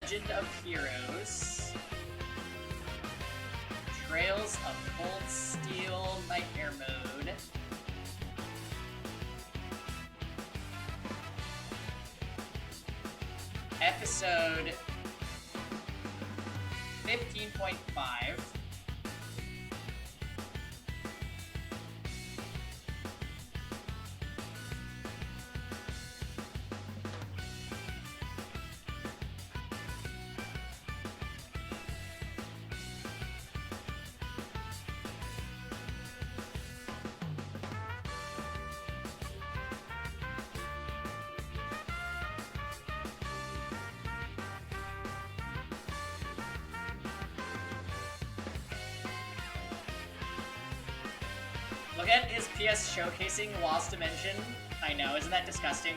Legend of Heroes. Trails of Cold Steel Nightmare Mode. Episode 15.5. Look at his PS showcasing Lost Dimension. I know, isn't that disgusting?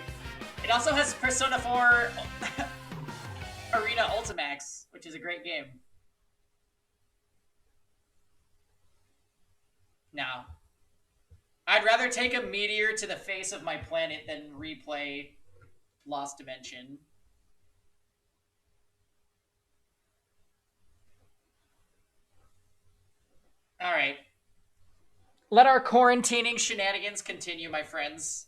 It also has Persona 4 Arena Ultimax, which is a great game. Now, I'd rather take a meteor to the face of my planet than replay Lost Dimension. All right. Let our quarantining shenanigans continue, my friends.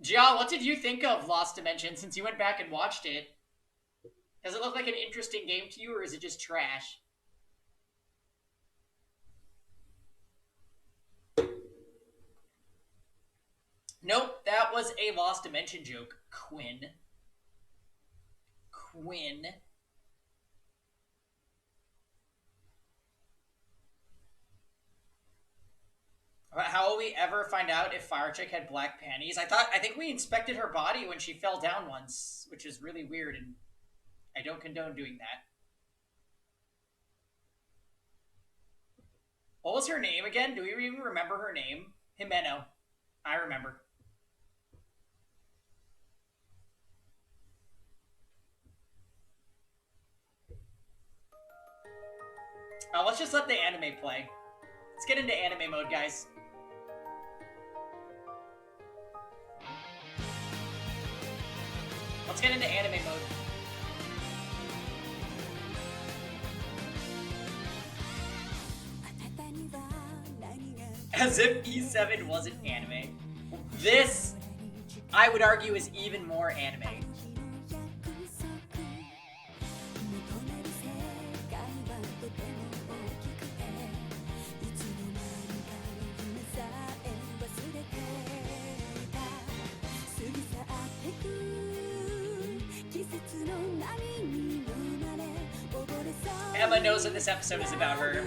Gia, what did you think of Lost Dimension since you went back and watched it? Does it look like an interesting game to you, or is it just trash? Nope, that was a Lost Dimension joke, Quinn. How will we ever find out if Firechick had black panties? I think we inspected her body when she fell down once, which is really weird, and I don't condone doing that. What was her name again? Do we even remember her name? Jimeno. I remember. Let's just let the anime play. Let's get into anime mode, guys. Let's get into anime mode. As if E7 wasn't anime. This, I would argue, is even more anime. Emma knows that this episode is about her.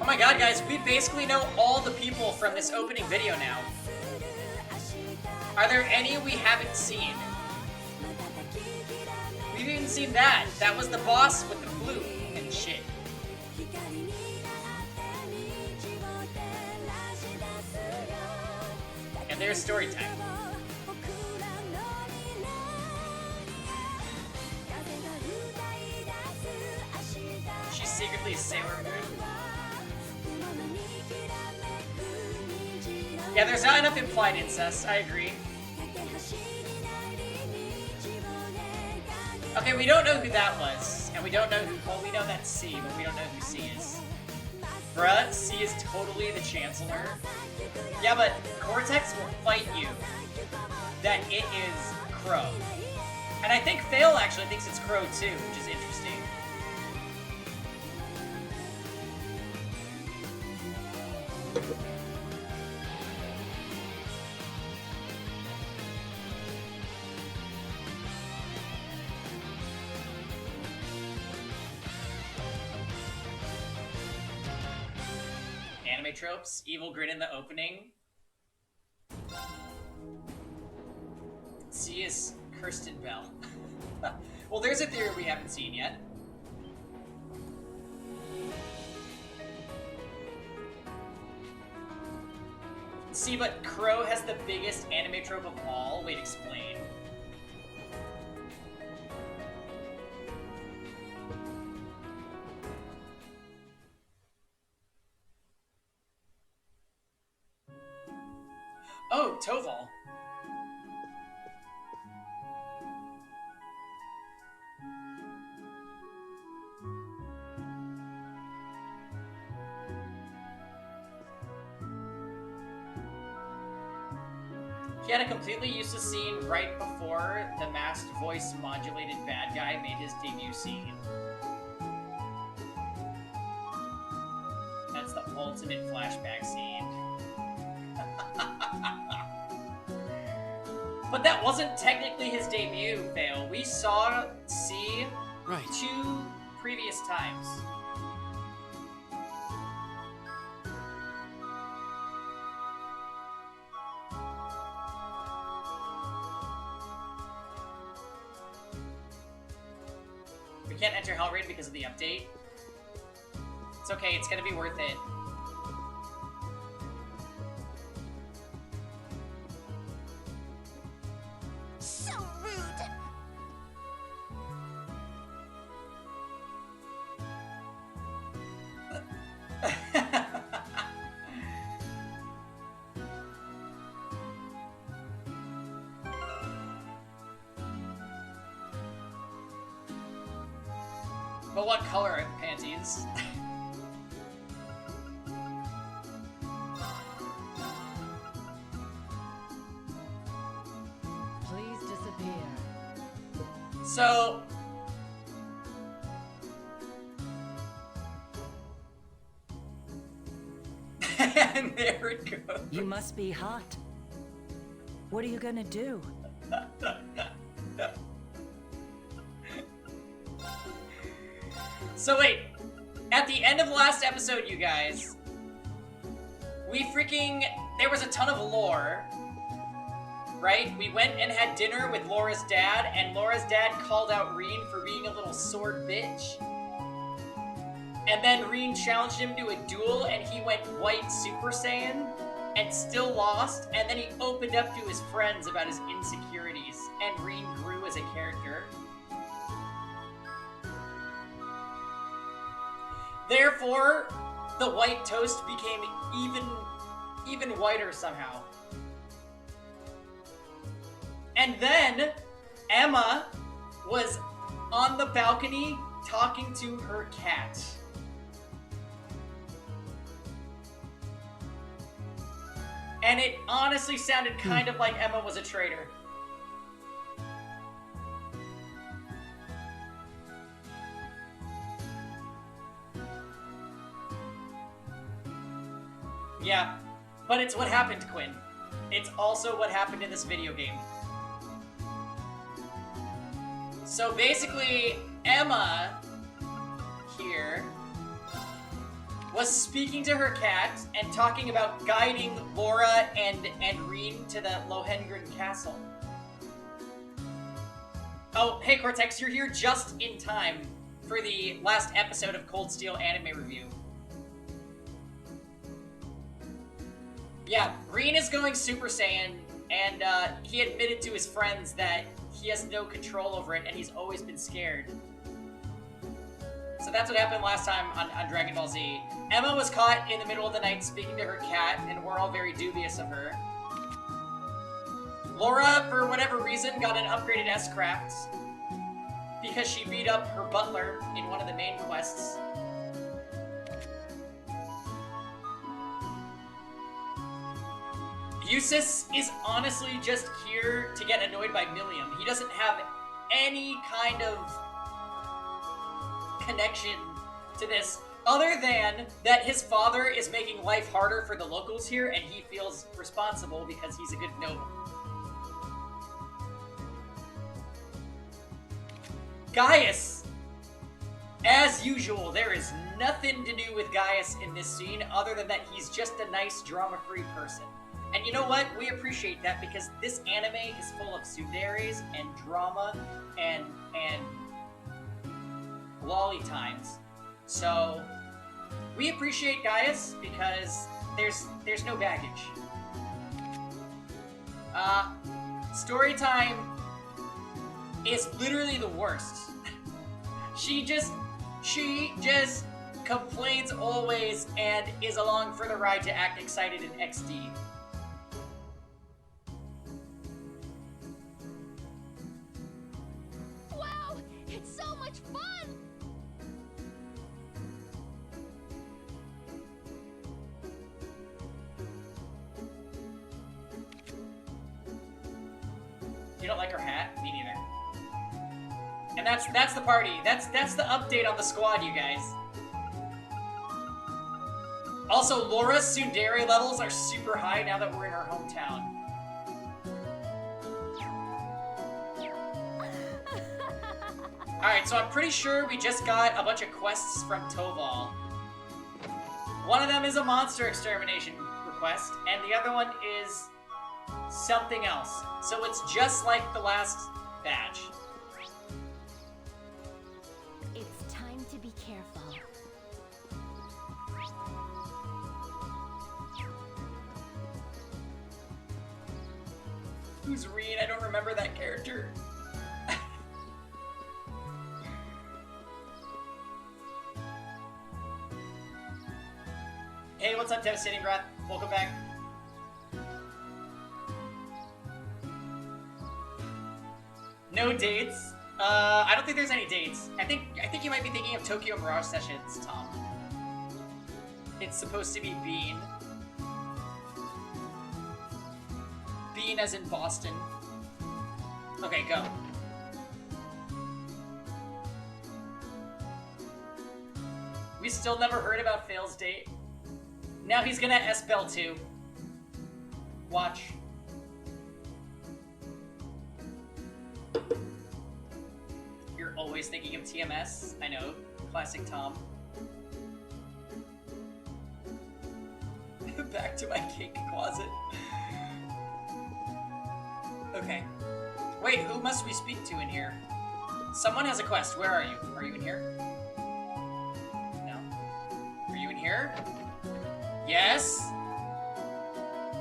Oh my god, guys, we basically know all the people from this opening video now. Are there any we haven't seen? We've even seen that. That was the boss with the flute and shit. And there's story time. She's secretly a Sailor Moon. Yeah, there's not enough implied incest, I agree. Okay, we don't know who that was. And we don't know who, well, we know that's C, but we don't know who C is. Bruh, C is totally the Chancellor. Yeah, but Cortex will fight you that it is Crow. And I think Fail actually thinks it's Crow too, which is interesting. Anime tropes, evil grin in the opening. C is Kirsten Bell. Well, there's a theory we haven't seen yet. See, but Crow has the biggest anime trope of all. Wait, explain. Oh, Toval. He had a completely useless scene right before the masked voice modulated bad guy made his debut scene. That's the ultimate flashback scene. But that wasn't technically his debut, Fail. We saw C two previous times. We can't enter Hellraid because of the update. It's okay, it's gonna be worth it. So rude. But what color are the panties? Please disappear. So... and there it goes. You must be hot. What are you gonna do? So wait, at the end of last episode, you guys, there was a ton of lore, right? We went and had dinner with Laura's dad, and Laura's dad called out Reen for being a little sword bitch. And then Reen challenged him to a duel, and he went white Super Saiyan, and still lost, and then he opened up to his friends about his insecurities, and Reen grew as a character. Therefore, the white toast became even whiter somehow. And then, Emma was on the balcony talking to her cat. And it honestly sounded kind of like Emma was a traitor. Yeah, but it's what happened, Quinn. It's also what happened in this video game. So basically, Emma here was speaking to her cat and talking about guiding Laura and Reen to the Lohengrin Castle. Oh, hey Cortex, you're here just in time for the last episode of Cold Steel Anime Review. Yeah, Reen is going Super Saiyan, and he admitted to his friends that he has no control over it, and he's always been scared. So that's what happened last time on Dragon Ball Z. Emma was caught in the middle of the night speaking to her cat, and we're all very dubious of her. Laura, for whatever reason, got an upgraded S-Craft because she beat up her butler in one of the main quests. Eustace is honestly just here to get annoyed by Milliam. He doesn't have any kind of connection to this other than that his father is making life harder for the locals here and he feels responsible because he's a good noble. Gaius! As usual, there is nothing to do with Gaius in this scene other than that he's just a nice drama-free person. And you know what? We appreciate that because this anime is full of tsunderes and drama and lolly times. So we appreciate Gaius because there's no baggage. Story time is literally the worst. She just complains always and is along for the ride to act excited in XD. Wow, it's so much fun! You don't like her hat? Me neither. And that's the party. That's the update on the squad, you guys. Also, Laura's tsundere levels are super high now that we're in her hometown. Alright, so I'm pretty sure we just got a bunch of quests from Toval. One of them is a monster extermination request, and the other one is something else. So it's just like the last batch. It's time to be careful. Who's Reed? I don't remember that character. Hey, what's up, Devastating Breath? Welcome back. No dates. I don't think there's any dates. I think you might be thinking of Tokyo Mirage Sessions, Tom. It's supposed to be Bean. Bean as in Boston. Okay, go. We still never heard about Fail's date. Now he's gonna S-Bell too. Watch. You're always thinking of TMS. I know. Classic Tom. Back to my cake closet. Okay. Wait, who must we speak to in here? Someone has a quest. Where are you? Are you in here? No. Are you in here? Yes?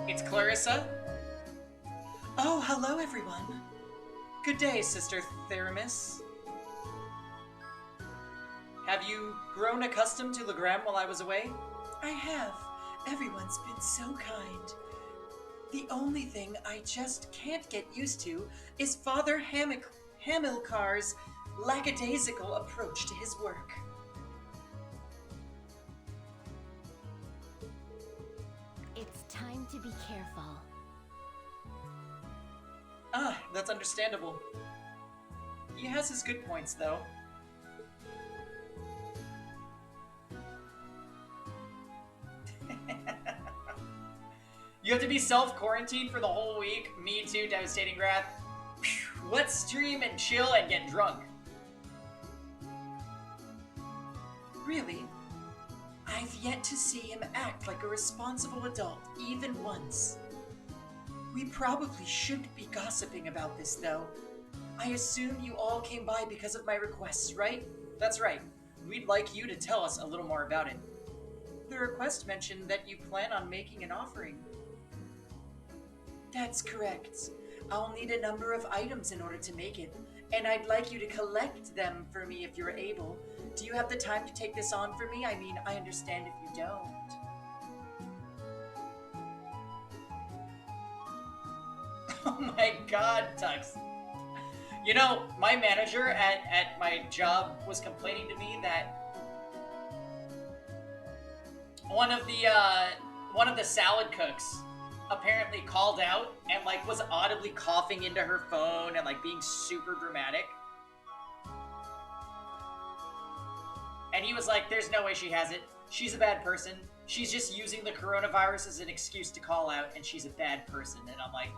It's Clarissa? Oh, hello everyone. Good day, Sister Theramis. Have you grown accustomed to Legram while I was away? I have. Everyone's been so kind. The only thing I just can't get used to is Father Hamilcar's lackadaisical approach to his work. It's time to be careful. Ah, that's understandable. He has his good points, though. You have to be self-quarantined for the whole week? Me too, Devastating Wrath. Let's stream and chill and get drunk. Really? I've yet to see him act like a responsible adult, even once. We probably shouldn't be gossiping about this, though. I assume you all came by because of my requests, right? That's right. We'd like you to tell us a little more about it. The request mentioned that you plan on making an offering. That's correct. I'll need a number of items in order to make it, and I'd like you to collect them for me if you're able. Do you have the time to take this on for me? I mean, I understand if you don't. Oh my god, Tux. You know, my manager at my job was complaining to me that one of the salad cooks apparently called out and like was audibly coughing into her phone and like being super dramatic. And he was like, there's no way she has it. She's a bad person. She's just using the coronavirus as an excuse to call out, and she's a bad person. And I'm like,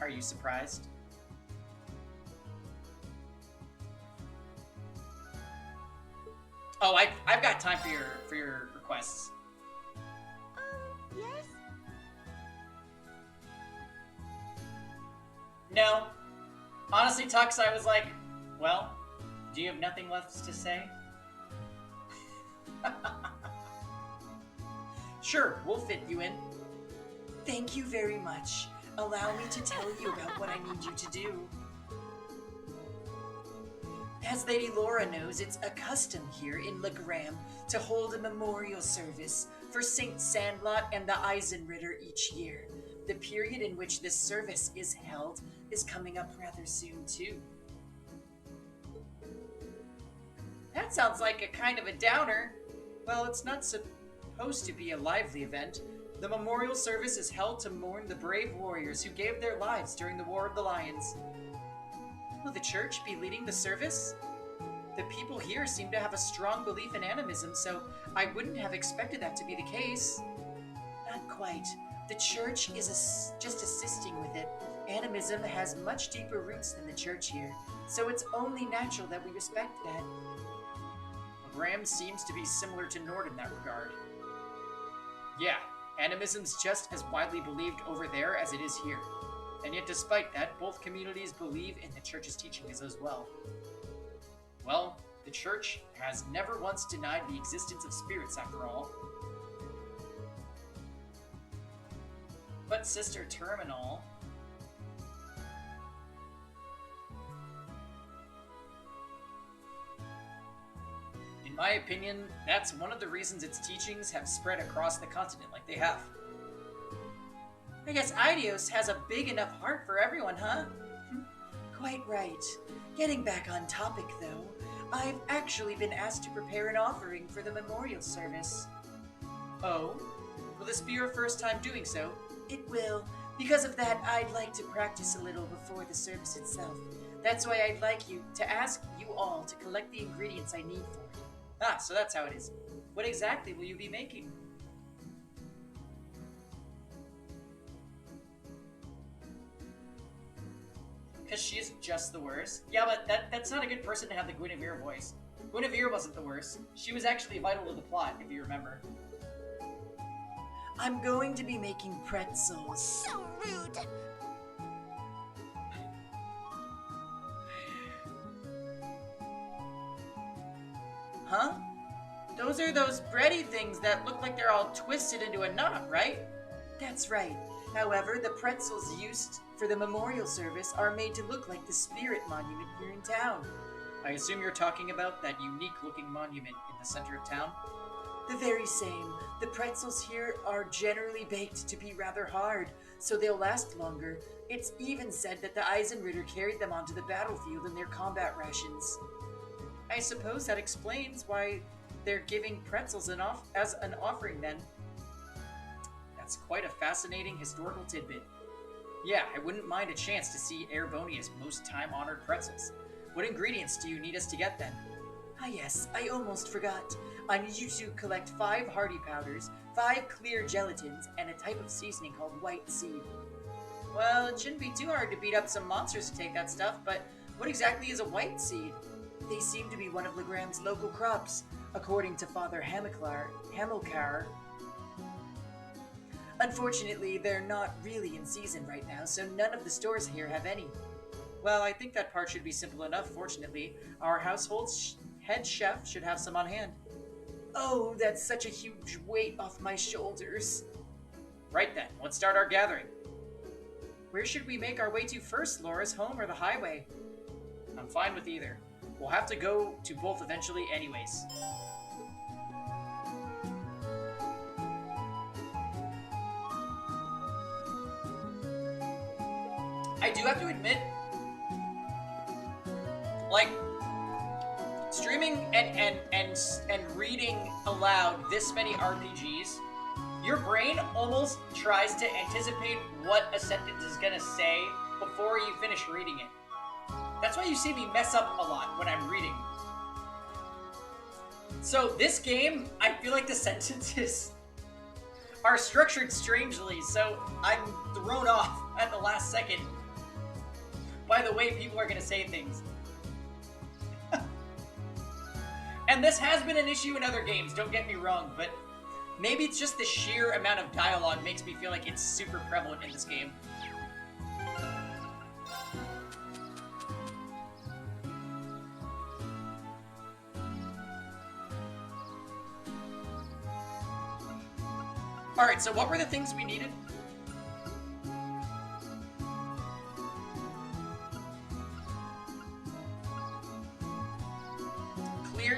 are you surprised? Oh, I've got time for your requests. Yes? No. Honestly, Tux, I was like, well, do you have nothing left to say? Sure, we'll fit you in. Thank you very much. Allow me to tell you about what I need you to do. As Lady Laura knows, it's a custom here in Legram to hold a memorial service for Saint Sandlot and the Eisenritter each year. The period in which this service is held is coming up rather soon, too. That sounds like a kind of a downer. Well, it's not supposed to be a lively event. The memorial service is held to mourn the brave warriors who gave their lives during the War of the Lions. Will the church be leading the service? The people here seem to have a strong belief in animism, so I wouldn't have expected that to be the case. Not quite. The church is just assisting with it. Animism has much deeper roots than the church here, so it's only natural that we respect that. Graham seems to be similar to Nord in that regard. Yeah, animism's just as widely believed over there as it is here. And yet despite that, both communities believe in the church's teachings as well. Well, the church has never once denied the existence of spirits after all. But Sister Terminal... In my opinion, that's one of the reasons its teachings have spread across the continent like they have. I guess Idios has a big enough heart for everyone, huh? Quite right. Getting back on topic, though, I've actually been asked to prepare an offering for the memorial service. Oh? Will this be your first time doing so? It will. Because of that, I'd like to practice a little before the service itself. That's why I'd like you to ask you all to collect the ingredients I need for it. Ah, so that's how it is. What exactly will you be making? Because she's just the worst. Yeah, but that's not a good person to have the Guinevere voice. Guinevere wasn't the worst. She was actually vital to the plot, if you remember. I'm going to be making pretzels. So rude. Huh? Those are those bready things that look like they're all twisted into a knot, right? That's right. However, the pretzels used for the memorial service are made to look like the spirit monument here in town. I assume you're talking about that unique-looking monument in the center of town? The very same. The pretzels here are generally baked to be rather hard, so they'll last longer. It's even said that the Eisenritter carried them onto the battlefield in their combat rations. I suppose that explains why they're giving pretzels as an offering then. That's quite a fascinating historical tidbit. Yeah, I wouldn't mind a chance to see Airbonia's most time-honored pretzels. What ingredients do you need us to get then? Ah yes, I almost forgot. I need you to collect 5 hardy powders, 5 clear gelatins, and a type of seasoning called white seed. Well, it shouldn't be too hard to beat up some monsters to take that stuff, but what exactly is a white seed? They seem to be one of Legram's local crops, according to Father Hamilcar. Unfortunately, they're not really in season right now, so none of the stores here have any. Well, I think that part should be simple enough, fortunately. Our household's head chef should have some on hand. Oh, that's such a huge weight off my shoulders. Right then, let's start our gathering. Where should we make our way to first, Laura's home or the highway? I'm fine with either. We'll have to go to both eventually anyways. I do have to admit, like, streaming and reading aloud this many RPGs, your brain almost tries to anticipate what a sentence is gonna say before you finish reading it. That's why you see me mess up a lot when I'm reading. So this game, I feel like the sentences are structured strangely, so I'm thrown off at the last second by the way people are gonna say things. And this has been an issue in other games, don't get me wrong, but maybe it's just the sheer amount of dialogue makes me feel like it's super prevalent in this game. Alright, so what were the things we needed?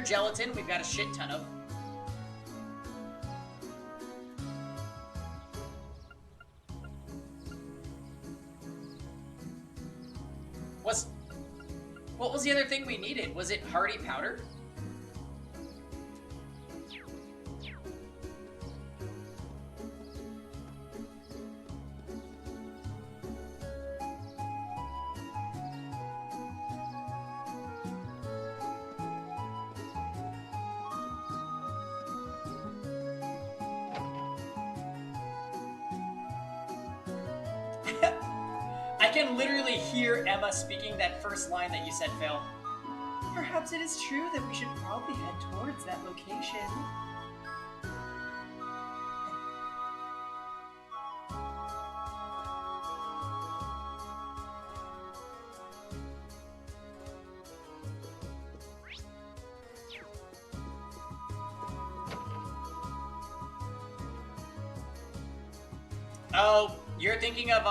pure gelatin, we've got a shit ton of. What was the other thing we needed? Was it hardy powder? I can literally hear Emma speaking that first line that you said, Phil. Perhaps it is true that we should probably head towards that location. Oh, you're thinking of,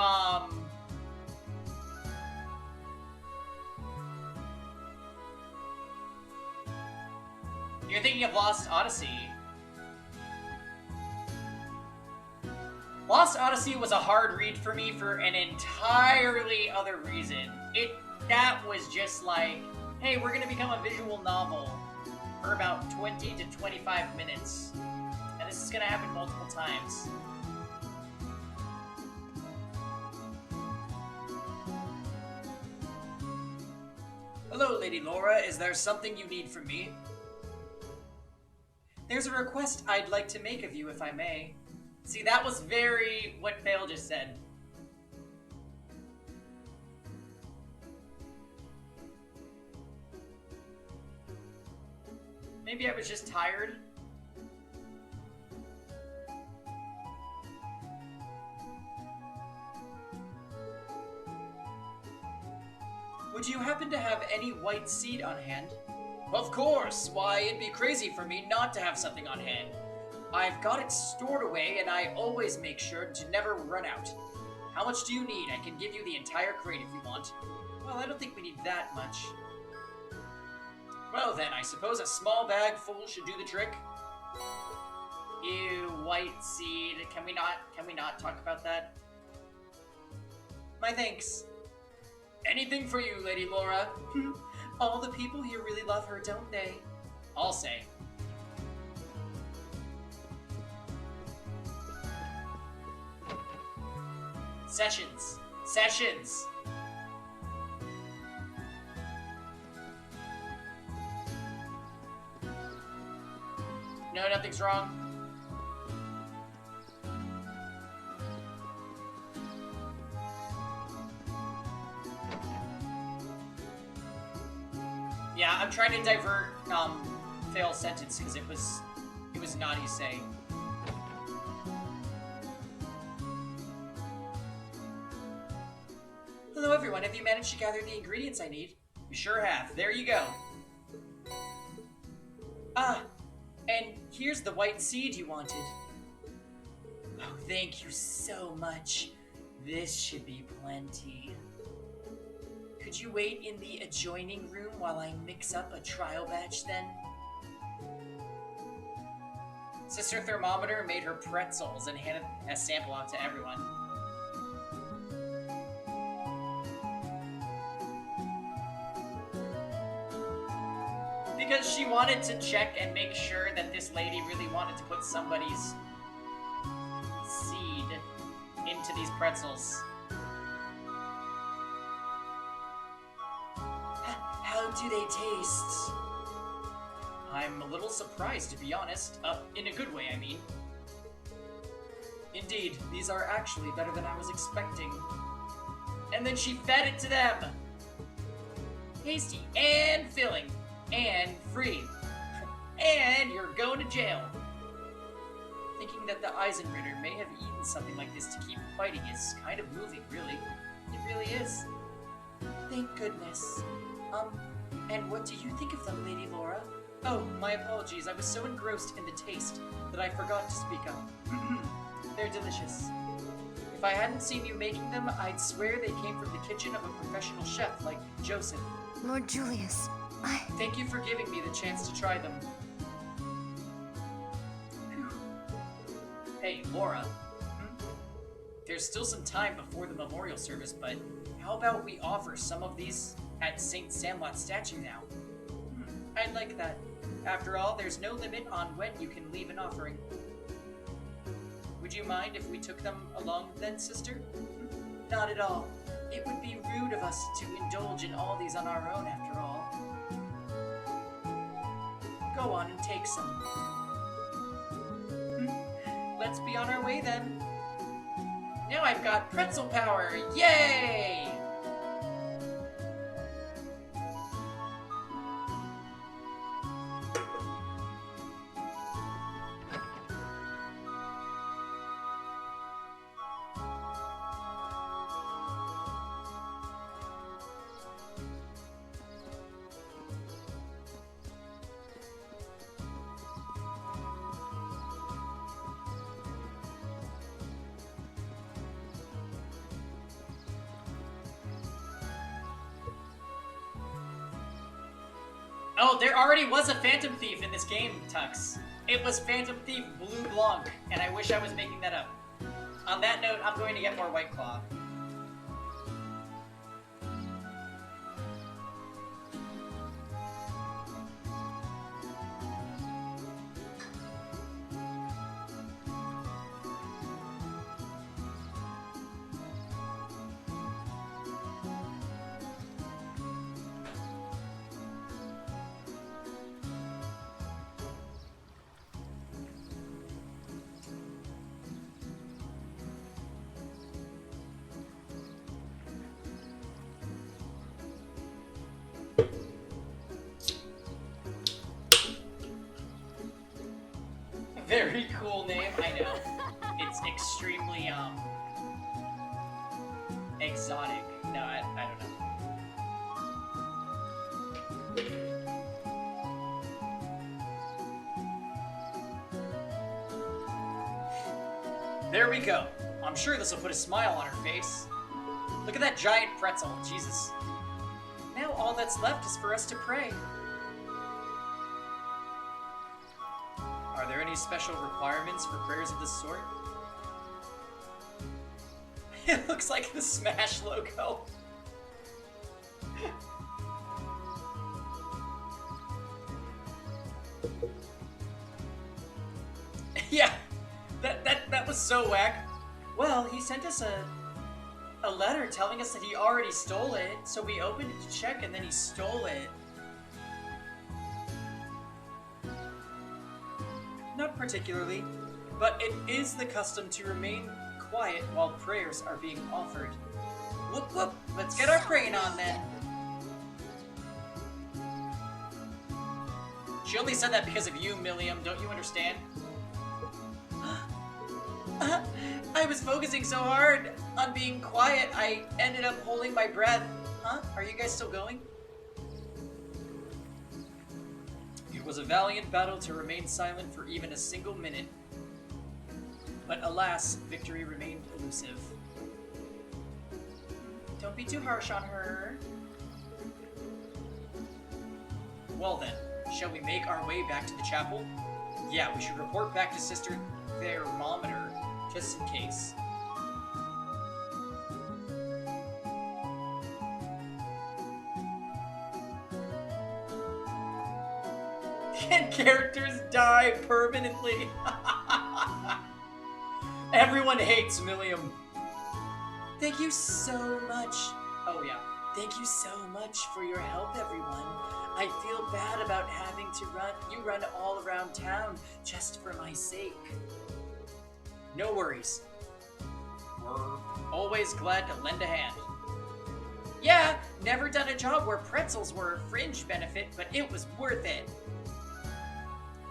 You're thinking of Lost Odyssey. Lost Odyssey was a hard read for me for an entirely other reason. That was just like, hey, we're gonna become a visual novel for about 20 to 25 minutes. And this is gonna happen multiple times. Hello, Lady Laura. Is there something you need from me? There's a request I'd like to make of you, if I may. See, that was very what Vale just said. Maybe I was just tired. Would you happen to have any white seed on hand? Of course! Why, it'd be crazy for me not to have something on hand. I've got it stored away, and I always make sure to never run out. How much do you need? I can give you the entire crate if you want. Well, I don't think we need that much. Well then, I suppose a small bag full should do the trick. Ew, white seed. Can we not talk about that? My thanks. Anything for you, Lady Laura. All the people here really love her, don't they? I'll say. Sessions. Sessions! No, nothing's wrong. Yeah, I'm trying to divert Fail's sentence because it was naughty to say. Hello everyone, have you managed to gather the ingredients I need? We sure have. There you go. Ah, and here's the white seed you wanted. Oh, thank you so much. This should be plenty. Could you wait in the adjoining room while I mix up a trial batch then? Sister Thermometer made her pretzels and handed a sample out to everyone. Because she wanted to check and make sure that this lady really wanted to put somebody's seed into these pretzels. How do they taste? I'm a little surprised, to be honest. In a good way, I mean. Indeed, these are actually better than I was expecting. And then she fed it to them! Tasty and filling. And free. And you're going to jail. Thinking that the Eisenritter may have eaten something like this to keep fighting is kind of moving, really. It really is. Thank goodness. And what do you think of them, Lady Laura? Oh, my apologies. I was so engrossed in the taste that I forgot to speak up. They're delicious. If I hadn't seen you making them, I'd swear they came from the kitchen of a professional chef like Joseph. Lord Julius, Thank you for giving me the chance to try them. Phew. Hey, Laura. There's still some time before the memorial service, but how about we offer some of these at St. Sandlot's statue now? I'd like that. After all, there's no limit on when you can leave an offering. Would you mind if we took them along then, sister? Not at all. It would be rude of us to indulge in all these on our own, after all. Go on and take some. Let's be on our way then. Now I've got pretzel power! Yay! Oh, there already was a Phantom Thief in this game, Tux. It was Phantom Thief Blue Blanc, and I wish I was making that up. On that note, I'm going to get more White Claw. Very cool name, I know. It's extremely, exotic. No, I don't know. There we go. I'm sure this will put a smile on her face. Look at that giant pretzel, Jesus. Now all that's left is for us to pray. Are there any special requirements for prayers of this sort? It looks like the Smash logo. Yeah, that was so whack. Well, he sent us a letter telling us that he already stole it, so we opened it to check and then he stole it. Not particularly, but it is the custom to remain quiet while prayers are being offered. Whoop whoop, let's get our praying on then. She only said that because of you, Milliam, don't you understand? I was focusing so hard on being quiet, I ended up holding my breath. Huh? Are you guys still going? It was a valiant battle to remain silent for even a single minute. But alas, victory remained elusive. Don't be too harsh on her. Well then, shall we make our way back to the chapel? Yeah, we should report back to Sister Thermometer, just in case. And characters die permanently. Everyone hates Milliam. Thank you so much. Oh yeah. Thank you so much for your help, everyone. I feel bad about having to run all around town just for my sake. No worries. We're always glad to lend a hand. Yeah, never done a job where pretzels were a fringe benefit, but it was worth it.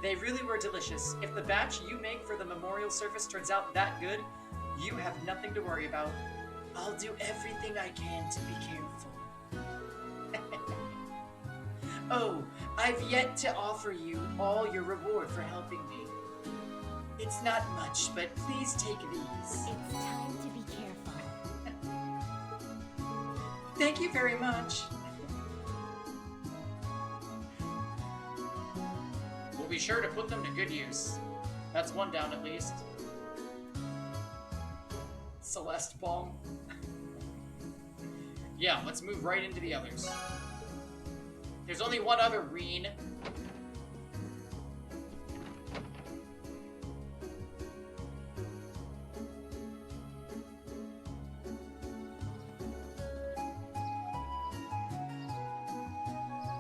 They really were delicious. If the batch you make for the memorial service turns out that good, you have nothing to worry about. I'll do everything I can to be careful. Oh, I've yet to offer you all your reward for helping me. It's not much, but please take these. It's time to be careful. Thank you very much. We'll be sure to put them to good use. That's one down at least. Celeste Balm. Yeah, let's move right into the others. There's only one other Reen.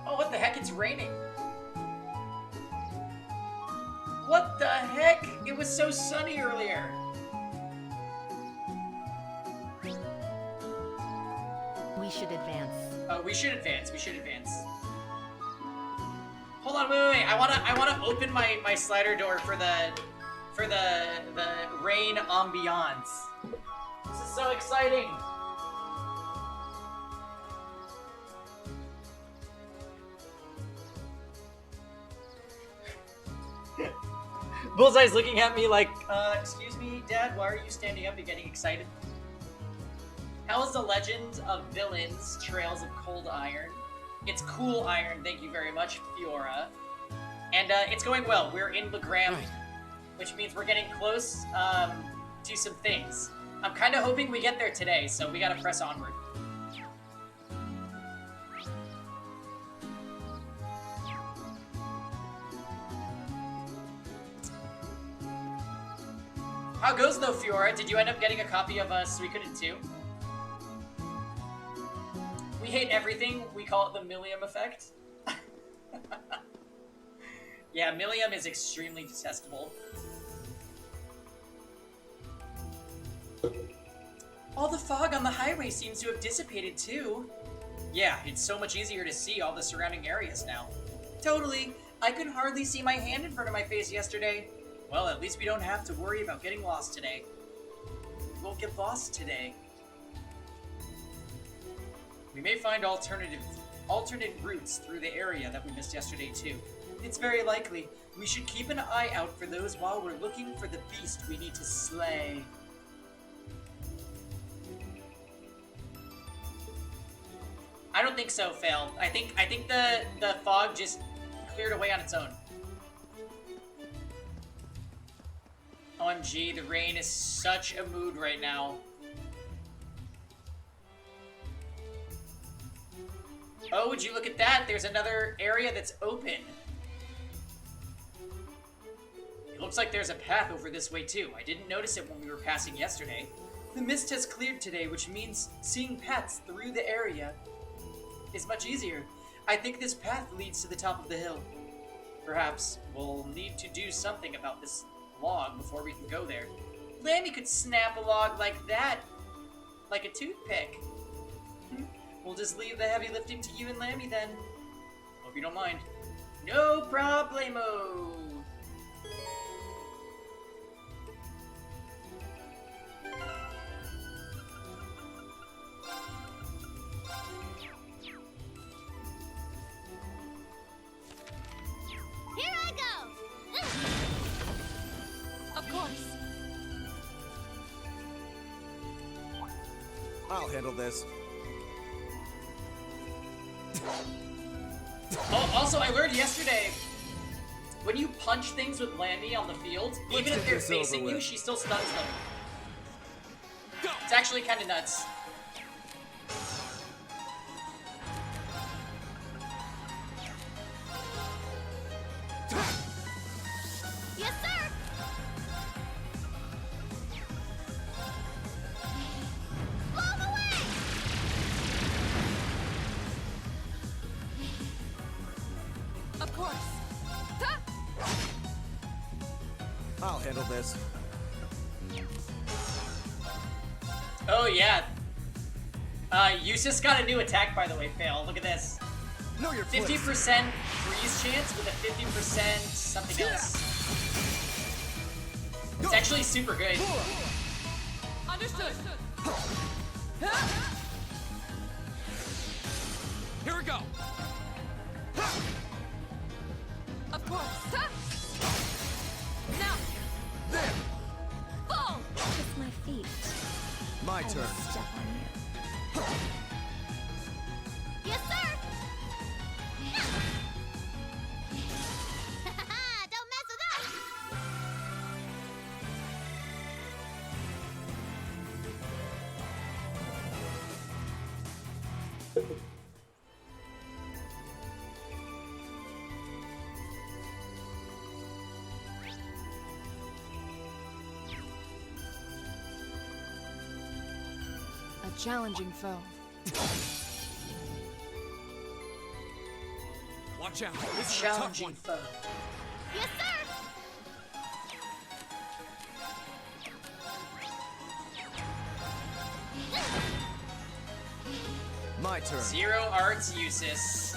Oh, what the heck? It's raining. What the heck? It was so sunny earlier. We should advance. Oh, we should advance. We should advance. Hold on, wait. I wanna open my slider door for the rain ambiance. This is so exciting. Bullseye's looking at me like, excuse me, Dad, why are you standing up and getting excited? How is the Legend of Villains Trails of Cold Iron? It's cool iron, thank you very much, Fiora. And it's going well. We're in Legram, which means we're getting close to some things. I'm kind of hoping we get there today, so we gotta press onward. How goes though, Fiora? Did you end up getting a copy of Suikoden 2? We hate everything. We call it the Millium effect. Yeah, Millium is extremely detestable. All the fog on the highway seems to have dissipated too. Yeah, it's so much easier to see all the surrounding areas now. Totally. I could hardly see my hand in front of my face yesterday. Well, at least we don't have to worry about getting lost today. We won't get lost today. We may find alternate routes through the area that we missed yesterday too. It's very likely. We should keep an eye out for those while we're looking for the beast we need to slay. I don't think so, Fail. I think the fog just cleared away on its own. OMG, the rain is such a mood right now. Oh, would you look at that? There's another area that's open. It looks like there's a path over this way too. I didn't notice it when we were passing yesterday. The mist has cleared today, which means seeing paths through the area is much easier. I think this path leads to the top of the hill. Perhaps we'll need to do something about this log before we can go there. Lammy could snap a log like that. Like a toothpick. We'll just leave the heavy lifting to you and Lammy then. Hope you don't mind. No problemo. Here I go! Of course. I'll handle this. Oh, also, I learned yesterday, when you punch things with Lammy on the field, Let's even if get they're this over facing you, with. she still stuns them. It's actually kind of nuts. Yes, sir! Blow 'em away! Of course. Huh? I'll handle this. Oh, yeah. Eustace got a new attack, by the way, Fail. Look at this. Know your 50% place. freeze chance with a 50% something else. It's actually super good. Understood. Here we go. Of course. Huh? Now. turn. Step on you. Yes, sir! Don't mess with us! A challenging foe. Watch out. This is a tough Challenging one. foe. Yes, sir! My turn. Zero arts uses.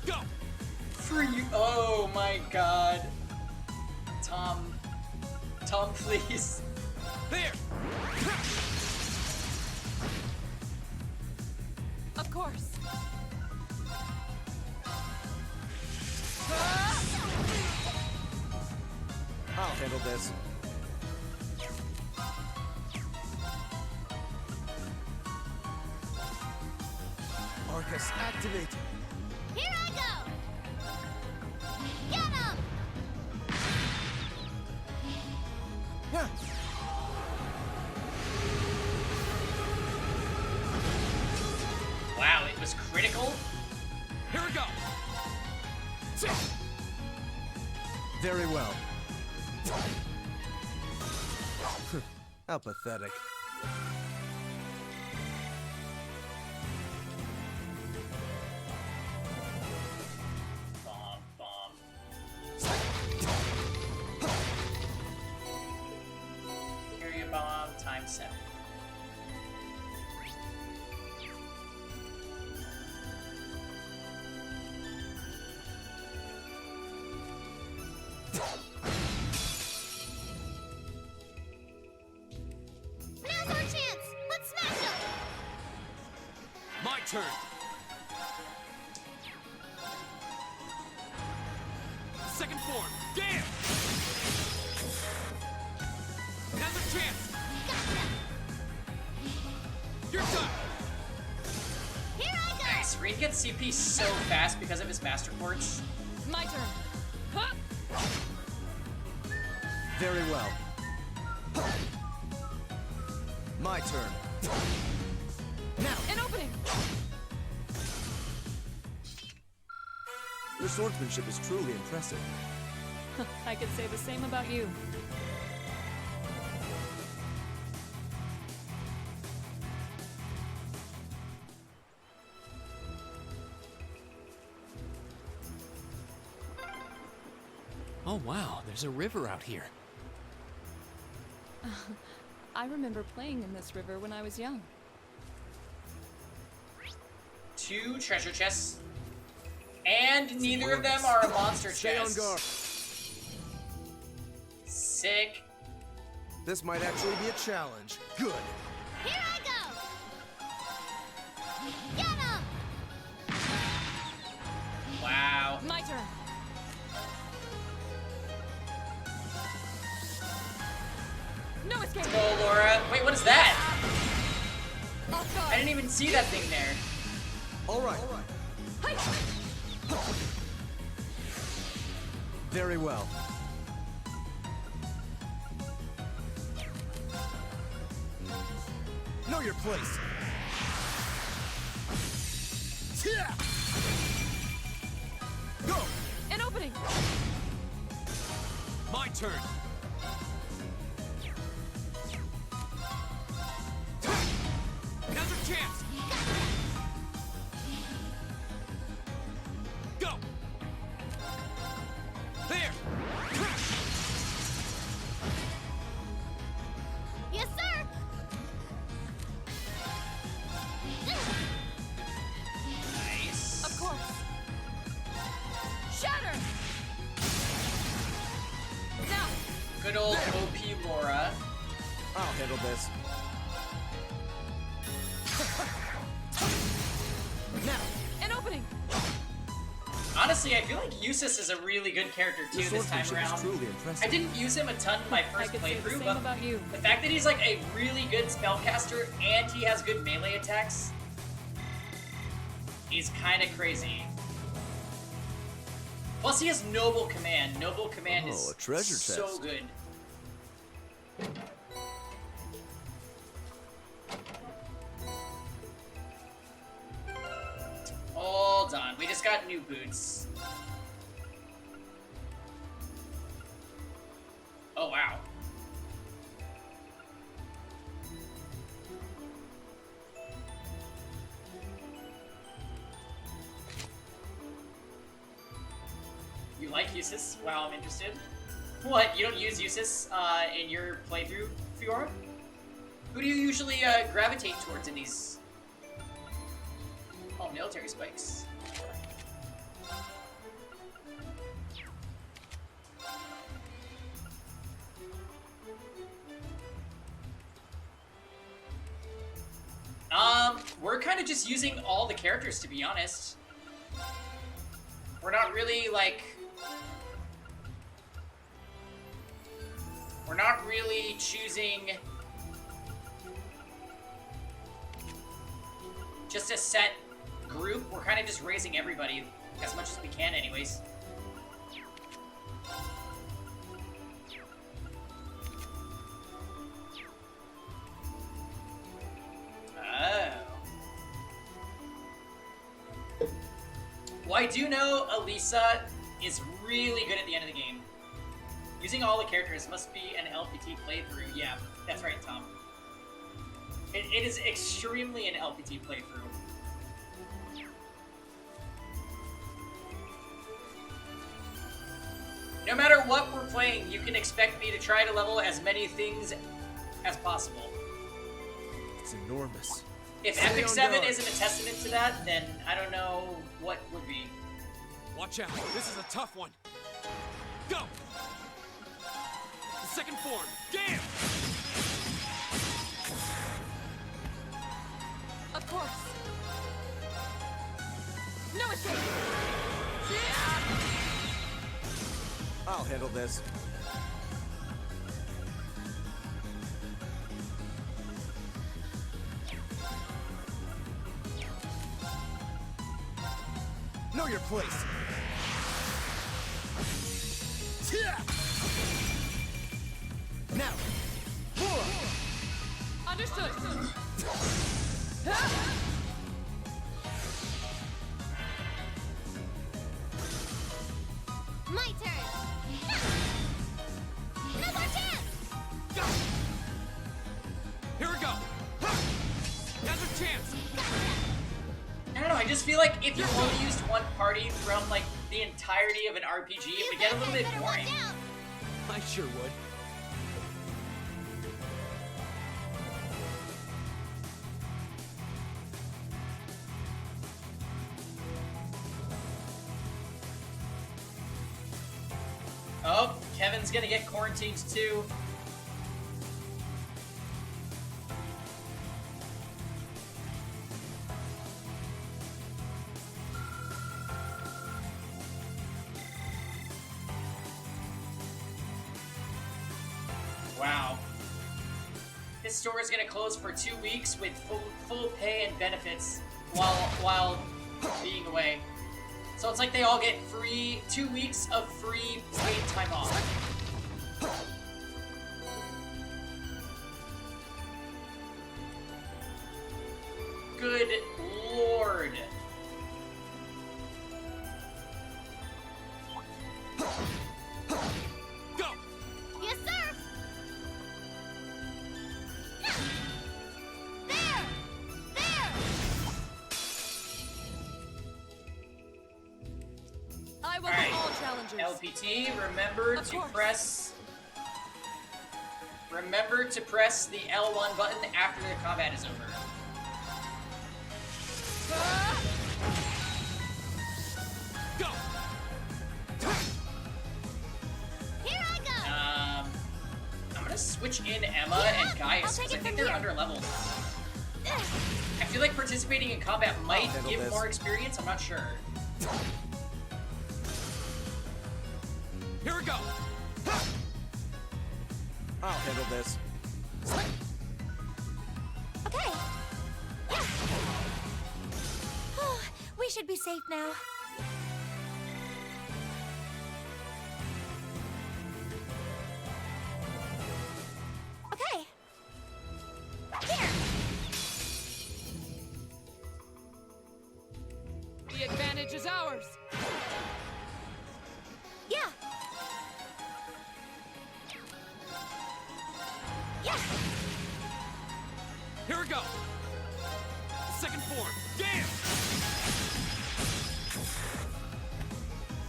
Go. Free. Oh my god. Tom. Tom, please. There. Of course. I'll handle this. Arcus, activate. Here I go! Get him! Yeah. Wow, it was critical. Here we go. Very well. How pathetic. Bomb, bomb. Period bomb times 7. Now's our chance! Let's smash him! My turn. Second form. Gam. Another chance. Gotcha! You're done. Here I go! Nice. Reed gets CP so fast because of his master quartz. My turn. Huh? Very well. My turn. Now. An opening. Your swordsmanship is truly impressive. I could say the same about you. Oh wow, there's a river out here. I remember playing in this river when I was young. 2 treasure chests. And neither of them are a monster Stay on chest. guard. Sick. This might actually be a challenge. Good. Here I go! Get him! Wow. My turn. No escape. Go, Laura. Wait, what is that? Off guard. I didn't even see that thing there. All right. Hi. Very well. Know your place. Yeah. Go. An opening. My turn. Another chance. Go. There. Yes, sir! Nice. Of course. Shatter. Now. Good old OP Laura. I'll handle this. Now. An opening. Honestly, I feel like Eustace is a really good character too Your this time swordsmanship is around. truly impressive. I didn't use him a ton in my I first could say the playthrough, same but about you. the fact that he's like a really good spellcaster and he has good melee attacks is kind of crazy. Plus, he has Noble Command. Noble Command is a treasure so chest. good. Hold on, we just got new boots. Oh, wow. You like Eustace? Wow, I'm interested. What, you don't use Eustace in your playthrough, Fiora? Who do you usually gravitate towards in these? Oh, military spikes. We're kind of just using all the characters, to be honest. We're not really, like... We're not really choosing... just a set group. We're kind of just raising everybody as much as we can anyways. Oh. Well, I do know Elisa is really good at the end of the game. Using all the characters must be an LPT playthrough. Yeah, that's right, Tom. It is extremely an LPT playthrough. No matter what we're playing, you can expect me to try to level as many things as possible. It's enormous. If Stay Epic on 7 guard. isn't a testament to that, then I don't know what would be. Watch out. This is a tough one. Go! The second form. Gam! Of course. No escape. I'll handle this. Know your place. Now. Understood. My turn. No more chance. Go! Here we go. Now's our chance. I don't know, I just feel like if you only used one party throughout, like, the entirety of an RPG, it would get a little bit Better boring. watch out. I sure would. Oh, Kevin's gonna get quarantined too. Wow. This store is gonna close for 2 weeks with full pay and benefits while being away. So it's like they all get 2 weeks of free paid time off. Good lord. Go! Yes, sir. There. There. I welcome Alright. all challengers. LPT, remember Of to course. press... Remember to press the L1 button after the combat is over. Go! Here I go. I'm gonna switch in Emma Yeah, and Gaius I'll take because I it think from they're here. underleveled. Ugh. I feel like participating in combat might handle give this. more experience, I'm not sure. Here we go. Ha! I'll handle this. Okay. Yeah. Oh, we should be safe now. Okay. Here. The advantage is ours. Yeah. Yeah. Here we go. Second form. Damn!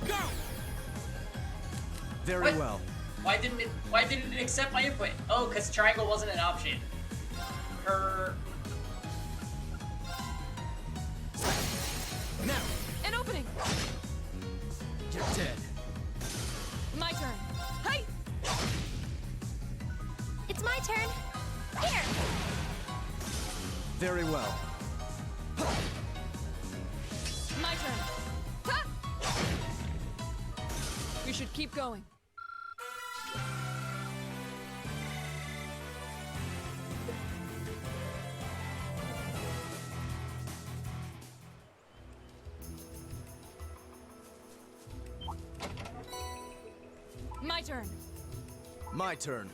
Go! Very What? well. Why didn't it accept my input? Oh, because triangle wasn't an option. Her. Now, An opening. you're dead. My turn. Hey! It's my turn. Here. Very well. My turn. Ha! We should keep going. My turn. My turn.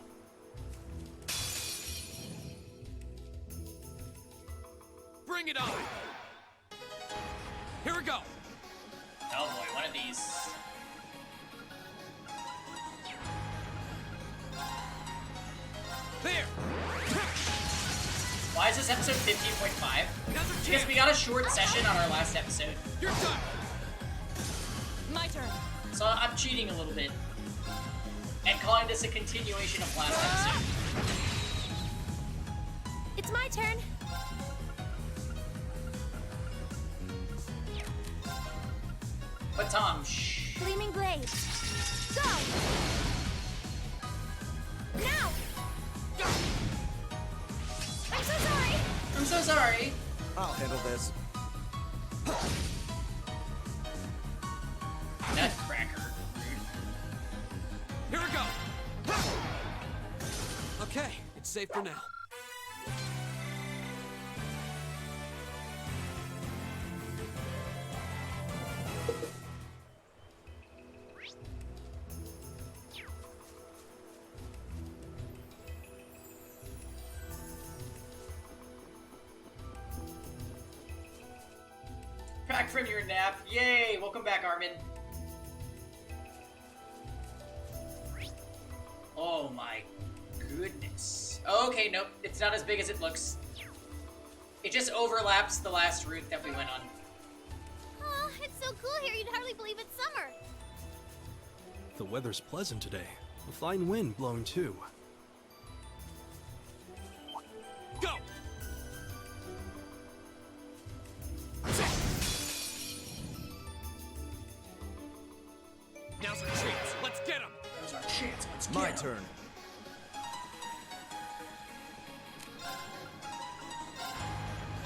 Bring it on! Here we go! Oh boy, one of these. There! Why is this episode 15.5? Now's our Because chance! we got a short session on our last episode. You're done! My turn. So I'm cheating a little bit. And calling this a continuation of last episode. It's my turn. But Tom, shh. Gleaming blade. Go. Now. I'm so sorry. I'm so sorry. I'll handle this. Nutcracker. Here we go! Okay, it's safe for now. Back from your nap. Yay! Welcome back, Armin. Oh my goodness. Okay, nope. It's not as big as it looks. It just overlaps the last route that we went on. Oh, it's so cool here, you'd hardly believe it's summer. The weather's pleasant today. A fine wind blowing too. Go! Now's our chance. Let's get him! That was our chance. Let's My get 'em. turn.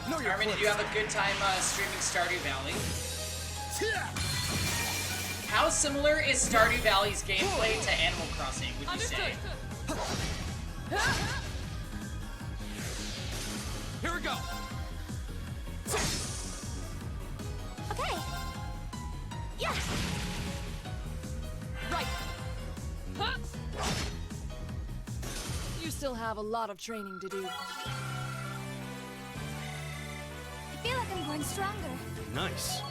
Know your Armin, did place. you have a good time streaming Stardew Valley? How similar is Stardew Valley's gameplay to Animal Crossing, would you Understood. say? Here we go! Okay. Yeah. Right. Ha! You still have a lot of training to do. I feel like I'm growing stronger. Nice.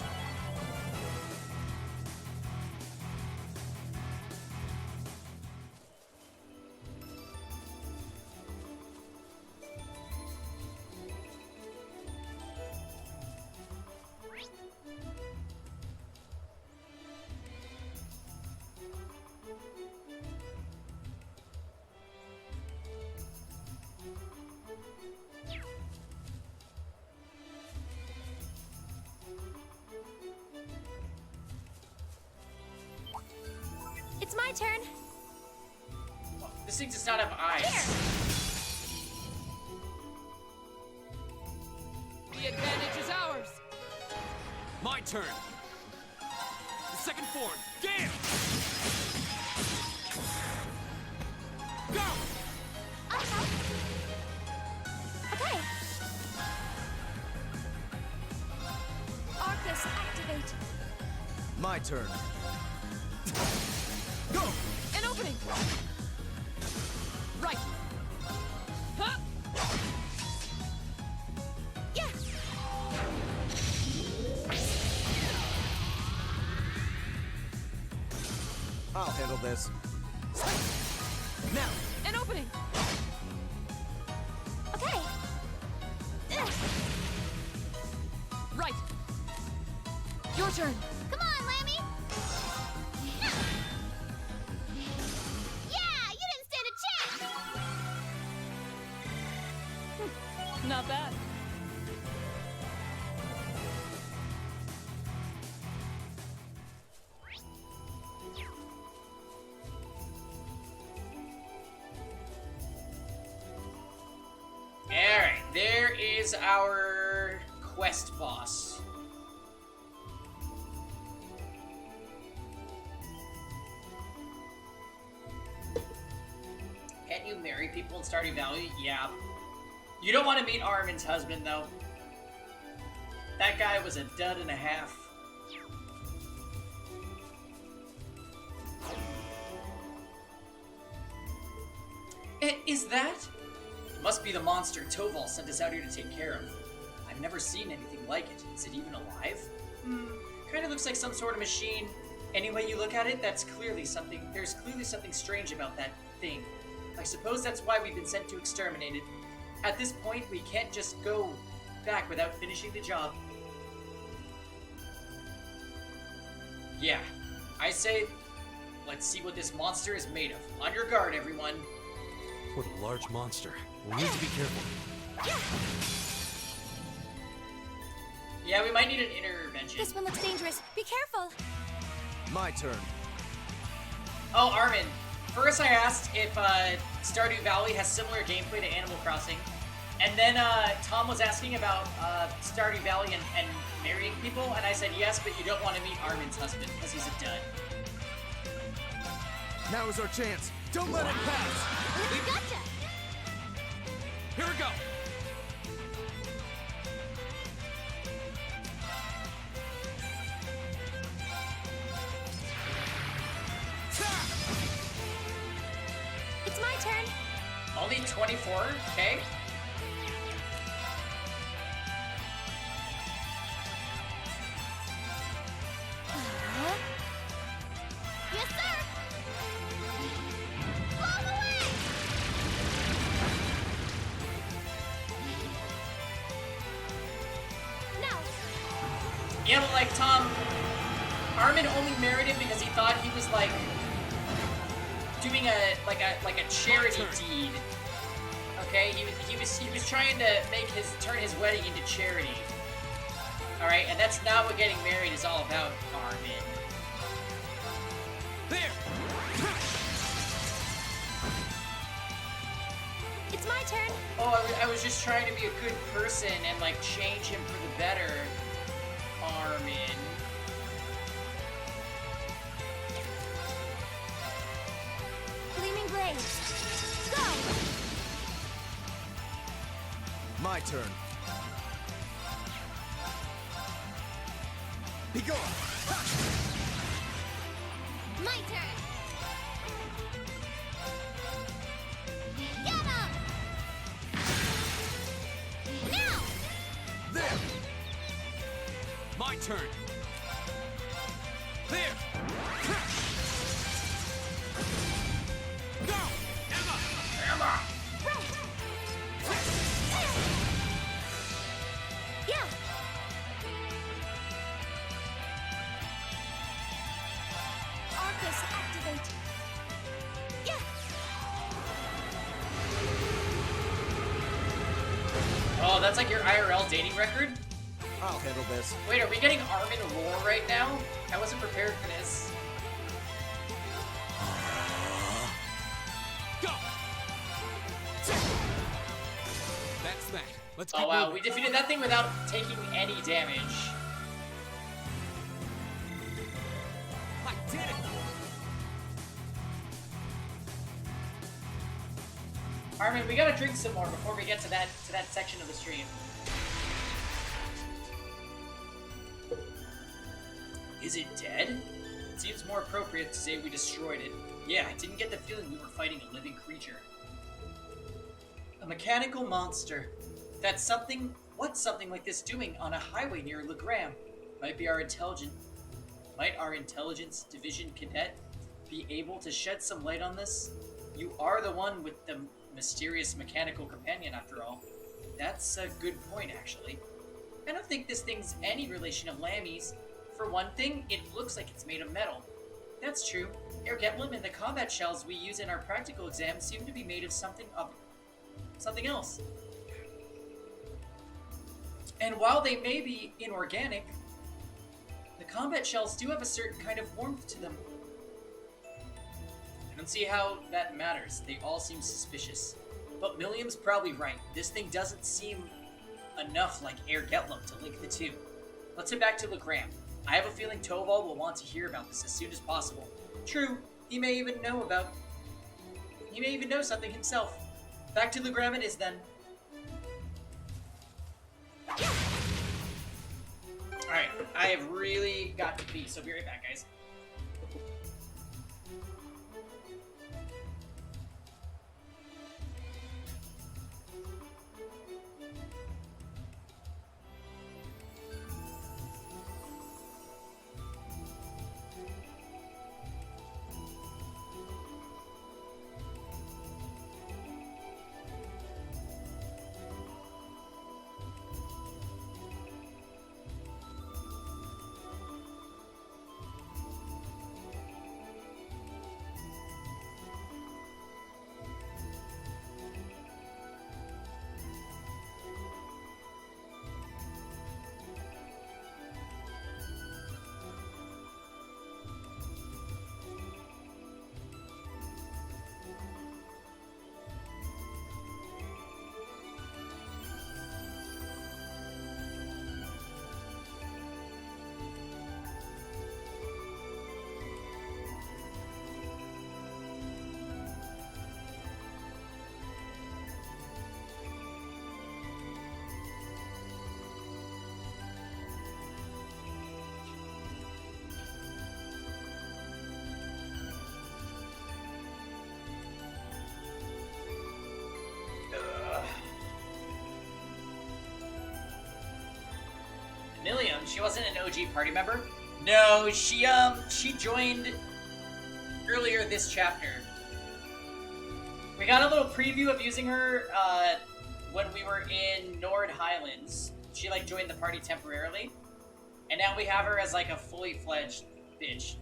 It's my turn. This thing does not have eyes. The advantage is ours. My turn! The second form. Damn! My turn. Go! An opening! Right! Huh? Yeah! I'll handle this. Now! An opening! Okay! Ugh. Right! Your turn! Come on, Lammy! Yeah! You didn't stand a chance! Not bad. Alright, there is our quest boss. Can't you marry people in Stardew Valley? Yeah. You don't want to meet Armin's husband, though. That guy was a dud and a half. Is that? It must be the monster Toval sent us out here to take care of. I've never seen anything like it. Is it even alive? Kind of looks like some sort of machine. Any way you look at it, there's clearly something strange about that thing. I suppose that's why we've been sent to exterminate it. At this point, we can't just go back without finishing the job. Yeah, I say, let's see what this monster is made of. On your guard, everyone. What a large monster. We'll need to be careful. Yeah, we might need an intervention. This one looks dangerous. Be careful! My turn. Oh, Armin. First I asked if Stardew Valley has similar gameplay to Animal Crossing. And then Tom was asking about Stardew Valley and marrying people, and I said yes, but you don't want to meet Armin's husband, because he's a dud. Now is our chance. Don't let it pass. Gotcha! Here we go! It's my turn! Only 24? Okay. Yes, sir! Blow away! Now! Yeah, but like Tom, Armin only married him because he thought he was like doing a charity deed. Okay, he was trying to turn his wedding into charity. All right, and that's not what getting married is all about, Armin. There! It's my turn! Oh, I was just trying to be a good person and like change him for the better, Armin. Gleaming blades! Go! My turn. Be gone. My turn! Get him! Now! There. My turn! There! Go! Emma! Emma! Yeah! Arcus, activate! Yeah! Oh, that's like your IRL dating record? I'll handle this. Wait, are we getting Armin Roar right now? I wasn't prepared for this. Go! That's that. Let's Oh keep wow, moving. we defeated that thing without taking any damage. I did it! Armin, we gotta drink some more before we get to that section of the stream. Is it dead? It seems more appropriate to say we destroyed it. Yeah, I didn't get the feeling we were fighting a living creature. A mechanical monster. That's something. What's something like this doing on a highway near Legram? Might our intelligence division cadet be able to shed some light on this? You are the one with the mysterious mechanical companion, after all. That's a good point, actually. I don't think this thing's any relation of Lammy's. For one thing, it looks like it's made of metal. That's true. Ergetlum and the combat shells we use in our practical exams seem to be made of something else. And while they may be inorganic, the combat shells do have a certain kind of warmth to them. I don't see how that matters. They all seem suspicious. But Milliam's probably right. This thing doesn't seem enough like Ergetlum to link the two. Let's head back to Legram. I have a feeling Toval will want to hear about this as soon as possible. True, he may even know something himself. Back to Legram it is then. Alright, I have really got to pee, so be right back, guys. Milliam, she wasn't an OG party member? No, she joined earlier this chapter. We got a little preview of using her when we were in Nord Highlands. She like joined the party temporarily. And now we have her as like a fully fledged bitch.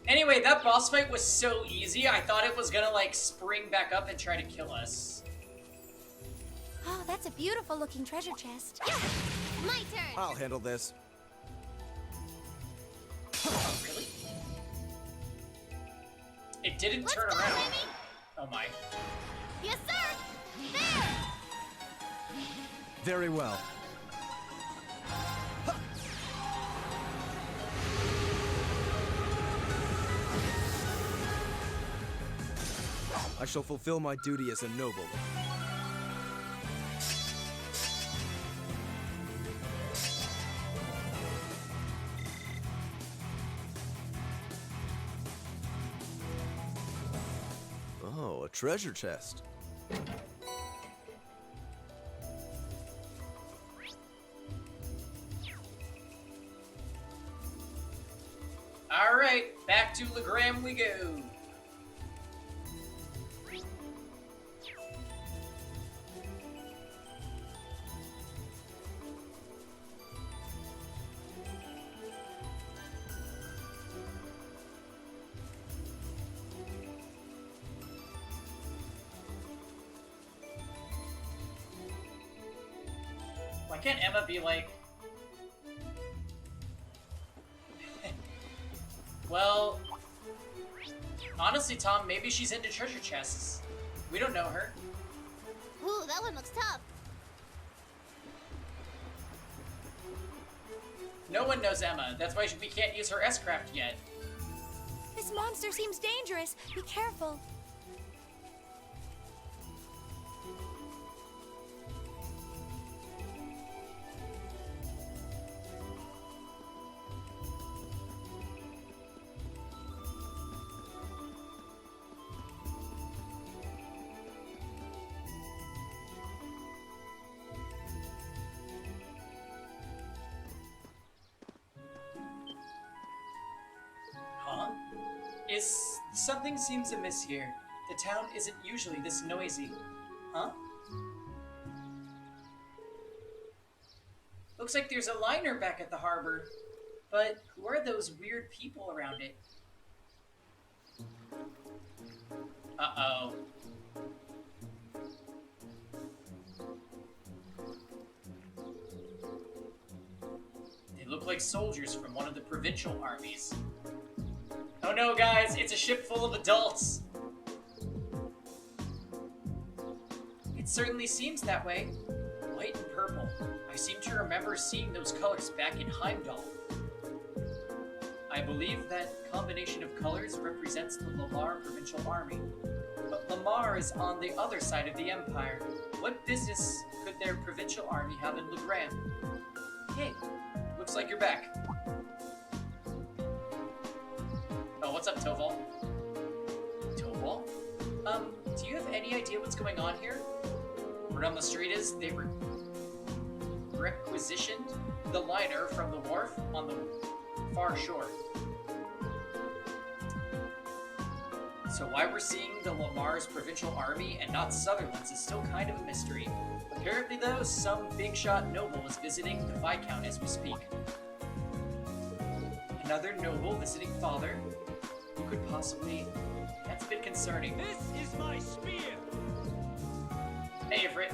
Anyway, that boss fight was so easy, I thought it was gonna like spring back up and try to kill us. Oh, that's a beautiful looking treasure chest. My turn. I'll handle this. Oh, really? It didn't Let's turn go, around. Lemmy. Oh my. Yes, sir. There. Very well. I shall fulfill my duty as a noble. Oh, a treasure chest. Alright, back to Legram we go. Why can't Emma be like... Well... Honestly, Tom, maybe she's into treasure chests. We don't know her. Ooh, that one looks tough. No one knows Emma. That's why we can't use her S-Craft yet. This monster seems dangerous. Be careful. Something seems amiss here. The town isn't usually this noisy. Huh? Looks like there's a liner back at the harbor. But who are those weird people around it? Uh-oh. They look like soldiers from one of the provincial armies. Oh no, guys, it's a ship full of adults! It certainly seems that way. White and purple. I seem to remember seeing those colors back in Heimdall. I believe that combination of colors represents the Lamar Provincial Army. But Lamar is on the other side of the Empire. What business could their provincial army have in Legram? Hey, looks like you're back. Oh, what's up, Toval? Toval? Do you have any idea what's going on here? Word on the street is they requisitioned the liner from the wharf on the far shore. So why we're seeing the Lamar's provincial army and not Sutherland's is still kind of a mystery. Apparently, though, some big-shot noble is visiting the Viscount as we speak. Another noble visiting father? Who could possibly... That's a bit concerning. This is my spear! Hey, Ifrit.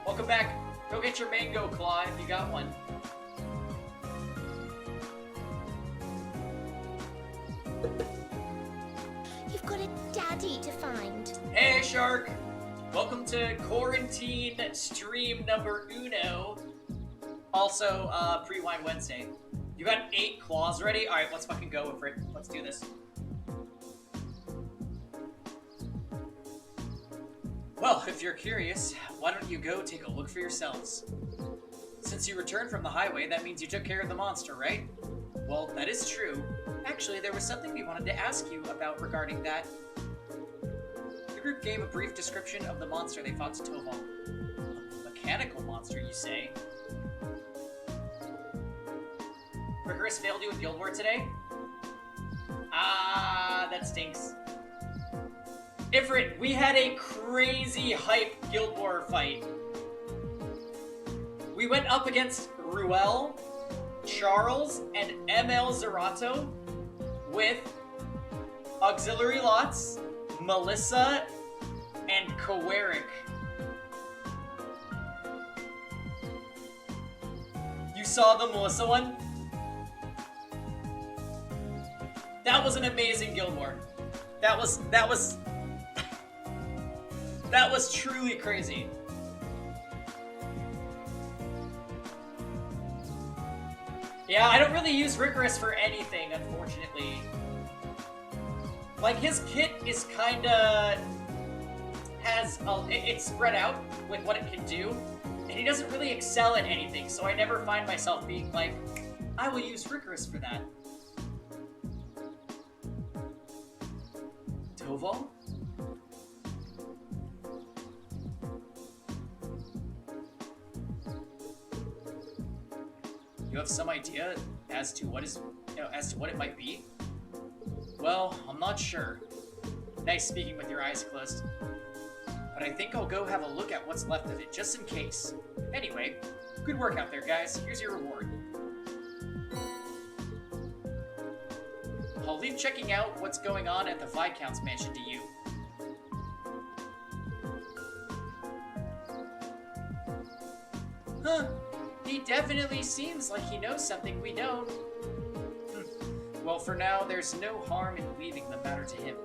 Welcome back. Go get your mango claw if you got one. You've got a daddy to find. Hey, Shark. Welcome to Quarantine stream number uno. Also, Pre-Wine Wednesday. You got 8 claws ready? Alright, let's fucking go, Ifrit. Let's do this. Well, if you're curious, why don't you go take a look for yourselves? Since you returned from the highway, that means you took care of the monster, right? Well, that is true. Actually, there was something we wanted to ask you about regarding that. The group gave a brief description of the monster they fought to Toval. A mechanical monster, you say? Rigorous failed you in Guild War today? Ah, that stinks. Ifrit, we had a crazy hype Guild War fight. We went up against Ruel, Charles, and ML Zerato with Auxiliary Lots, Melissa, and Kowerik. You saw the Melissa one? That was an amazing Guild War. That was truly crazy. Yeah, I don't really use Rigorous for anything, unfortunately. Like, his kit is kinda... it's spread out with what it can do, and he doesn't really excel at anything, so I never find myself being like, I will use Rigorous for that. Toval? You have some idea as to what it might be? Well, I'm not sure. Nice speaking with your eyes closed. But I think I'll go have a look at what's left of it, just in case. Anyway, good work out there, guys. Here's your reward. I'll leave checking out what's going on at the Viscount's mansion to you. Huh. He definitely seems like he knows something we don't. Well, for now, there's no harm in leaving the matter to him.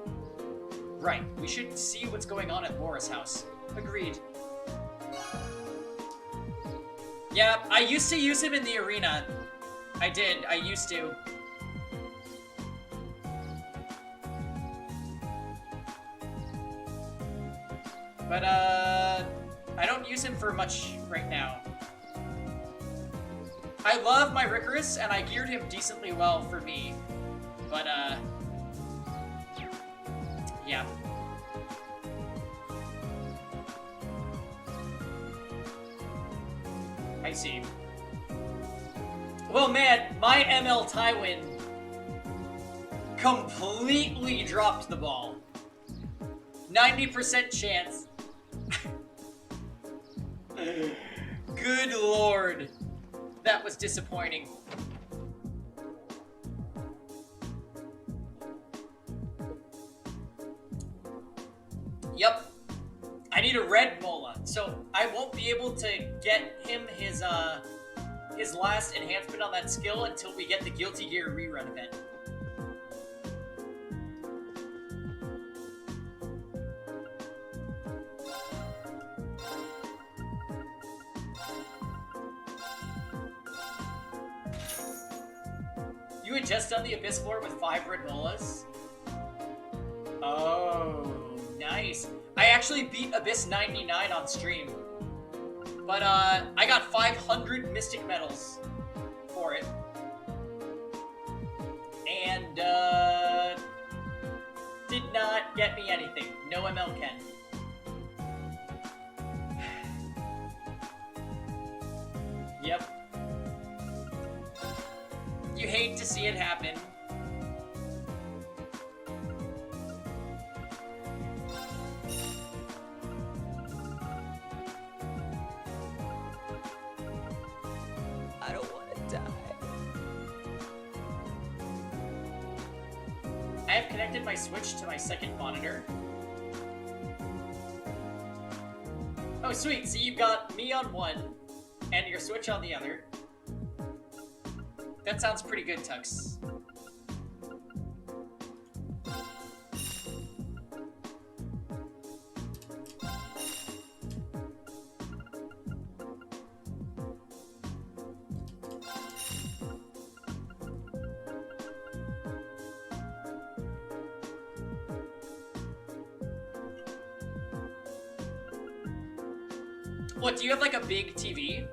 Right, we should see what's going on at Laura's house. Agreed. Yeah, I used to use him in the arena. I used to. But, I don't use him for much right now. I love my Ricorous, and I geared him decently well for me. But, yeah. I see. Well, man, my ML Tywin completely dropped the ball. 90% chance. Good lord. That was disappointing. Yep. I need a red Mola, so I won't be able to get him his last enhancement on that skill until we get the Guilty Gear rerun event. You had just done the Abyss floor with 5 red Molas? Oh, nice. I actually beat Abyss 99 on stream. But, I got 500 Mystic Medals for it. And, did not get me anything. No ML Ken. Yep. You hate to see it happen. I don't want to die. I have connected my Switch to my second monitor. Oh, sweet. So you've got me on one, and your Switch on the other. That sounds pretty good, Tux. What, do you have like a big TV?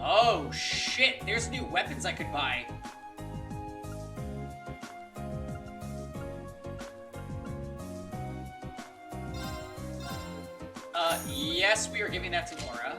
Oh shit, there's new weapons I could buy. Yes, we are giving that to Laura.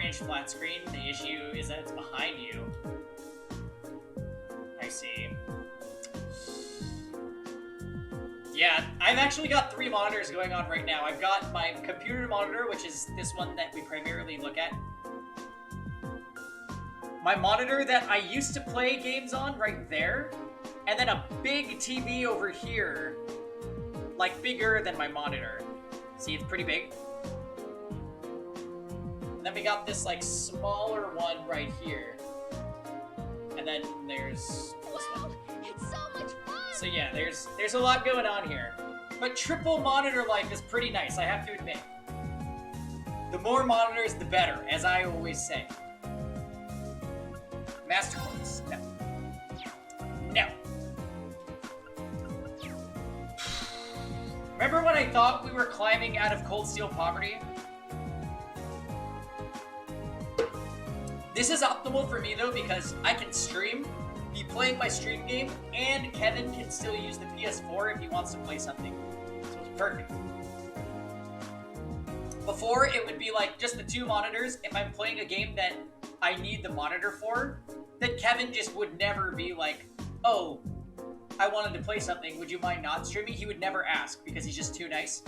Inch flat screen. The issue is that it's behind you. I see. Yeah, I've actually got 3 monitors going on right now. I've got my computer monitor, which is this one that we primarily look at. My monitor that I used to play games on right there. And then a big TV over here. Like bigger than my monitor. See, it's pretty big. Then we got this like smaller one right here, and then there's this one. It's so much fun! So yeah, there's a lot going on here, but triple monitor life is pretty nice, I have to admit. The more monitors, the better, as I always say. Master Course, no. No. Remember when I thought we were climbing out of Cold Steel poverty? This is optimal for me though because I can stream, be playing my stream game, and Kevin can still use the PS4 if he wants to play something. So it's perfect. Before, it would be like just the 2 monitors. If I'm playing a game that I need the monitor for, then Kevin just would never be like, oh, I wanted to play something, would you mind not streaming? He would never ask because he's just too nice.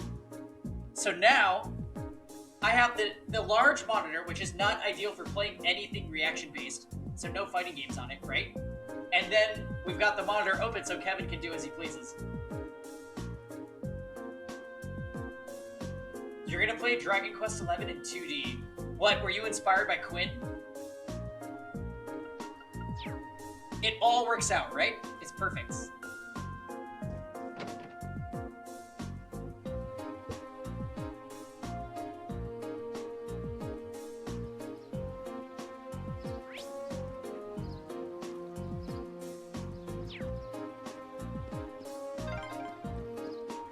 So now, I have the large monitor, which is not ideal for playing anything reaction-based, so no fighting games on it, right? And then we've got the monitor open so Kevin can do as he pleases. You're gonna play Dragon Quest XI in 2D. What, were you inspired by Quinn? It all works out, right? It's perfect.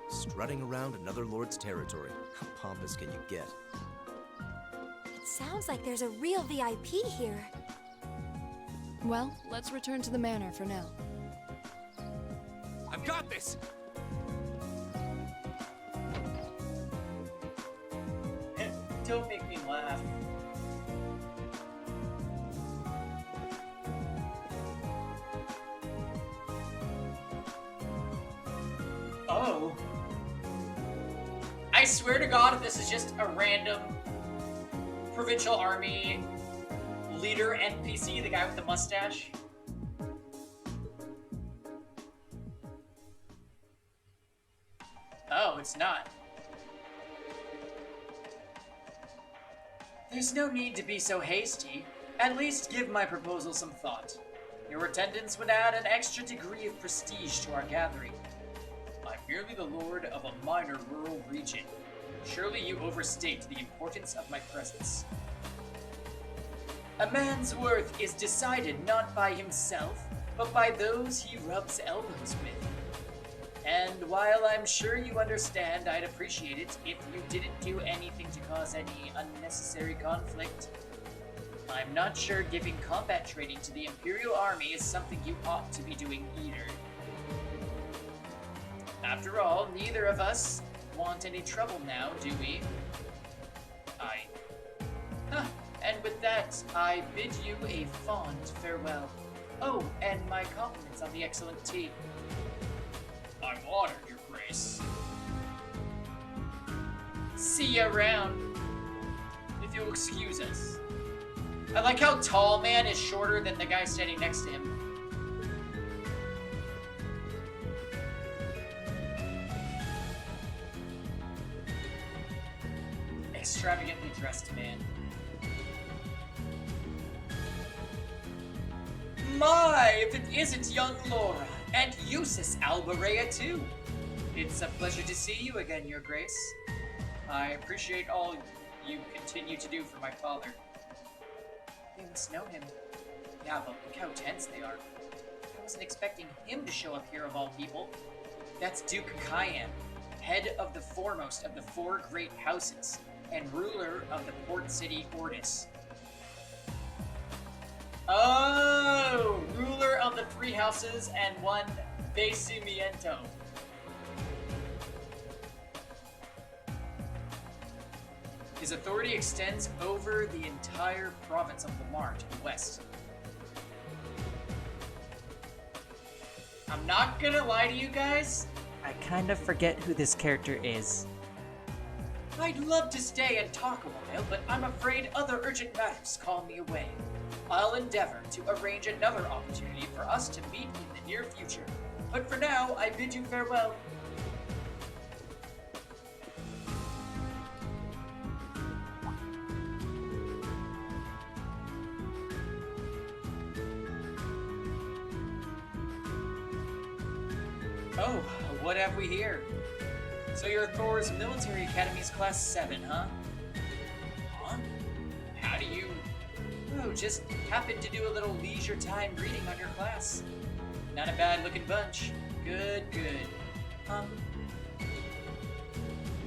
Strutting around another lord's territory. How pompous can you get? It sounds like there's a real VIP here. Well, let's return to the manor for now. I've got this! Don't make me laugh. Oh. I swear to God, if this is just a random provincial army leader NPC, the guy with the mustache. Oh, it's not. There's no need to be so hasty. At least give my proposal some thought. Your attendance would add an extra degree of prestige to our gathering. I'm merely the lord of a minor rural region. Surely you overstate the importance of my presence. A man's worth is decided not by himself, but by those he rubs elbows with. And while I'm sure you understand, I'd appreciate it if you didn't do anything to cause any unnecessary conflict. I'm not sure giving combat training to the Imperial Army is something you ought to be doing either. After all, neither of us want any trouble now, do we? And with that, I bid you a fond farewell. Oh, and my compliments on the excellent tea. I'm honored, Your Grace. See you around, if you'll excuse us. I like how tall man is shorter than the guy standing next to him. Extravagantly dressed man. My, if it isn't young Laura, and Eustace Albarea too. It's a pleasure to see you again, Your Grace. I appreciate all you continue to do for my father. They must know him. Yeah, but look how tense they are. I wasn't expecting him to show up here of all people. That's Duke Cayenne, head of the foremost of the four great houses, and ruler of the port city Ordis. Oh, ruler of the three houses and one Basimiento. His authority extends over the entire province of Lamar to the west. I'm not gonna lie to you guys, I kind of forget who this character is. I'd love to stay and talk a while, but I'm afraid other urgent matters call me away. I'll endeavor to arrange another opportunity for us to meet in the near future. But for now, I bid you farewell. Oh, what have we here? So you're Thor's Military Academy's Class 7, huh? Huh? How do you... Oh, just happened to do a little leisure time reading on your class. Not a bad looking bunch. Good, good.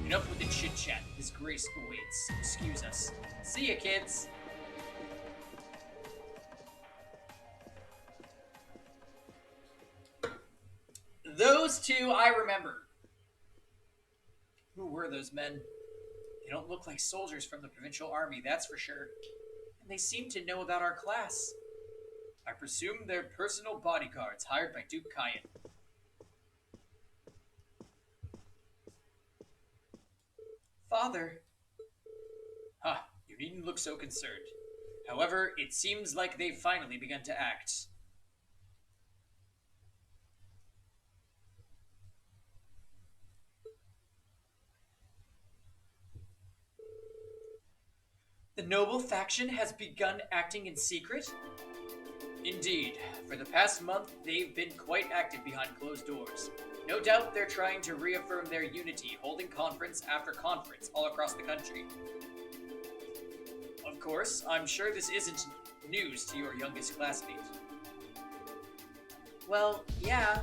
Enough with the chit chat. His Grace awaits. Excuse us. See ya, kids. Those two I remember. Who were those men? They don't look like soldiers from the provincial army, that's for sure. And they seem to know about our class. I presume they're personal bodyguards hired by Duke Cayenne. Father. Huh, you needn't look so concerned. However, it seems like they've finally begun to act. The noble faction has begun acting in secret? Indeed, for the past month, they've been quite active behind closed doors. No doubt they're trying to reaffirm their unity, holding conference after conference all across the country. Of course, I'm sure this isn't news to your youngest classmate. Well, yeah.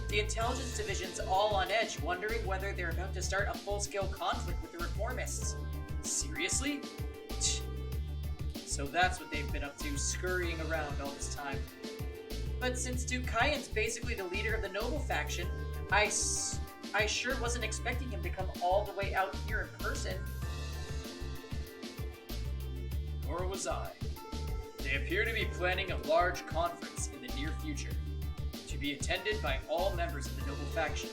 The intelligence division's all on edge, wondering whether they're about to start a full-scale conflict with the reformists. Seriously? So that's what they've been up to, scurrying around all this time. But since Duke Kyan's basically the leader of the noble faction, I sure wasn't expecting him to come all the way out here in person. Nor was I. They appear to be planning a large conference in the near future, to be attended by all members of the noble faction.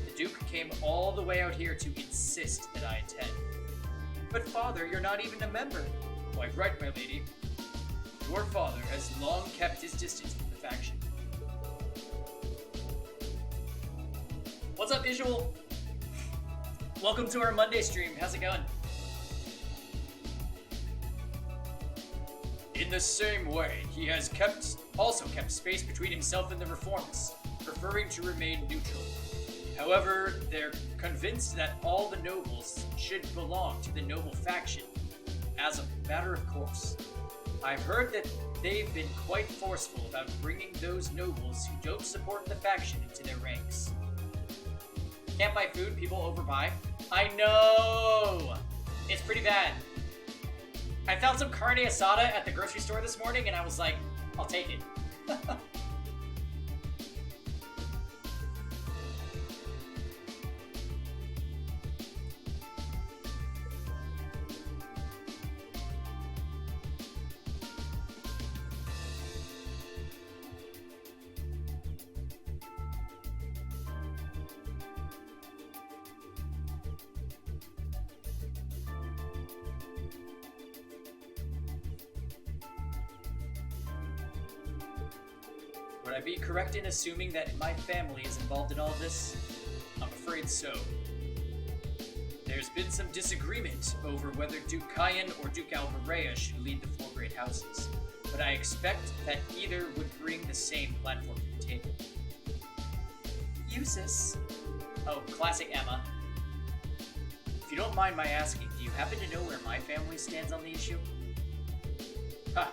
The Duke came all the way out here to insist that I attend. But Father, you're not even a member. Quite right, my lady. Your father has long kept his distance from the faction. What's up, Visual? Welcome to our Monday stream. How's it going? In the same way, he has also kept space between himself and the reformists, preferring to remain neutral. However, they're convinced that all the nobles should belong to the noble faction, as a matter of course. I've heard that they've been quite forceful about bringing those nobles who don't support the faction into their ranks. Can't buy food, people overbuy. I know! It's pretty bad. I found some carne asada at the grocery store this morning and I was like, I'll take it. Would I be correct in assuming that my family is involved in all this? I'm afraid so. There's been some disagreement over whether Duke Kyan or Duke Alvarea should lead the four great houses, but I expect that either would bring the same platform to the table. Eustace. Oh, classic Emma. If you don't mind my asking, do you happen to know where my family stands on the issue? Ha!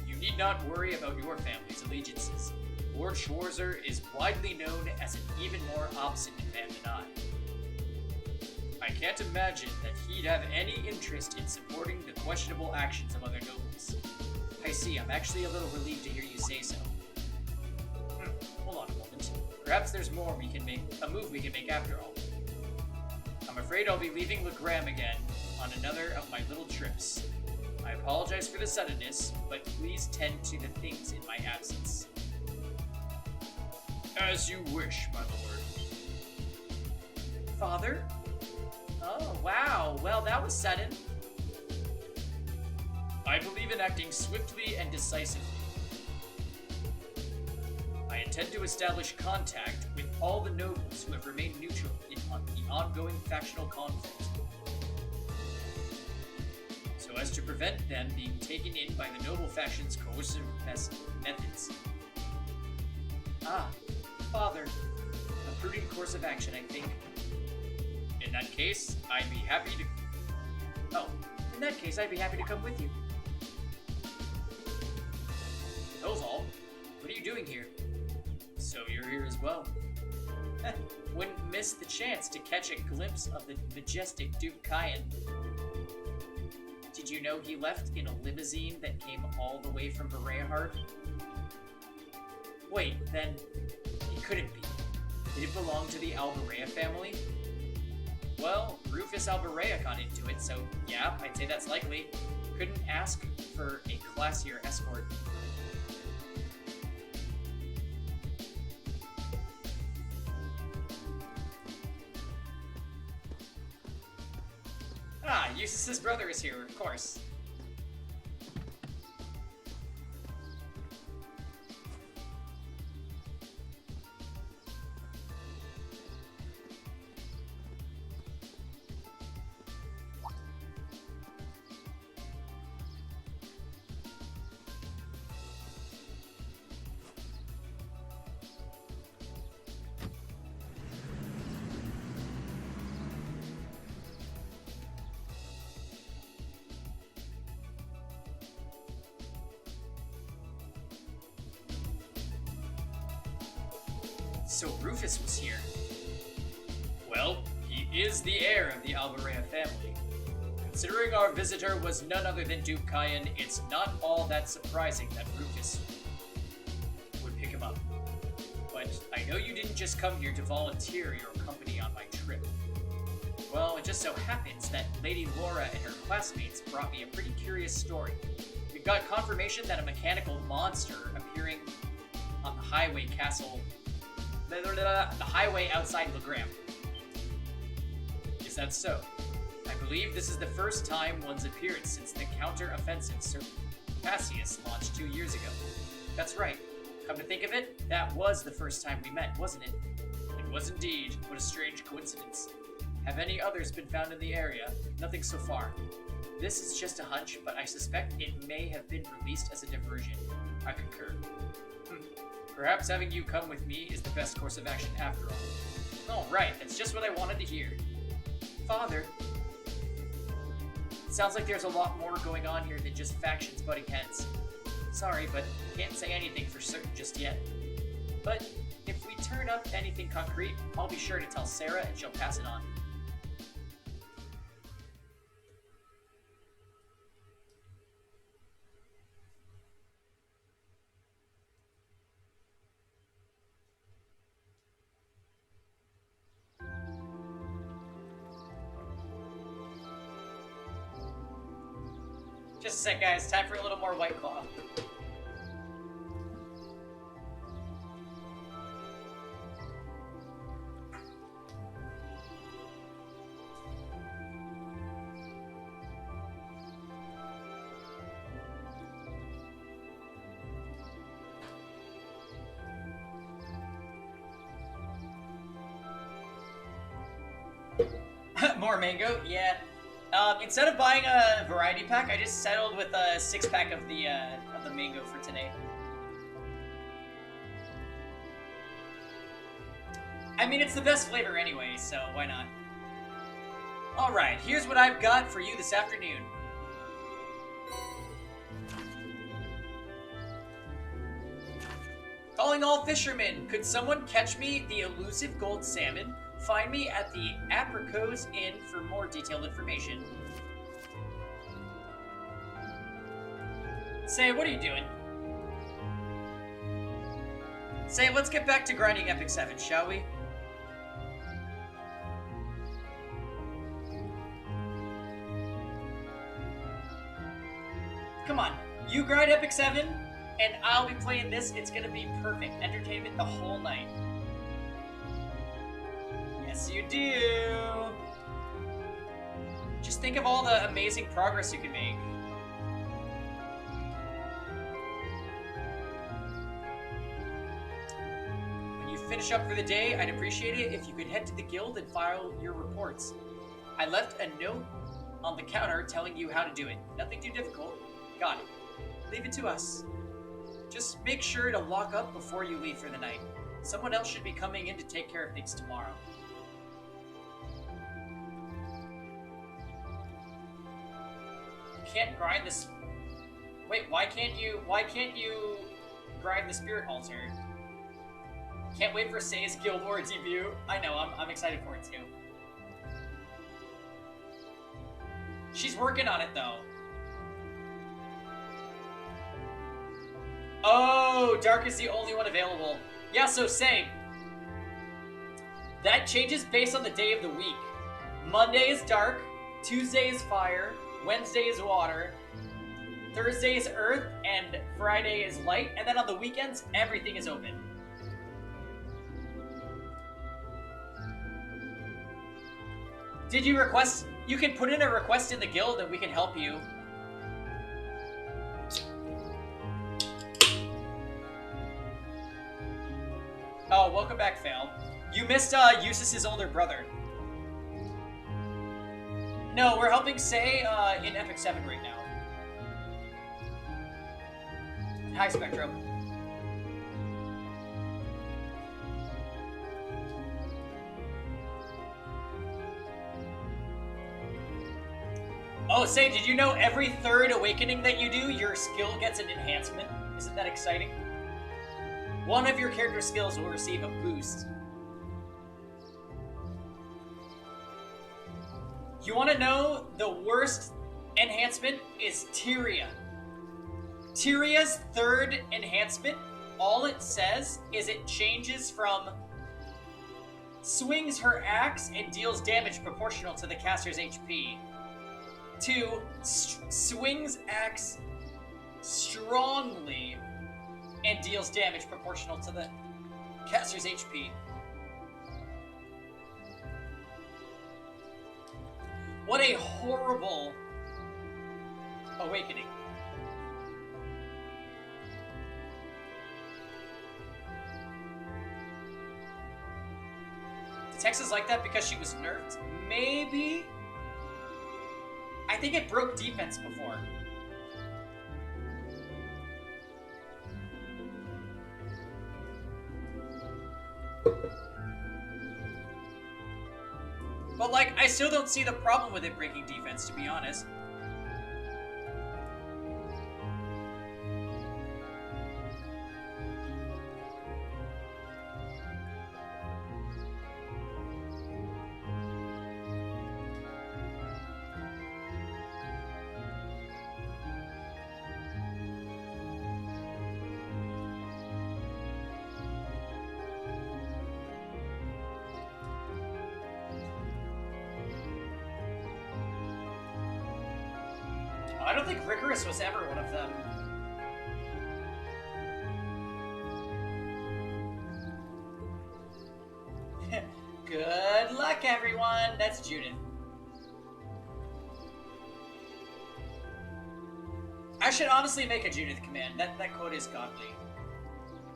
You need not worry about your family's allegiances. Lord Schwarzer is widely known as an even more obstinate man than I can't imagine that he'd have any interest in supporting the questionable actions of other nobles. I see, I'm actually a little relieved to hear you say so. Hold on a moment. Perhaps there's more a move we can make after all. I'm afraid I'll be leaving Legram again on another of my little trips. I apologize for the suddenness, but please tend to the things in my absence. As you wish, my lord. Father? Oh, wow. Well, that was sudden. I believe in acting swiftly and decisively. I intend to establish contact with all the nobles who have remained neutral in the ongoing factional conflict, so as to prevent them being taken in by the noble faction's coercive methods. Ah, Father. A prudent course of action, I think. In that case, I'd be happy to... Oh, in that case, I'd be happy to come with you. Ozal, what are you doing here? So you're here as well. Wouldn't miss the chance to catch a glimpse of the majestic Duke Kyan. Did you know he left in a limousine that came all the way from Bereahard? Wait, then he couldn't be. Did it belong to the Alvarea family? Well, Rufus Alvarea got into it, so yeah, I'd say that's likely. Couldn't ask for a classier escort. Eustace's brother is here, of course. So Rufus was here. Well, he is the heir of the Alvarea family. Considering our visitor was none other than Duke Kyan, it's not all that surprising that Rufus would pick him up. But I know you didn't just come here to volunteer your company on my trip. Well, it just so happens that Lady Laura and her classmates brought me a pretty curious story. We got confirmation that a mechanical monster appearing on the highway castle the highway outside Legram. Is that so? I believe this is the first time one's appeared since the counter-offensive Sir Cassius launched 2 years ago. That's right. Come to think of it, that was the first time we met, wasn't it? It was indeed. What a strange coincidence. Have any others been found in the area? Nothing so far. This is just a hunch, but I suspect it may have been released as a diversion. I concur. Perhaps having you come with me is the best course of action after all. Oh, right, that's just what I wanted to hear. Father. Sounds like there's a lot more going on here than just factions butting heads. Sorry, but can't say anything for certain just yet. But if we turn up anything concrete, I'll be sure to tell Sarah and she'll pass it on. Just a sec, guys. Time for a little more White Claw. More mango? Yeah. Instead of buying a variety pack, I just settled with a 6-pack of the mango for today. I mean, it's the best flavor anyway, so why not? Alright, here's what I've got for you this afternoon. Calling all fishermen, could someone catch me the elusive gold salmon? Find me at the Apricot Inn for more detailed information. Say, what are you doing? Say, let's get back to grinding Epic 7, shall we? Come on, you grind Epic 7, and I'll be playing this. It's gonna be perfect. Entertainment the whole night. Yes, you do. Just think of all the amazing progress you can make. When you finish up for the day, I'd appreciate it if you could head to the guild and file your reports. I left a note on the counter telling you how to do it. Nothing too difficult. Got it. Leave it to us. Just make sure to lock up before you leave for the night. Someone else should be coming in to take care of things tomorrow. Can't grind this. Wait, why can't you grind the spirit altar? Can't wait for Say's Guild War debut. I know, I'm excited for it too. She's working on it though. Oh, Dark is the only one available. Yeah, so Say. That changes based on the day of the week. Monday is Dark, Tuesday is Fire, Wednesday is Water, Thursday is Earth, and Friday is Light, and then on the weekends, everything is open. Did you request? You can put in a request in the guild and we can help you. Oh, welcome back, Fail. You missed Eustace's older brother. No, we're helping Say in Epic 7 right now. Hi, Spectrum. Oh, Say, did you know every third awakening that you do, your skill gets an enhancement? Isn't that exciting? One of your character skills will receive a boost. You want to know the worst enhancement is Tyria. Tyria's third enhancement, all it says is it changes from swings her axe and deals damage proportional to the caster's HP to swings axe strongly and deals damage proportional to the caster's HP. What a horrible awakening. The text is like that because she was nerfed? Maybe? I think it broke defense before. But, like, I still don't see the problem with it breaking defense, to be honest. I don't think Ricorous was ever one of them. Good luck, everyone! That's Judith. I should honestly make a Judith command. That quote is godly.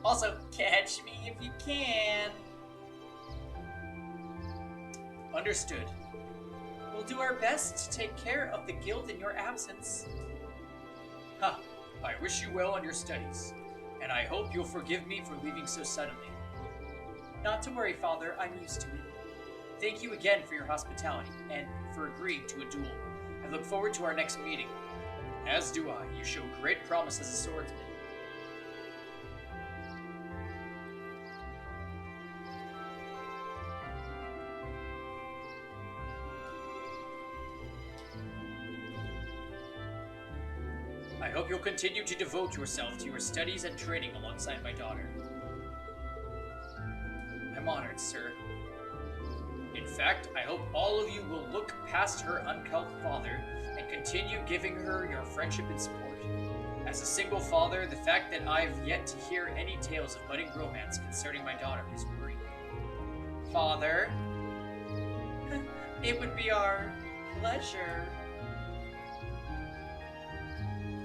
Also, catch me if you can. Understood. We'll do our best to take care of the guild in your absence. Huh. I wish you well on your studies, and I hope you'll forgive me for leaving so suddenly. Not to worry, Father. I'm used to it. Thank you again for your hospitality, and for agreeing to a duel. I look forward to our next meeting. As do I. You show great promise as a swordsman. I hope you'll continue to devote yourself to your studies and training alongside my daughter. I'm honored, sir. In fact, I hope all of you will look past her uncouth father and continue giving her your friendship and support. As a single father, the fact that I've yet to hear any tales of budding romance concerning my daughter is worrying me. Father, it would be our pleasure.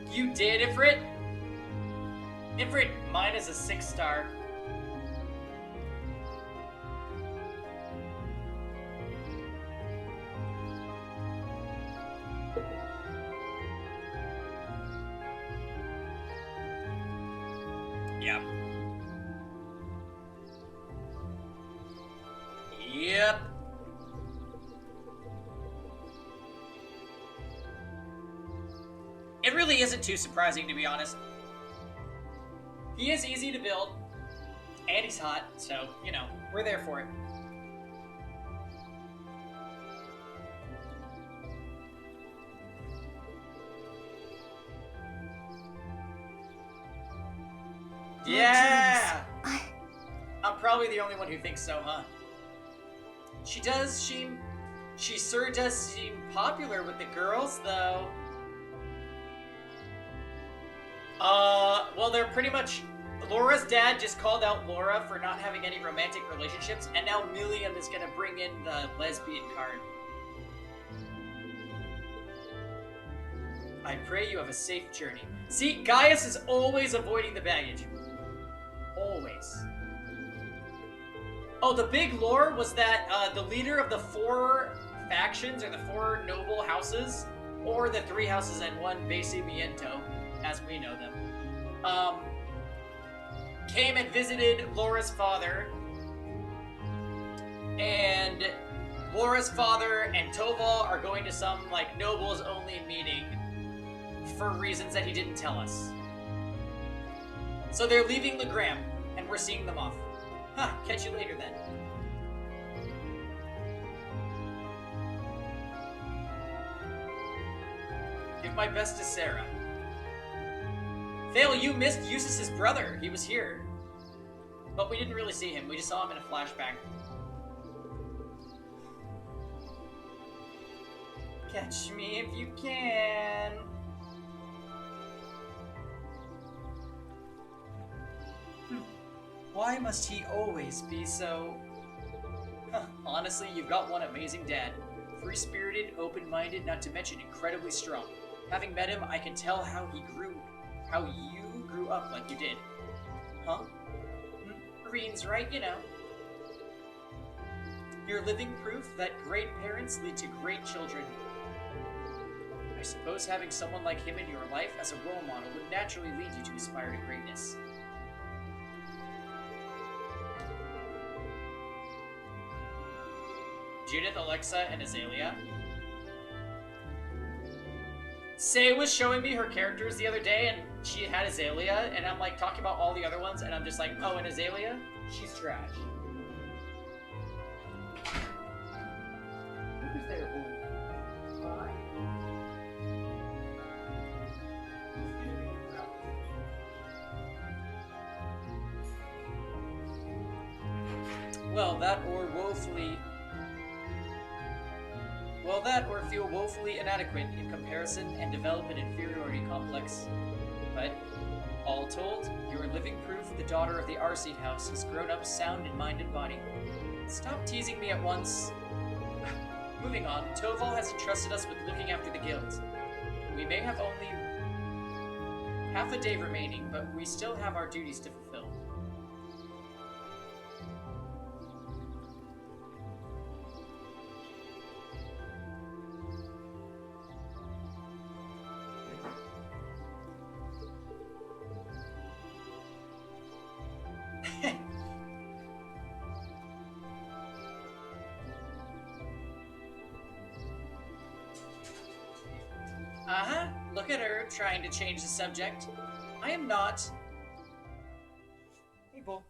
You did, Ifrit? Ifrit, mine is a 6-star. Yep. Yep. It really isn't too surprising, to be honest. He is easy to build, and he's hot, so, you know, we're there for it. Yeah! I'm probably the only one who thinks so, huh? She sure does seem popular with the girls, though. Well, they're pretty much... Laura's dad just called out Laura for not having any romantic relationships, and now Milliam is gonna bring in the lesbian card. I pray you have a safe journey. See, Gaius is always avoiding the baggage. Always. Oh, the big lore was that the leader of the 4 factions, or the 4 noble houses, or the 3 houses and 1 Basimiento, as we know them, came and visited Laura's father, and Laura's father and Toval are going to some, like, nobles-only meeting for reasons that he didn't tell us. So they're leaving Legram, and we're seeing them off. Huh, catch you later then. Give my best to Sarah. Thale, you missed Eustace's brother. He was here. But we didn't really see him. We just saw him in a flashback. Catch me if you can. Why must he always be so... Honestly, you've got one amazing dad. Free-spirited, open-minded, not to mention incredibly strong. Having met him, I can tell how you grew up like you did. Huh? Green's right, you know. You're living proof that great parents lead to great children. I suppose having someone like him in your life as a role model would naturally lead you to aspire to greatness. Judith, Alexa, and Azalea. Say was showing me her characters the other day, and she had Azalea, and I'm like talking about all the other ones, and I'm just like, oh, and Azalea? She's trash. Who's there? Bye. Well, that or feel woefully inadequate in comparison and develop an inferiority complex. But, all told, you are living proof the daughter of the Arseed house has grown up sound in mind and body. Stop teasing me at once. Moving on, Toval has entrusted us with looking after the guild. We may have only half a day remaining, but we still have our duties to fulfill. Uh-huh. Look at her, trying to change the subject. I am not. Hey, Bull.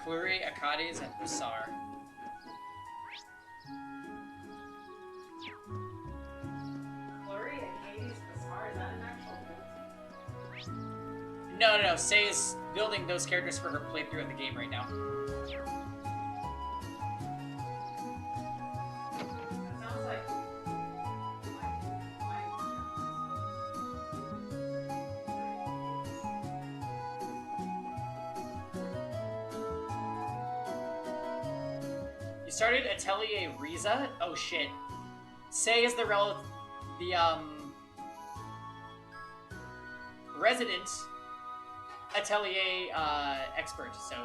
Clury, Akkadi's, and Hussar. Clury, Akkadi's, Hussar, is that an actual build? No. Say is building those characters for her playthrough of the game right now. Sounds like... You started Atelier Riza? Oh shit. Say is the resident Atelier expert, so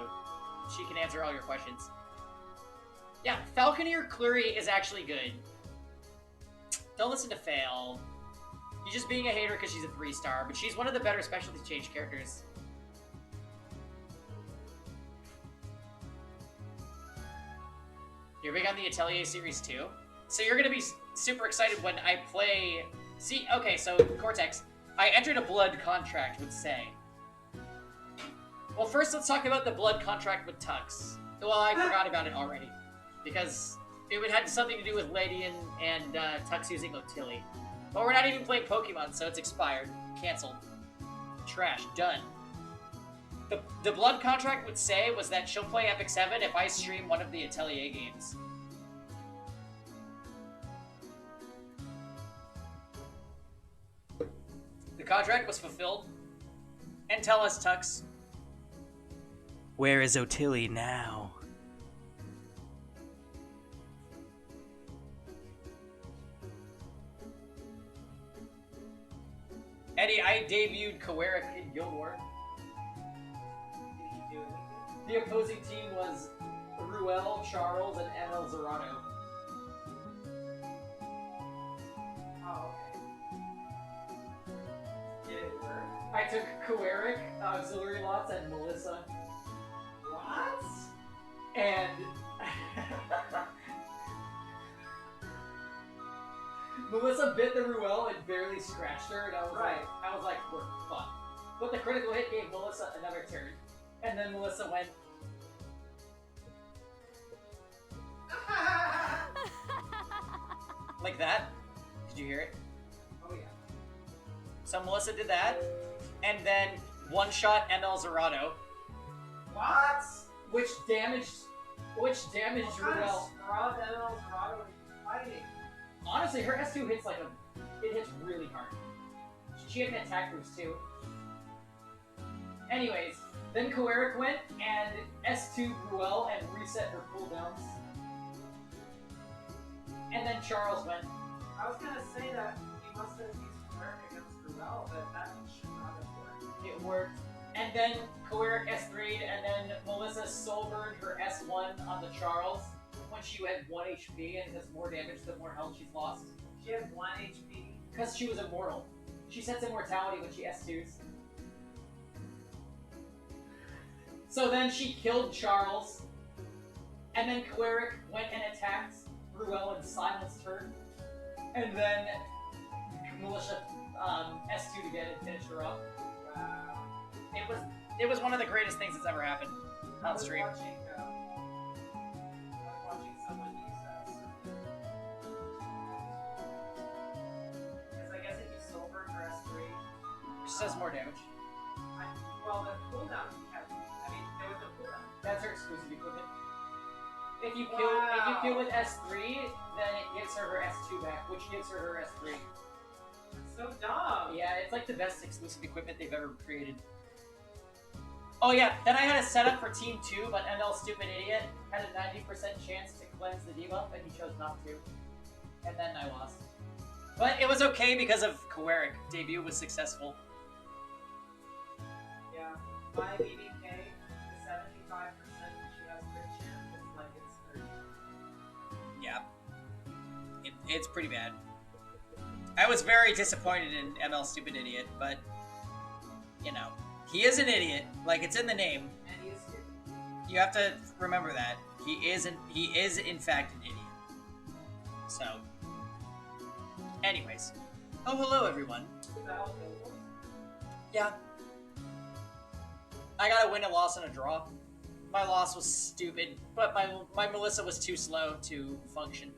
she can answer all your questions. Yeah, Falconeer Clury is actually good. Don't listen to Fail. You're just being a hater because she's a 3-star, but she's one of the better specialty change characters. You're big on the Atelier series too? So you're gonna be super excited when I play... See, okay, so Cortex, I entered a blood contract with Say. Well, first let's talk about the blood contract with Tux. Well, I forgot about it already. Because it had something to do with Lady and Tux using Otili. But we're not even playing Pokemon, so it's expired. Cancelled. Trash. Done. The blood contract would say was that she'll play Epic 7 if I stream one of the Atelier games. The contract was fulfilled. And tell us, Tux, where is Otillie now? Eddie, I debuted Coeric in Guild War. The opposing team was Ruel, Charles, and ML Zerato. Oh, okay. Did it work? I took Coeric, auxiliary lots, and Melissa. What? And Melissa bit the Ruel and barely scratched her, and I was like, we're fucked. But the critical hit gave Melissa another turn, and then Melissa went. Like that. Did you hear it? Oh, yeah. So Melissa did that, and then one shot ML Zerato, What? which damaged Ruel. Scrub ML Zerato is fighting? Honestly, her S2 hits it hits really hard. She had an attack boost too. Anyways, then Coeric went and S2 Ruel and reset her cooldowns. And then Charles went. I was gonna say that he must have used Cleric against Ruel, but that should not have worked. It worked. And then Coeric S3'd, and then Melissa soul burned her S1 on the Charles when she had 1 HP and does more damage the more health she's lost. She had 1 HP. Because she was immortal. She sets immortality when she S2s. So then she killed Charles, and then Coeric went and attacked Ruel and silenced her, and then Militia S2'd again and finished her up. It was one of the greatest things that's ever happened on stream. I was watching someone use that. Because I guess if you soul burn her S3, She does more damage. well, the cooldown there was no cooldown. That's her exclusive equipment. If you kill with S3, then it gives her S2 back, which gives her S3. It's so dumb. Yeah, it's like the best exclusive equipment they've ever created. Oh yeah, then I had a setup for Team 2, but ML Stupid Idiot had a 90% chance to cleanse the debuff, and he chose not to. And then I lost. But it was okay because of Coeric. Debut was successful. Yeah. My BBK is 75% and she has crit chance. It's like it's 30. Yeah. It's pretty bad. I was very disappointed in ML Stupid Idiot, but, you know, he is an idiot. Like, it's in the name. And he is stupid. You have to remember that. He is in fact an idiot. So, anyways. Oh, hello everyone. Yeah. I got a win, a loss, and a draw. My loss was stupid, but my Melissa was too slow to function.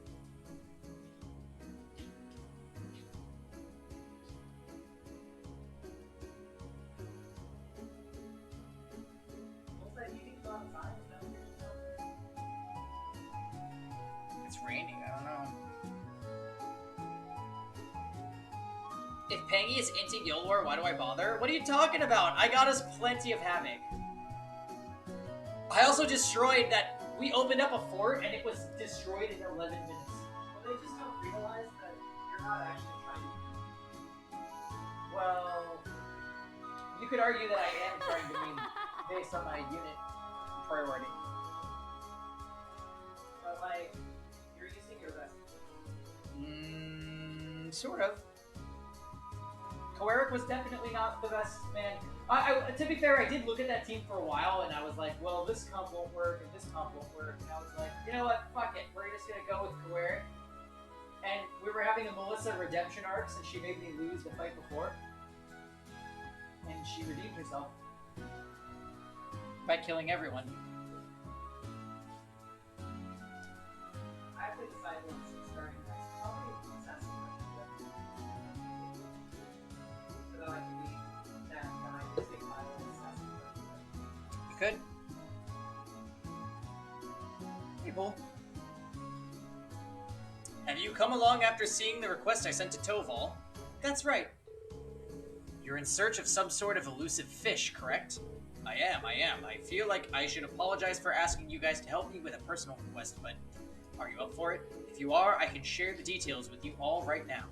It's raining, I don't know. If Pangy is into Guild War, why do I bother? What are you talking about? I got us plenty of Havoc. I also destroyed that. We opened up a fort and it was destroyed in 11 minutes. Well, they just don't realize that you're not actually trying to. Well, you could argue that I am trying to win based on my unit priority. But, like, you're using your best. Sort of. Coeric was definitely not the best man. To be fair, I did look at that team for a while, and I was like, well, this comp won't work, and this comp won't work. And I was like, you know what, fuck it, we're just gonna go with Coeric. And we were having a Melissa redemption arc, since she made me lose the fight before. And she redeemed herself. By killing everyone. I have to decide what's starting next. Probably Assassin's Creed. So that I can be that guy to take my own Assassin's Creed. You could. Hey, Bull. Have you come along after seeing the request I sent to Toval? That's right. You're in search of some sort of elusive fish, correct? I am. I feel like I should apologize for asking you guys to help me with a personal request, but are you up for it? If you are, I can share the details with you all right now.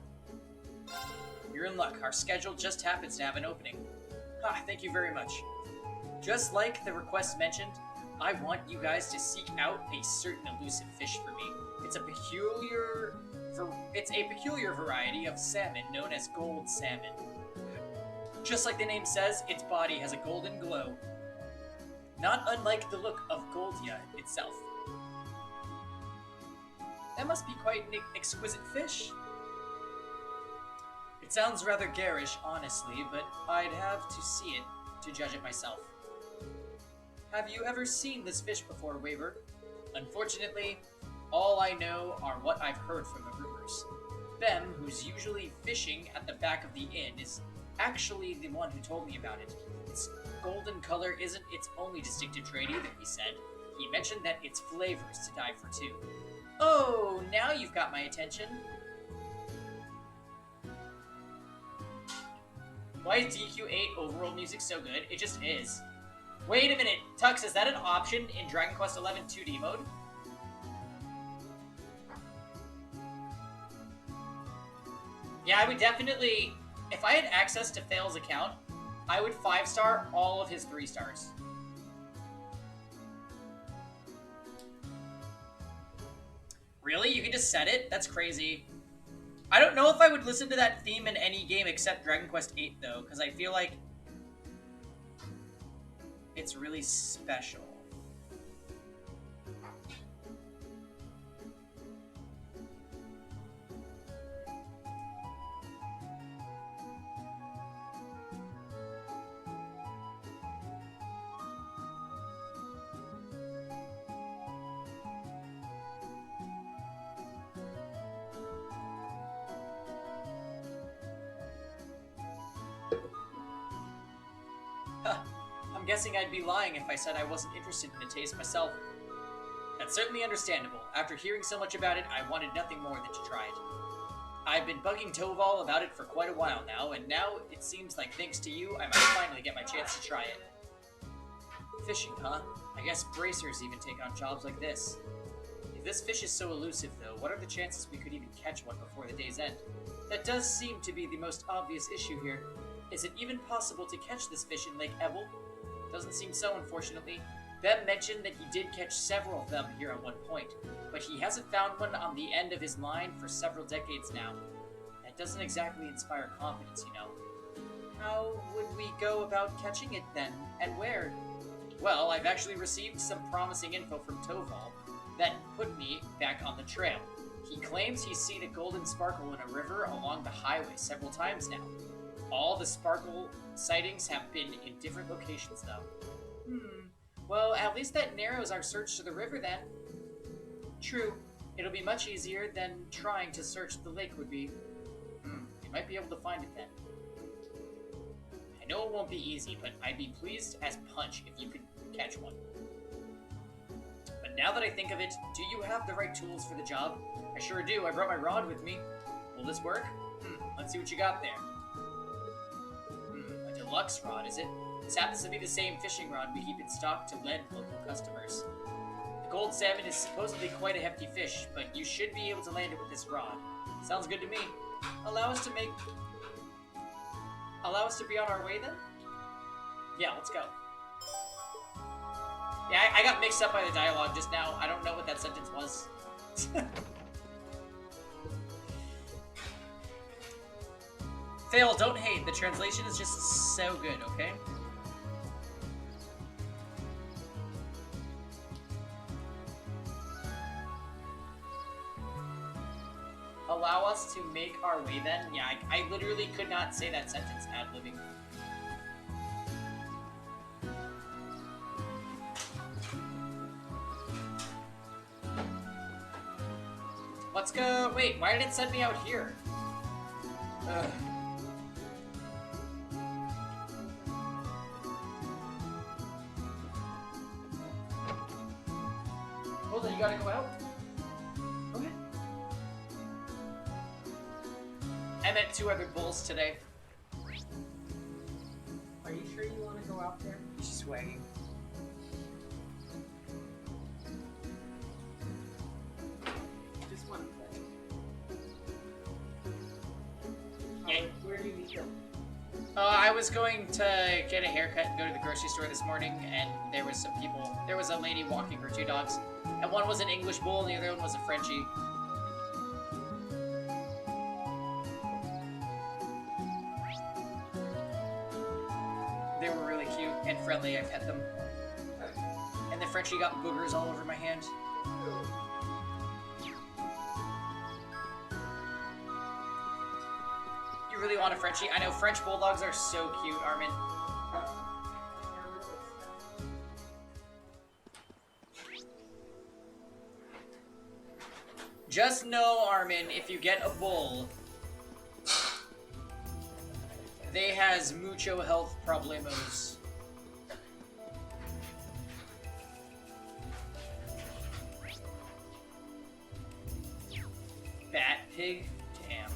You're in luck. Our schedule just happens to have an opening. Thank you very much. Just like the request mentioned, I want you guys to seek out a certain elusive fish for me. It's a peculiar variety of salmon known as gold salmon. Just like the name says, its body has a golden glow, not unlike the look of Goldia itself. That must be quite an exquisite fish. It sounds rather garish, honestly, but I'd have to see it to judge it myself. Have you ever seen this fish before, Waver? Unfortunately, all I know are what I've heard from the rumors. Bem, who's usually fishing at the back of the inn, is actually the one who told me about it. Its golden color isn't its only distinctive trait either, he said. He mentioned that its flavors to die for too. Oh, now you've got my attention. Why is DQ8 overworld music so good? It just is. Wait a minute, Tux, is that an option in Dragon Quest XI 2D mode? Yeah, I would definitely, if I had access to Fail's account, I would 5-star all of his 3 stars. Really? You can just set it? That's crazy. I don't know if I would listen to that theme in any game except Dragon Quest VIII, though, because I feel like it's really special. I'm guessing I'd be lying if I said I wasn't interested in the taste myself. That's certainly understandable. After hearing so much about it, I wanted nothing more than to try it. I've been bugging Toval about it for quite a while now, and now it seems like thanks to you, I might finally get my chance to try it. Fishing, huh? I guess bracers even take on jobs like this. If this fish is so elusive, though, what are the chances we could even catch one before the day's end? That does seem to be the most obvious issue here. Is it even possible to catch this fish in Lake Ebel? Doesn't seem so, unfortunately. Bem mentioned that he did catch several of them here at one point, but he hasn't found one on the end of his line for several decades now. That doesn't exactly inspire confidence, you know. How would we go about catching it then, and where? Well, I've actually received some promising info from Toval that put me back on the trail. He claims he's seen a golden sparkle in a river along the highway several times now. All the sparkle sightings have been in different locations, though. Well, at least that narrows our search to the river, then. True. It'll be much easier than trying to search the lake would be. We might be able to find it then. I know it won't be easy, but I'd be pleased as punch if you could catch one. But now that I think of it, do you have the right tools for the job? I sure do. I brought my rod with me. Will this work? Let's see what you got there. A deluxe rod, is it? This happens to be the same fishing rod we keep in stock to lend local customers. The gold salmon is supposedly quite a hefty fish, but you should be able to land it with this rod. Sounds good to me. Allow us to be on our way then? Yeah, let's go. Yeah, I got mixed up by the dialogue just now. I don't know what that sentence was. Fail, don't hate. The translation is just so good, okay? Allow us to make our way then? Yeah, I literally could not say that sentence ad-libbing. Let's go. Wait, why did it send me out here? Ugh. Hold on, you gotta go out? Okay. I met 2 other bulls today. go out there? He's just wagging. Just one thing. Yeah. Where do you meet them? I was going to get a haircut and go to the grocery store this morning, and there was some people. There was a lady walking her 2 dogs, and one was an English bull, and the other one was a Frenchie. They were really cute and friendly. I pet them, and the Frenchie got boogers all over my hand. You really want a Frenchie? I know French bulldogs are so cute, Armin. Just know, Armin, if you get a bull, they has mucho health problemos. Bat pig? Damn.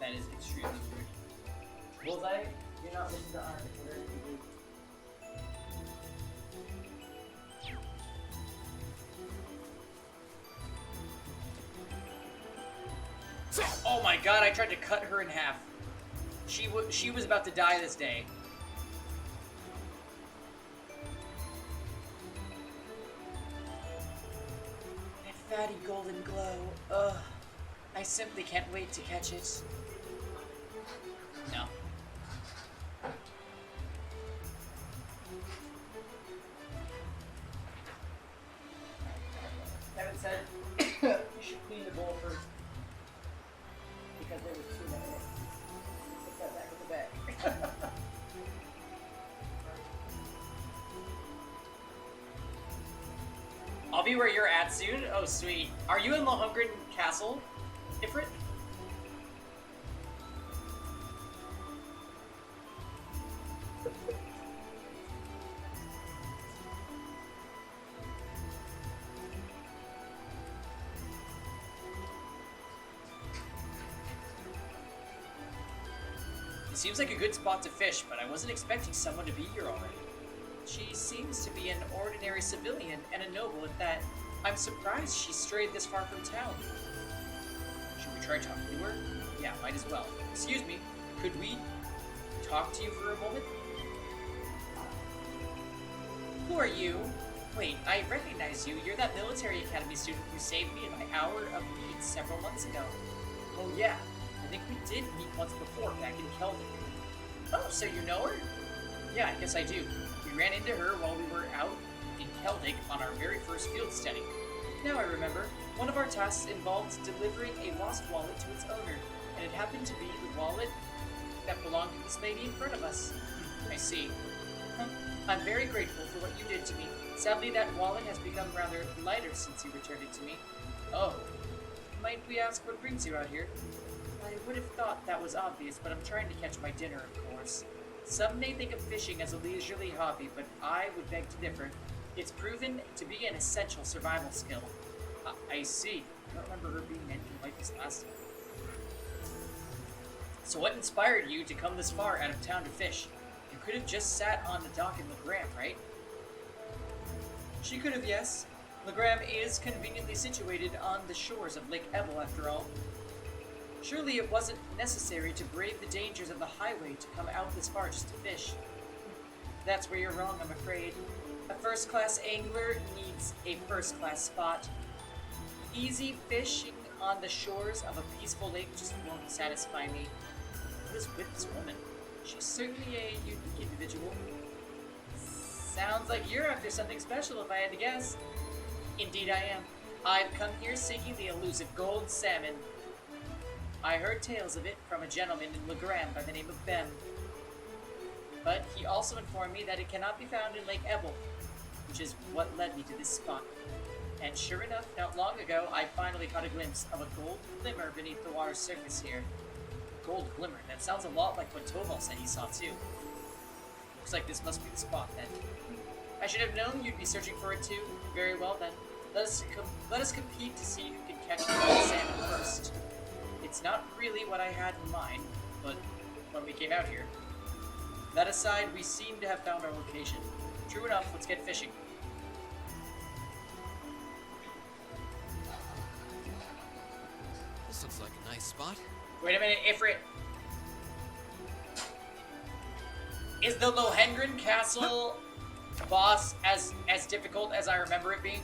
That is extremely weird. Bullseye, you're not listening to Armin. We're gonna be Oh my god, I tried to cut her in half. She was about to die this day. That fatty golden glow. Ugh. I simply can't wait to catch it. No. Kevin said you should clean the bowl first. Because there was too many. Put that back in the bag. I'll be where you're at soon. Oh, sweet. Are you in Lohengrin Castle? Different? It seems like a good spot to fish, but I wasn't expecting someone to be here already. She seems to be an ordinary civilian and a noble at that. I'm surprised she strayed this far from town. Should we try talking to her? Yeah, might as well. Excuse me, could we talk to you for a moment? Who are you? Wait, I recognize you. You're that military academy student who saved me in my hour of need several months ago. Oh yeah, I think we did meet once before back in Kelvin. Oh, so you know her? Yeah, I guess I do. We ran into her while we were out in Keldic on our very first field study. Now I remember, one of our tasks involved delivering a lost wallet to its owner, and it happened to be the wallet that belonged to this lady in front of us. I see. I'm very grateful for what you did to me. Sadly, that wallet has become rather lighter since you returned it to me. Oh. Might we ask what brings you out here? I would have thought that was obvious, but I'm trying to catch my dinner, of course. Some may think of fishing as a leisurely hobby, but I would beg to differ. It's proven to be an essential survival skill. I see. I don't remember her being anything like this last time. So what inspired you to come this far out of town to fish? You could have just sat on the dock in Legram, right? She could have, yes. Legram is conveniently situated on the shores of Lake Ebel, after all. Surely it wasn't necessary to brave the dangers of the highway to come out this far just to fish. That's where you're wrong, I'm afraid. A first-class angler needs a first-class spot. Easy fishing on the shores of a peaceful lake just won't satisfy me. What is with this woman? She's certainly a unique individual. Sounds like you're after something special, if I had to guess. Indeed I am. I've come here seeking the elusive gold salmon. I heard tales of it from a gentleman in Legram by the name of Ben. But he also informed me that it cannot be found in Lake Ebel, which is what led me to this spot. And sure enough, not long ago, I finally caught a glimpse of a gold glimmer beneath the water's surface here. A gold glimmer? That sounds a lot like what Toval said he saw too. Looks like this must be the spot then. I should have known you'd be searching for it too. Very well then. Let us compete to see who can catch the gold salmon first. It's not really what I had in mind, but when we came out here. That aside, we seem to have found our location. True enough, let's get fishing. This looks like a nice spot. Wait a minute, Ifrit. Is the Lohengrin Castle boss as difficult as I remember it being?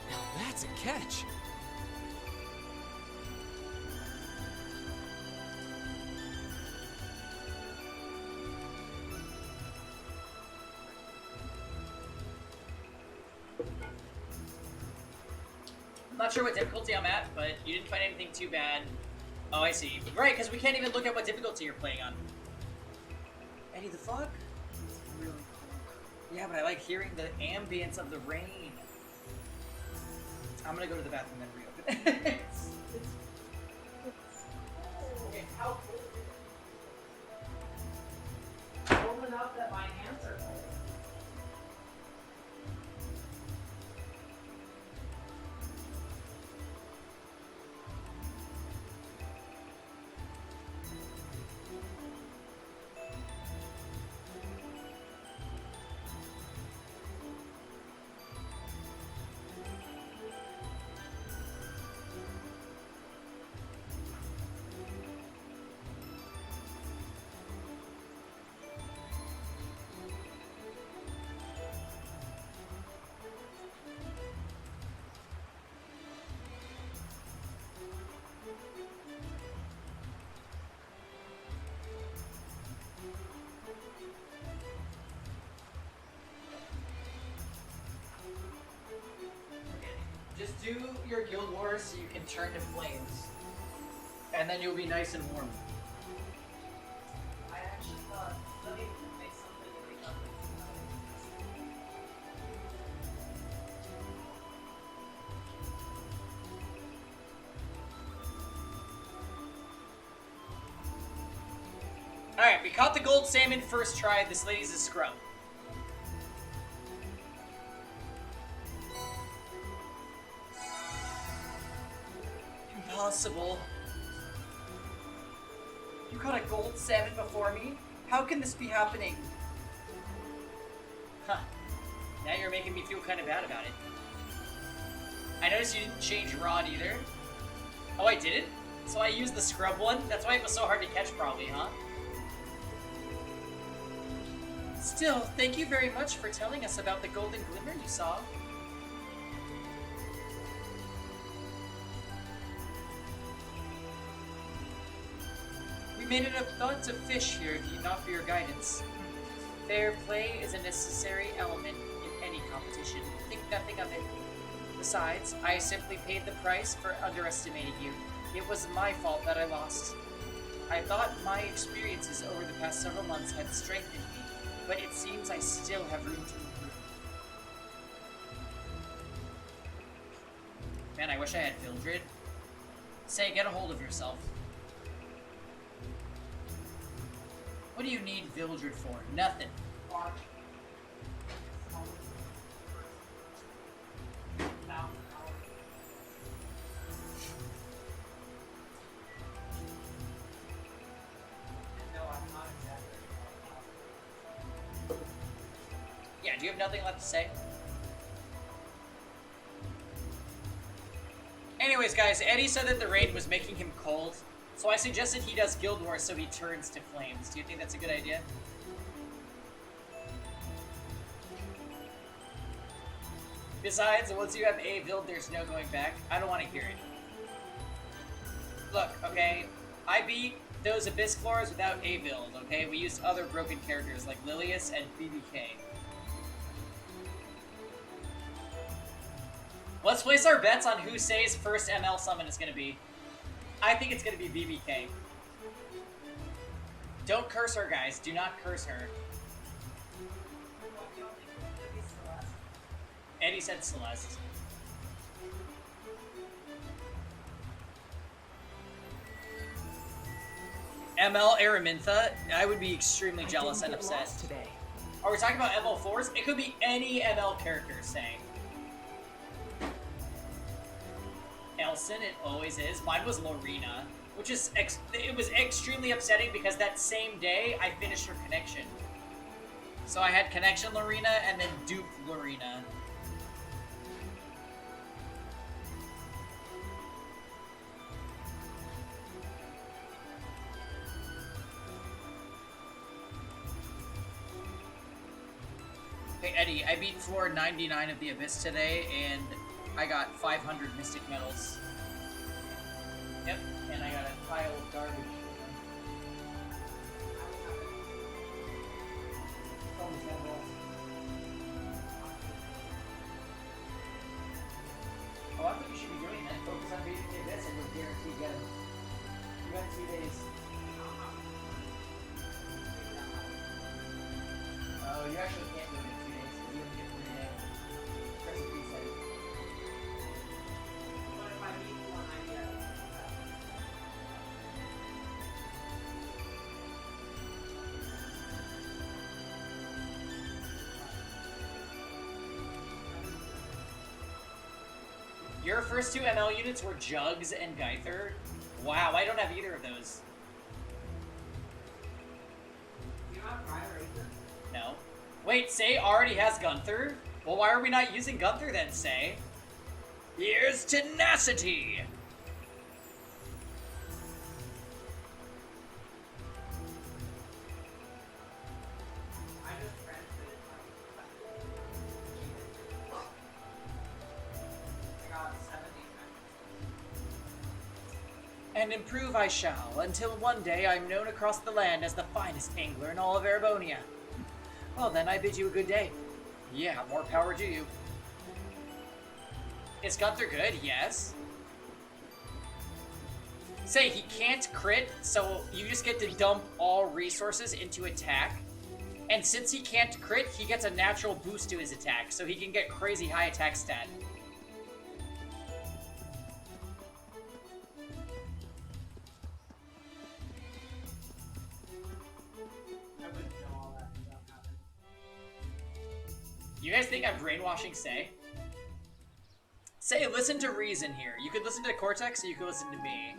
Now that's a catch. I'm not sure what difficulty I'm at, but you didn't find anything too bad. Oh, I see. Right, because we can't even look at what difficulty you're playing on. Eddie, the fuck? It's really cool. Yeah, but I like hearing the ambience of the rain. I'm gonna go to the bathroom and reopen. Okay, how cool is it? Cold enough that my hands are cold. Just do your guild wars so you can turn to flames. And then you'll be nice and warm. I actually thought, let me make something really ugly. Alright, we caught the gold salmon first try. This lady's a scrub. Impossible. You caught a gold salmon before me? How can this be happening? Huh. Now you're making me feel kind of bad about it. I noticed you didn't change rod either. Oh, I didn't? So I used the scrub one? That's why it was so hard to catch probably, huh? Still, thank you very much for telling us about the golden glimmer you saw. We made it a thought to fish here if not for your guidance. Fair play is a necessary element in any competition. Think nothing of it. Besides, I simply paid the price for underestimating you. It was my fault that I lost. I thought my experiences over the past several months had strengthened me, but it seems I still have room to improve. Man, I wish I had Vildred. Say, get a hold of yourself. What do you need Vildred for? Nothing. Yeah, do you have nothing left to say? Anyways, guys, Eddie said that the rain was making him cold, so I suggested he does Guild Wars so he turns to flames. Do you think that's a good idea? Besides, once you have a build, there's no going back. I don't want to hear it. Look, okay, I beat those Abyss Floors without a build, okay? We used other broken characters like Lilius and BBK. Let's place our bets on who Say's first ML summon is going to be. I think it's going to be BBK. Don't curse her, guys. Do not curse her. Eddie said Celeste. ML Aramintha, I would be extremely jealous and upset. Today. Are we talking about ML4s? It could be any ML character saying. Elson, it always is. Mine was Lorena, which is it was extremely upsetting because that same day I finished her connection. So I had connection Lorena and then dupe Lorena. Hey Eddie, I beat floor 99 of the Abyss today, and I got 500 Mystic Medals. Yep, and I got a pile of garbage. Oh, I think you should be doing that. Focus on beating the Abyss and you'll guarantee get them. You got 2 days. Oh, you actually can't do it in 2 days because you have to get 3 days. Recipe said. What if I beat 190? Your first 2 ML units were Jugs and Geither? Wow, I don't have either of those. You don't have Fire Racer? No. Wait, Say already has Gunther? Well, why are we not using Gunther then, Say? Here's Tenacity! And improve I shall, until one day I'm known across the land as the finest angler in all of Erebonia. Well then, I bid you a good day. Yeah, more power to you. Is Gunther good? Yes. Say, he can't crit, so you just get to dump all resources into attack. And since he can't crit, he gets a natural boost to his attack, so he can get crazy high attack stat. You guys think I'm brainwashing Say? Say, listen to reason here. You could listen to Cortex, or you could listen to me.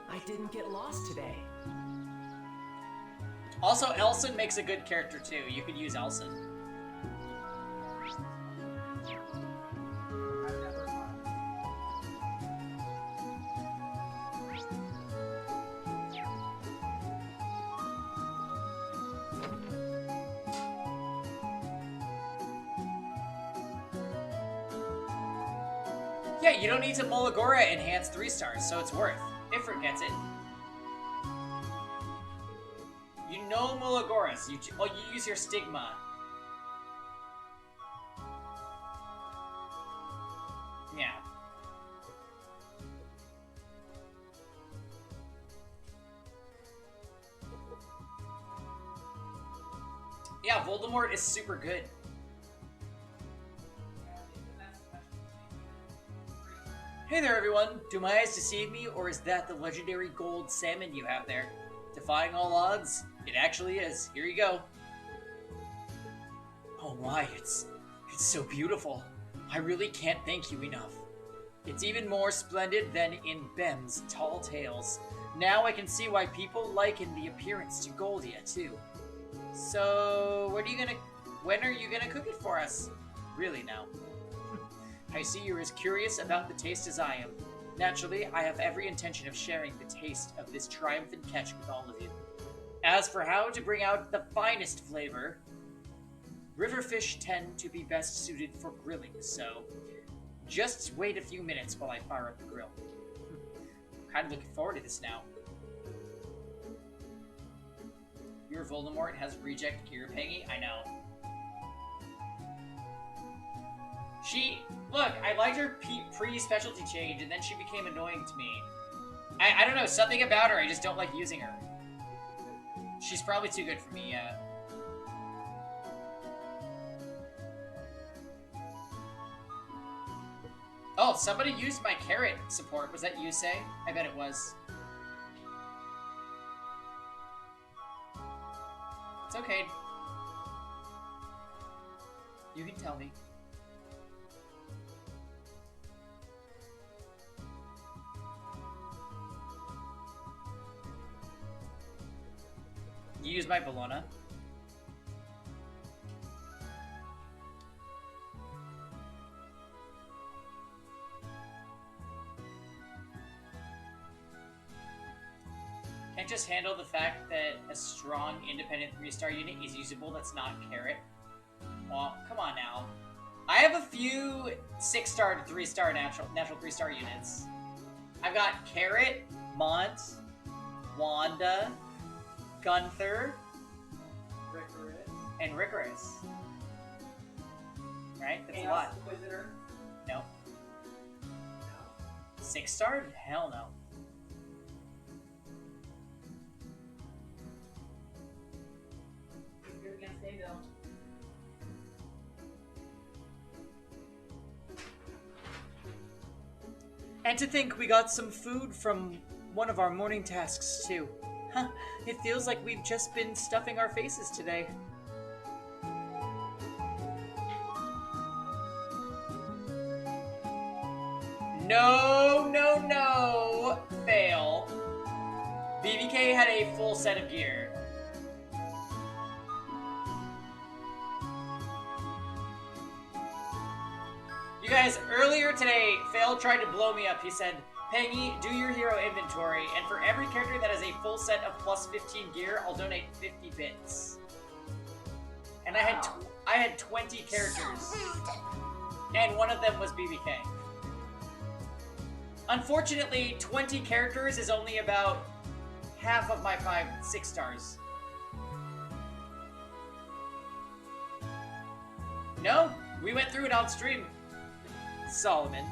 I didn't get lost today. Also, Elson makes a good character too. You could use Elson. Yeah, you don't need to Mulagora enhance 3 stars, so it's worth. Ifrit gets it. You know Mulagoras. You use your Stigma. Yeah. Yeah, Voldemort is super good. Hey there, everyone! Do my eyes deceive me, or is that the legendary gold salmon you have there? Defying all odds? It actually is. Here you go. Oh my, it's so beautiful. I really can't thank you enough. It's even more splendid than in Bem's Tall Tales. Now I can see why people liken the appearance to Goldia, too. So, when are you gonna cook it for us? Really now. I see you're as curious about the taste as I am. Naturally, I have every intention of sharing the taste of this triumphant catch with all of you. As for how to bring out the finest flavor, river fish tend to be best suited for grilling, so just wait a few minutes while I fire up the grill. I'm kind of looking forward to this now. Your Voldemort has reject gear, Peggy? I know. Look, I liked her pre-specialty change, and then she became annoying to me. I don't know, something about her, I just don't like using her. She's probably too good for me, yeah. Oh, somebody used my carrot support. Was that you, Say? I bet it was. It's okay. You can tell me. You use my Bologna. Can't just handle the fact that a strong, independent 3-star unit is usable that's not carrot. Well, come on now. I have a few 6-star to 3-star natural 3-star units. I've got Carrot, Mont, Wanda, Gunther, and Ricorous. Right? That's a lot. No. 6-star? Hell no. And to think we got some food from one of our morning tasks, too. Huh, it feels like we've just been stuffing our faces today. No, no, no! Fail. BBK had a full set of gear. You guys, earlier today, Fail tried to blow me up. He said, Pengy, do your hero inventory, and for every character that has a full set of plus 15 gear, I'll donate 50 bits. And I had 20 characters. And one of them was BBK. Unfortunately, 20 characters is only about half of my 6 stars. No, we went through it on stream. Solomon.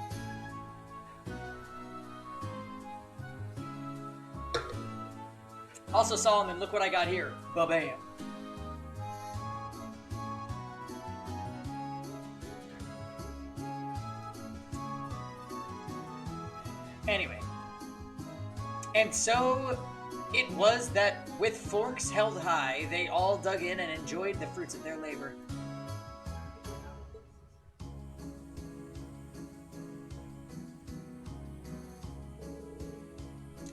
Also, Solomon, look what I got here. Ba-bam. Anyway. And so, it was that with forks held high, they all dug in and enjoyed the fruits of their labor.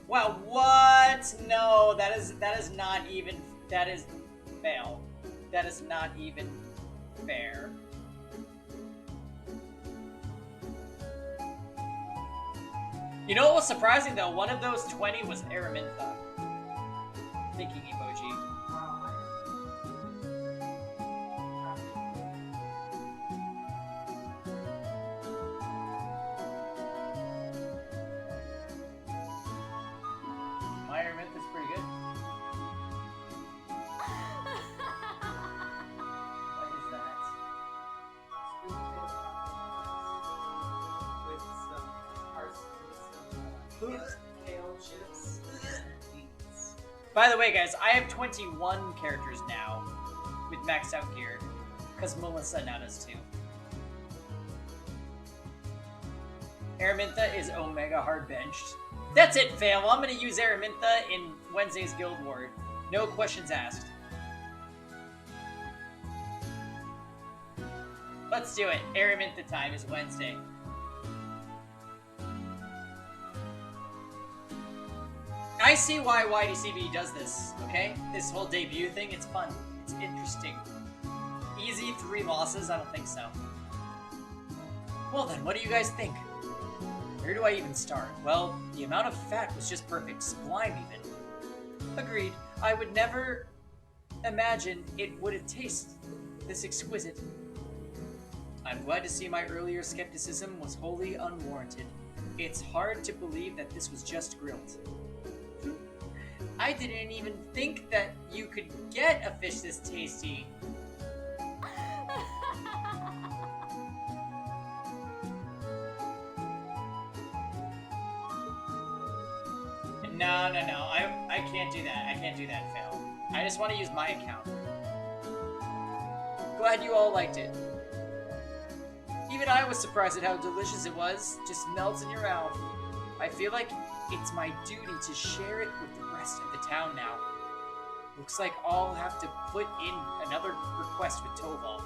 Wow, what? No, that is not even, that is fail. That is not even fair. You know what was surprising though? One of those 20 was Araminta. Thinking emoji. My Araminta's pretty good. What is that? With some kale chips and beans. By the way, guys, I have 21 characters now with maxed out gear, because Melissa now does too. Araminta is Omega hard benched. That's it, Fail. I'm going to use Araminta in Wednesday's Guild Ward. No questions asked. Let's do it. Araminta time is Wednesday. I see why YDCB does this, okay? This whole debut thing, it's fun. It's interesting. Easy 3 losses? I don't think so. Well then, what do you guys think? Where do I even start? Well, the amount of fat was just perfect. Sublime, even. Agreed. I would never imagine it would taste this exquisite. I'm glad to see my earlier skepticism was wholly unwarranted. It's hard to believe that this was just grilled. I didn't even think that you could get a fish this tasty. No, no, no. I can't do that. I can't do that, Phil. I just want to use my account. Glad you all liked it. Even I was surprised at how delicious it was. Just melts in your mouth. I feel like it's my duty to share it with the rest of the town now. Looks like I'll have to put in another request with Toval.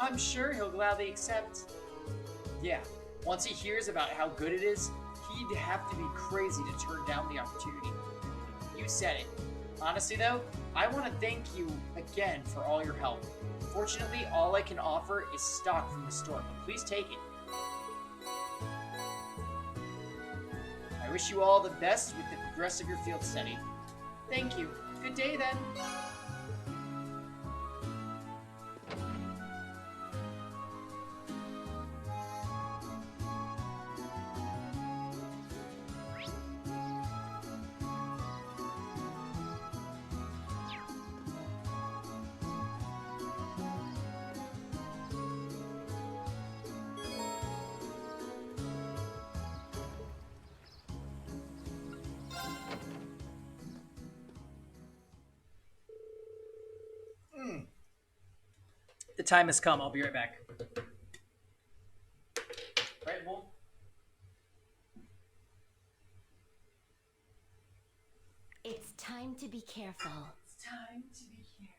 I'm sure he'll gladly accept. Yeah, once he hears about how good it is, he'd have to be crazy to turn down the opportunity. You said it. Honestly though, I want to thank you again for all your help. Fortunately, all I can offer is stock from the store, but please take it. I wish you all the best with the rest of your field study. Thank you. Good day then. The time has come. I'll be right back. Right, Wolf? It's time to be careful. It's time to be careful.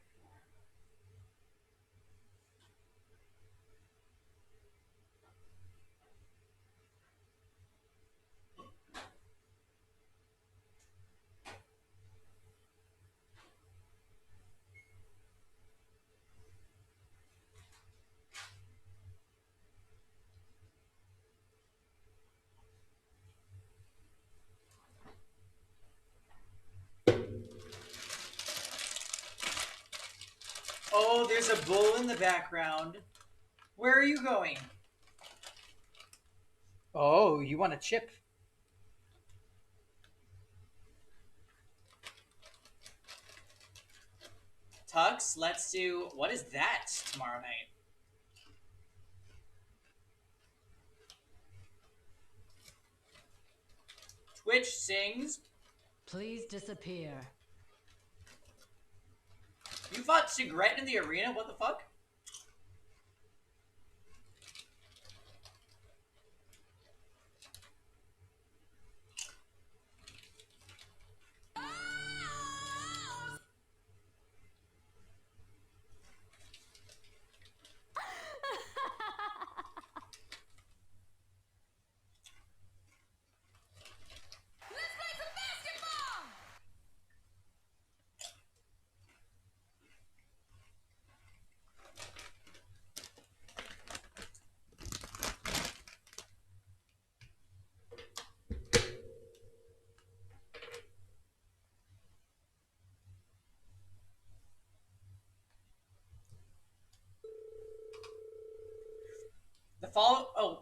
Oh, there's a bull in the background. Where are you going? Oh, you want a chip? Tux, let's do... What is that tomorrow night? Twitch sings. Please disappear. You fought Cigarette in the arena? What the fuck?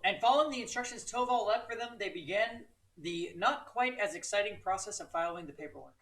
And following the instructions Toval left for them, they began the not quite as exciting process of filing the paperwork.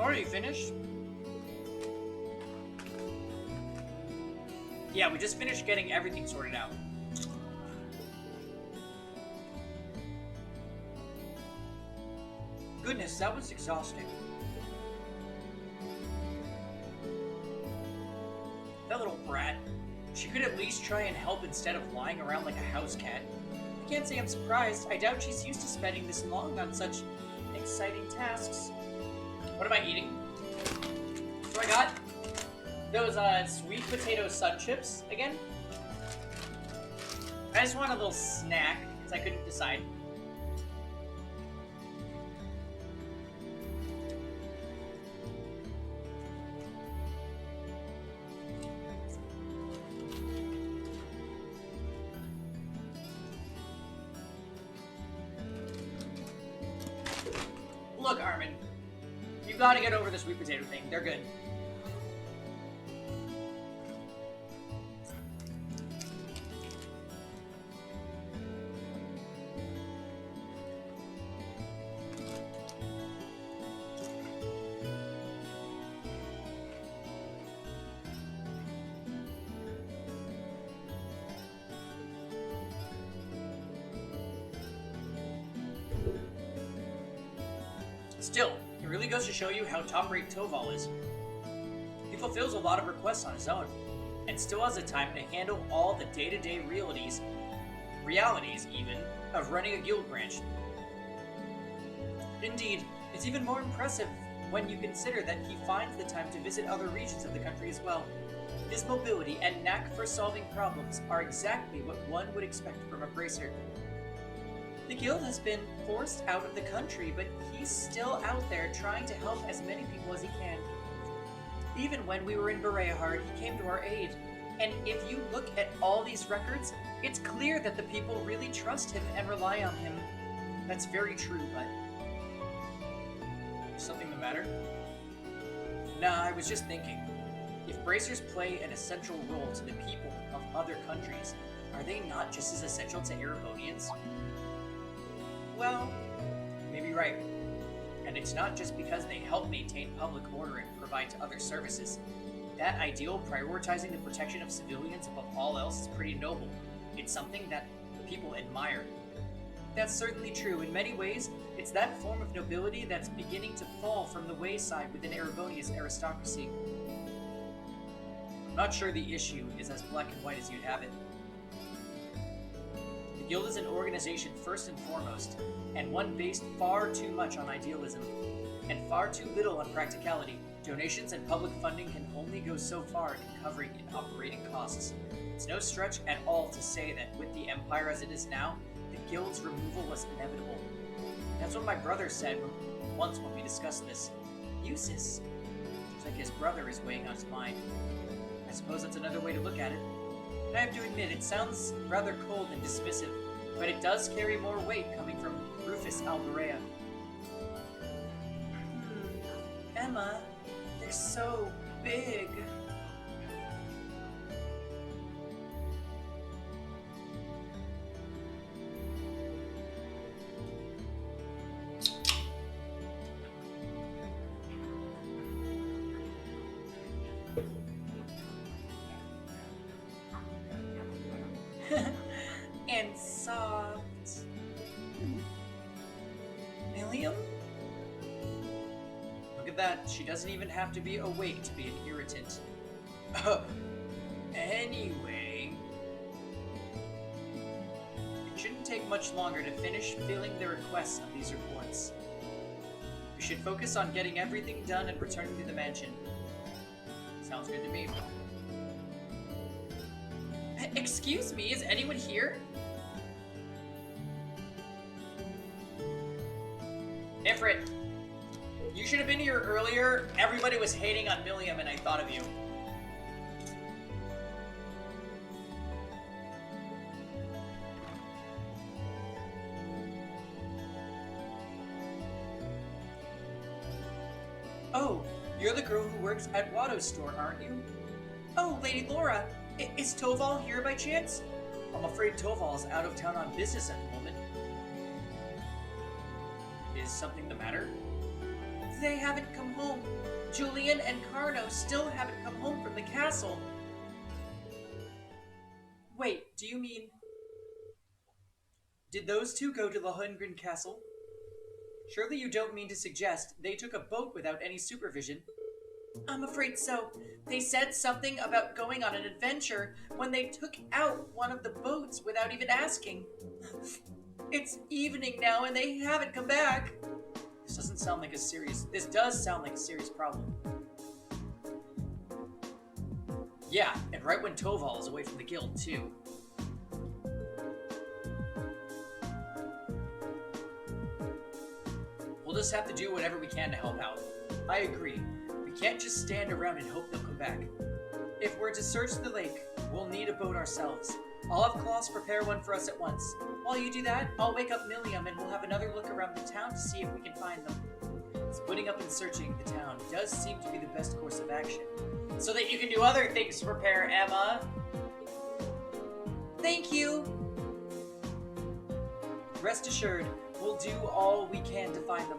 Are you finished? Yeah, we just finished getting everything sorted out. Goodness, that was exhausting. That little brat. She could at least try and help instead of lying around like a house cat. I can't say I'm surprised. I doubt she's used to spending this long on such exciting tasks. What am I eating? So I got those sweet potato sun chips again. I just want a little snack because I couldn't decide. Look, Armin. You gotta get over the sweet potato thing. They're good. Still, it really goes to show you how top-rate Toval is. He fulfills a lot of requests on his own, and still has the time to handle all the day-to-day realities even, of running a guild branch. Indeed, it's even more impressive when you consider that he finds the time to visit other regions of the country as well. His mobility and knack for solving problems are exactly what one would expect from a bracer. The guild has been forced out of the country, but he's still out there trying to help as many people as he can. Even when we were in Bereahard, he came to our aid. And if you look at all these records, it's clear that the people really trust him and rely on him. That's very true, but... Is something the matter? Nah, I was just thinking. If bracers play an essential role to the people of other countries, are they not just as essential to Erebonians? Well, you may be right. And it's not just because they help maintain public order and provide to other services. That ideal, prioritizing the protection of civilians above all else, is pretty noble. It's something that people admire. That's certainly true. In many ways, it's that form of nobility that's beginning to fall from the wayside within Erebonia's aristocracy. I'm not sure the issue is as black and white as you'd have it. The Guild is an organization first and foremost, and one based far too much on idealism, and far too little on practicality. Donations and public funding can only go so far in covering in operating costs. It's no stretch at all to say that with the Empire as it is now, the Guild's removal was inevitable. That's what my brother said once when we discussed this. Uses. It's like his brother is weighing on his mind. I suppose that's another way to look at it. And I have to admit, it sounds rather cold and dismissive, but it does carry more weight coming from Rufus Alberea. Emma, they're so big. And soft. Milliam? Look at that. She doesn't even have to be awake to be an irritant. Anyway, it shouldn't take much longer to finish filling the requests of these reports. We should focus on getting everything done and returning to the mansion. Sounds good to me. Excuse me, is anyone here? Ifrit, you should have been here earlier. Everybody was hating on Milliam and I thought of you. Oh, you're the girl who works at Watto's store, aren't you? Oh, Lady Laura, is Toval here by chance? I'm afraid Toval's out of town on business at the moment. Is something the matter? They haven't come home. Julian and Carno still haven't come home from the castle. Wait, do you mean... Did those two go to the Lundgren Castle? Surely you don't mean to suggest they took a boat without any supervision? I'm afraid so. They said something about going on an adventure when they took out one of the boats without even asking. It's evening now and they haven't come back. This does sound like a serious problem. Yeah, and right when Toval is away from the guild too. We'll just have to do whatever we can to help out. I agree. We can't just stand around and hope they'll come back. If we're to search the lake, we'll need a boat ourselves. I'll have Klaus prepare one for us at once. While you do that, I'll wake up Milliam and we'll have another look around the town to see if we can find them. Splitting up and searching the town does seem to be the best course of action. So that you can do other things to prepare, Emma. Thank you. Rest assured, we'll do all we can to find them.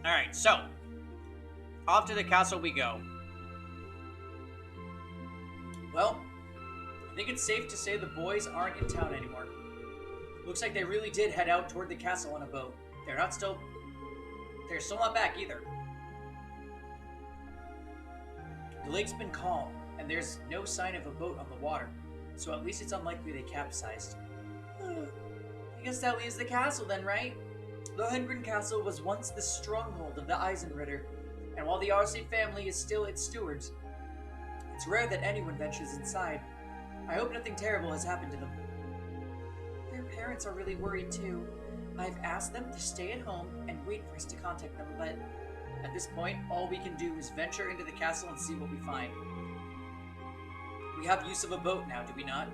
Alright, so. Off to the castle we go. Well, I think it's safe to say the boys aren't in town anymore. Looks like they really did head out toward the castle on a boat. They're still not back either. The lake's been calm, and there's no sign of a boat on the water, so at least it's unlikely they capsized. I guess that leaves the castle then, right? Lohengrin Castle was once the stronghold of the Eisenritter, and while the Arcee family is still its stewards, it's rare that anyone ventures inside. I hope nothing terrible has happened to them. Their parents are really worried too. I've asked them to stay at home and wait for us to contact them, but at this point, all we can do is venture into the castle and see what we find. We have use of a boat now, do we not?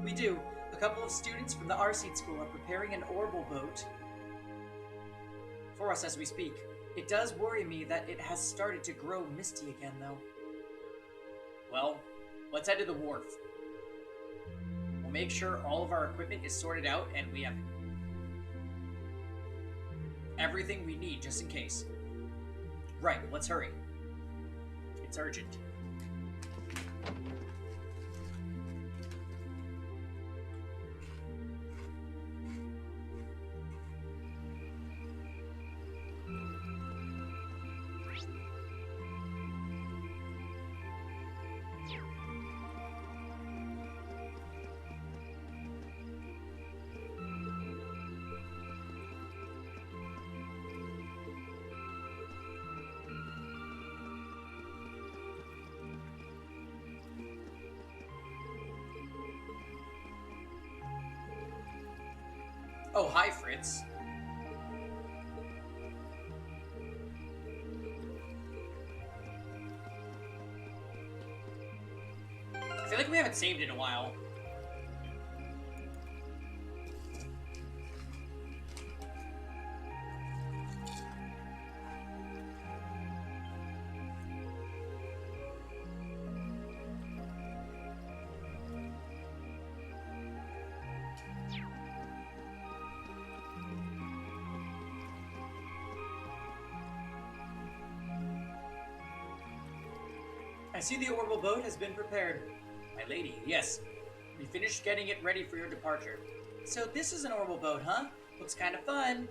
We do. A couple of students from the Arcee school are preparing an orbital boat for us as we speak. It does worry me that it has started to grow misty again, though. Well, let's head to the wharf. We'll make sure all of our equipment is sorted out and we have everything we need just in case. Right, let's hurry. It's urgent. Oh, hi, Fritz. I feel like we haven't saved in a while. I see the orbital boat has been prepared. My lady, yes. We finished getting it ready for your departure. So this is an orbital boat, huh? Looks kind of fun.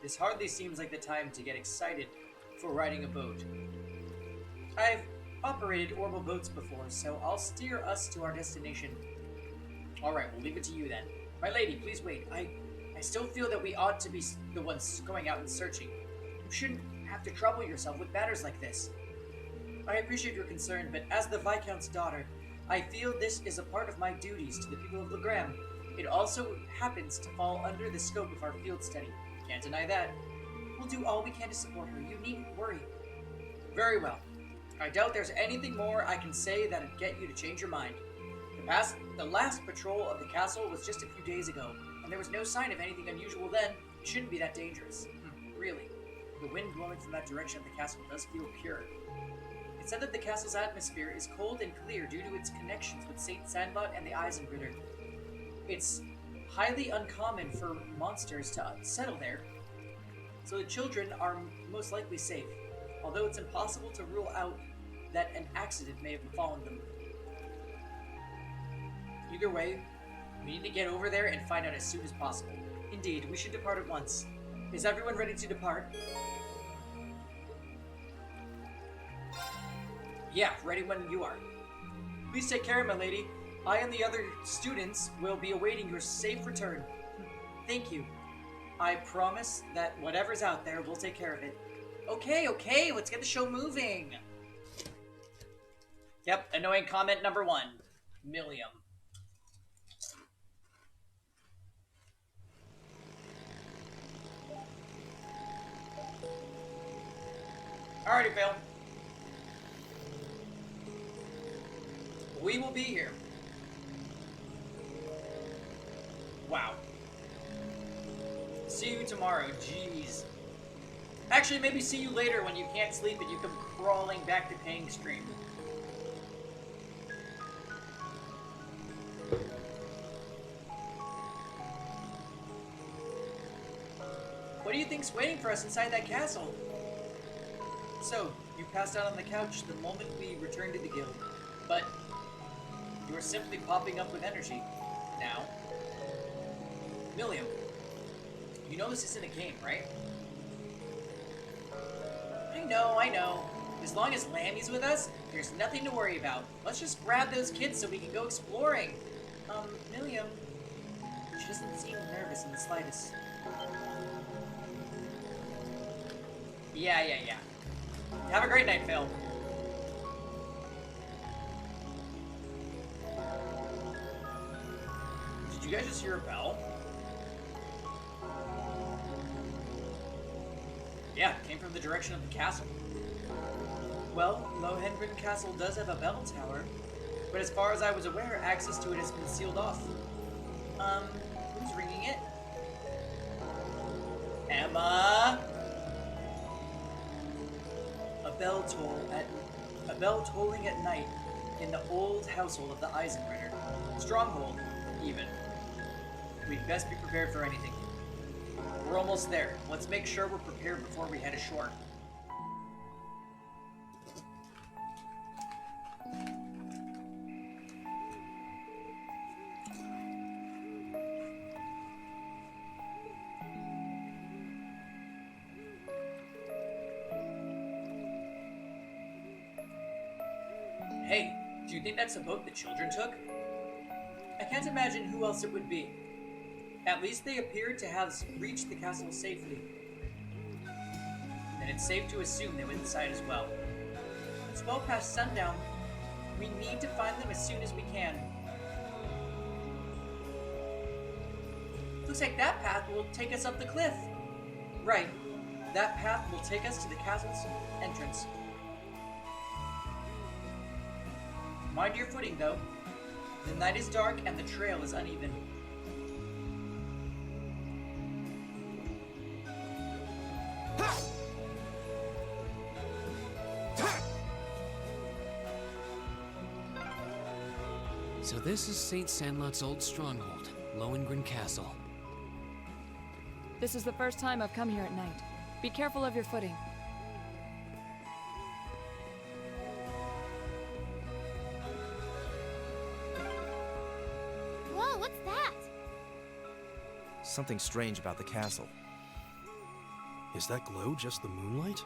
This hardly seems like the time to get excited for riding a boat. I've operated orbital boats before, so I'll steer us to our destination. Alright, we'll leave it to you then. My lady, please wait. I still feel that we ought to be the ones going out and searching. You shouldn't have to trouble yourself with matters like this. I appreciate your concern, but as the Viscount's daughter, I feel this is a part of my duties to the people of Legram. It also happens to fall under the scope of our field study. Can't deny that. We'll do all we can to support her. You needn't worry. Very well. I doubt there's anything more I can say that'd get you to change your mind. The last patrol of the castle was just a few days ago, and there was no sign of anything unusual then. It shouldn't be that dangerous. Really. The wind blowing from that direction of the castle does feel pure. It's said that the castle's atmosphere is cold and clear due to its connections with St. Sandlot and the Eisenritter. It's highly uncommon for monsters to settle there, so the children are most likely safe, although it's impossible to rule out that an accident may have befallen them. Either way, we need to get over there and find out as soon as possible. Indeed, we should depart at once. Is everyone ready to depart? Yeah, ready when you are. Please take care, my lady. I and the other students will be awaiting your safe return. Thank you. I promise that whatever's out there, we'll take care of it. Okay, let's get the show moving. Yep, annoying comment number 1. Millium. Alrighty, Phil. We will be here. Wow. See you tomorrow. Jeez. Actually, maybe see you later when you can't sleep and you come crawling back to paying stream. What do you think's waiting for us inside that castle? So, you passed out on the couch the moment we returned to the guild. But you are simply popping up with energy now. Milliam, you know this isn't a game, right? I know. As long as Lammy's with us, there's nothing to worry about. Let's just grab those kids so we can go exploring. Milliam, she doesn't seem nervous in the slightest. Yeah. Have a great night, Phil. Did you guys just hear a bell? Yeah, it came from the direction of the castle. Well, Lohengrin Castle does have a bell tower, But as far as I was aware, access to it has been sealed off. Who's ringing it? Emma! a bell tolling at night in the old household of the Eisenritter. Stronghold, even. We'd best be prepared for anything. We're almost there. Let's make sure we're prepared before we head ashore. Hey, do you think that's the boat the children took? I can't imagine who else it would be. At least they appeared to have reached the castle safely. Then it's safe to assume they went inside as well. It's well past sundown. We need to find them as soon as we can. Looks like that path will take us up the cliff. Right. That path will take us to the castle's entrance. Mind your footing, though. The night is dark and the trail is uneven. So this is St. Sandlot's old stronghold, Lohengrin Castle. This is the first time I've come here at night. Be careful of your footing. Whoa, what's that? Something strange about the castle. Is that glow just the moonlight?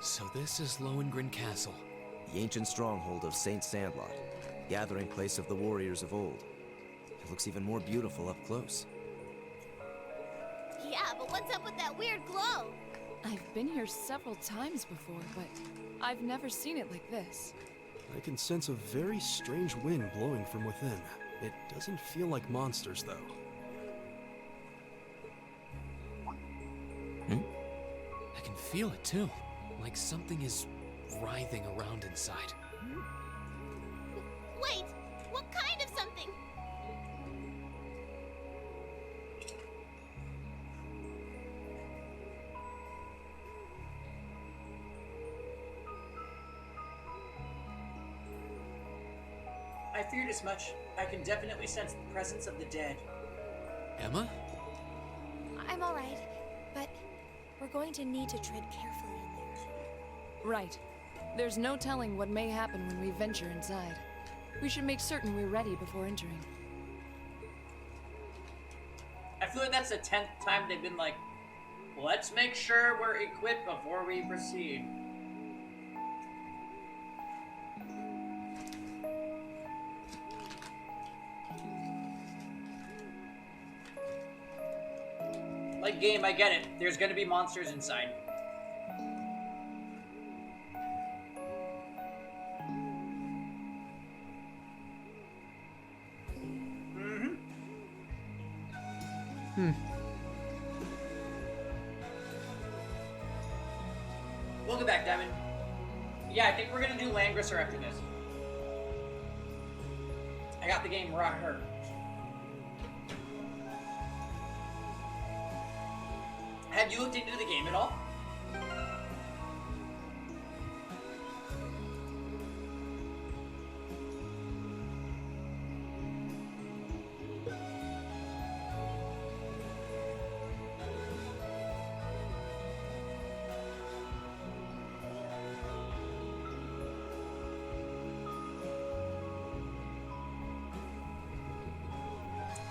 So this is Lohengrin Castle. The ancient stronghold of Saint Sandlot, gathering place of the warriors of old. It looks even more beautiful up close. Yeah, but what's up with that weird glow? I've been here several times before, but I've never seen it like this. I can sense a very strange wind blowing from within. It doesn't feel like monsters, though. I can feel it too. Like something is writhing around inside. Wait, what kind of something? I feared as much. I can definitely sense the presence of the dead. Emma? I'm all right, but we're going to need to tread carefully in there. Right. There's no telling what may happen when we venture inside. We should make certain we're ready before entering. I feel like that's the 10th time they've been like, let's make sure we're equipped before we proceed. Like, game, I get it. There's gonna be monsters inside. Welcome back, Diamond. Yeah, I think we're gonna do Langrisser after this. I got the game right here. Have you looked into the game at all?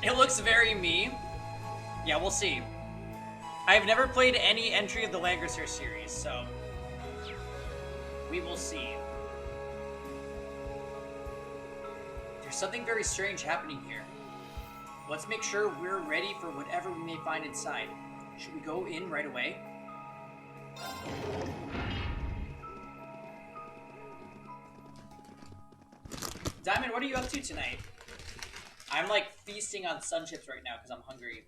It looks very me. Yeah, we'll see. I've never played any entry of the Langrisser series, so we will see. There's something very strange happening here. Let's make sure we're ready for whatever we may find inside. Should we go in right away? Diamond, what are you up to tonight? I'm like feasting on sun chips right now because I'm hungry.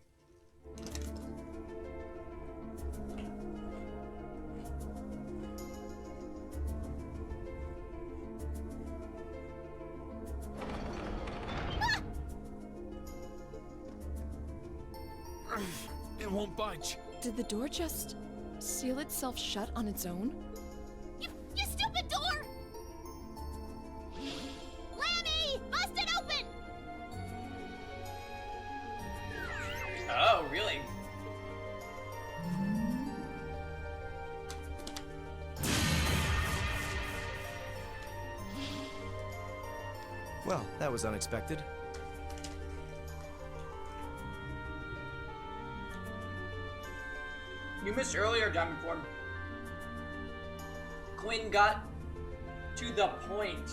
It won't budge. Did the door just seal itself shut on its own? You stupid door! Lammy! Bust it open! Oh, really? Well, that was unexpected. You missed earlier, Diamond Form. Quinn got to the point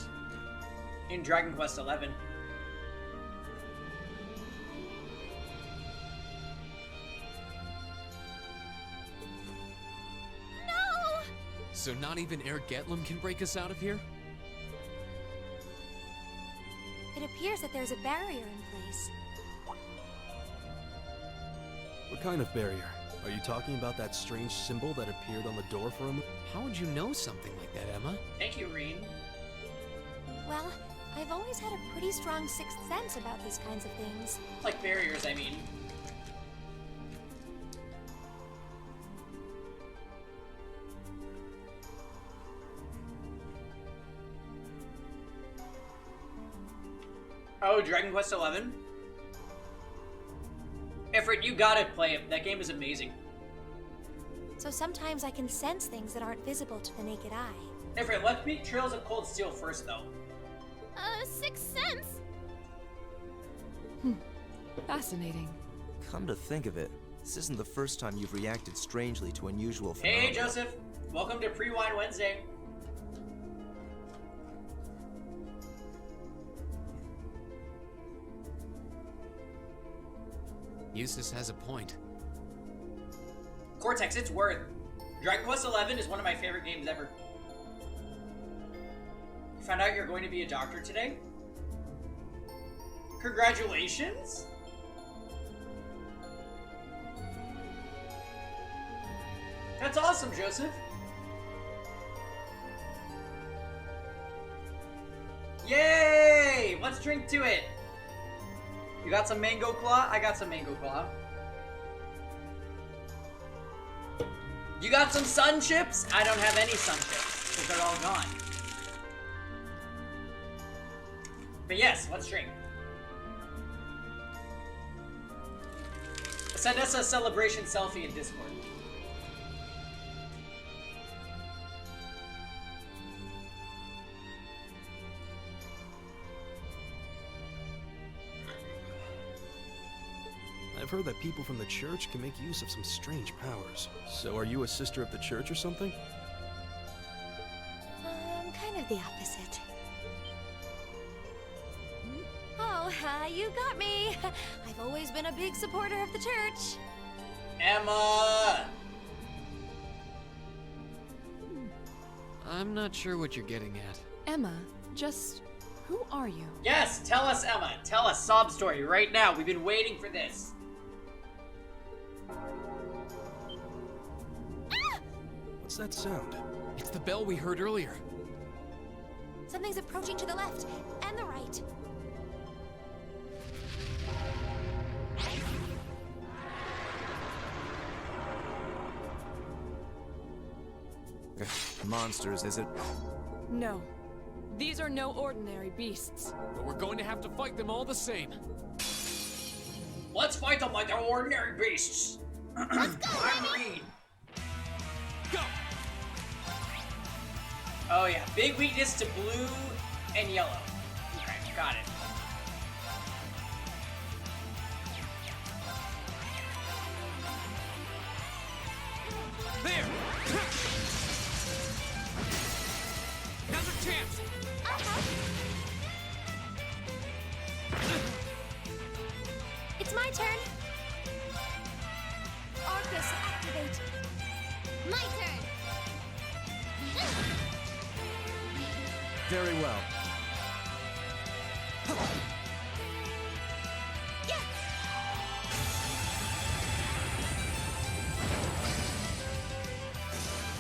in Dragon Quest XI. No! So not even Air Getlum can break us out of here? It appears that there's a barrier in place. What kind of barrier? Are you talking about that strange symbol that appeared on the door for a moment? How would you know something like that, Emma? Thank you, Reen. Well, I've always had a pretty strong sixth sense about these kinds of things. Like barriers, I mean. Oh, Dragon Quest XI? Efren, you gotta play it. That game is amazing. So sometimes I can sense things that aren't visible to the naked eye. Efren, let's meet Trails of Cold Steel first, though. Sixth sense? Fascinating. Come to think of it, this isn't the first time you've reacted strangely to unusual phenomena. Hey, Joseph. Welcome to Pre-Wine Wednesday. Eustace has a point. Cortex, it's worth. Dragon Quest XI is one of my favorite games ever. You found out you're going to be a doctor today? Congratulations! That's awesome, Joseph. Yay! Let's drink to it. You got some mango claw? I got some mango claw. You got some sun chips? I don't have any sun chips because they're all gone. But yes, let's drink. Send us a celebration selfie in Discord. I've heard that people from the church can make use of some strange powers. So are you a sister of the church or something? Kind of the opposite. Oh, you got me. I've always been a big supporter of the church. Emma! I'm not sure what you're getting at. Emma, just who are you? Yes, tell us, Emma. Tell us sob story right now. We've been waiting for this. What's that sound? It's the bell we heard earlier. Something's approaching to the left and the right. Monsters, is it? No. These are no ordinary beasts. But we're going to have to fight them all the same. Let's fight them like they're ordinary beasts. I'm green. Go! Oh yeah, big weakness to blue and yellow. Alright, got it. There! Now's our chance! It's my turn. Arcus, activate. My turn. Very well.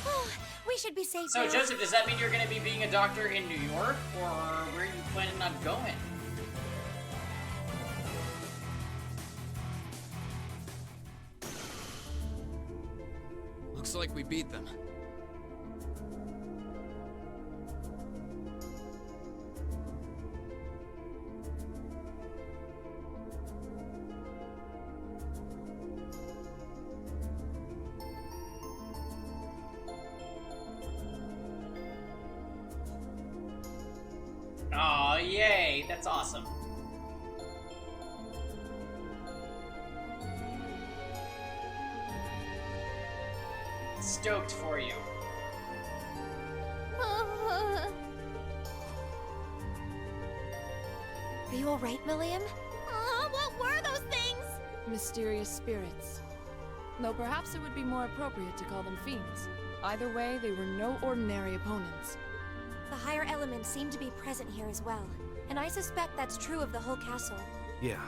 Oh, we should be safe So now. Joseph, does that mean you're gonna be being a doctor in New York, or where are you planning on going? Looks like we beat them. Aw, yay, that's awesome. Stoked for you. Are you alright, William? What were those things? Mysterious spirits. Though perhaps it would be more appropriate to call them fiends. Either way, they were no ordinary opponents. The higher elements seem to be present here as well. And I suspect that's true of the whole castle. Yeah,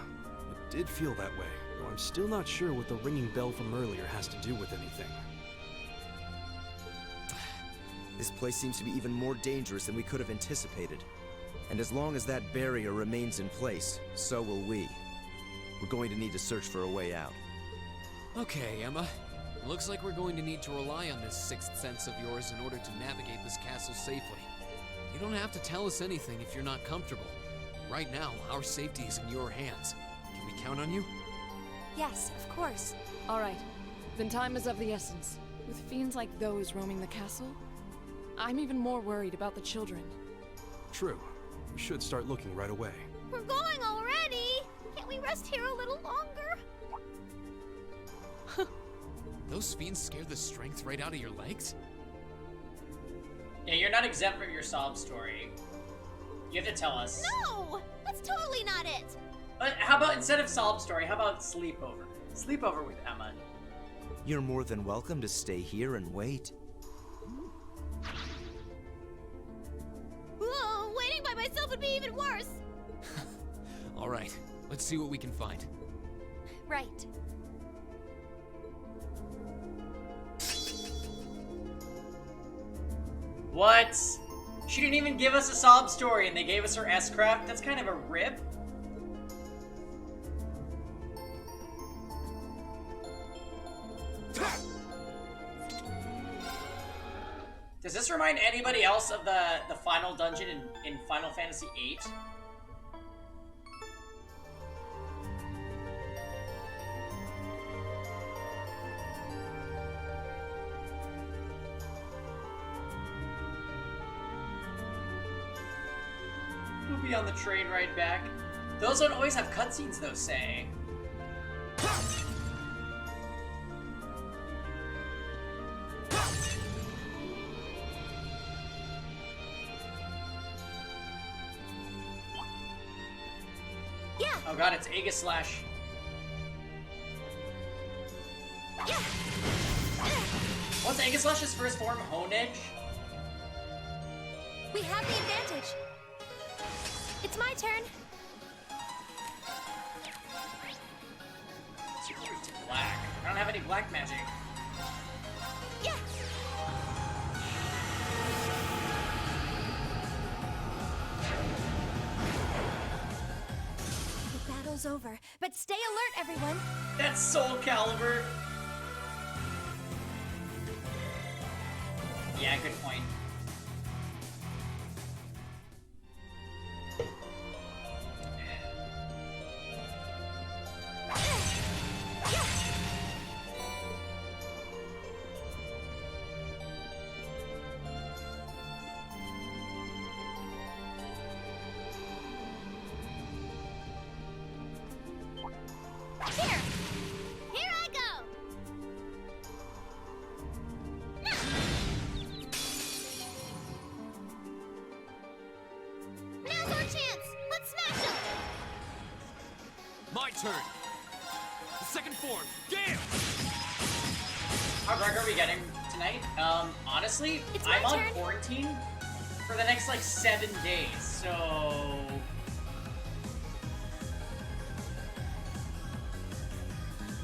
it did feel that way, though I'm still not sure what the ringing bell from earlier has to do with anything. This place seems to be even more dangerous than we could have anticipated. And as long as that barrier remains in place, so will we. We're going to need to search for a way out. Okay, Emma. Looks like we're going to need to rely on this sixth sense of yours in order to navigate this castle safely. You don't have to tell us anything if you're not comfortable. Right now, our safety is in your hands. Can we count on you? Yes, of course. Alright, then time is of the essence. With fiends like those roaming the castle, I'm even more worried about the children. True. We should start looking right away. We're going already! Can't we rest here a little longer? Those fiends scare the strength right out of your legs? Yeah, you're not exempt from your sob story. You have to tell us. No! That's totally not it! But how about instead of sob story, how about sleepover? Sleepover with Emma. You're more than welcome to stay here and wait. Whoa, waiting by myself would be even worse! Alright, let's see what we can find. Right. What? She didn't even give us a sob story and they gave us her S-Craft? That's kind of a rip. Does this remind anybody else of the final dungeon in Final Fantasy VIII? We'll be on the train ride back. Those don't always have cutscenes though, say. Yeah! Oh god, it's Aegis Slash. Yeah! What's Aegis Slash's first form? Hone Edge? We have the advantage. It's my turn. Secret to black. I don't have any black magic. Yeah! battle's over, but stay alert, everyone. That's Soul Calibur. Yeah, good point. Here I go. Now's our chance. Let's smash him. My turn. The second form, Gale! How drunk are we getting tonight? Honestly, It's my I'm on turn. quarantine for the next, like, 7 days, so...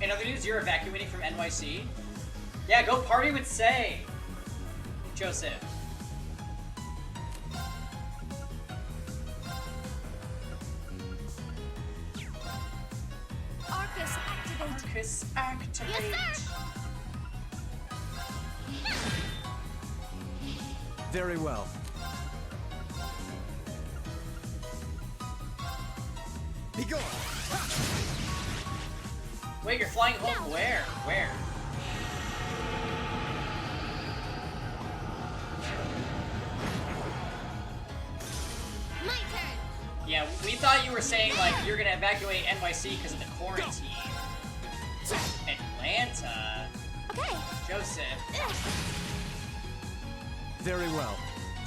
In other news, you're evacuating from NYC? Yeah, go party with Say! Joseph. Arcus, activate. Arcus, activate. Yes, sir. Very well. Be gone! Wait, you're flying home No. where? Where? My turn. Yeah, we thought you were saying, like, you're gonna evacuate NYC because of the quarantine. Atlanta? Okay. Joseph. Very well.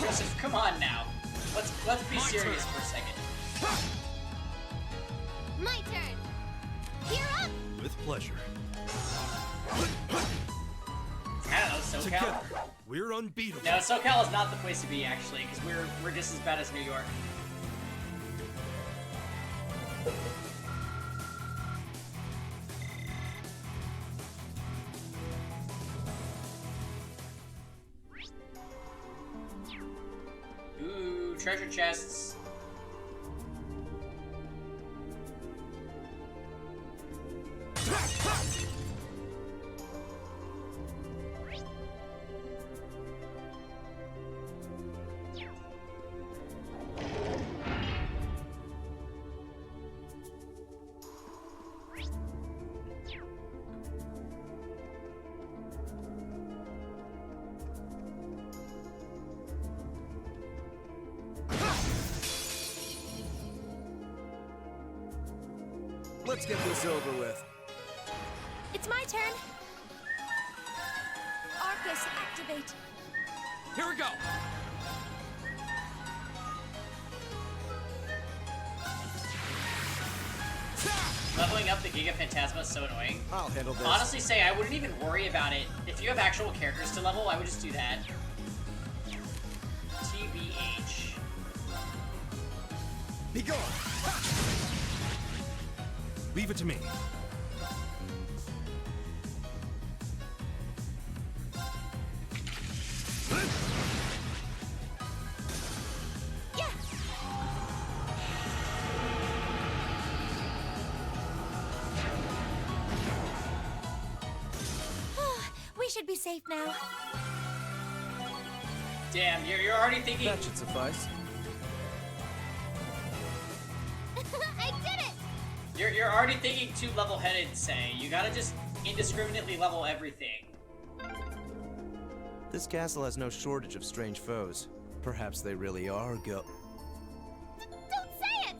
Joseph, come on now. Let's be My serious turn. for a second. My turn. Here up. With pleasure. I don't know, SoCal? Together, we're unbeatable. No, SoCal is not the place to be, actually, because we're just as bad as New York. Ooh, treasure chests. Let's get this over with. It's my turn. Arcus, activate. Here we go! Leveling up the Giga Phantasma is so annoying. I'll handle this. Honestly, Say, I wouldn't even worry about it. If you have actual characters to level, I would just do that. TBH. Be gone! Leave it to me. Yeah. We should be safe now. Damn, you're already thinking. That should suffice. I did it! You're already thinking too level-headed, Say. You gotta just indiscriminately level everything. This castle has no shortage of strange foes. Perhaps they really are Don't say it!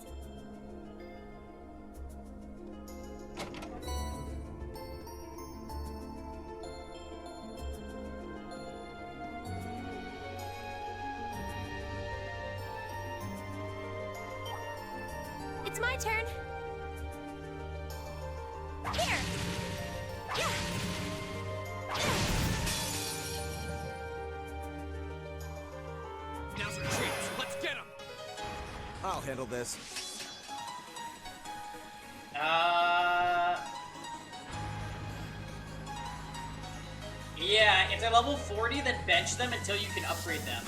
It's my turn. Here. Yeah. Now's our chance. Let's get him! I'll handle this. Yeah, if they're level 40, then bench them until you can upgrade them.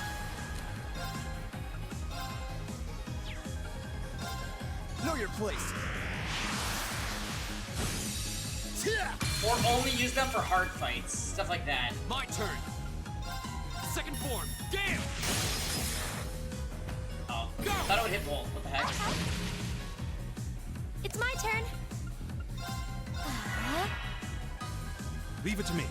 Know your place. Or only use them for hard fights, stuff like that. My turn. Second form. Gale. Oh, I thought it would hit both. What the heck? It's my turn. Leave it to me.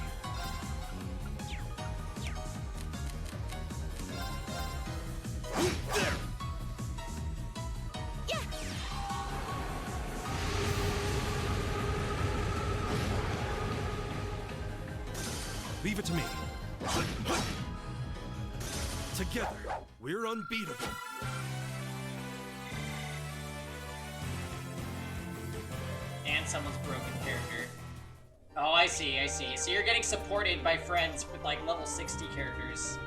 There. Yeah. Leave it to me. Together, we're unbeatable. And someone's broken character. Oh, I see, I see. So you're getting supported by friends with like level 60 characters.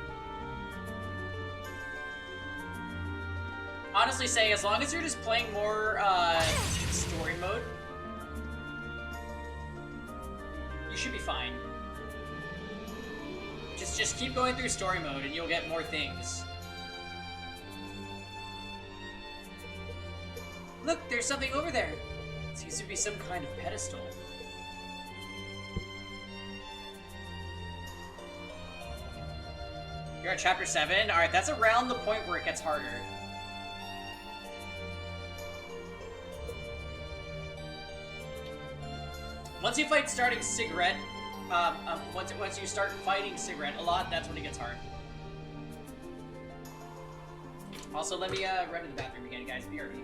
Honestly say, as long as you're just playing more story mode, you should be fine. Just keep going through story mode and you'll get more things. Look, there's something over there. Seems to be some kind of pedestal. You're at chapter 7? Alright, that's around the point where it gets harder. Once you fight starting Cigarette, once you start fighting Cigarette a lot, that's when it gets hard. Also, let me run to the bathroom again, guys. BRB.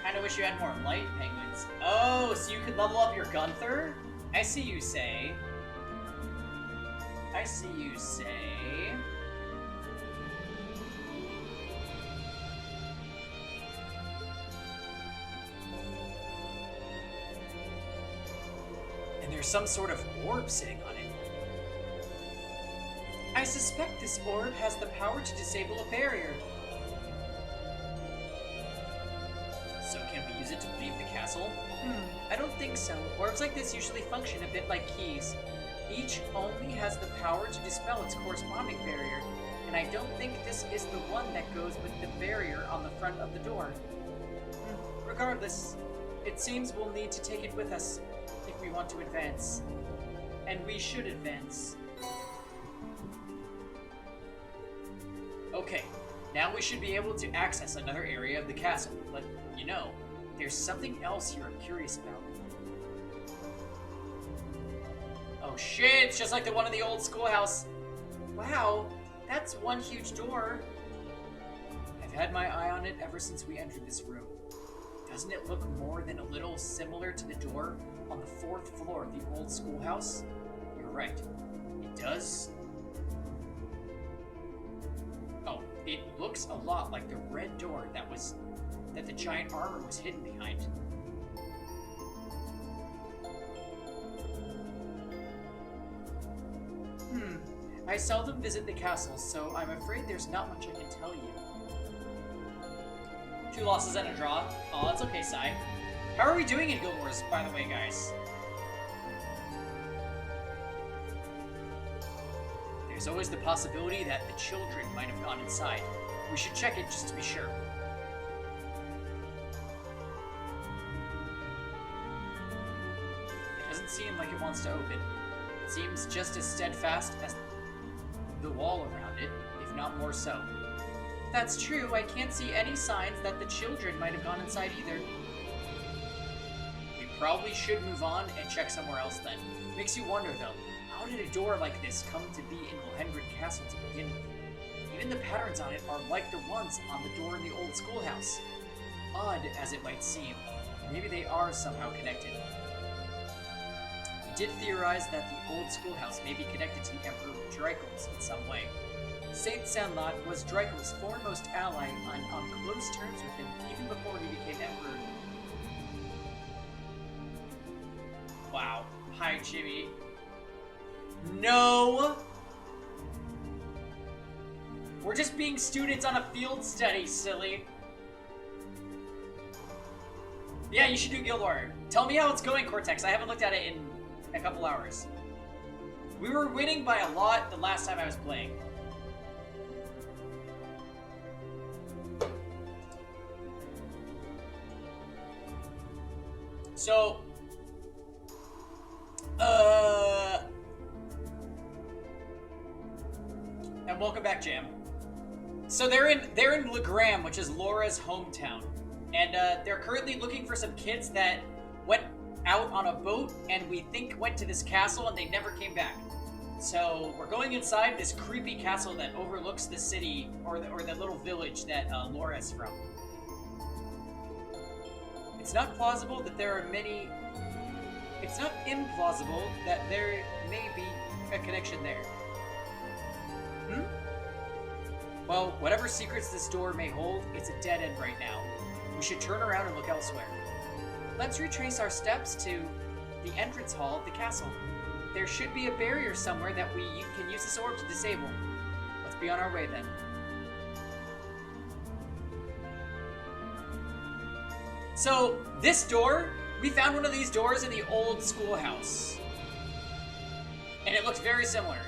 Kinda wish you had more light penguins. Oh, so you could level up your Gunther? I see you say. I see you say. And there's some sort of orb sitting on it. I suspect this orb has the power to disable a barrier. So can we use it to leave the castle? I don't think so. Orbs like this usually function a bit like keys. Each only has the power to dispel its corresponding barrier, and I don't think this is the one that goes with the barrier on the front of the door. Regardless, it seems we'll need to take it with us if we want to advance. And we should advance. Okay, now we should be able to access another area of the castle, but you know, there's something else here I'm curious about. Oh shit, it's just like the one in the old schoolhouse. Wow, that's one huge door. I've had my eye on it ever since we entered this room. Doesn't it look more than a little similar to the door on the 4th floor of the old schoolhouse? You're right, it does. Oh, it looks a lot like the red door that the giant armor was hidden behind. I seldom visit the castle, so I'm afraid there's not much I can tell you. 2 losses and a draw. Oh, that's okay, Sai. How are we doing in Guild Wars, by the way, guys? There's always the possibility that the children might have gone inside. We should check it just to be sure. wants to open. It seems just as steadfast as the wall around it, if not more so. That's true, I can't see any signs that the children might have gone inside either. We probably should move on and check somewhere else then. Makes you wonder though, how did a door like this come to be in Lohengrin Castle to begin with? Even the patterns on it are like the ones on the door in the old schoolhouse. Odd as it might seem, maybe they are somehow connected. We did theorize that the old schoolhouse may be connected to the Emperor Draco's in some way. Saint Sanlot was Draco's foremost ally and on close terms with him even before he became Emperor. Wow. Hi, Jimmy. No! We're just being students on a field study, silly. Yeah, you should do Guild War. Tell me how it's going, Cortex. I haven't looked at it in a couple hours. We were winning by a lot the last time I was playing. So, and welcome back, Jam. So they're in Legram, which is Laura's hometown, and they're currently looking for some kids that went out on a boat and we think went to this castle and they never came back. So we're going inside this creepy castle that overlooks the city or the little village that Laura's from. It's not plausible that there are many. It's not implausible that there may be a connection there. Well, whatever secrets this door may hold, it's a dead end right now. We should turn around and look elsewhere. Let's retrace our steps to the entrance hall of the castle. There should be a barrier somewhere that we can use this orb to disable. Let's be on our way then. So, this door, we found one of these doors in the old schoolhouse. And it looks very similar.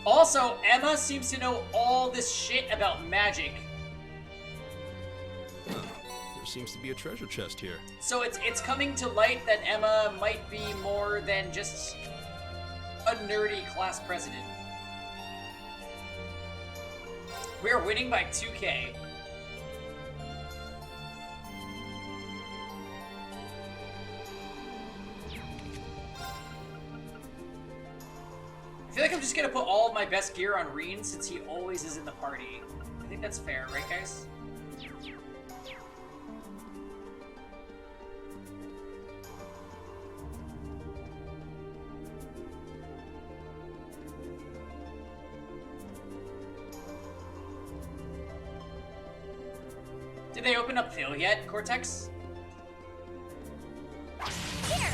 Also, Emma seems to know all this shit about magic. There seems to be a treasure chest here. So it's coming to light that Emma might be more than just a nerdy class president. We're winning by 2K. I feel like I'm just gonna put all of my best gear on Reen since he always is in the party. I think that's fair, right guys? Did they open up Phil yet, Cortex? Here!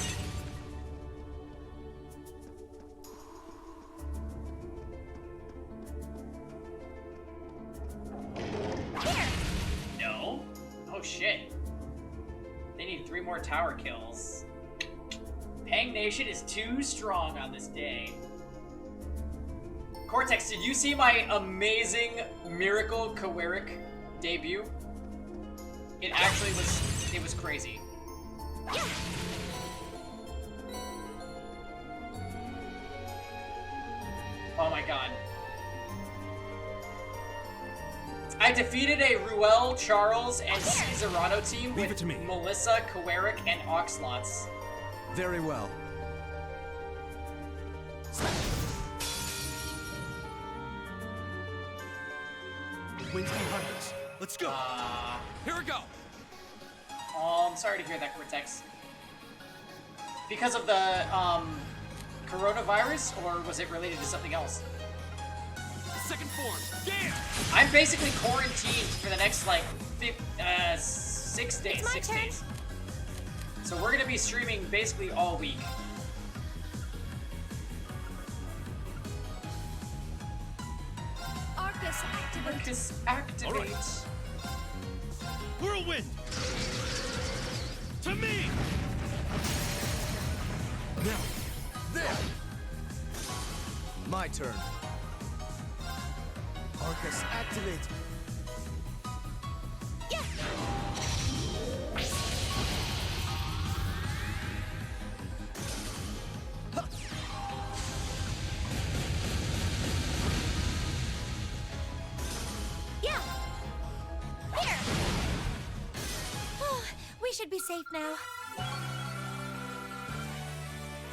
No? Oh shit. They need 3 more tower kills. Pang Nation is too strong on this day. Cortex, did you see my amazing Miracle Kaweric debut? It actually was crazy. Oh my god. I defeated a Ruel, Charles, and Cesarano team Leave it with to me. Melissa, Kaweric, and Oxlots. Very well. The wind's behind us. Let's go. Here we go. Oh, I'm sorry to hear that, Cortex. Because of the coronavirus, or was it related to something else? Second form. Damn. I'm basically quarantined for the next like 6 days. It's my 6 turn. days. So we're gonna be streaming basically all week. Arcus, activate. Arcus, activate. All right. Whirlwind! To me! Now, there! My turn. Arcus, activate. should be safe now.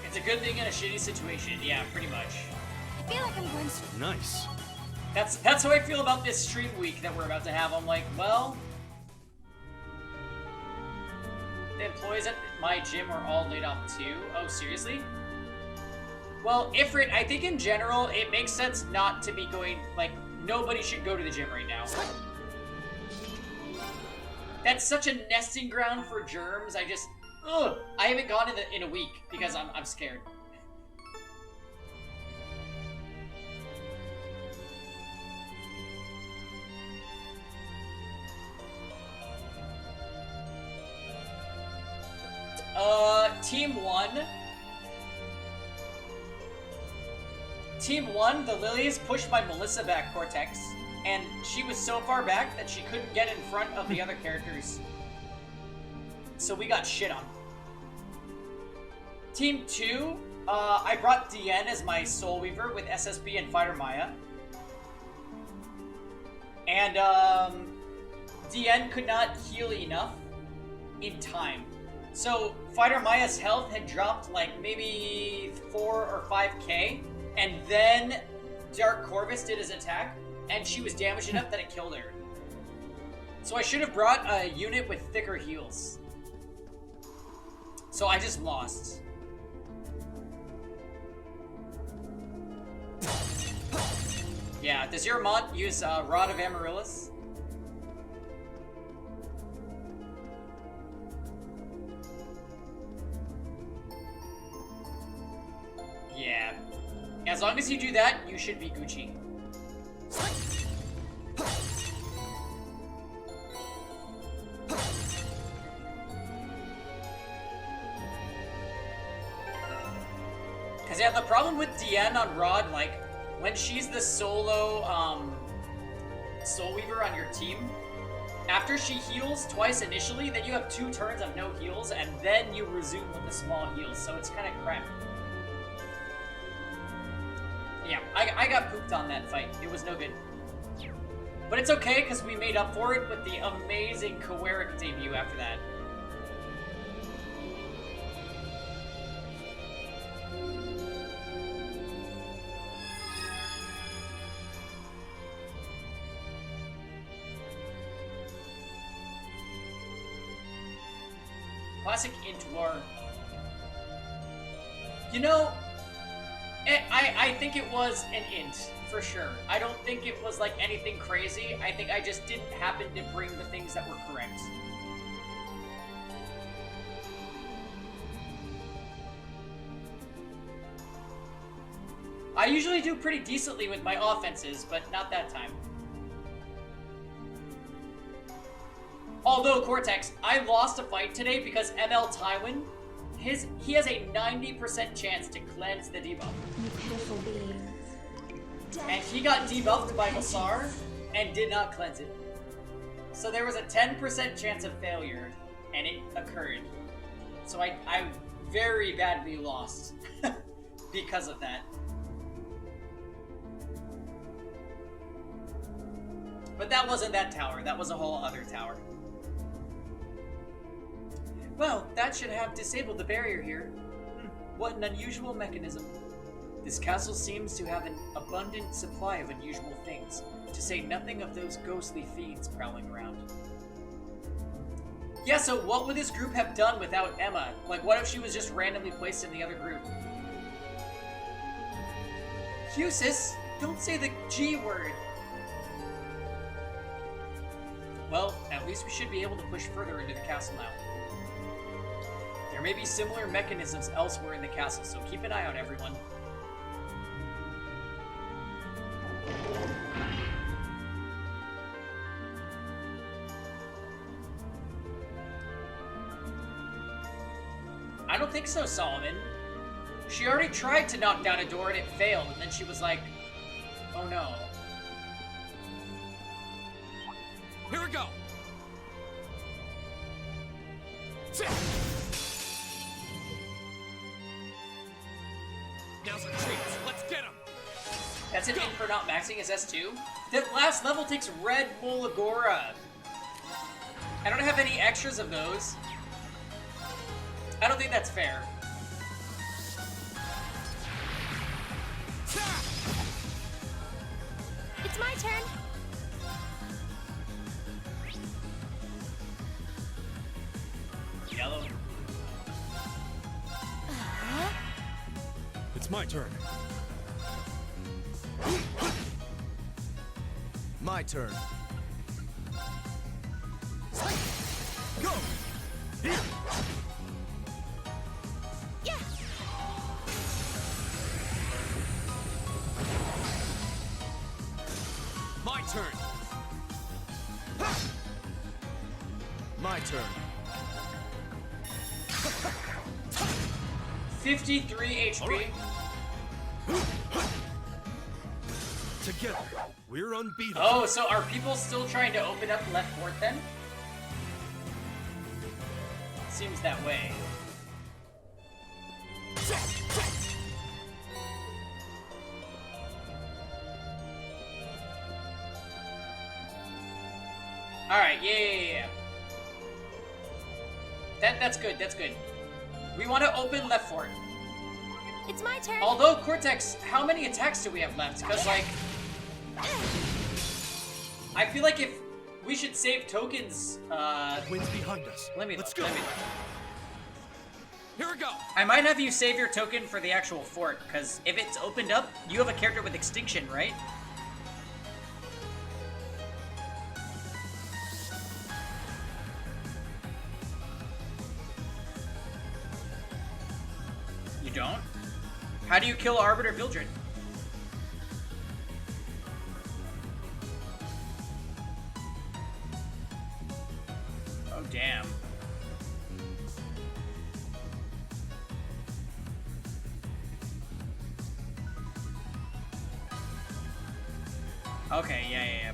It's a good thing in a shitty situation. Yeah, pretty much. I feel like I'm going to... Nice. That's how I feel about this stream week that we're about to have. I'm like, well, the employees at my gym are all laid off too. Oh, seriously? Well, Ifrit, I think in general it makes sense not to be going, like, nobody should go to the gym right now. That's such a nesting ground for germs. I haven't gone in a week because I'm scared. Team 1. Team 1, the Lilies pushed my Melissa back, Cortex, and she was so far back that she couldn't get in front of the other characters. So we got shit on. Team 2, I brought DN as my Soul Weaver with SSB and Fighter Maya. And, DN could not heal enough in time. So, Fighter Maya's health had dropped like maybe 4 or 5k, and then Dark Corvus did his attack, and she was damaged enough that it killed her. So I should have brought a unit with thicker heals. So I just lost. Yeah, does your mod use Rod of Amaryllis? Yeah. As long as you do that, you should be Gucci. Cause yeah, the problem with DN on Rod, like, when she's the solo, Soul Weaver on your team, after she heals twice initially, then you have 2 turns of no heals, and then you resume with the small heals, so it's kinda crap. Yeah, I got pooped on that fight. It was no good. But it's okay, because we made up for it with the amazing Coeric debut after that. Classic int war. You know, I think it was an int, for sure. I don't think it was like anything crazy. I think I just didn't happen to bring the things that were correct. I usually do pretty decently with my offenses, but not that time. Although, Cortex, I lost a fight today because ML Tywin, he has a 90% chance to cleanse the debuff. And he got debuffed by Basar and did not cleanse it. So there was a 10% chance of failure, and it occurred. So I very badly lost because of that. But that wasn't that tower, that was a whole other tower. Well, that should have disabled the barrier here. What an unusual mechanism. This castle seems to have an abundant supply of unusual things, to say nothing of those ghostly fiends prowling around. Yeah, so what would this group have done without Emma? Like, what if she was just randomly placed in the other group? Husis, don't say the G word. Well, at least we should be able to push further into the castle now. There may be similar mechanisms elsewhere in the castle, so keep an eye out, everyone. I don't think so, Solomon. She already tried to knock down a door and it failed, and then she was like, oh no. Here we go! Now's our chance. Let's get him! That's an int for not maxing his S2? That last level takes Red Bull Agora. I don't have any extras of those. I don't think that's fair. It's my turn. Yellow. It's my turn. My turn. Go! Here! Yeah. My turn. My turn. 53 HP. Together, we're unbeatable. Oh, so are people still trying to open up left fort then? Seems that way. Alright, yeah. That's good, that's good. We want to open left fort. It's my turn. Although, Cortex, how many attacks do we have left? Because, like, I feel like if we should save tokens, Wind's behind us. Let's go. Here we go. I might have you save your token for the actual fort, because if it's opened up, you have a character with extinction, right? You don't? How do you kill Arbiter Vildred? Oh, damn. Okay, yeah.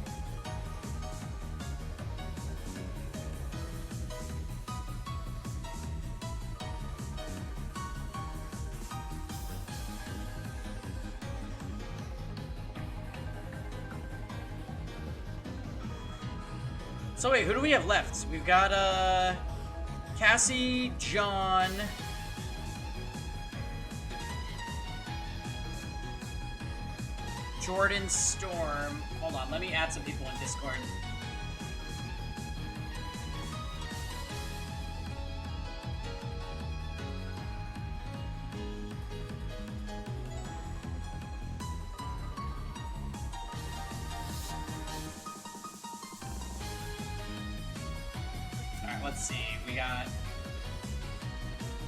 So wait, who do we have left? We've got, Cassie, John... Jordan, Storm. Hold on, let me add some people in Discord. Alright, let's see. We got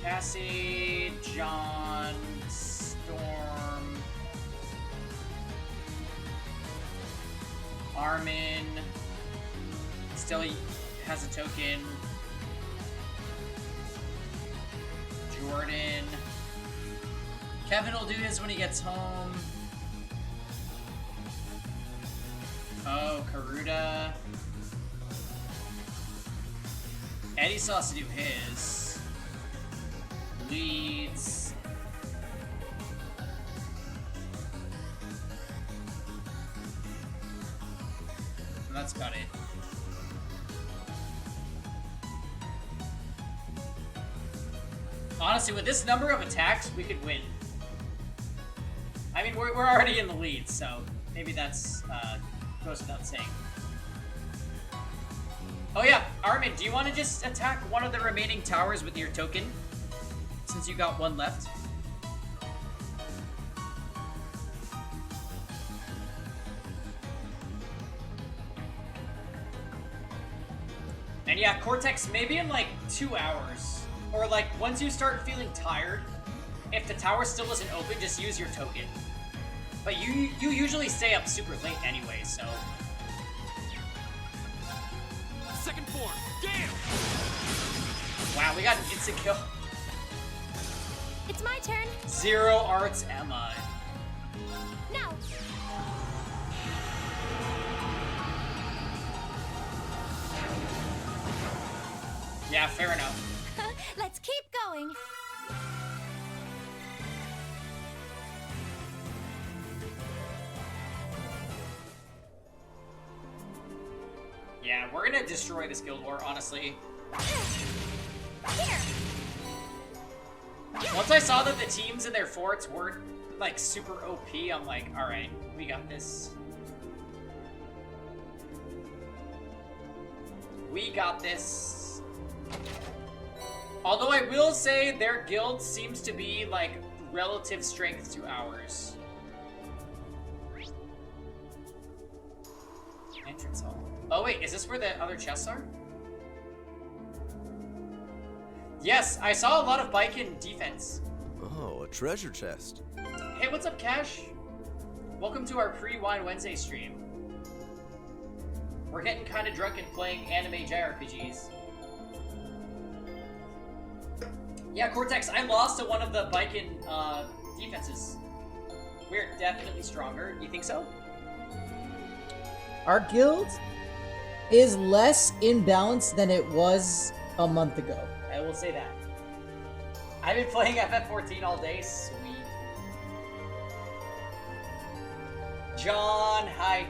Cassie, John, Storm, Armin still has a token. Jordan. Kevin will do his when he gets home. Oh, Karuda. Eddie still has to do his. Leeds. And that's about it. Honestly, with this number of attacks, we could win. I mean, we're already in the lead, so maybe that's goes without saying. Oh yeah, Armin, do you want to just attack one of the remaining towers with your token? Since you got one left. And yeah, Cortex, maybe in like 2 hours. Or like, once you start feeling tired, if the tower still isn't open, just use your token. But you usually stay up super late anyway, so... Second form, damn! Wow, we got an instant kill. It's my turn. Zero Arts Emma. Now. Yeah, fair enough. Let's keep going. Yeah, we're gonna destroy this guild war, honestly. Here. Once I saw that the teams in their forts weren't, like, super OP, I'm like, alright, we got this. We got this. Although I will say their guild seems to be, like, relative strength to ours. Entrance hall. Oh wait, is this where the other chests are? Yes, I saw a lot of bike in defense. Oh, a treasure chest. Hey, what's up, Cash? Welcome to our pre-Wine Wednesday stream. We're getting kind of drunk and playing anime JRPGs. Yeah, Cortex, I lost to one of the Biken defenses. We're definitely stronger. You think so? Our guild is less imbalanced than it was a month ago. I will say that. I've been playing FF14 all day. Sweet. John, hi.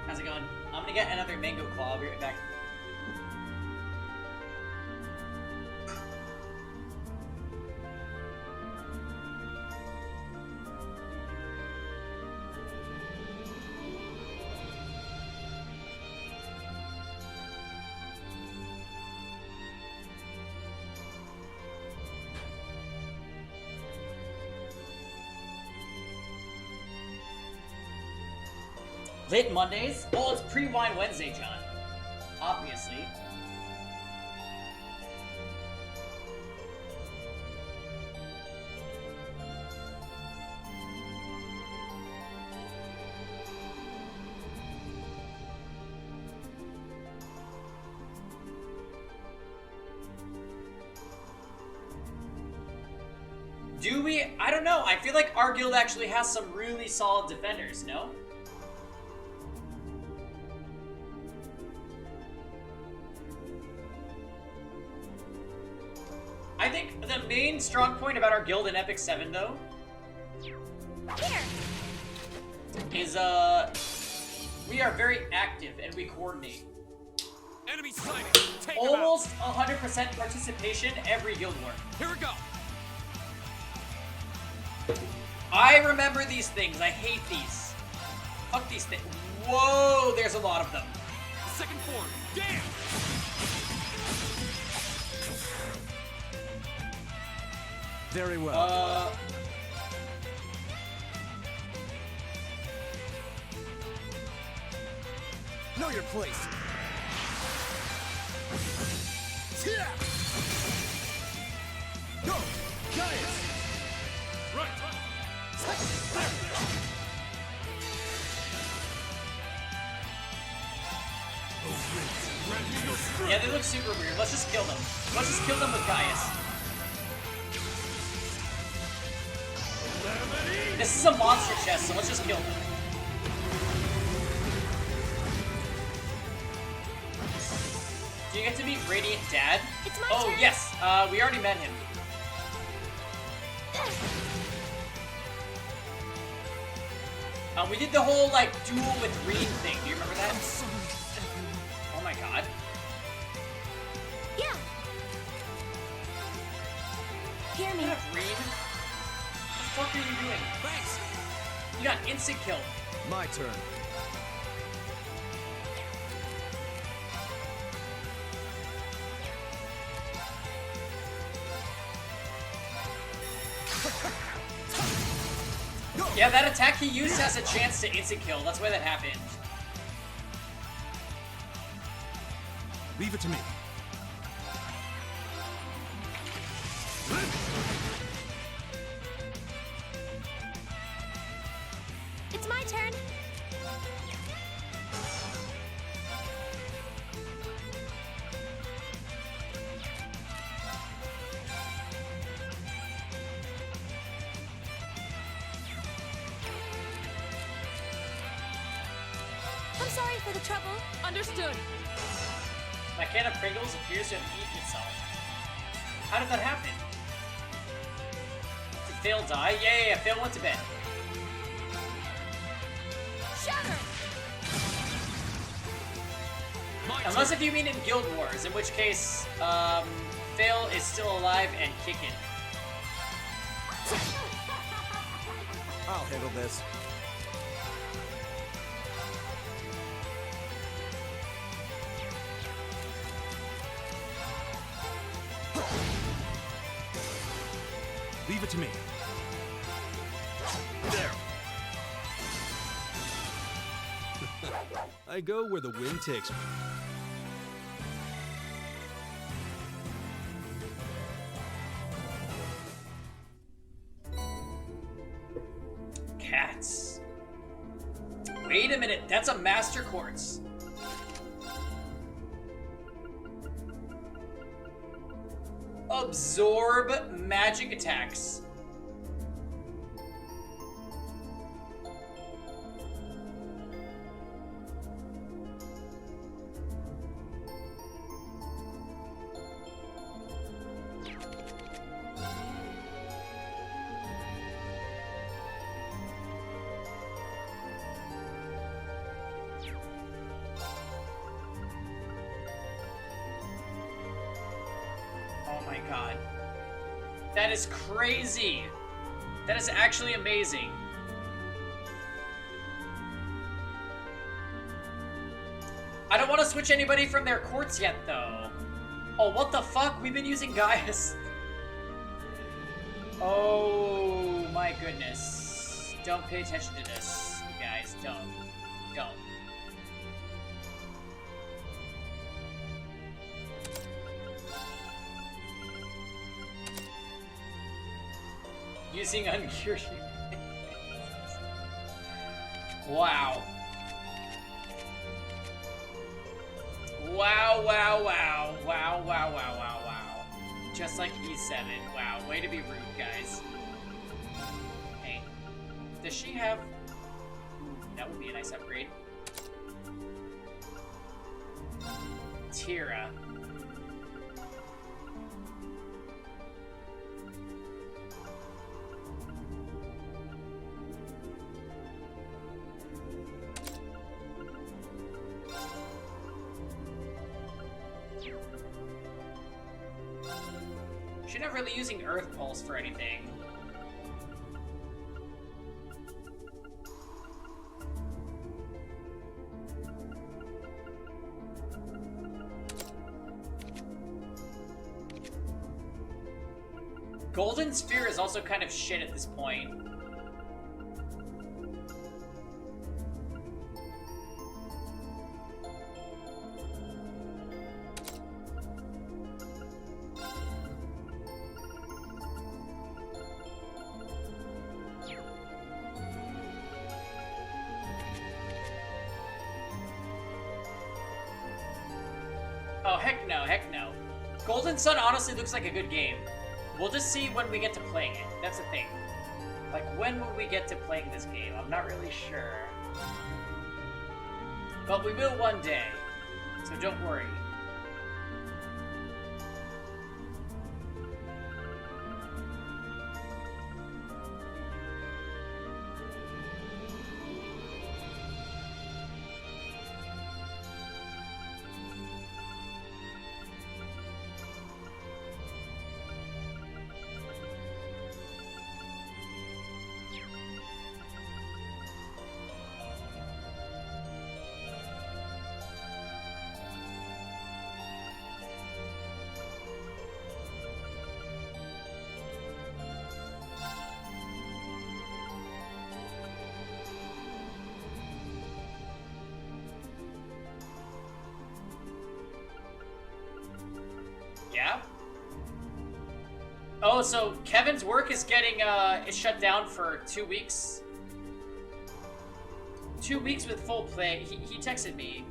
How's it going? I'm gonna get another mango claw. I'll be right back. Late Mondays? Well, it's pre-Wine Wednesday, John. Obviously. Do we? I don't know. I feel like our guild actually has some really solid defenders, no? I think the main strong point about our guild in Epic 7, though, is, we are very active and we coordinate. Enemy sighted. Take Almost 100% participation every guild war. Here we go. I remember these things. I hate these. Fuck these things. Whoa, there's a lot of them. Second form. Damn. Very well. Know your place. Go, Giants! Right. Yeah, they look super weird. Let's just kill them. Let's just kill them with Gaius. This is a monster chest, so let's just kill them. Do you get to meet Radiant Dad? It's my Oh, turn. yes. We already met him. We did the whole, like, duel with Reed thing. Do you remember that? I'm sorry. Oh my god. Yeah. Hear me. What up, Reed? What the fuck are you doing? Thanks. You got instant kill. My turn. Yeah, that attack he used has a chance to instant kill. That's why that happened. Leave it to me. It's my turn. I'm sorry for the trouble. Understood. My can of Pringles appears to have eaten itself. How did that happen? Did Phil die? Yeah. Phil went to bed. Shatter. My Unless turn. if you mean in Guild Wars, in which case, Phil is still alive and kicking. I'll handle this. Leave it to me. There. I go where the wind takes me. Cats. Wait a minute, that's a Master Quartz. Absorb magic attacks. Oh my god. That is crazy. That is actually amazing. I don't want to switch anybody from their quartz yet, though. Oh, what the fuck? We've been using Gaia's. Oh my goodness. Don't pay attention to this, you guys. Don't. Don't. Using uncured. Wow. Wow, wow, wow. Wow, wow, wow, wow, wow. Just like E7. Wow, way to be rude, guys. Hey, does she have... Ooh, that would be a nice upgrade. Tira. She's not really using Earth Pulse for anything. Golden Sphere is also kind of shit at this point. Oh, heck no, heck no. Golden Sun honestly looks like a good game. We'll just see when we get to playing it. That's the thing. Like, when will we get to playing this game? I'm not really sure. But we will one day. So don't worry. Yeah? Oh, so Kevin's work is getting, is shut down for 2 weeks? 2 weeks with full play. He texted me.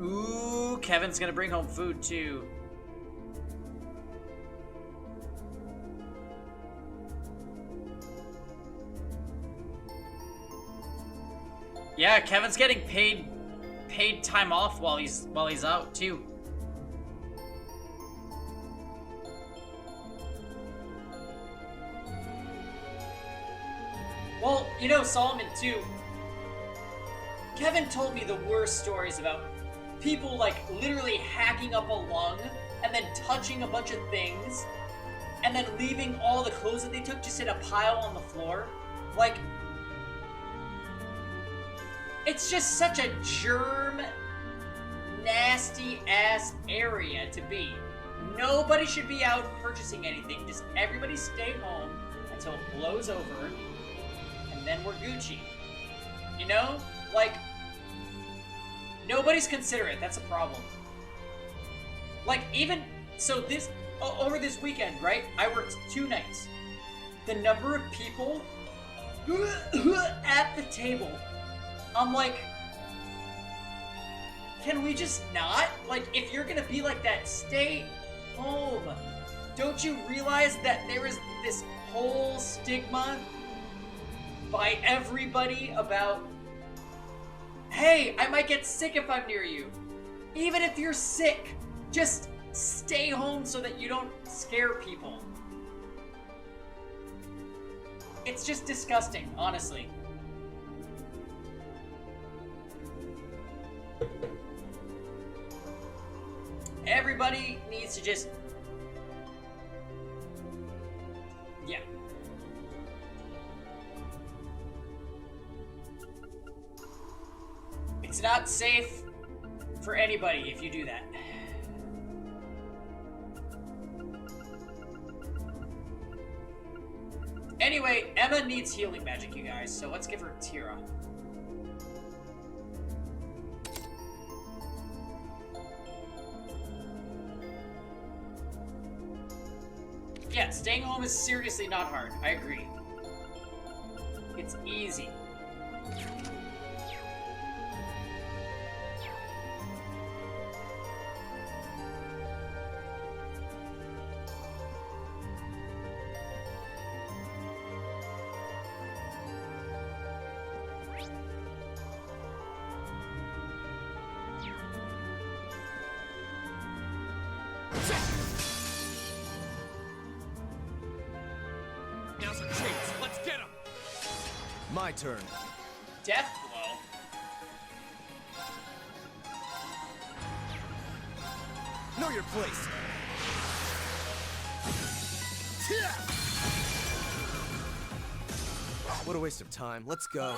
Ooh, Kevin's gonna bring home food too. Yeah, Kevin's getting paid time off while he's out too. Well, you know, Solomon too. Kevin told me the worst stories about people like literally hacking up a lung and then touching a bunch of things and then leaving all the clothes that they took just in a pile on the floor. Like, it's just such a germ, nasty ass area to be. Nobody should be out purchasing anything. Just everybody stay home until it blows over, and then we're Gucci. You know? Like, nobody's considerate. That's a problem. Like, even so, over this weekend, right? I worked 2 nights. The number of people at the table, I'm like, can we just not? Like, if you're gonna be like that, stay home. Don't you realize that there is this whole stigma by everybody about, hey, I might get sick if I'm near you. Even if you're sick, just stay home so that you don't scare people. It's just disgusting, honestly. Everybody needs to just... yeah. It's not safe for anybody if you do that. Anyway, Emma needs healing magic, you guys, so let's give her Tira. Yeah, staying home is seriously not hard. I agree. It's easy. Now's our chance. Let's get him. My turn. Death blow. Know your place. What a waste of time. Let's go.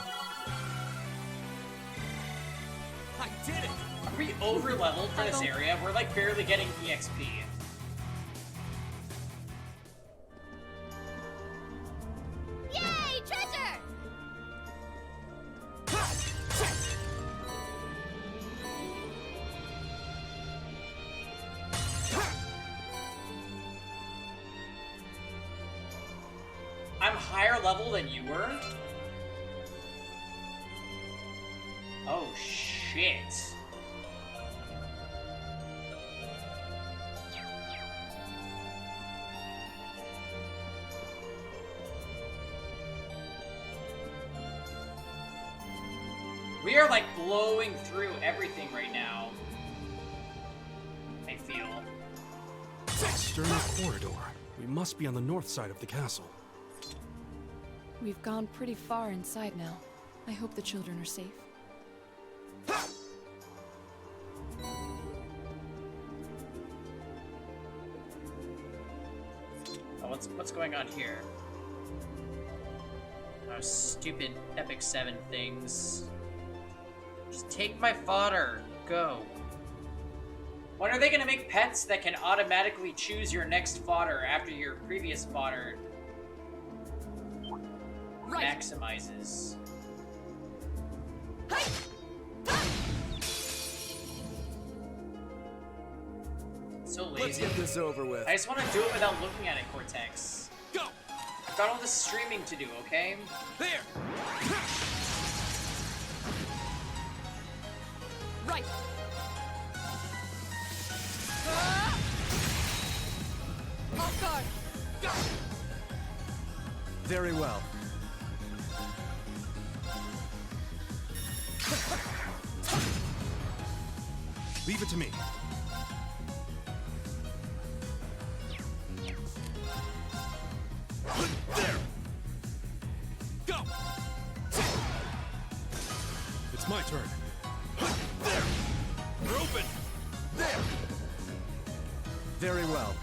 I did it. Are we over leveled for this area? We're like barely getting EXP. Yay, treasure! I'm higher level than you were? Oh, shit. We are like blowing through everything right now. I feel. External corridor. We must be on the north side of the castle. We've gone pretty far inside now. I hope the children are safe. Oh, what's going on here? Oh, stupid Epic 7 things. Just take my fodder. Go. When are they gonna make pets that can automatically choose your next fodder after your previous fodder maximizes? So lazy. Let's get this over with. I just want to do it without looking at it, Cortex. Go. I've got all this streaming to do, okay? There. Right! Off guard! Very well. Leave it to me. There! Go! It's my turn. There! We're open! There! Very well.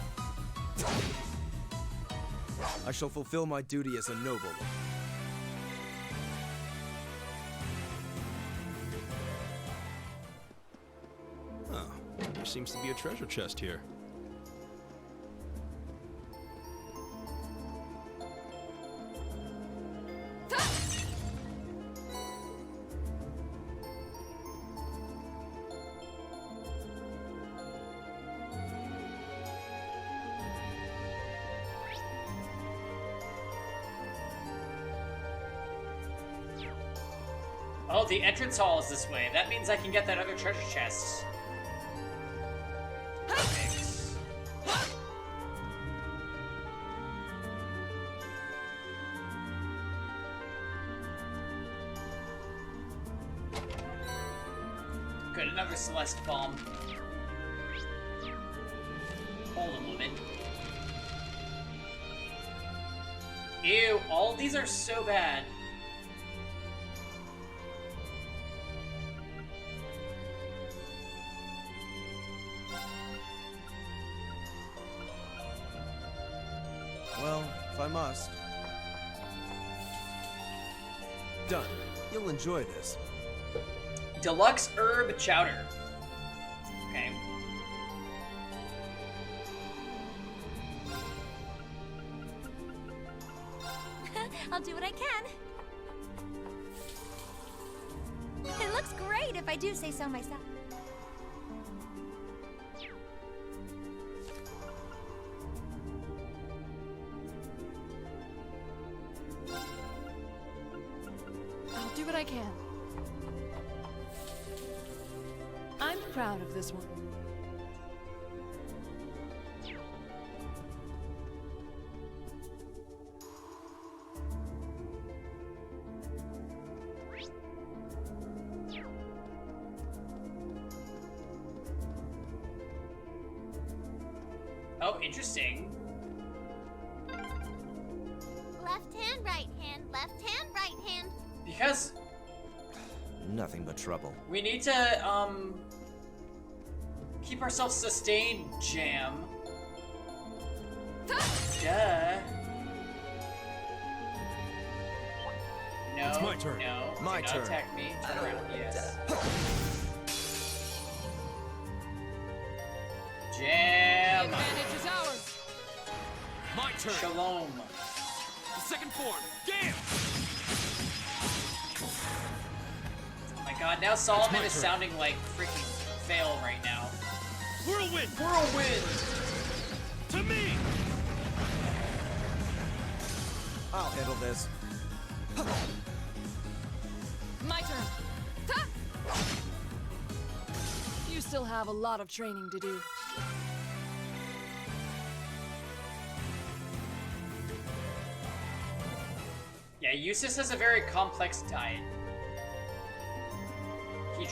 I shall fulfill my duty as a noble. Oh, there seems to be a treasure chest here. Oh, the entrance hall is this way. That means I can get that other treasure chest. Thanks. Good, another Celeste bomb. Hold a moment. Ew, all of these are so bad. Well, if I must. Done. You'll enjoy this. Deluxe herb chowder. Okay. I'll do what I can. It looks great if I do say so myself. I'll do what I can. I'm proud of this one. Oh, interesting. Left hand, right hand, left hand, right hand. Because Nothing but trouble. we need to, keep ourselves sustained, Jam. Duh. No. It's my turn. No. My do not turn. attack me. Turn around. Yes. Jam. Advantage is ours. My turn. Shalom. The second form. Damn! Oh my god, now Solomon my is turn. sounding like freaking fail right now. Whirlwind! Whirlwind! To me! I'll handle this. My turn. Ta! You still have a lot of training to do. Yeah, Eustace has a very complex diet. He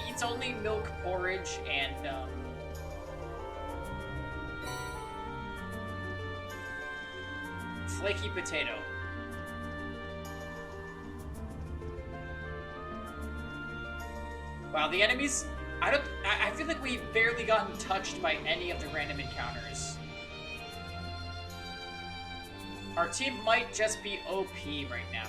eats only milk porridge and, flaky potato. Wow, the enemies, I feel like we've barely gotten touched by any of the random encounters. Our team might just be OP right now.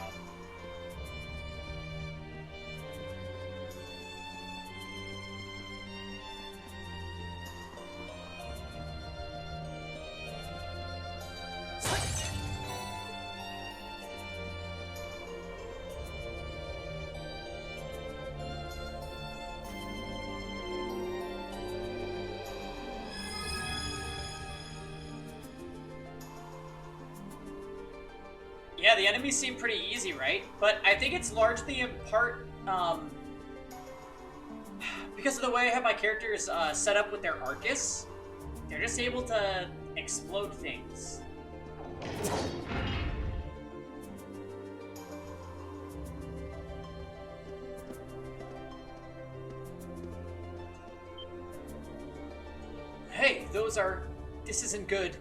Yeah, the enemies seem pretty easy, right? But I think it's largely in part, because of the way I have my characters set up with their Arcus. They're just able to explode things. This isn't good.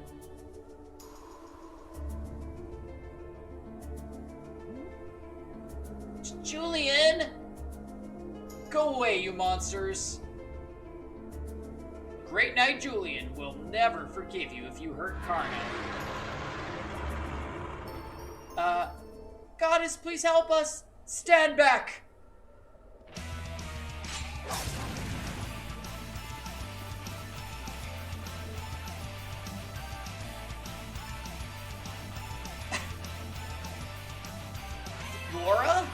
Julian! Go away, you monsters. Great Knight Julian will never forgive you if you hurt Karna. Goddess, please help us! Stand back! Laura?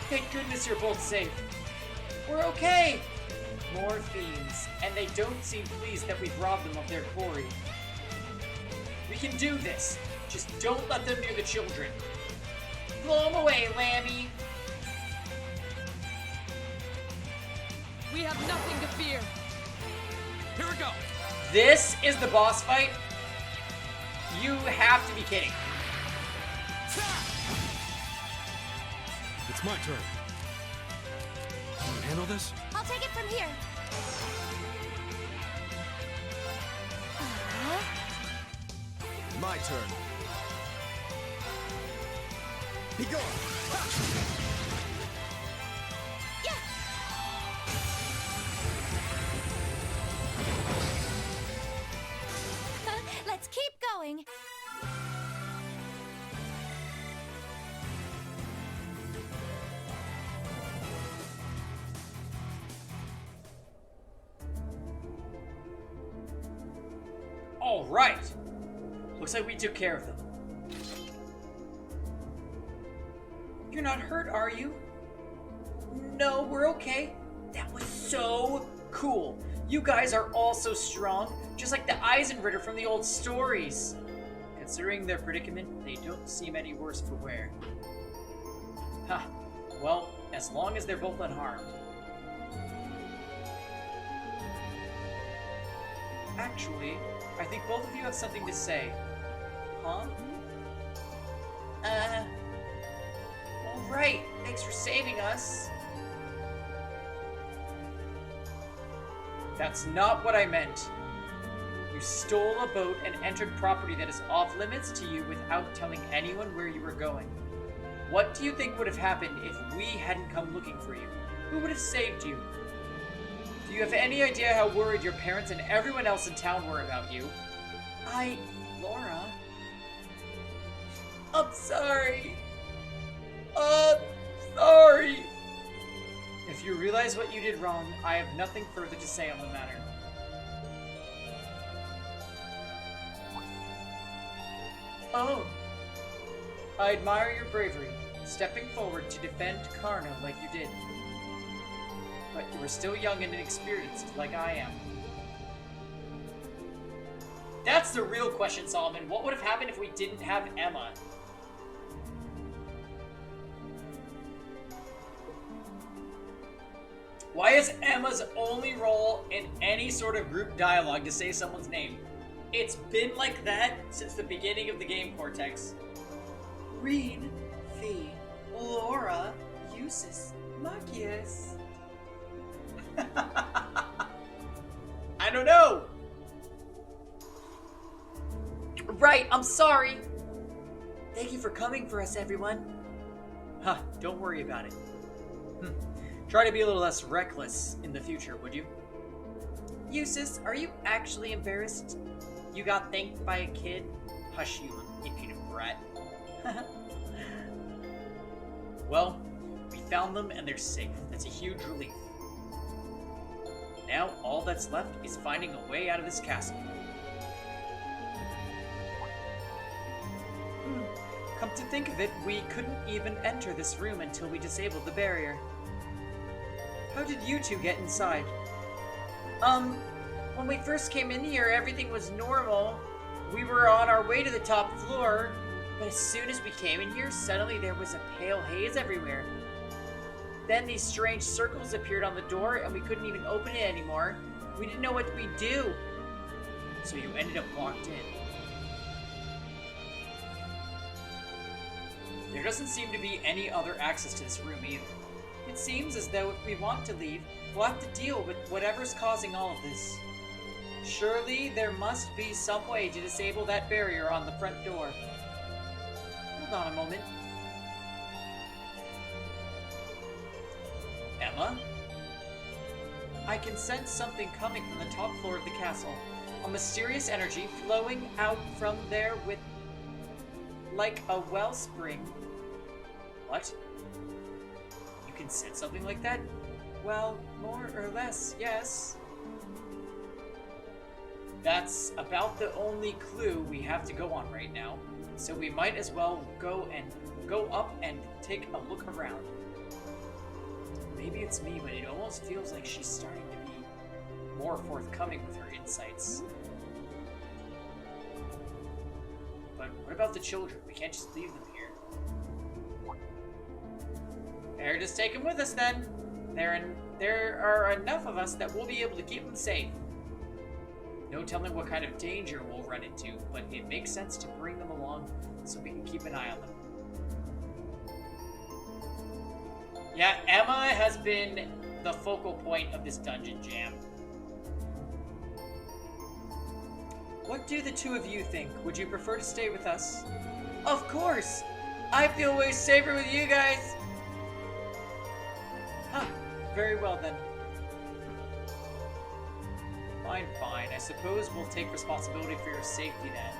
Thank goodness you're both safe. We're okay! More fiends, and they don't seem pleased that we've robbed them of their quarry. We can do this. Just don't let them near the children. Blow them away, Lammy. We have nothing to fear. Here we go. This is the boss fight? You have to be kidding. It's my turn. Can you handle this? I'll take it from here. My turn. Be gone! Let's keep going. All right. Looks like we took care of them. You're not hurt, are you? No, we're okay. That was so cool. You guys are all so strong, just like the Eisenritter from the old stories. Considering their predicament, they don't seem any worse for wear. Huh. Well, as long as they're both unharmed. Actually, I think both of you have something to say. Huh? Alright. Thanks for saving us. That's not what I meant. You stole a boat and entered property that is off limits to you without telling anyone where you were going. What do you think would have happened if we hadn't come looking for you? Who would have saved you? Do you have any idea how worried your parents and everyone else in town were about you? Laura? I'm sorry. Sorry. If you realize what you did wrong, I have nothing further to say on the matter. Oh. I admire your bravery, stepping forward to defend Karna like you did. But you were still young and inexperienced, like I am. That's the real question, Solomon. What would have happened if we didn't have Emma? Why is Emma's only role in any sort of group dialogue to say someone's name? It's been like that since the beginning of the game, Cortex. Reed, Fee, Laura, Eustace, Marcus. I don't know. Right, I'm sorry. Thank you for coming for us, everyone. Huh, don't worry about it. Try to be a little less reckless in the future, would you? Eustace, are you actually embarrassed? You got thanked by a kid? Hush, you impudent brat. Well, we found them and they're safe. That's a huge relief. Now, all that's left is finding a way out of this castle. Come to think of it, we couldn't even enter this room until we disabled the barrier. How did you two get inside? When we first came in here, everything was normal. We were on our way to the top floor, but as soon as we came in here, suddenly there was a pale haze everywhere. Then these strange circles appeared on the door, and we couldn't even open it anymore. We didn't know what we'd do. So you ended up locked in. There doesn't seem to be any other access to this room either. It seems as though if we want to leave, we'll have to deal with whatever's causing all of this. Surely there must be some way to disable that barrier on the front door. Hold on a moment. Emma? I can sense something coming from the top floor of the castle. A mysterious energy flowing out from there with... like a wellspring. What? You can sense something like that? Well, more or less, yes. That's about the only clue we have to go on right now. So we might as well go up and take a look around. Maybe it's me, but it almost feels like she's starting to be more forthcoming with her insights. But what about the children? We can't just leave them here. Better just take them with us then. There are enough of us that we'll be able to keep them safe. No telling what kind of danger we'll run into, but it makes sense to bring them along so we can keep an eye on them. Yeah, Emma has been the focal point of this dungeon jam. What do the two of you think? Would you prefer to stay with us? Of course! I feel way safer with you guys! Huh, very well then. Fine, fine. I suppose we'll take responsibility for your safety then.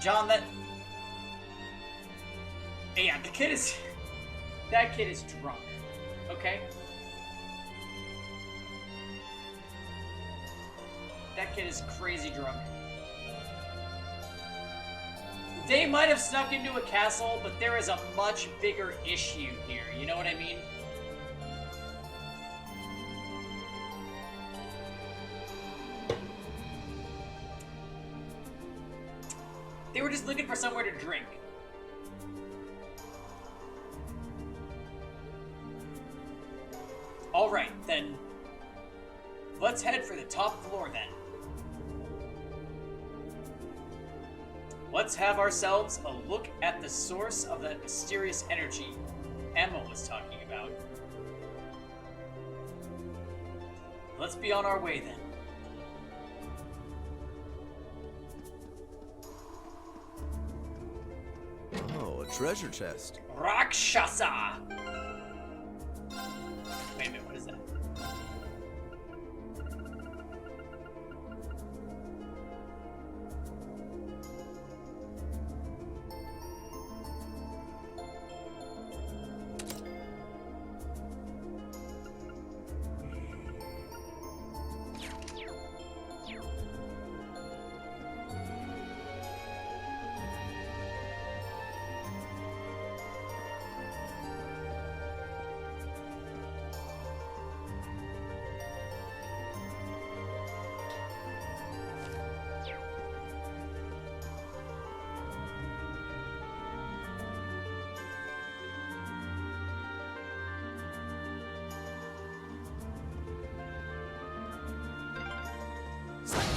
John, yeah, that kid is drunk, okay? That kid is crazy drunk. They might have snuck into a castle, but there is a much bigger issue here, you know what I mean? They were just looking for somewhere to drink. Alright, then. Let's head for the top floor, then. Let's have ourselves a look at the source of that mysterious energy Emma was talking about. Let's be on our way, then. Oh, a treasure chest. Rakshasa! Wait a minute, what is that?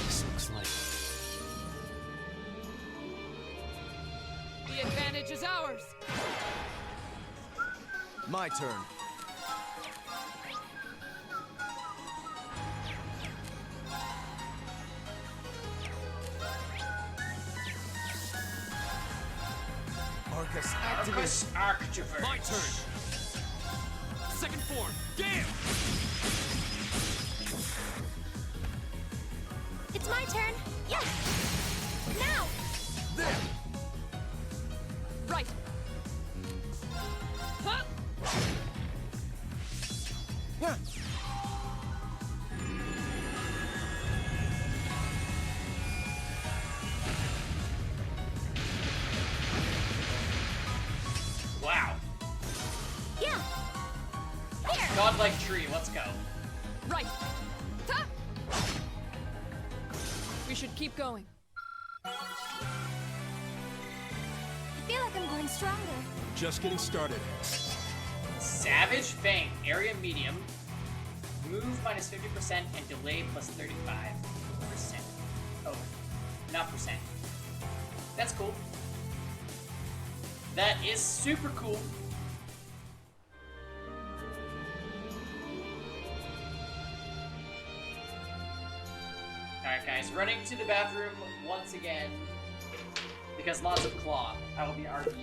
This looks like... The advantage is ours! My turn. Arcus activate. Arcus Arctiverse. My turn! Second form, damn! It's my turn. Yes. Now. There. Right! Huh? Yeah. Wow. Yeah. Here. Godlike tree, let's go. Right! Ta! We should keep going. I feel like I'm growing stronger. Just getting started. Savage Fang, area medium. Move minus 50% and delay plus 35%. Oh, not percent. That's cool. That is super cool. Alright guys, running to the bathroom once again. Because lots of claw. I will be RP.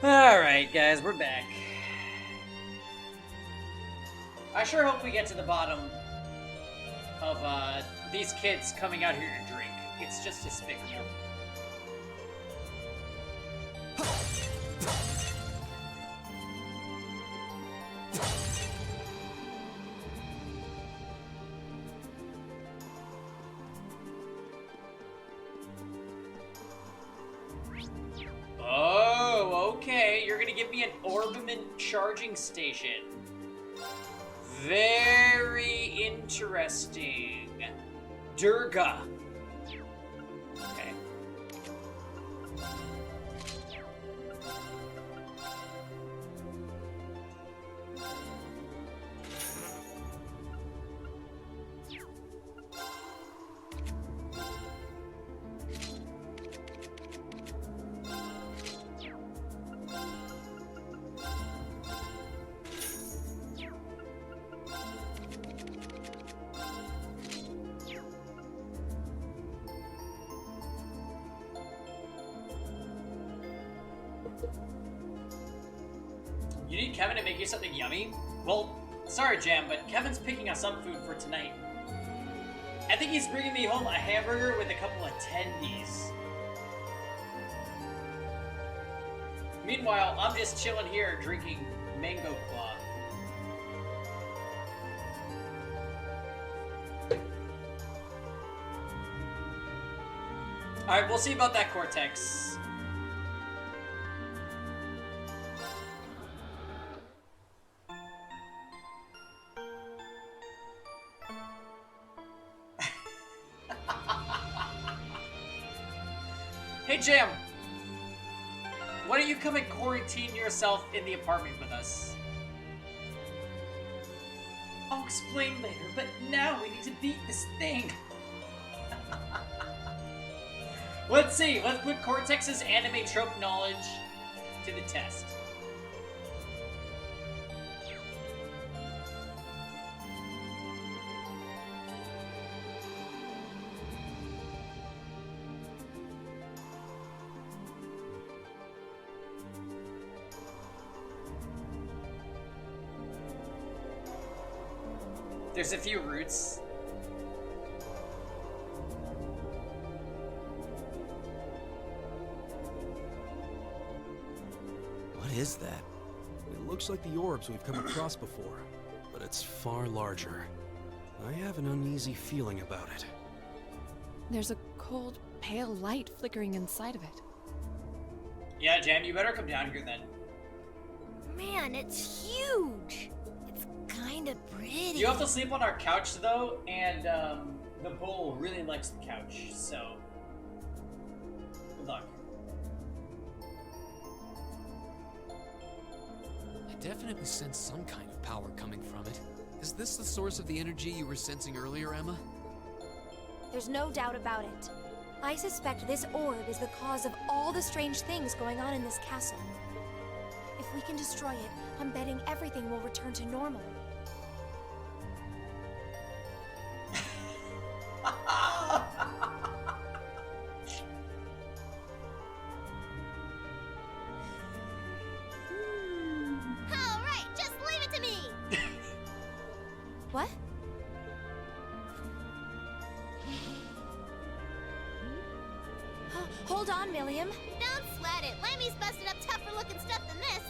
Alright, guys, we're back. I sure hope we get to the bottom of these kids coming out here to drink. It's just despicable. Oh, okay. You're gonna give me an Orbiment charging station. Very interesting. Durga. Okay. You need Kevin to make you something yummy? Well, sorry, Jam, but Kevin's picking us up food for tonight. I think he's bringing me home a hamburger with a couple of tendies. Meanwhile, I'm just chilling here drinking Mango Claw. Alright, we'll see about that Cortex. Hey, Jam! Why don't you come and quarantine yourself in the apartment with us? I'll explain later, but now we need to beat this thing. Let's see. Let's put Cortex's anime trope knowledge to the test. There's a few roots. What is that? It looks like the orbs we've come across before, but it's far larger. I have an uneasy feeling about it. There's a cold, pale light flickering inside of it. Yeah, Jan, you better come down here then. Man, it's huge. It's kind of pretty. You have to sleep on our couch though, and the bull really likes the couch, so good luck. I definitely sense some kind of power coming from it. Is this the source of the energy you were sensing earlier, Emma? There's no doubt about it. I suspect this orb is the cause of all the strange things going on in this castle. If we can destroy it, I'm betting everything will return to normal. All right, just leave it to me. What? Hold on, Milliam. Don't sweat it. Lemmy's busted up tougher looking stuff than this.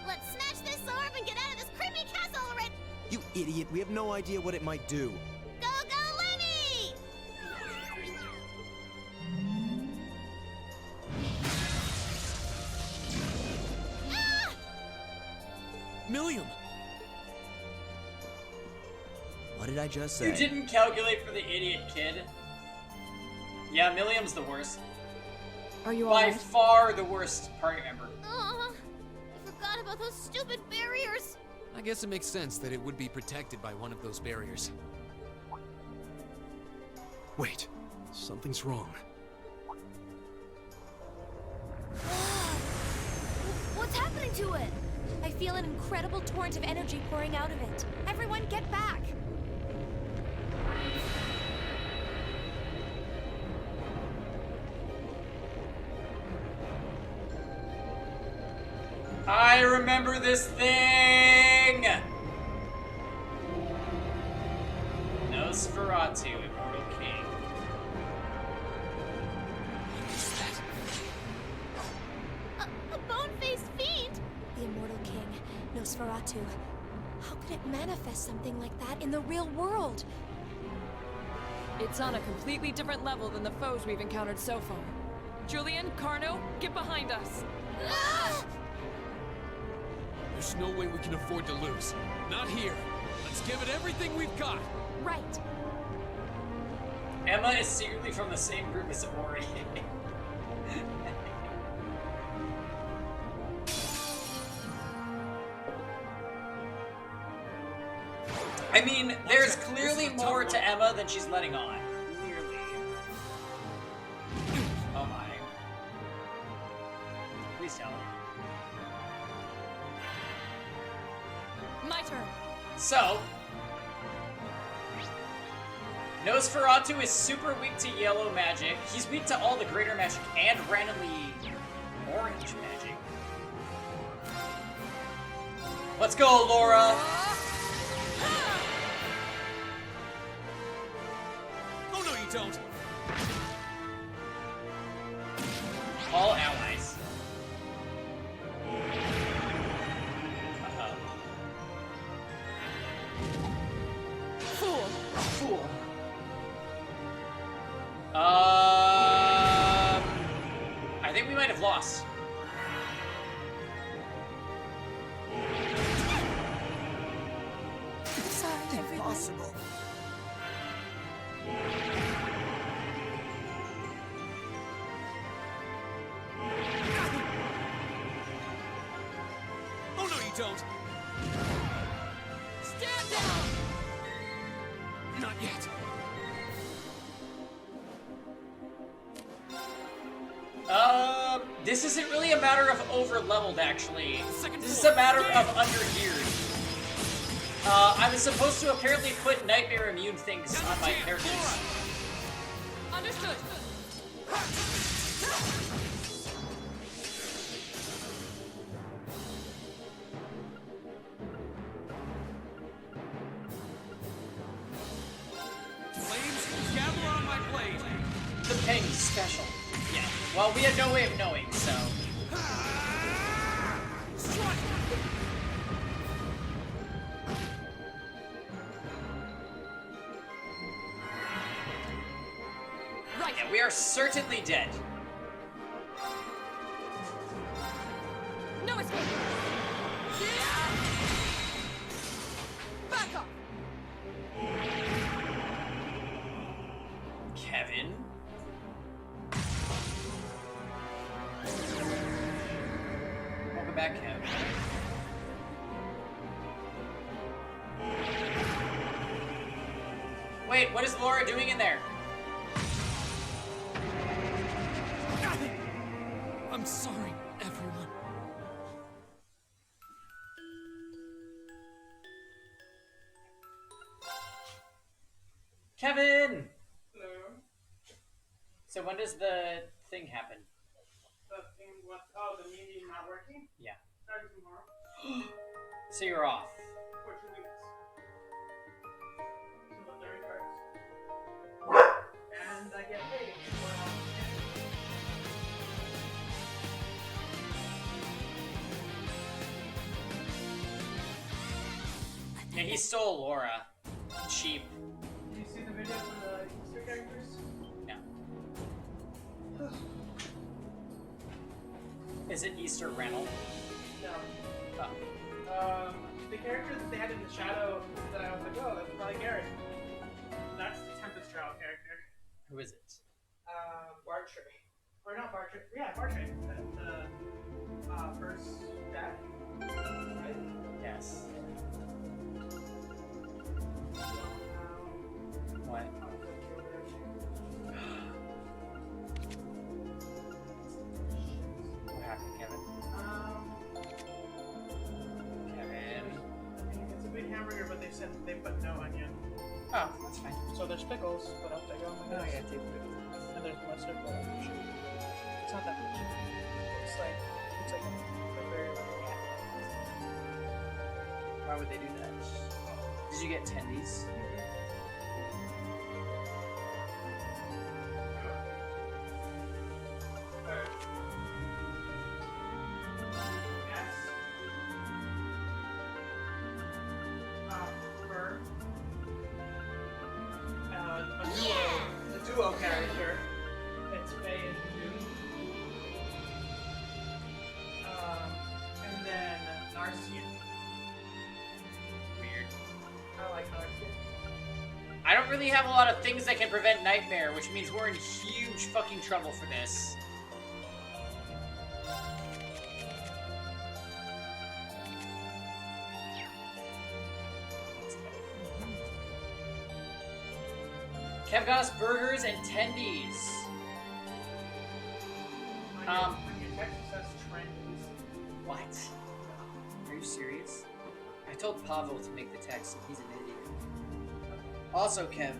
Let's snatch this orb and get out of this creepy castle already. You idiot, we have no idea what it might do. Go, go, Lemmy! Ah! Milliam! What did I just say? You didn't calculate for the idiot kid. Yeah, Milliam's the worst. Are you By alright? far the worst party member. I forgot about those stupid barriers. I guess it makes sense that it would be protected by one of those barriers. Wait, something's wrong. What's happening to it? I feel an incredible torrent of energy pouring out of it. Everyone get back! I remember this thing! Nosferatu, Immortal King. A bone-faced fiend? The Immortal King, Nosferatu. How could it manifest something like that in the real world? It's on a completely different level than the foes we've encountered so far. Julian, Carno, get behind us. Ah! There's no way we can afford to lose. Not here. Let's give it everything we've got. Right. Emma is secretly from the same group as Ori. I mean, there's clearly more to Emma than she's letting on. Clearly. Oh my. Please tell. My turn. So, Nosferatu is super weak to yellow magic. He's weak to all the greater magic and randomly orange magic. Let's go, Laura! Oh no, you don't! All allies. Fool. Fool. I think we might have lost. Sorry, everyone. Impossible. Oh no, you don't! Stand down! Not yet. This isn't really a matter of over-leveled, actually. Second This is floor. a matter of under-geared. I was supposed to apparently put nightmare immune things on my characters. Understood. Ping special. Yeah. Well, we had no way of knowing, so. Right. Yeah, we are certainly dead. No escape. Back off. Kevin. Welcome back, Kevin. Wait, what is Laura doing in there? I'm sorry, everyone. Kevin! Hello. So when does the thing happen? The thing, what? Oh, the meeting not working? Yeah. Starting tomorrow. So you're off. For 2 weeks. So the 31st. And I get paid for And he stole Laura. Cheap. Did you see the video for the Easter characters? No. Is it Easter Rental? No. Oh. The character that they had in the shadow that I was like, oh, that's probably Garrett. That's the Tempest Trial character. Who is it? Bartray. Or not Bartray. Yeah, Bartray. The first death. Right? Yes. What? What happened, Kevin? Kevin. It's a big hamburger, but they said they put no onion. Oh, that's fine. So there's pickles, but I'll take oh my Oh, gosh. yeah, take pickles. And there's mustard, but I'm sure. It's not that much. It's like a very little. Why would they do that? Did you get tendies? A duo character. It's Faye and June. And then Narcian. Weird. I like Narcian. I don't really have a lot of things that can prevent nightmare, which means we're in huge fucking trouble for this. Kev got us burgers and tendies. On your text it says trendies. What? Are you serious? I told Pavel to make the text, and he's an idiot. Also, Kev,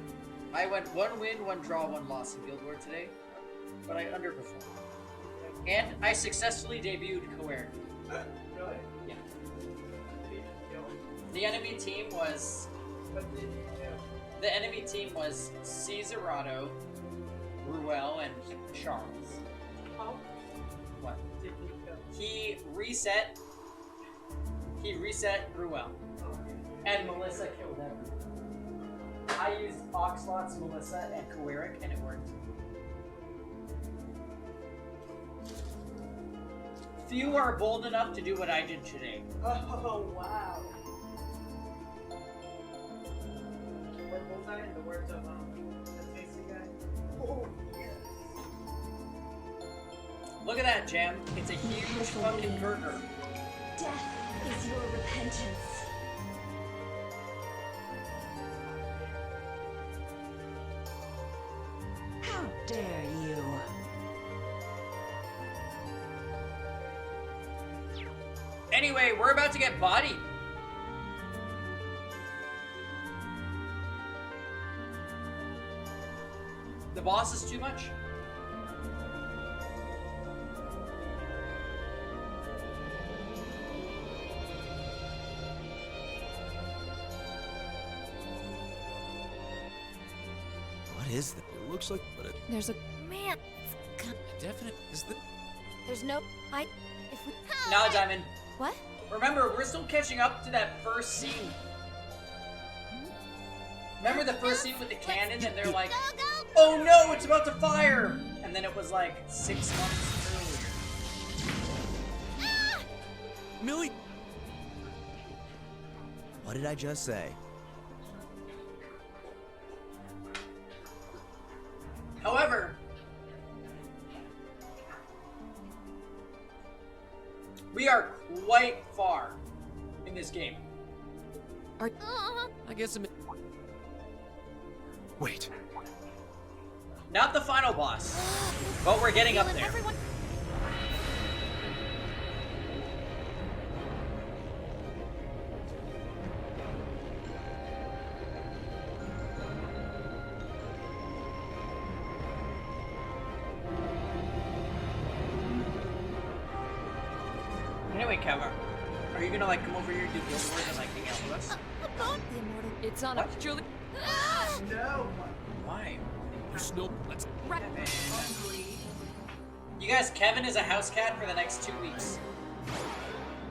I went 1 win, 1 draw, 1 loss in Guild War today, but I underperformed. And I successfully debuted Coer. Really? Yeah. Did you kill him? The enemy team was What did you do? the enemy team was Cesarado, Ruel, and Charles. How What? did you kill? He reset Ruel. And Melissa killed him. I used Oxlot's Melissa and Coeric, and it worked. Few are bold enough to do what I did today. Oh, wow. What bullseye in the words of the tasty guy? Oh, yes. Look at that, Jam. It's a huge fucking burger. Death is your repentance. How dare you? Anyway, we're about to get bodied. The boss is too much. What is that? It looks like, but it There's a man. Definite. Is the. There's no... If we... No, Diamond. What? Remember, we're still catching up to that first scene. Remember the first scene with the cannon, and they're like, "Oh no, it's about to fire!" And then it was like 6 months earlier. Millie. What did I just say? However, we are quite far in this game. I guess I'm. Wait. Not the final boss, but we're getting up there. Anyway, Kevin, are you gonna like come over here and do guild wars and like hang out with us? The immortal... It's on a Julie. No. Why? There's no. Let's. You guys, Kevin is a house cat for the next 2 weeks.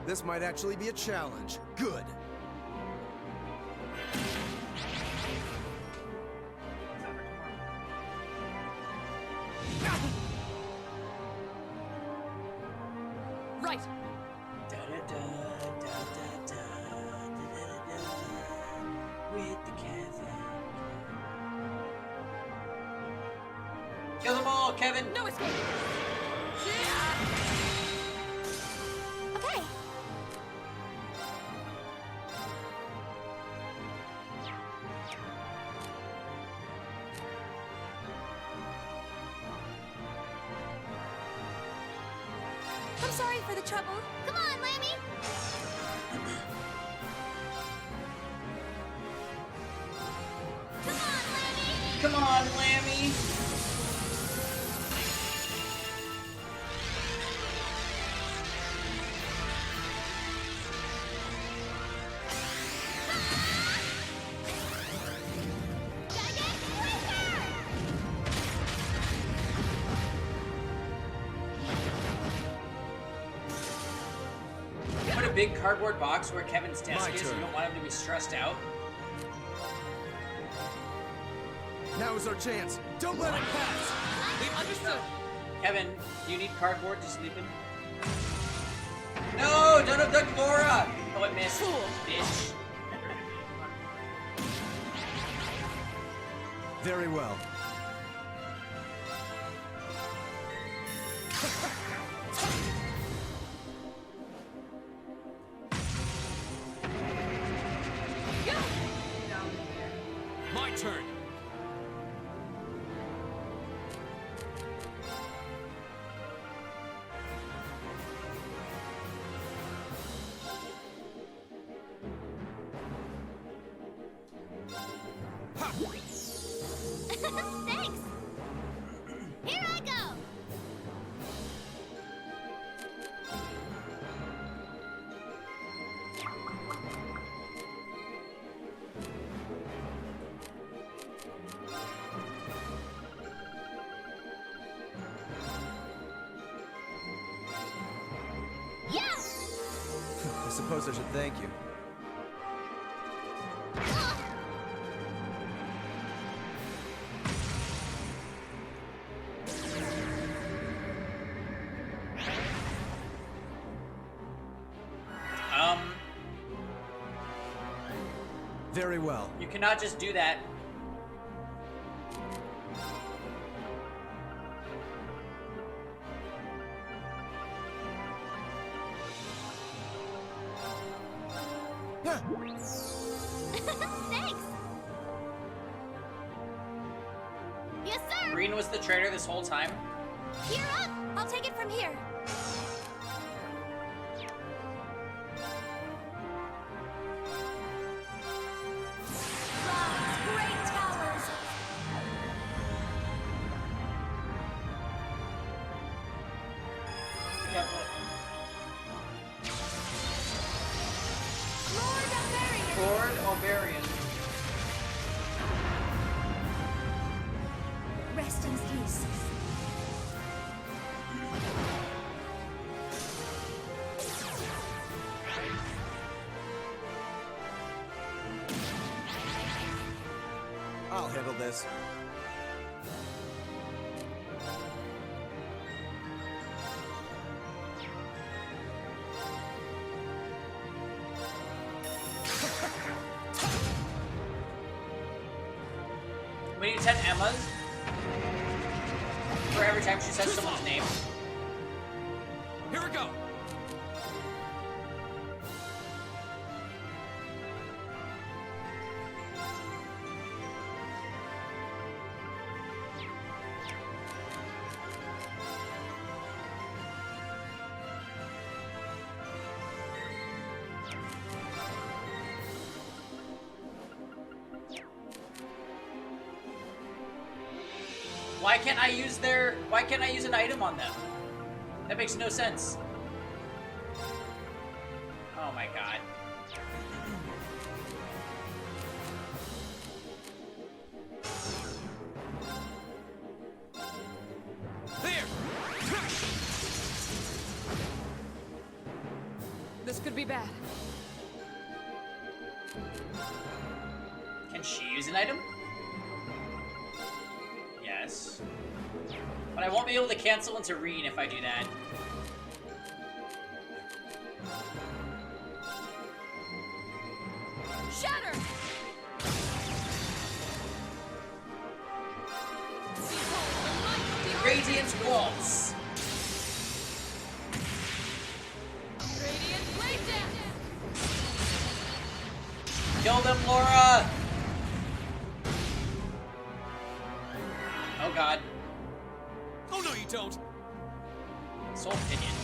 This might actually be a challenge. Good. Right. With the Kevin. Kill them all, Kevin. No escape. Okay. I'm sorry for the trouble. Come on, Lammy! Come on, Lammy! Come on, Lammy. Gotta get quicker! Put a big cardboard box where Kevin's desk My is. turn. You don't want him to be stressed out. Now is our chance. Don't let it pass. Understood. Kevin, do you need cardboard to sleep in? No, don't abduct Laura! Oh, it missed. Fool. Bitch. Very well. My turn. Thanks! Here I go! Yeah! I suppose I should thank you. Very well. You cannot just do that. Thanks! Yes, sir! Green was the traitor this whole time. Gear up! I'll take it from here. Rise, great towers. Lord Alberian. Lord Alberian. Rest in peace. handle this. We need 10 Emmas for every time she says someone's name. Here we go. Why can't I use an item on them? That makes no sense. Oh my god. There. This could be bad. Can she use an item? Yes. But I won't be able to cancel into Reen if I do that. Shatter! Radiant Waltz! Radiant Blade Dance! Kill them, Laura! Oh god. Oh no, you don't. Soul Pinion.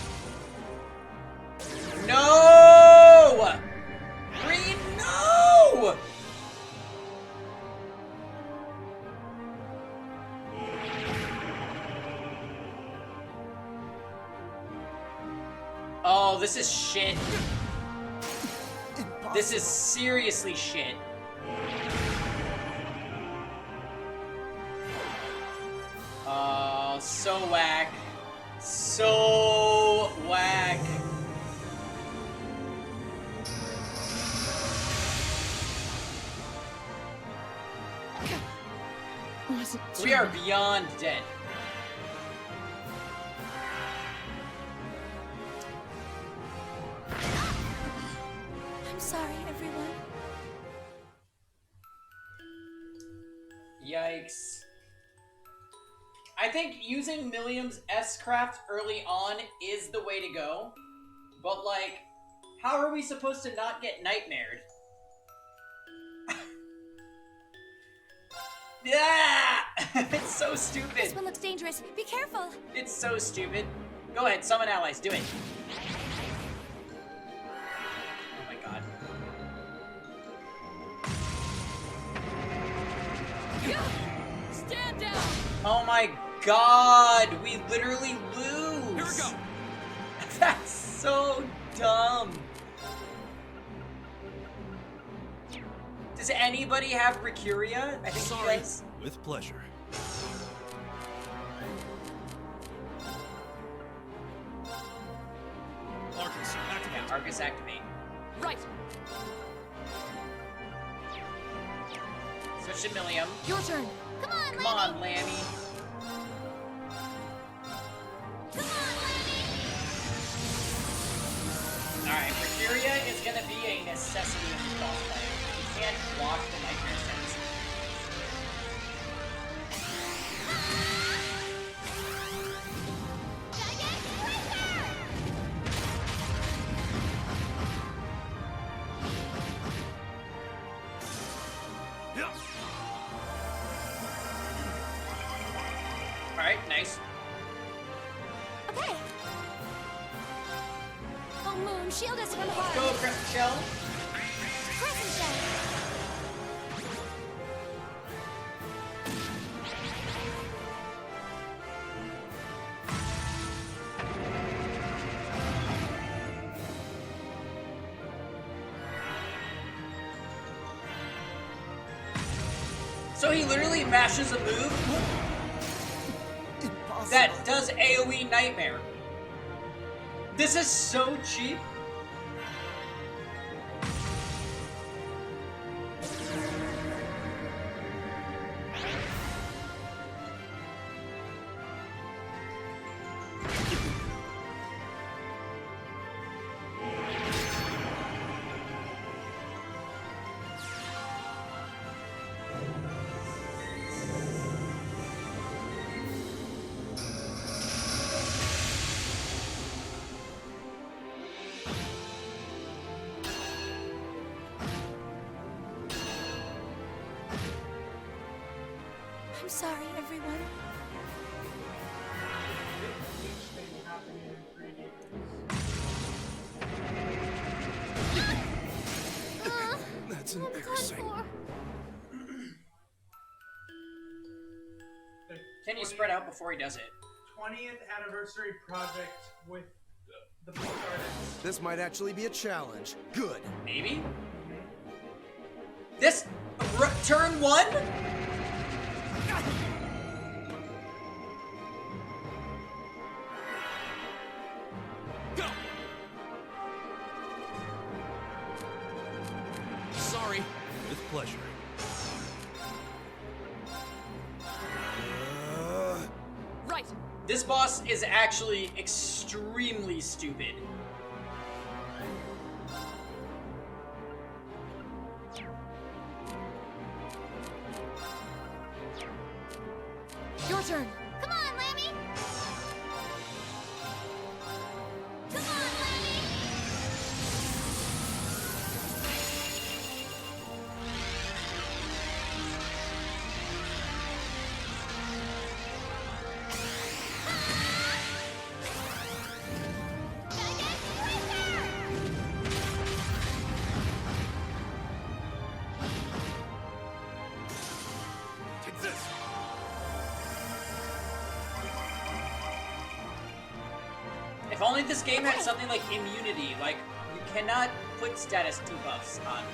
No! Green, no! Oh, this is shit. This is seriously shit. So whack. So whack. We are beyond dead. I'm sorry, everyone. Yikes. I think using Milliam's S-Craft early on is the way to go. But, like, how are we supposed to not get nightmared? Yeah! It's so stupid. This one looks dangerous. Be careful. It's so stupid. Go ahead, summon allies. Do it. Oh my god. Stand down! Oh my god! We literally lose! Here we go! That's so dumb. Does anybody have Mercuria? I think Sorry. he does. With pleasure. Arcus, activate. Yeah, Arcus activate. Right! Switch to Milliam. Your turn! Come on, Come Lammy! on, Lammy. Come on, Lammy! Alright, Mercuria is gonna be a necessity in this boss fight. You can't block the Nightmare Sense. Alright, nice. Okay. Oh, Moon, shield us from harm. Go, Crescent Shell. Crescent Shell. So he literally mashes a move that does AoE Nightmare. This is so cheap. I'm sorry, everyone. Each thing happening in 3D. That's I'm done embarrassing. for. Can you spread out before he does it? 20th anniversary project with the book artists. This might actually be a challenge. Good. Maybe? This... turn 1? Go! Sorry. With pleasure. Right. This boss is actually extremely stupid. Your turn. Come on, Lammy! Come on, Lammy! Gotta get quicker! Take this. If only this game had something like immunity, like, you cannot put status debuffs on me.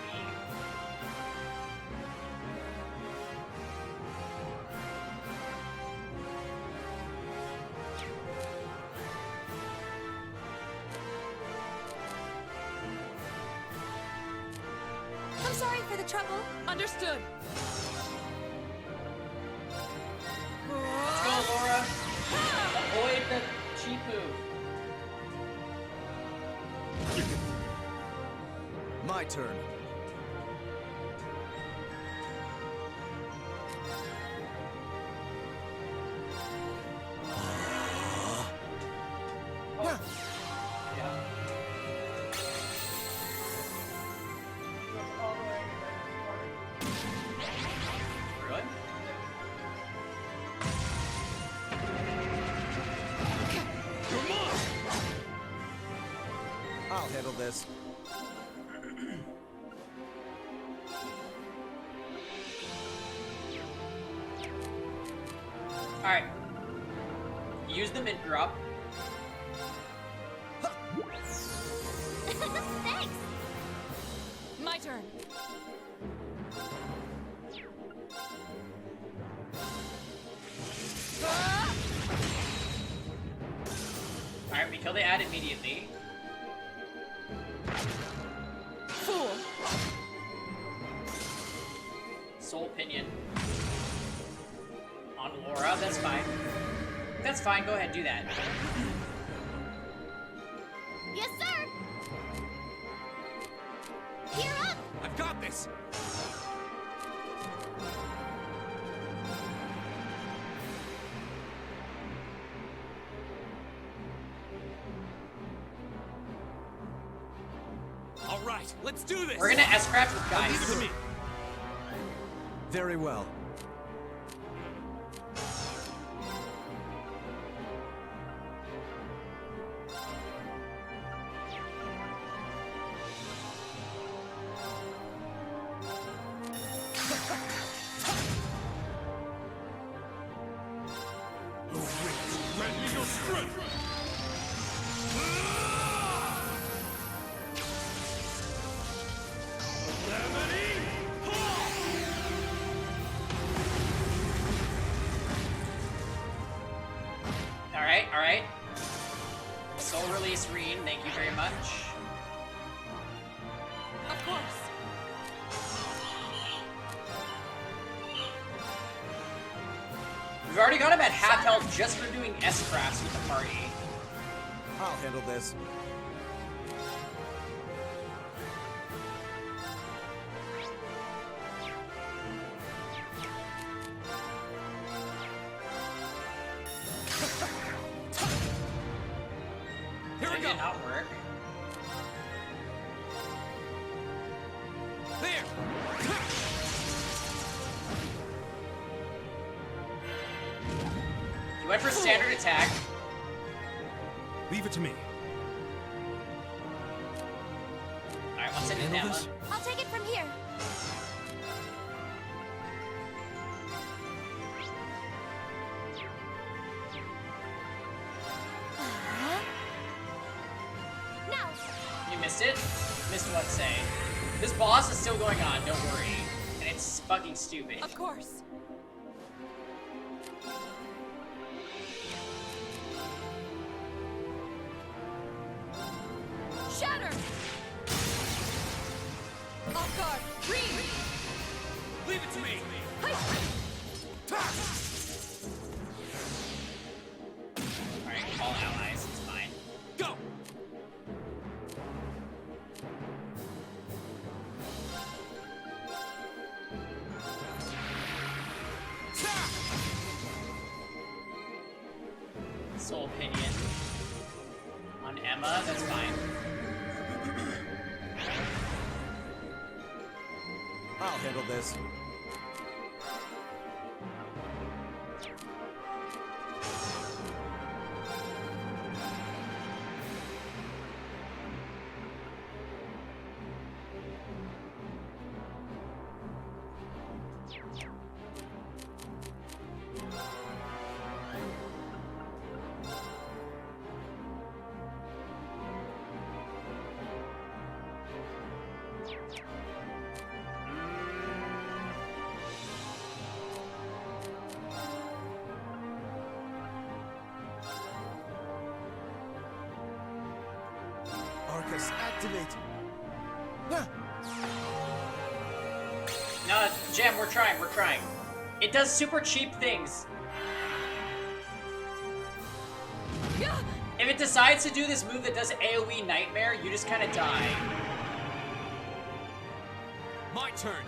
I'm sorry for the trouble. Understood. Let's go, Laura! Avoid the cheap move. My turn. Yeah. Really? I'll handle this. Alright. Use the mid drop. Thanks! My turn. Alright, we kill the ad immediately. Fool. Soul Pinion. On Laura, that's fine. That's fine, go ahead, do that. Yes, sir! Gear up! I've got this! All right, let's do this! We're gonna S-craft with Leave it guys. to me. Very well. Grant me your strength. Alright, alright. Soul Release Reen, thank you very much. Of course. We've already got him at half health just for doing S-crafts with the party. I'll handle this. Here we That go! did not work. There! You went for standard attack. Leave it to me. Alright, let's send it Handle Emma. this? I'll take it from here. Now. You missed it? Missed what, say? This boss is still going on, don't worry. And it's fucking stupid. Of course. Shatter! Off guard! Green! Leave it to me. Alright, call allies, it's fine. Go. Soul Pinion. On Emma, that's fine. I'll handle this. Arcus, activate! No, Gem, we're trying. It does super cheap things. If it decides to do this move that does AoE Nightmare, you just kind of die. My turn.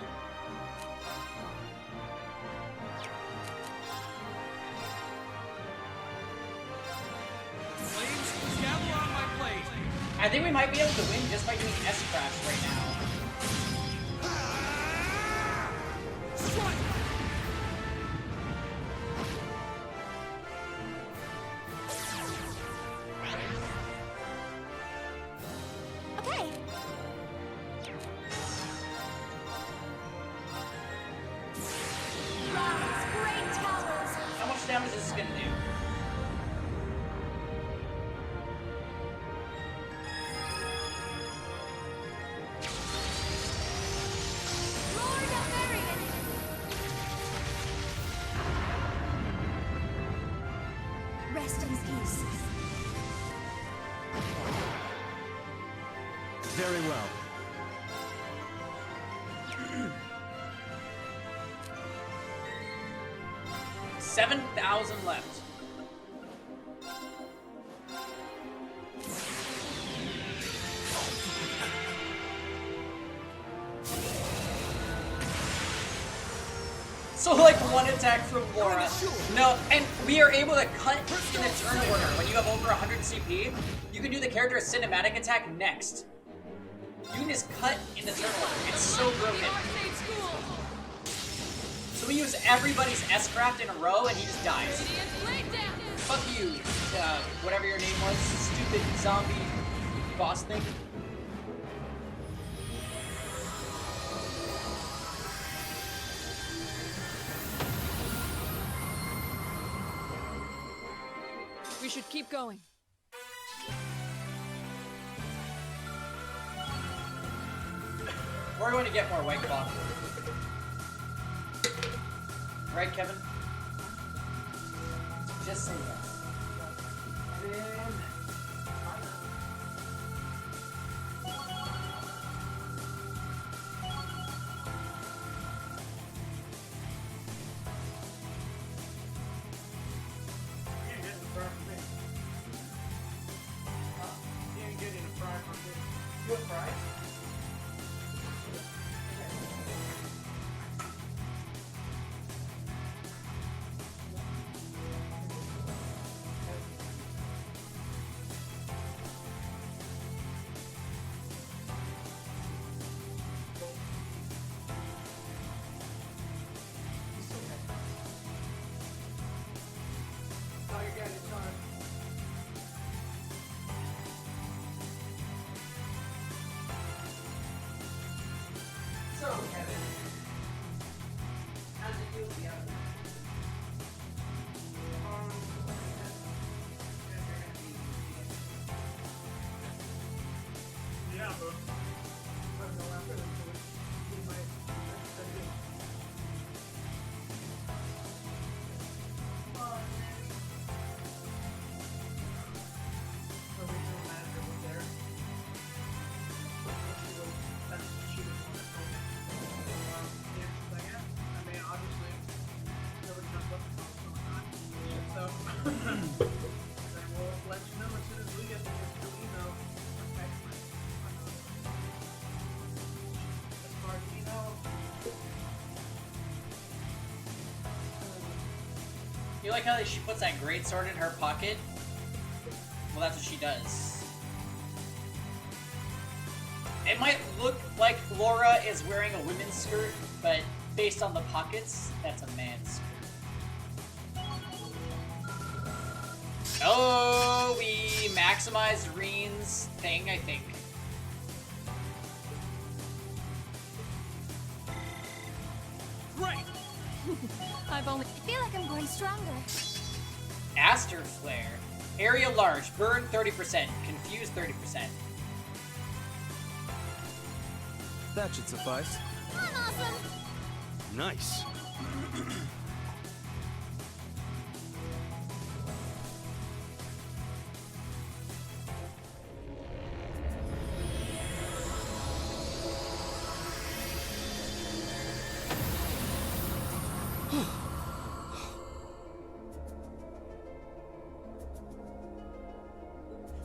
Flames, gather on my blade. I think we might be able to win just by doing S-Crash right now. Okay. Rise, great towers. How much damage is this gonna do? Lord of Varian. Rest in peace. Very well. $7,000 left. So like one attack from Laura. No, and we are able to cut in the turn order. When you have over 100 CP, you can do the character's cinematic attack next. You can just cut in the turn order. It's so broken. So we use everybody's S-Craft in a row and he just dies. Fuck you, whatever your name was, stupid zombie boss thing. We should keep going. We're going to get more white cloth. Right, Kevin? Just say yes. And then... So, Kevin, how's it do with the other? Yeah, but I don't know after this, we might the regional manager was there. She was on it. And she's like, yeah, I mean, obviously, nobody knows what the hell's going on. So, then we'll let you know as soon as we get the email. As far as we know, You like how she puts that greatsword in her pocket? Well, that's what she does. It might look like Laura is wearing a women's skirt, but based on the pockets, that's a man's skirt. Oh, we maximized Reen's thing, I think. Right. I've only. I feel like I'm growing stronger. Aster Flare. Area large. Burn 30%. Confuse 30%. That should suffice. I'm awesome. Nice.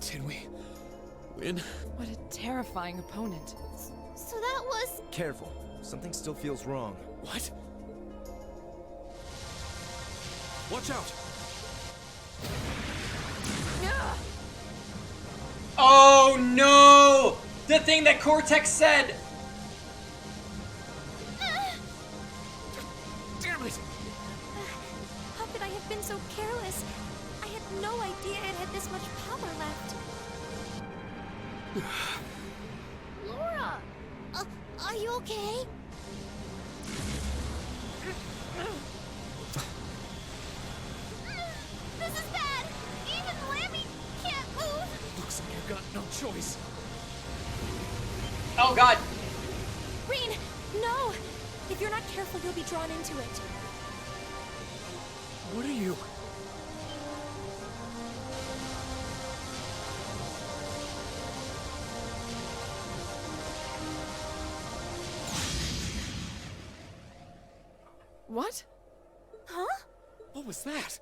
Did we win? What a terrifying opponent. So that was. Careful. Something still feels wrong. What? Watch out! Oh no! The thing that Cortex said! Damn it! How could I have been so careless? I had no idea it had this much power left. Laura! Are you okay? This is bad! Even Lammy can't move! Looks like I've got no choice. Oh god! Reen, no! If you're not careful, you'll be drawn into it. What are you? What? Huh? What was that?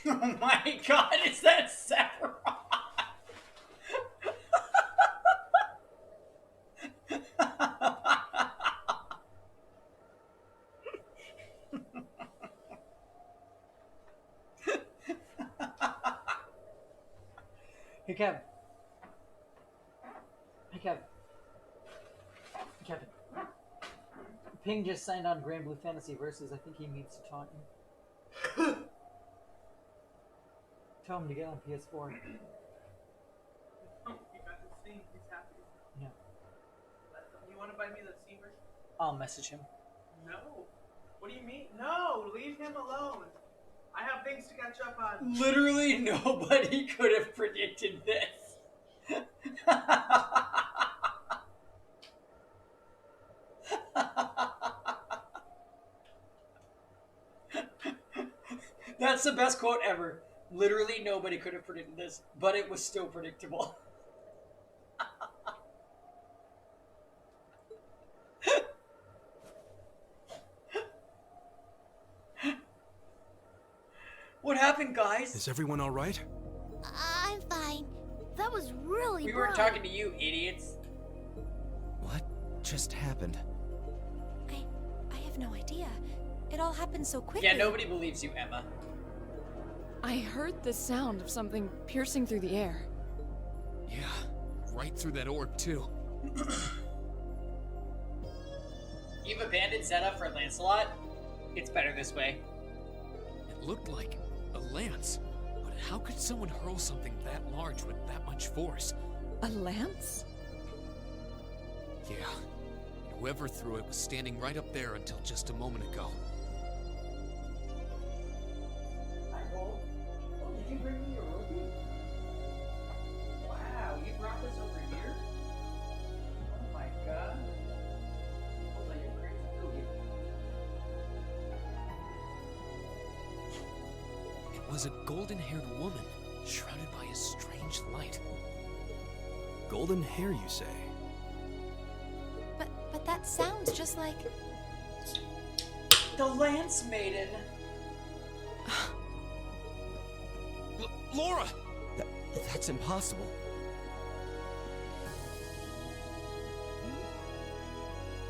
Oh my god, is that Sephiroth? Hey, Kevin. Hey, Kevin. Kevin. Ping just signed on Grand Blue Fantasy Versus. I think he needs to taunt you. Tell him to get on PS4. oh, you got the Steam, he's happy. Yeah. You want to buy me the Steam version? I'll message him. No. What do you mean? No, leave him alone. I have things to catch up on. Literally nobody could have predicted this. That's the best quote ever. Literally nobody could have predicted this, but it was still predictable. What happened, guys? Is everyone all right? I'm fine. That was really We weren't bright. talking to you, idiots. What just happened? I have no idea. It all happened so quickly. Yeah, nobody believes you, Emma. I heard the sound of something piercing through the air. Yeah, right through that orb, too. You've abandoned setup for Lancelot? It's better this way. It looked like a lance, but how could someone hurl something that large with that much force? A lance? Yeah, and whoever threw it was standing right up there until just a moment ago. Oh, did you bring me your rupee? Wow, you brought this over here? Oh my god. Looks like a crazy cookie. It was a golden-haired woman, shrouded by a strange light. Golden hair, you say? But that sounds just like... The Lance Maiden. Laura! That's impossible.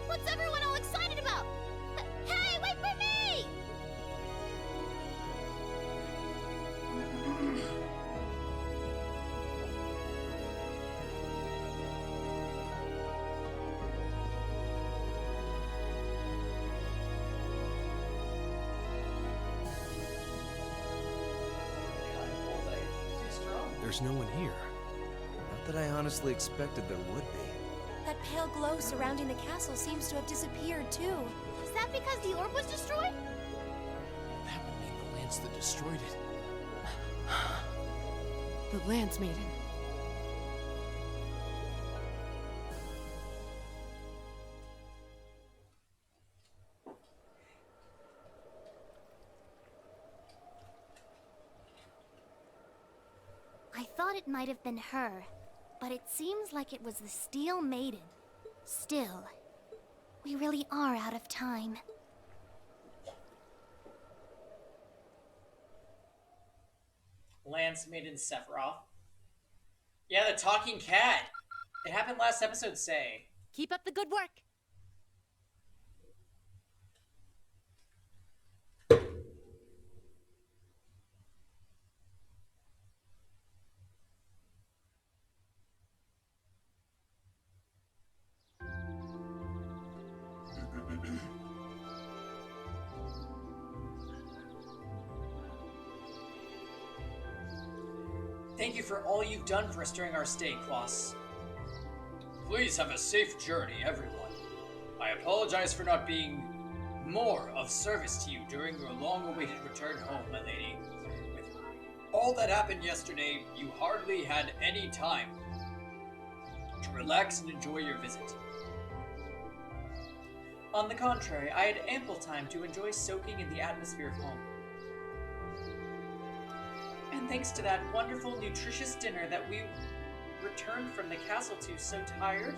What's everyone all excited about? Hey, wait for me! There's no one here. Not that I honestly expected there would be. That pale glow surrounding the castle seems to have disappeared, too. Is that because the orb was destroyed? That would mean the lance that destroyed it. The Lance Maiden. I thought it might have been her, but it seems like it was the Steel Maiden. Still, we really are out of time. Lance Maiden Sephiroth. Yeah, the talking cat. It happened last episode, say. Keep up the good work. Thank you for all you've done for us during our stay, Kloss. Please have a safe journey, everyone. I apologize for not being more of service to you during your long-awaited return home, my lady. With all that happened yesterday, you hardly had any time to relax and enjoy your visit. On the contrary, I had ample time to enjoy soaking in the atmosphere of home. And thanks to that wonderful, nutritious dinner that we returned from the castle to so tired,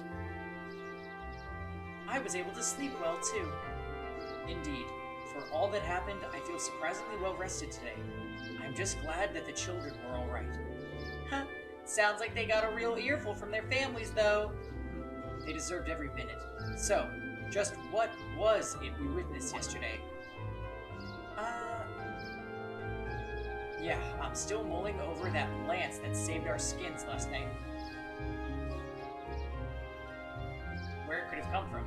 I was able to sleep well too. Indeed, for all that happened, I feel surprisingly well rested today. I'm just glad that the children were alright. Huh, sounds like they got a real earful from their families though. They deserved every minute. So, just what was it we witnessed yesterday? Yeah, I'm still mulling over that lance that saved our skins last night. Where it could have come from.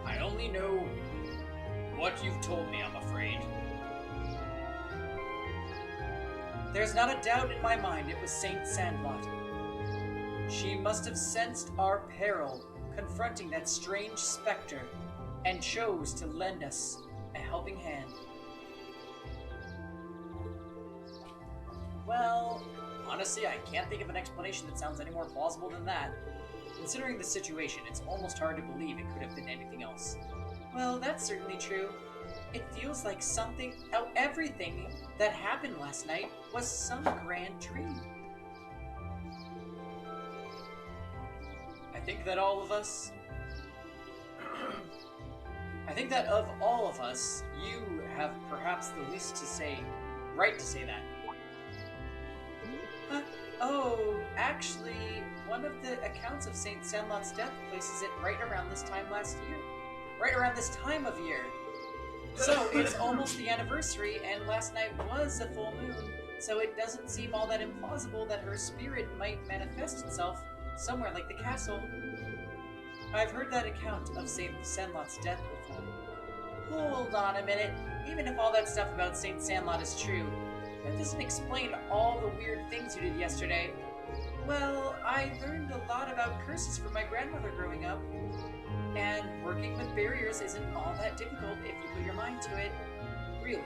I only know what you've told me, I'm afraid. There's not a doubt in my mind it was Saint Sandlot. She must have sensed our peril confronting that strange specter and chose to lend us a helping hand. Well, honestly, I can't think of an explanation that sounds any more plausible than that. Considering the situation, it's almost hard to believe it could have been anything else. Well, that's certainly true. It feels like everything that happened last night was some grand dream. I think that of all of us, you have perhaps the least to say right to say that. Oh, actually, one of the accounts of Saint Sandlot's death places it right around this time last year. Right around this time of year. So, it's almost the anniversary, and last night was a full moon, so it doesn't seem all that implausible that her spirit might manifest itself somewhere like the castle. I've heard that account of Saint Sandlot's death before. Hold on a minute. Even if all that stuff about Saint Sandlot is true, that doesn't explain all the weird things you did yesterday. Well, I learned a lot about curses from my grandmother growing up, and working with barriers isn't all that difficult if you put your mind to it. Really.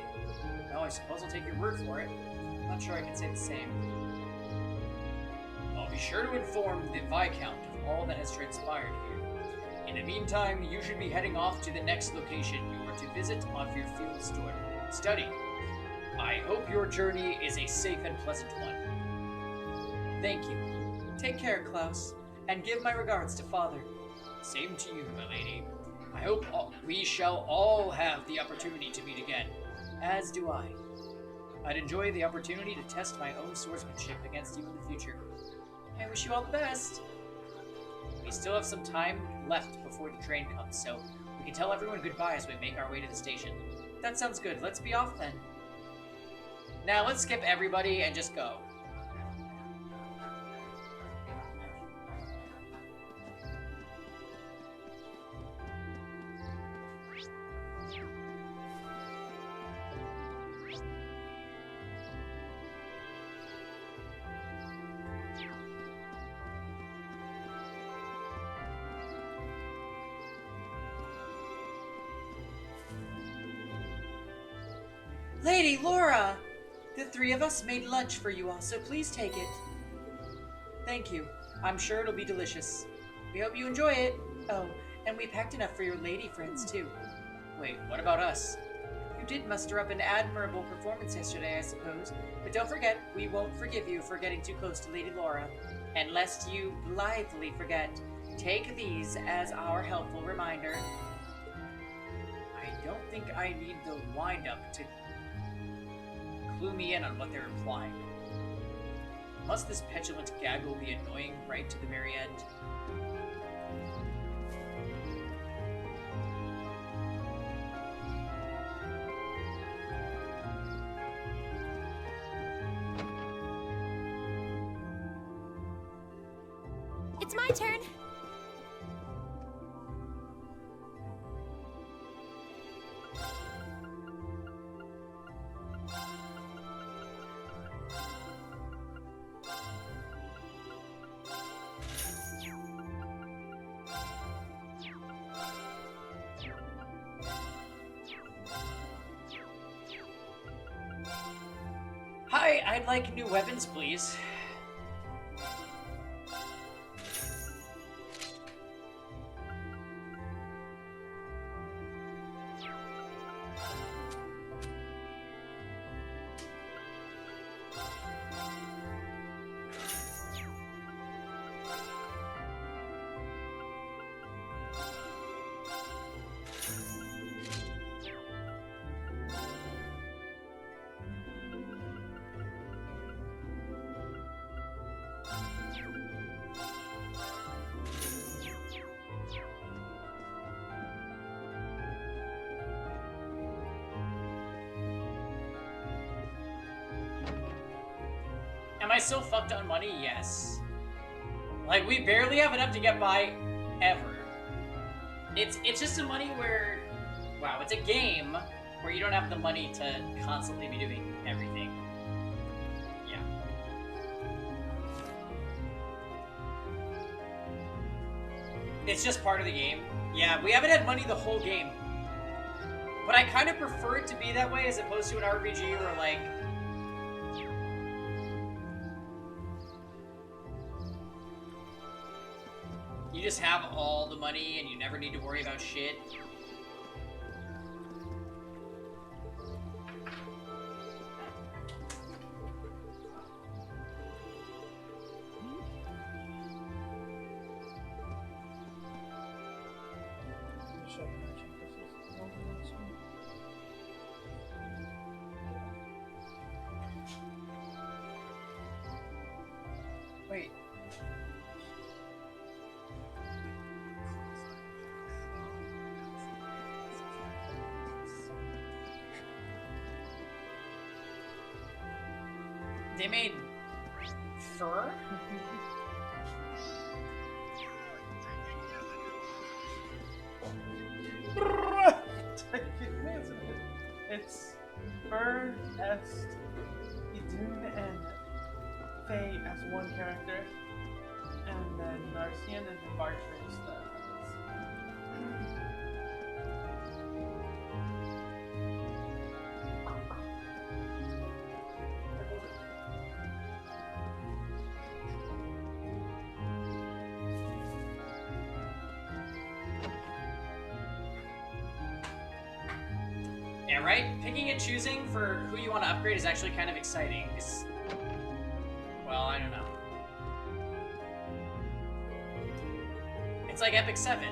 No, I suppose I'll take your word for it. I'm not sure I can say the same. I'll be sure to inform the Viscount of all that has transpired here. In the meantime, you should be heading off to the next location you are to visit on your field study. I hope your journey is a safe and pleasant one. Thank you. Take care, Klaus, and give my regards to Father. Same to you, my lady. I hope we shall all have the opportunity to meet again, as do I. I'd enjoy the opportunity to test my own swordsmanship against you in the future. I wish you all the best. We still have some time left before the train comes, so we can tell everyone goodbye as we make our way to the station. That sounds good. Let's be off then. Now let's skip everybody and just go. Lady Laura! The three of us made lunch for you all, so please take it. Thank you. I'm sure it'll be delicious. We hope you enjoy it. Oh, and we packed enough for your lady friends, too. Wait, what about us? You did muster up an admirable performance yesterday, I suppose. But don't forget, we won't forgive you for getting too close to Lady Laura. And lest you blithely forget, take these as our helpful reminder. I don't think I need the wind-up to clue me in on what they're implying. Must this petulant gaggle be annoying right to the very end? It's my turn. Hi, I'd like new weapons, please. Am I still fucked on money? Yes. Like, we barely have enough to get by, ever. It's just a money where, wow, it's a game where you don't have the money to constantly be doing everything. Yeah. It's just part of the game. Yeah, we haven't had money the whole game. But I kind of prefer it to be that way as opposed to an RPG where, like, you just have all the money and you never need to worry about shit. They made fur? It's Fur, Est, Idun, and Faye as one character, and then Narcian and then Bartrace. Yeah, right? Picking and choosing for who you want to upgrade is actually kind of exciting. Well, I don't know. It's like Epic 7.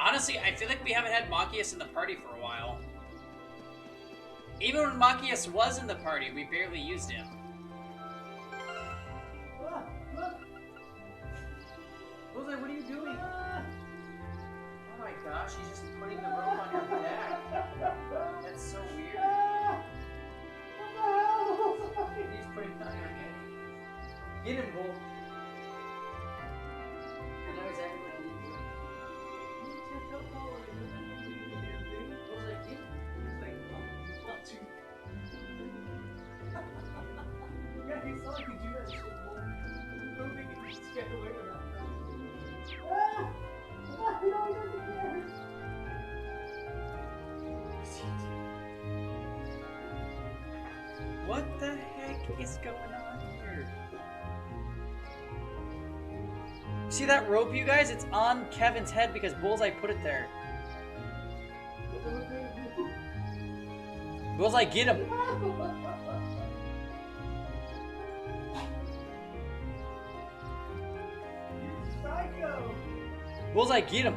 Honestly, I feel like we haven't had Machias in the party for a while. Even when Machias was in the party, we barely used him. Look! Bullseye, what are you doing? Oh my gosh, he's just putting the rope on your back. That's so weird. What the hell? He's putting it on your head. Get him, Bull. I know exactly what he's doing. Yeah, he saw you do that shit, Bull. Don't think he can just get away with that. No, he doesn't care. What the heck is going on here? See that rope, you guys? It's on Kevin's head because Bullseye put it there. Bullseye, get him! Psycho! Bullseye, get him!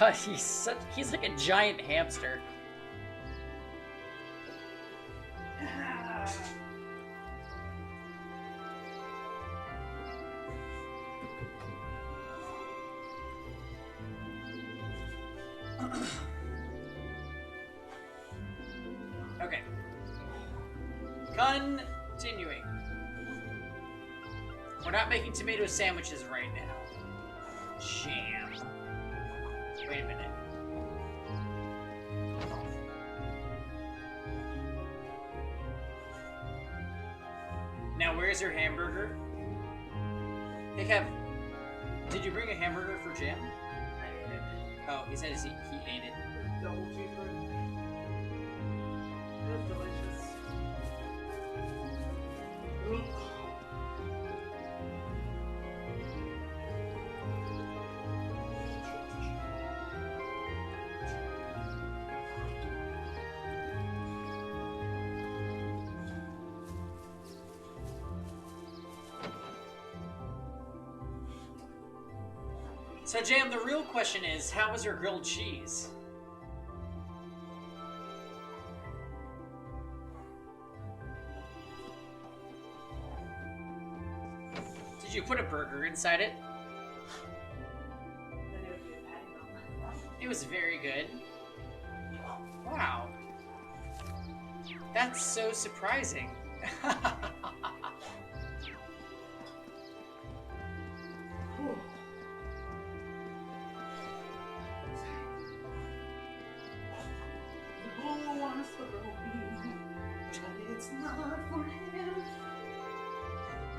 God, he's like a giant hamster. Okay. Continuing. We're not making tomato sandwiches right now. Jam. Wait a minute. Now, where's your hamburger? Hey, Kev, did you bring a hamburger for Jam? I ate it. Oh, he said he ate it. Double cheeseburger. It was delicious. So, Jam, the real question is, how was your grilled cheese? Did you put a burger inside it? It was very good. Wow. That's so surprising.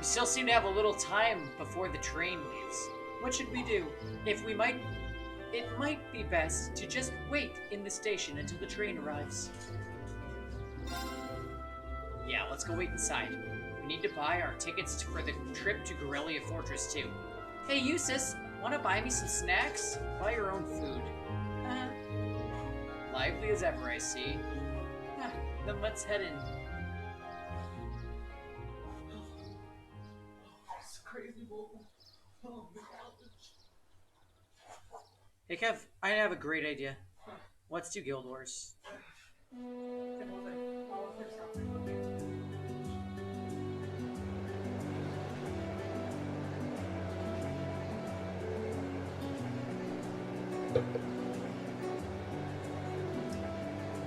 We still seem to have a little time before the train leaves. What should we do? It might be best to just wait in the station until the train arrives. Yeah, let's go wait inside. We need to buy our tickets for the trip to Gorelia Fortress too. Hey, Eustace, wanna buy me some snacks? Buy your own food. Lively as ever, I see. Then let's head in. It's crazy, oh, Hey Kev, I have a great idea. Let's do Guild Wars.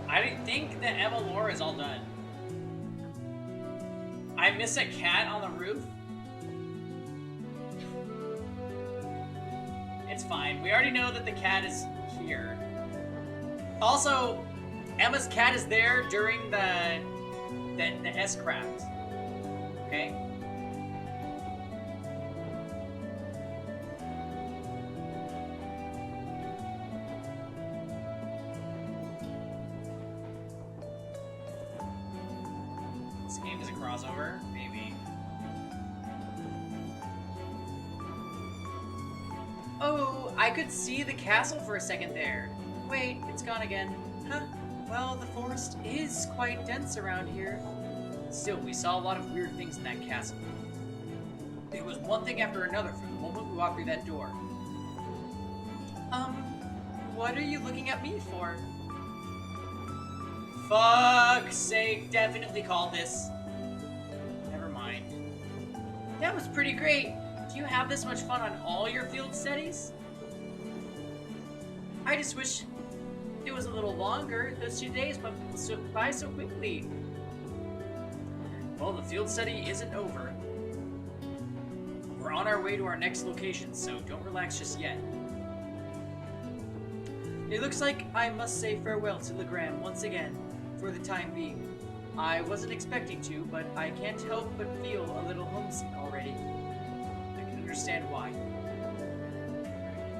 I think the Emma lore is all done. I miss a cat on the roof. It's fine. We already know that the cat is here. Also, Emma's cat is there during the S-craft. Okay? This game is a crossover? Maybe. Oh, I could see the castle for a second there. Wait, it's gone again. Huh. Well, the forest is quite dense around here. Still, we saw a lot of weird things in that castle. It was one thing after another from the moment we walked through that door. What are you looking at me for? Fuck's sake, definitely called this. Never mind. That was pretty great. Do you have this much fun on all your field studies? I just wish it was a little longer. Those 2 days went by so quickly. Well, the field study isn't over. We're on our way to our next location, so don't relax just yet. It looks like I must say farewell to Legram once again, for the time being. I wasn't expecting to, but I can't help but feel a little homesick already. I can understand why.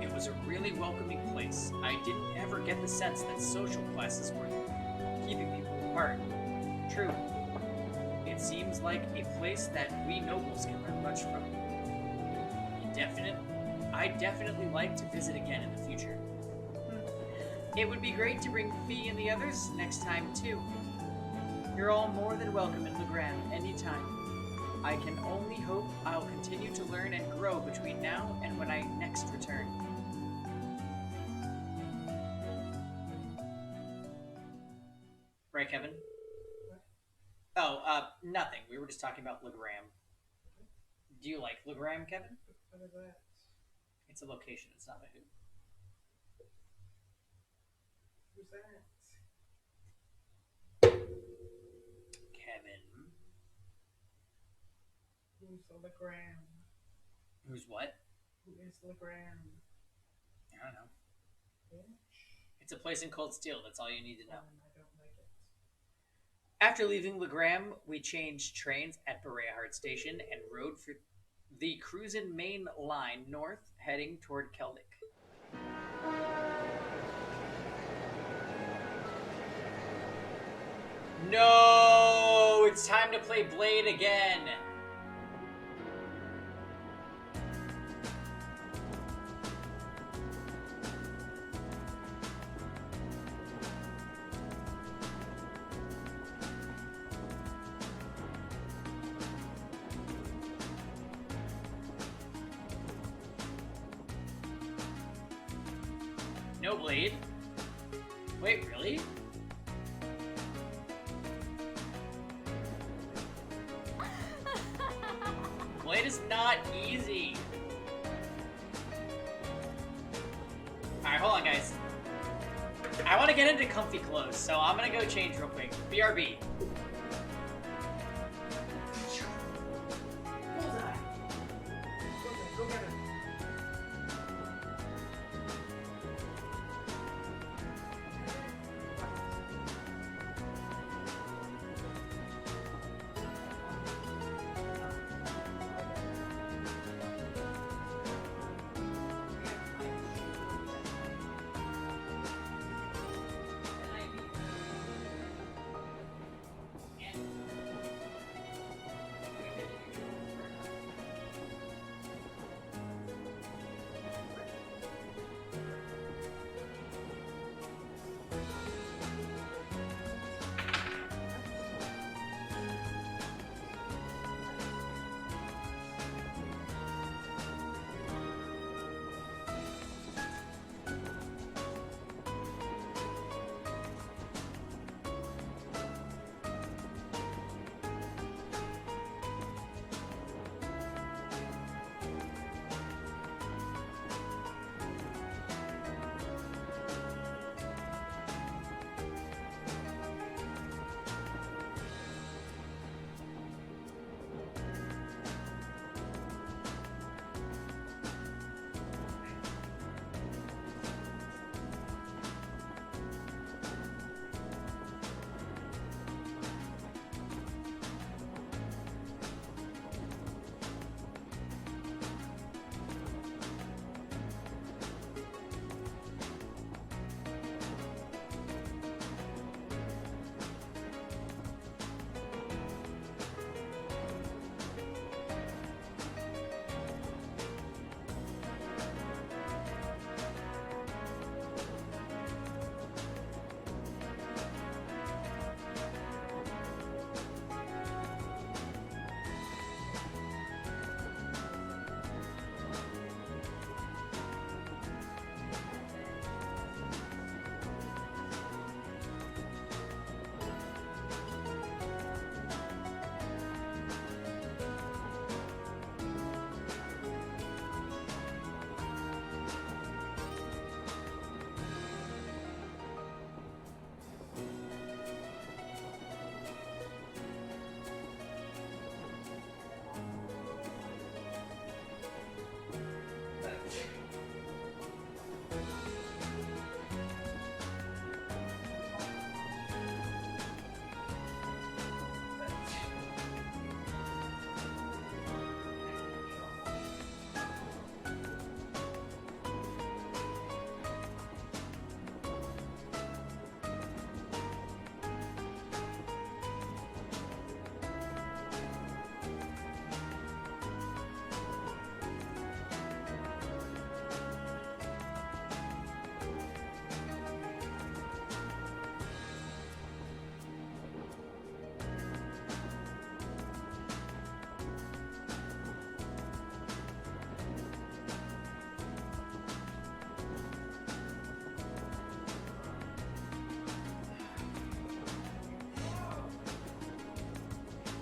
It was a really welcoming place. I didn't ever get the sense that social classes were keeping people apart. True. It seems like a place that we nobles can learn much from. I'd definitely like to visit again in the future. It would be great to bring Fee and the others next time, too. You're all more than welcome in Legram anytime. I can only hope I'll continue to learn and grow between now and when I next return. Right, Kevin? Oh, nothing. We were just talking about Legram. Do you like Legram, Kevin? What is that? It's a location, it's not a who. Who's that? Kevin. Who's Legram? Who's what? Who is Legram? I don't know. Bitch. It's a place in Cold Steel, that's all you need to know. I don't like it. After leaving Legram, we changed trains at Berehard Station and rode for the Cruisin' Main Line north, heading toward Keldic. No! It's time to play Blade again! No Blade? Wait, really? Blade is not easy. Alright, hold on, guys. I want to get into comfy clothes, so I'm gonna go change real quick. BRB. Go get it.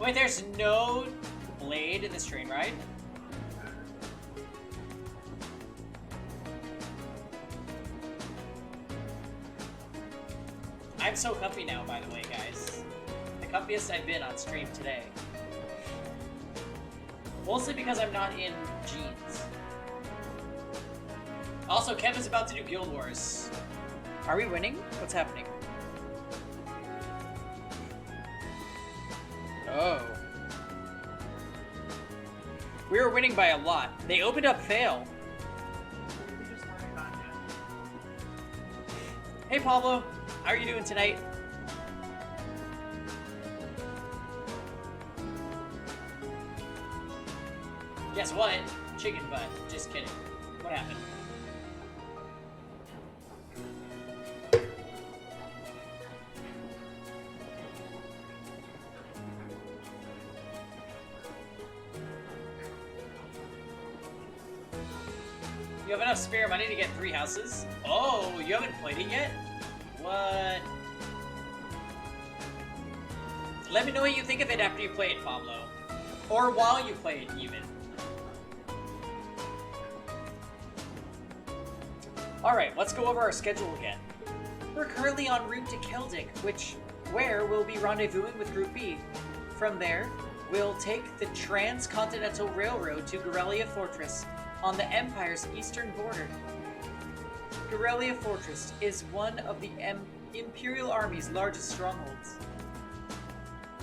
Wait, there's no blade in this train ride? I'm so comfy now, by the way, guys. The comfiest I've been on stream today. Mostly because I'm not in jeans. Also, Kevin's about to do Guild Wars. Are we winning? What's happening? Oh. We were winning by a lot. They opened up fail. Hey Pablo, how are you doing tonight? Guess what? Chicken butt. Just kidding. What happened? You have enough spare money to get 3 houses? Oh, you haven't played it yet? What? Let me know what you think of it after you play it, Pablo. Or while you play it, even. Alright, let's go over our schedule again. We're currently en route to Keldic, where we'll be rendezvousing with Group B. From there, we'll take the Transcontinental Railroad to Guerrilla Fortress on the Empire's eastern border. Guerrilla Fortress is one of the Imperial Army's largest strongholds.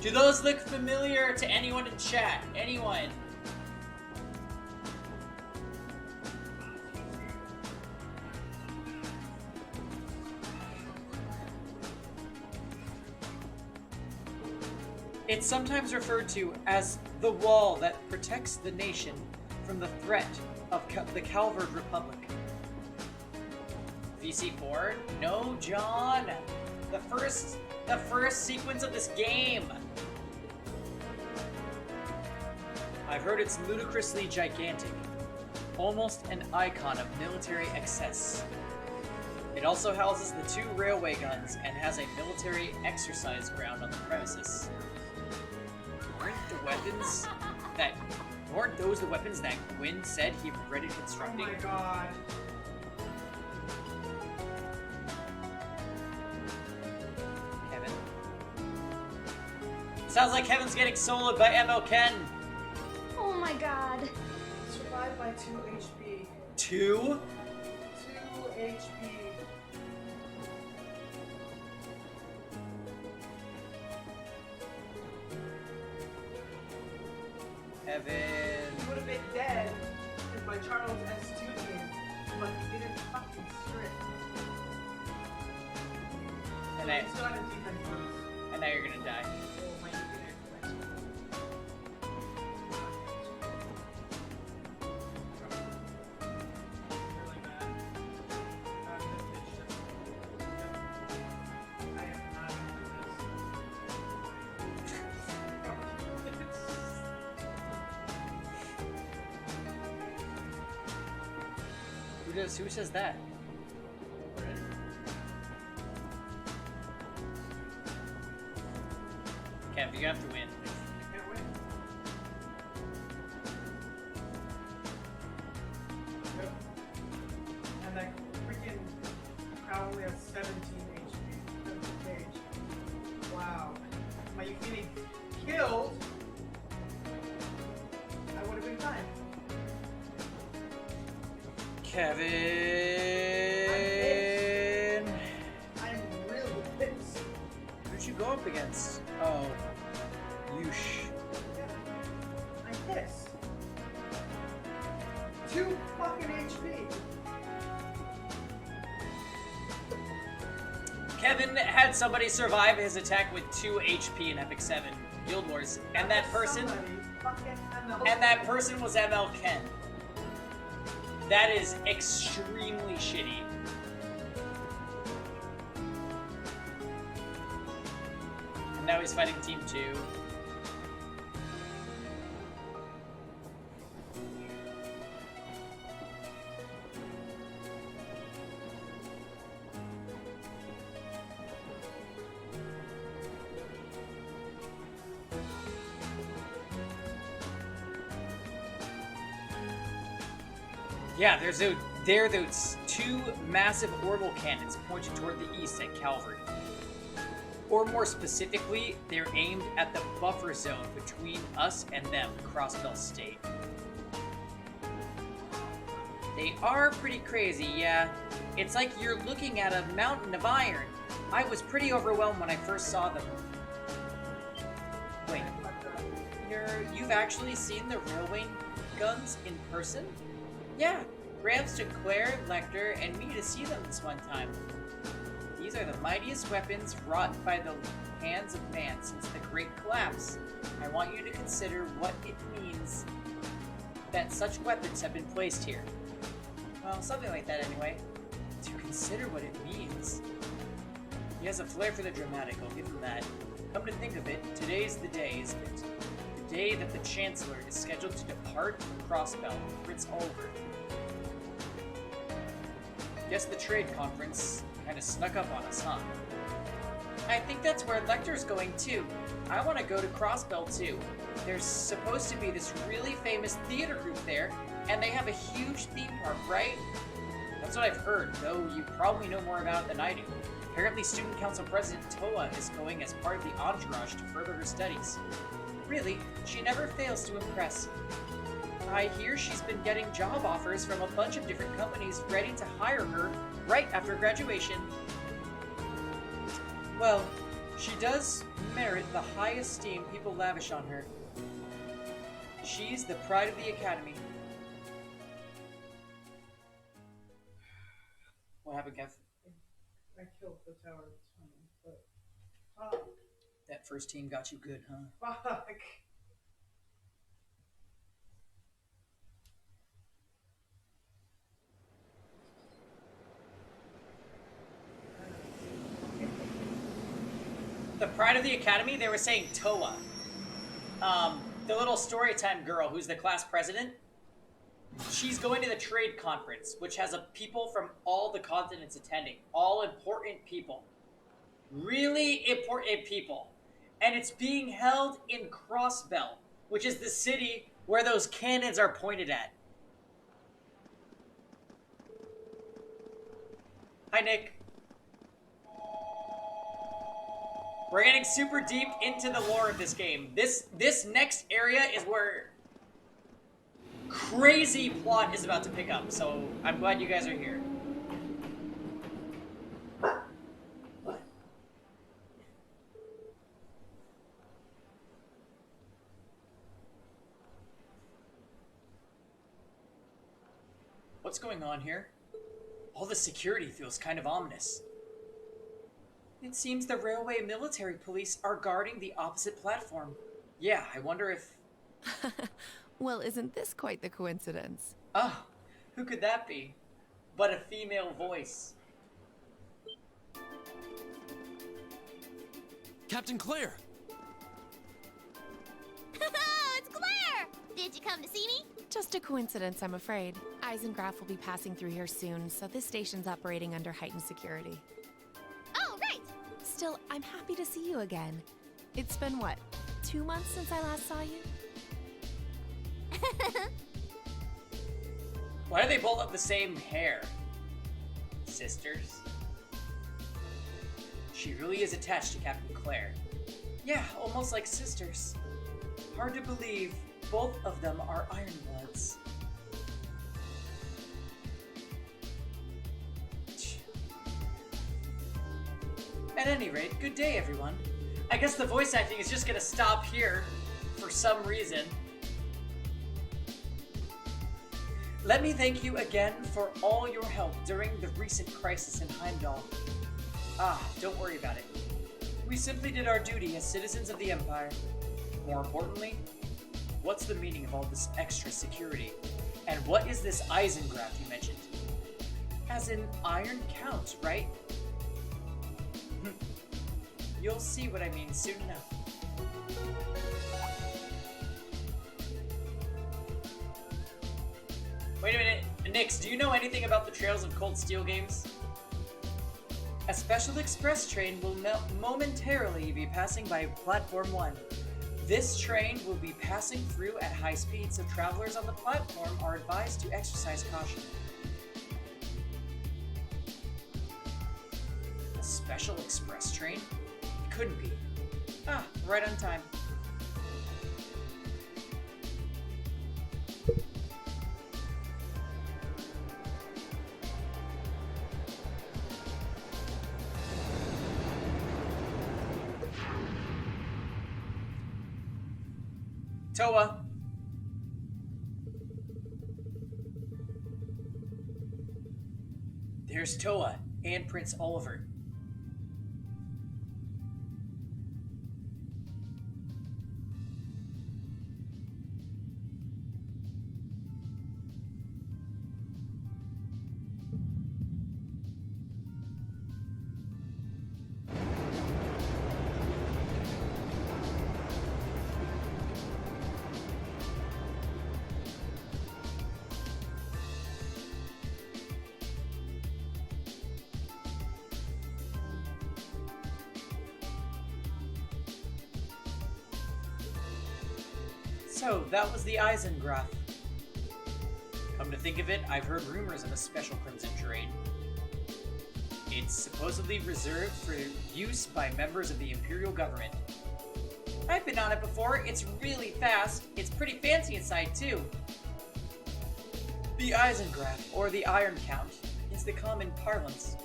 Do those look familiar to anyone in chat? Anyone? It's sometimes referred to as the wall that protects the nation from the threat of the Calvard Republic. VC4? No, John. The first sequence of this game. I've heard it's ludicrously gigantic, almost an icon of military excess. It also houses the 2 railway guns and has a military exercise ground on the premises. Weren't those the weapons that Gwyn said he regretted constructing? Oh my god. Kevin? Sounds like Kevin's getting soloed by ML Ken. Oh my god. Survived by 2 HP. 2? 2 HP. Kevin. He would have been dead if my Charles S2 came, but he didn't fucking strip. And So he's still on a defense boost. and now you're gonna die. Oh, my defense. Really bad. This bitch just... I am not into this. Who says that? Kev, you have to win. I can't win. Yep. And that freaking crowd only has 17 HP. 17 HP. Wow. Am I getting killed? I would have been fine. Kevin. I'm really pissed. Who'd you go up against? Oh, Yush. Yeah. I'm pissed. 2 fucking HP. Kevin had somebody survive his attack with 2 HP in Epic 7 Guild Wars, and that person was ML Ken. That is extremely shitty. And now he's fighting Team 2. Yeah, there are those two massive orbital cannons pointed toward the east at Calvary. Or more specifically, they're aimed at the buffer zone between us and them, Crossbell State. They are pretty crazy, yeah. It's like you're looking at a mountain of iron. I was pretty overwhelmed when I first saw them. Wait, you've actually seen the railway guns in person? Yeah, Gramps took Claire, Lecter, and me to see them this one time. These are the mightiest weapons wrought by the hands of man since the Great Collapse. I want you to consider what it means that such weapons have been placed here. Well, something like that anyway. To consider what it means. He has a flair for the dramatic, I'll give him that. Come to think of it, today's the day, isn't it? The day that the Chancellor is scheduled to depart from Crossbell for Prince Oliver. Guess the trade conference kinda snuck up on us, huh? I think that's where Lecter's going too. I want to go to Crossbell too. There's supposed to be this really famous theater group there, and they have a huge theme park, right? That's what I've heard, though you probably know more about it than I do. Apparently Student Council President Toa is going as part of the entourage to further her studies. Really, she never fails to impress. I hear she's been getting job offers from a bunch of different companies ready to hire her right after graduation. Well, she does merit the high esteem people lavish on her. She's the pride of the Academy. What happened, Kev? I killed the tower this time, but that first team got you good, huh? Fuck. The pride of the Academy, they were saying Toa. The little storytime girl who's the class president. She's going to the trade conference, which has people from all the continents attending. All important people. Really important people. And it's being held in Crossbell, which is the city where those cannons are pointed at. Hi, Nick. We're getting super deep into the lore of this game. This next area is where crazy plot is about to pick up, so I'm glad you guys are here. What? What's going on here? All the security feels kind of ominous. It seems the railway military police are guarding the opposite platform. Yeah, I wonder if... Well, isn't this quite the coincidence? Ah, who could that be? But a female voice. Captain Claire! It's Claire! Did you come to see me? Just a coincidence, I'm afraid. Eisengraf will be passing through here soon, so this station's operating under heightened security. Oh, right! Still, I'm happy to see you again. It's been, what, 2 months since I last saw you? Why do they both have the same hair? Sisters? She really is attached to Captain Claire. Yeah, almost like sisters. Hard to believe both of them are Ironbloods. At any rate, good day, everyone. I guess the voice acting is just gonna stop here for some reason. Let me thank you again for all your help during the recent crisis in Heimdall. Ah, don't worry about it. We simply did our duty as citizens of the Empire. More importantly, what's the meaning of all this extra security? And what is this Eisengraf you mentioned? As in Iron Count, right? You'll see what I mean soon enough. Wait a minute, Nix, do you know anything about the Trails of Cold Steel games? A special express train will momentarily be passing by Platform 1. This train will be passing through at high speed, so travelers on the platform are advised to exercise caution. A special express train? It couldn't be. Ah, right on time. Toa. There's Toa and Prince Oliver. So, that was the Eisengraf. Come to think of it, I've heard rumors of a special Crimson train. It's supposedly reserved for use by members of the Imperial government. I've been on it before, it's really fast. It's pretty fancy inside, too. The Eisengraf, or the Iron Count, is the common parlance.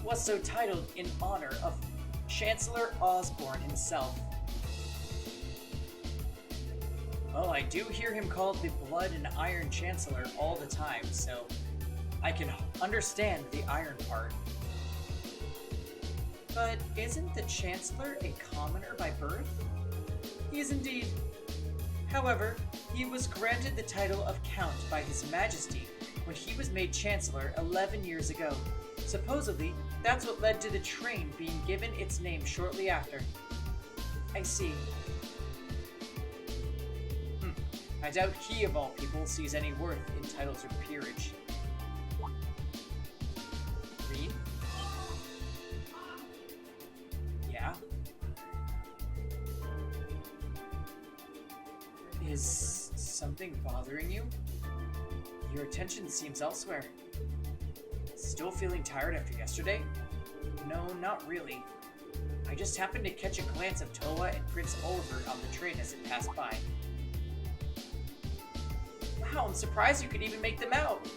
Was so titled in honor of Chancellor Osborne himself. Well, I do hear him called the Blood and Iron Chancellor all the time, so I can understand the iron part. But isn't the Chancellor a commoner by birth? He is indeed. However, he was granted the title of Count by His Majesty when he was made Chancellor 11 years ago. Supposedly, that's what led to the train being given its name shortly after. I see. I doubt he, of all people, sees any worth in titles or peerage. Reed? Yeah? Is something bothering you? Your attention seems elsewhere. Still feeling tired after yesterday? No, not really. I just happened to catch a glance of Toa and Prince Oliver on the train as it passed by. Wow, I'm surprised you could even make them out.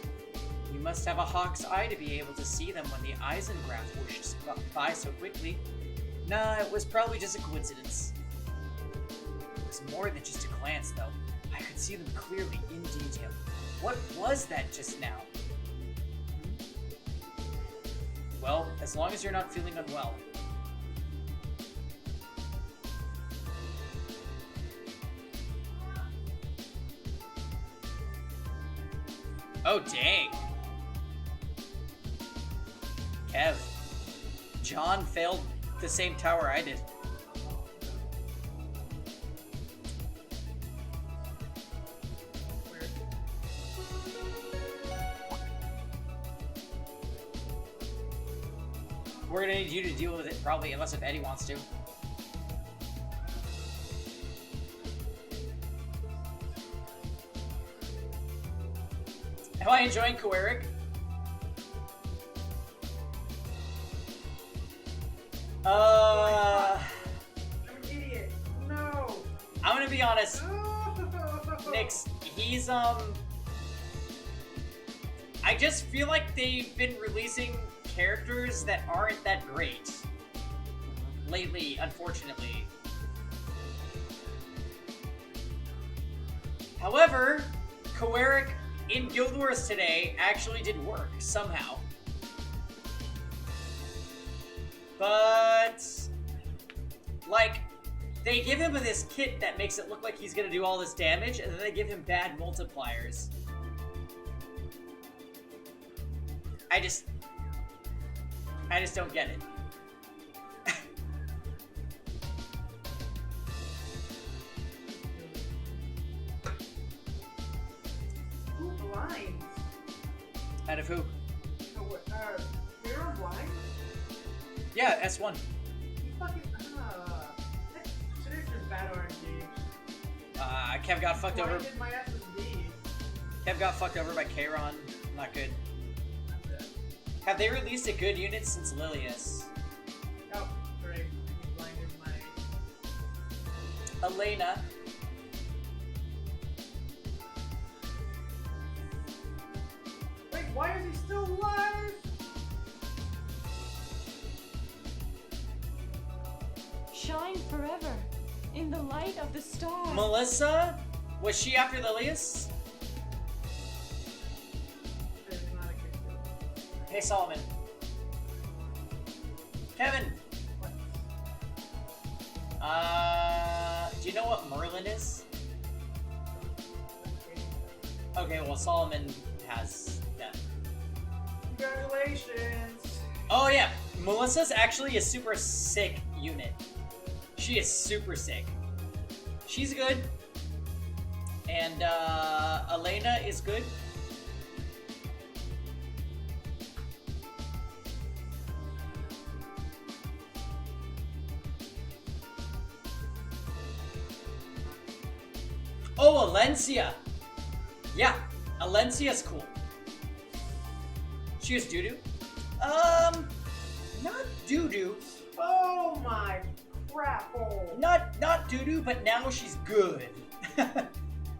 You must have a hawk's eye to be able to see them when the Eisengraf whooshed by so quickly. Nah, it was probably just a coincidence. It was more than just a glance, though. I could see them clearly in detail. What was that just now? Well, as long as you're not feeling unwell. Oh, dang. Kev. John failed the same tower I did. We're gonna need you to deal with it, probably, unless if Eddie wants to. Am I enjoying Koerig? I'm an idiot. No. I'm gonna be honest. No. Nyx, he's, I just feel like they've been releasing characters that aren't that great lately, unfortunately. However, Koerig in Guild Wars today actually did work, somehow. But, like, they give him this kit that makes it look like he's gonna do all this damage, and then they give him bad multipliers. I just don't get it. Who blinds? Out of who? You're blind? Yeah, S1. You fucking, Kev got fucked over. Why did my SSD? Kev got fucked over by Kairon. Not good. Have they released a good unit since Lilius? Oh, great. I blinded my... Elena. Wait, why is he still alive? Shine forever in the light of the stars. Melissa? Was she after Lilius? There's not a good deal. Hey, Solomon. Kevin. Do you know what Merlin is? Okay, well, Solomon has that. Congratulations! Oh, yeah. Melissa's actually a super sick unit. She is super sick. She's good. And, Elena is good. Oh, Alencia! Yeah, Alencia's cool. She was doo-doo? Not doo-doo. Oh my crap hole! Not doo-doo, but now she's good.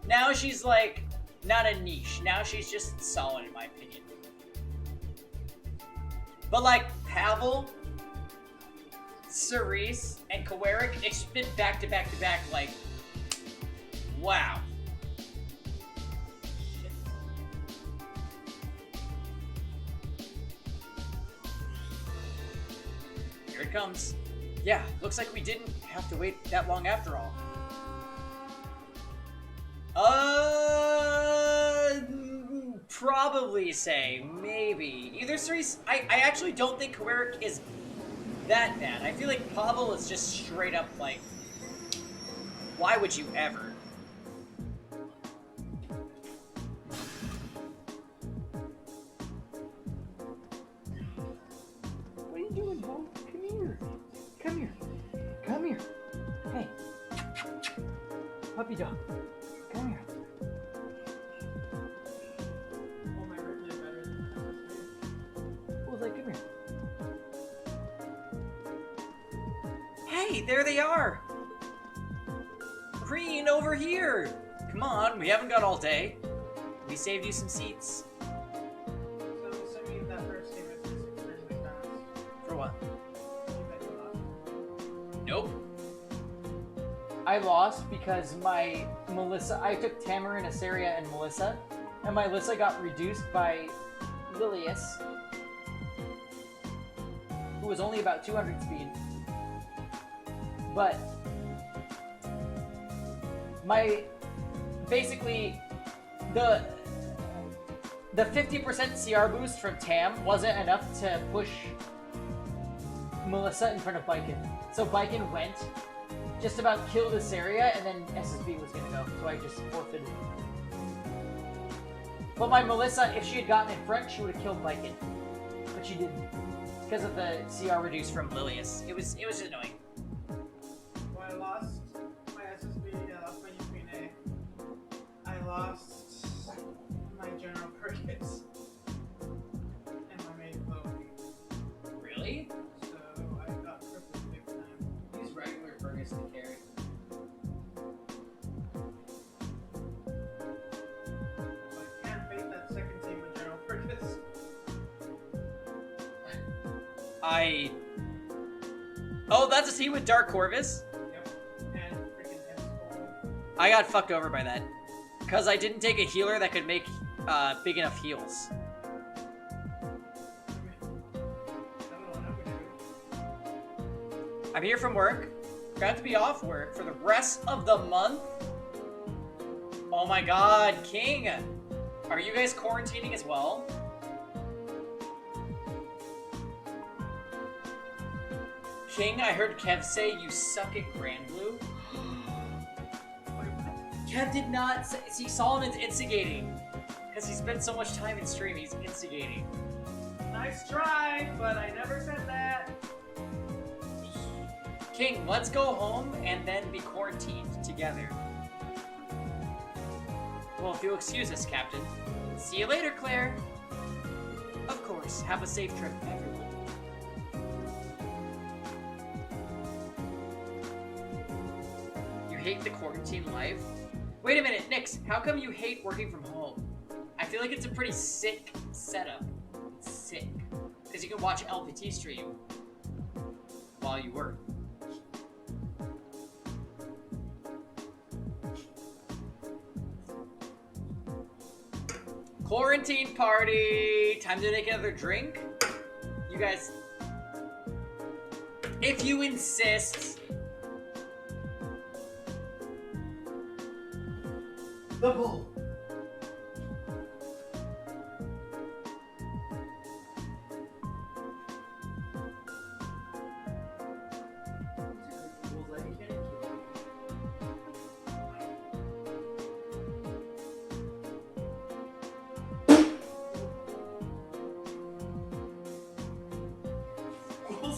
Now she's like, not a niche. Now she's just solid in my opinion. But like, Pavel, Cerise, and Kawerik, it's been back to back to back, like, wow. Shit. Here it comes. Yeah, looks like we didn't have to wait that long after all. Probably say, maybe. Either Cerise, I actually don't think Kawerik is that bad. I feel like Pavel is just straight up like, why would you ever? What are you doing, Bo? Come here. Come here. Come here. Hey. Puppy dog. Come here. Oh, my Ripley better than my SSD. What was like, come here. Hey, there they are! Green, over here! Come on, we haven't got all day. We saved you some seats. So I'm assuming that first game is extremely fast. For what? You bet you lost. Nope. I lost because my Melissa, I took Tamarin, Asaria, and Melissa, and my Melissa got reduced by Lilius, who was only about 200 speed. But basically the 50% CR boost from Tam wasn't enough to push Melissa in front of Biken. So Biken went, just about killed this area, and then SSB was gonna go, so I just forfeited. But my Melissa, if she had gotten in front, she would have killed Biken. But she didn't. Because of the CR reduce from Lilius. It was annoying. Well, I lost my SSB, I lost my UPNA. I lost my general purchase. And my main cloak. Really? So I got crippled big time. Use regular Fergus to carry. I can't beat that second team with general purchase. Oh, that's a team with Dark Corvus? Yep. And freaking M-Skull. I got fucked over by that. Because I didn't take a healer that could make big enough heals. I'm here from work. Got to be off work for the rest of the month. Oh my god, King! Are you guys quarantining as well? King, I heard Kev say you suck at Grand Blue. Kev did not say, see, Solomon's instigating. Because he spent so much time in stream, he's instigating. Nice try, but I never said that. King, let's go home and then be quarantined together. Well, if you'll excuse us, Captain. See you later, Claire. Of course. Have a safe trip, everyone. You hate the quarantine life? Wait a minute, Nix. How come you hate working from home? I feel like it's a pretty sick setup. It's sick. Because you can watch LPT stream while you work. Quarantine party! Time to make another drink? You guys... If you insist... The bull.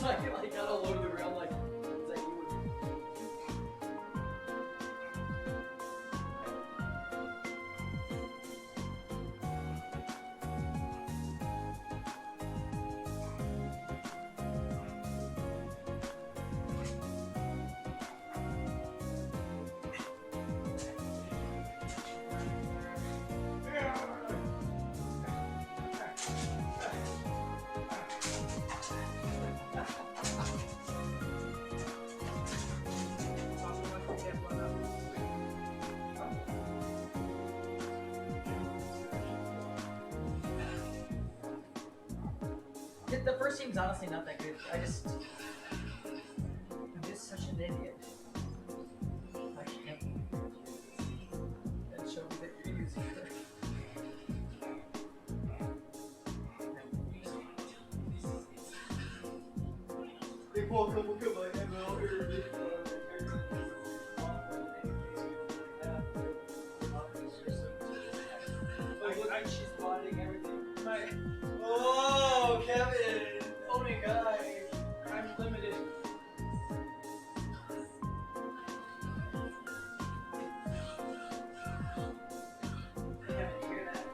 I got all over the ground like, is that you? The first team's honestly not that good. I'm just such an idiot. I can't. And show me that you're using her. They walk up with my ML here. Like, she's plotting everything. Oh, Kevin! Oh my god! I'm limited. Kevin, you hear that?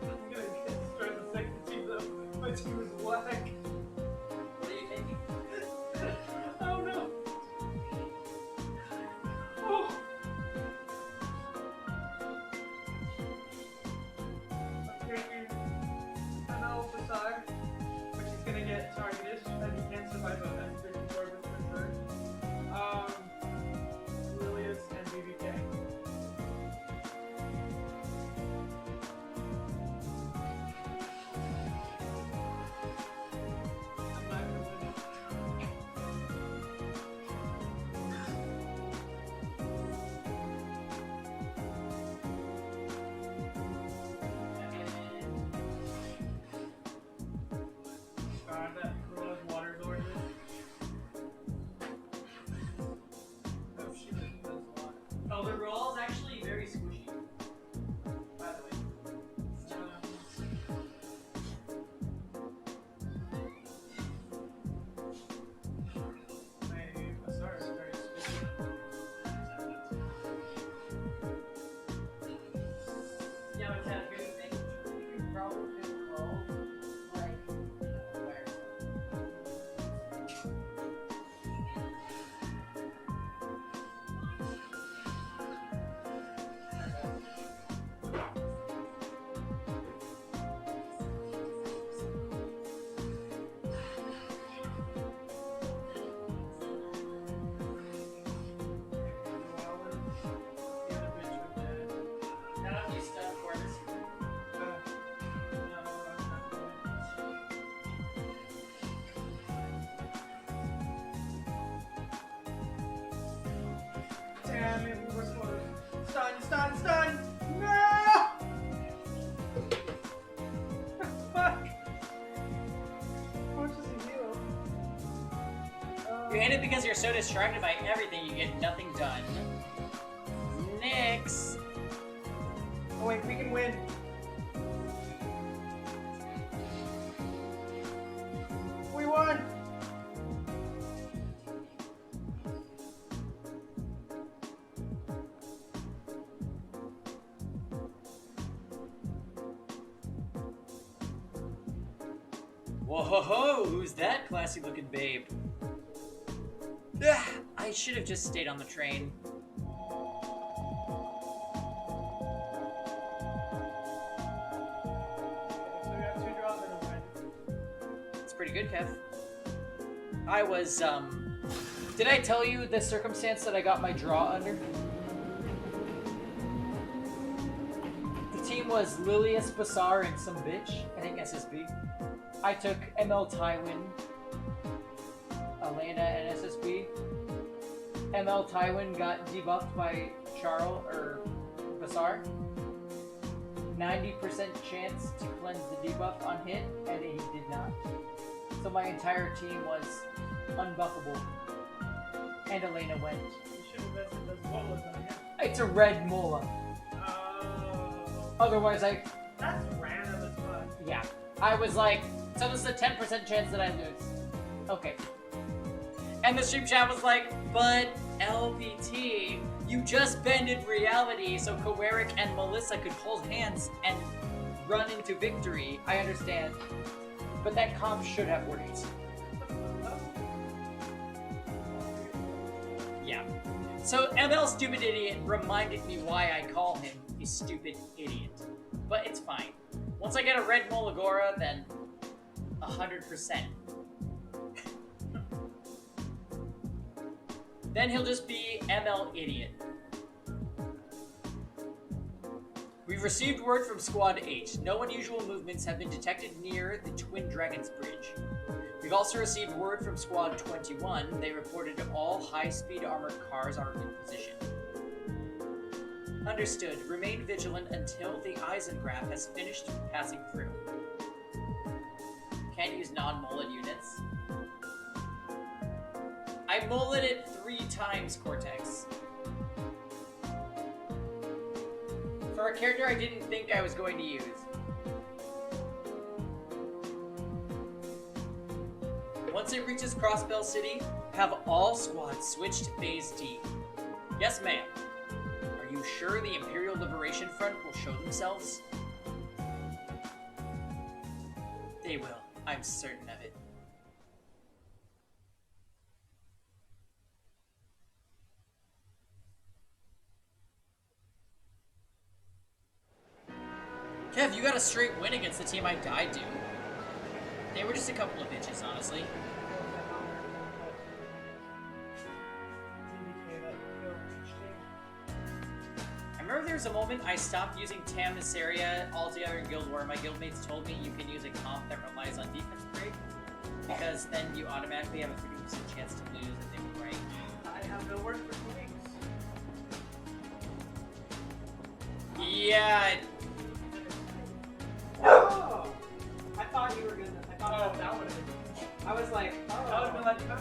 I'm gonna start the second team though. My team is black. What are you taking? I don't know. Oh. An officer, which is gonna get targeted, and he can't survive on that 34 with the bird. Lilius and BBK. I'm not gonna win. God, that girl is water lord. Oh, she does a lot. Oh, the roll is actually very squishy. By the way. My Asar is very squishy. Yeah, it's that good thing. You can probably just roll like where? None of you stuff for this. Damn it, we were supposed. Stun! No! Fuck! How much does he heal? You hate it because you're so distracted by everything, you get nothing done. Nix! Oh wait, we can win. We won! Whoa, who's that classy looking babe? Ugh, I should have just stayed on the train. So we got 2 draws and a win. It's pretty good, Kev. I was, Did I tell you the circumstance that I got my draw under? The team was Lilius Basar and some bitch, I think SSB. I took ML Tywin, Elena, and SSB. ML Tywin got debuffed by Charles or Basar. 90% chance to cleanse the debuff on hit, and he did not. So my entire team was unbuffable. And Elena went. You should have invested those bolas on here. It's a red Mola. Oh. Otherwise, That's random as fuck. yeah. I was like, so this is a 10% chance that I lose. Okay. And the stream chat was like, but LPT, you just bended reality so Kowerik and Melissa could hold hands and run into victory. I understand. But that comp should have worked. Yeah. So ML Stupid Idiot reminded me why I call him a stupid idiot. But it's fine. Once I get a red Molagora, then 100%. Then he'll just be ML Idiot. We've received word from Squad H. No unusual movements have been detected near the Twin Dragons Bridge. We've also received word from Squad 21. They reported all high-speed armored cars are in position. Understood. Remain vigilant until the Eisengraph has finished passing through. Can't use non-mullet units. I mullet it 3 times, Cortex. For a character I didn't think I was going to use. Once it reaches Crossbell City, have all squads switch to Phase D. Yes, ma'am. Are you sure the Imperial Liberation Front will show themselves? They will. I'm certain of it. Kev, you got a straight win against the team I died to. They were just a couple of bitches, honestly. I remember there was a moment I stopped using Tamnissaria altogether in Guild War. My guildmates told me you can use a comp that relies on defense break, because then you automatically have a 50% chance to lose, and they were right. I have no word for 2 weeks. Yeah. Oh! I thought you were gonna. I thought that would have been. I was like, oh. That would have been like,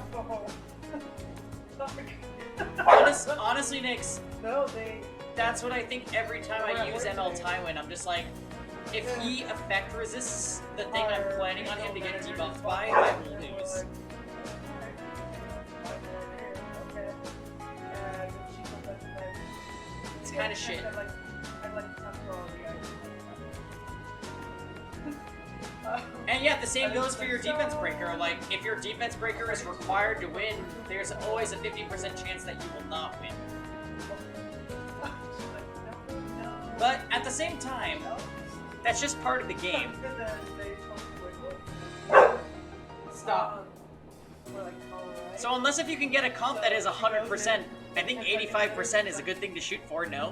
oh. Honestly, Nix. No, they. That's what I think every time I use ML Tywin. I'm just like, if he effect resists the thing I'm planning on him to get debuffed by, I will lose. It's kind of shit. And yeah, the same goes for your defense breaker. Like, if your defense breaker is required to win, there's always a 50% chance that you will not win. But at the same time, that's just part of the game. Stop. So unless if you can get a comp that is 100%, I think 85% is a good thing to shoot for, no?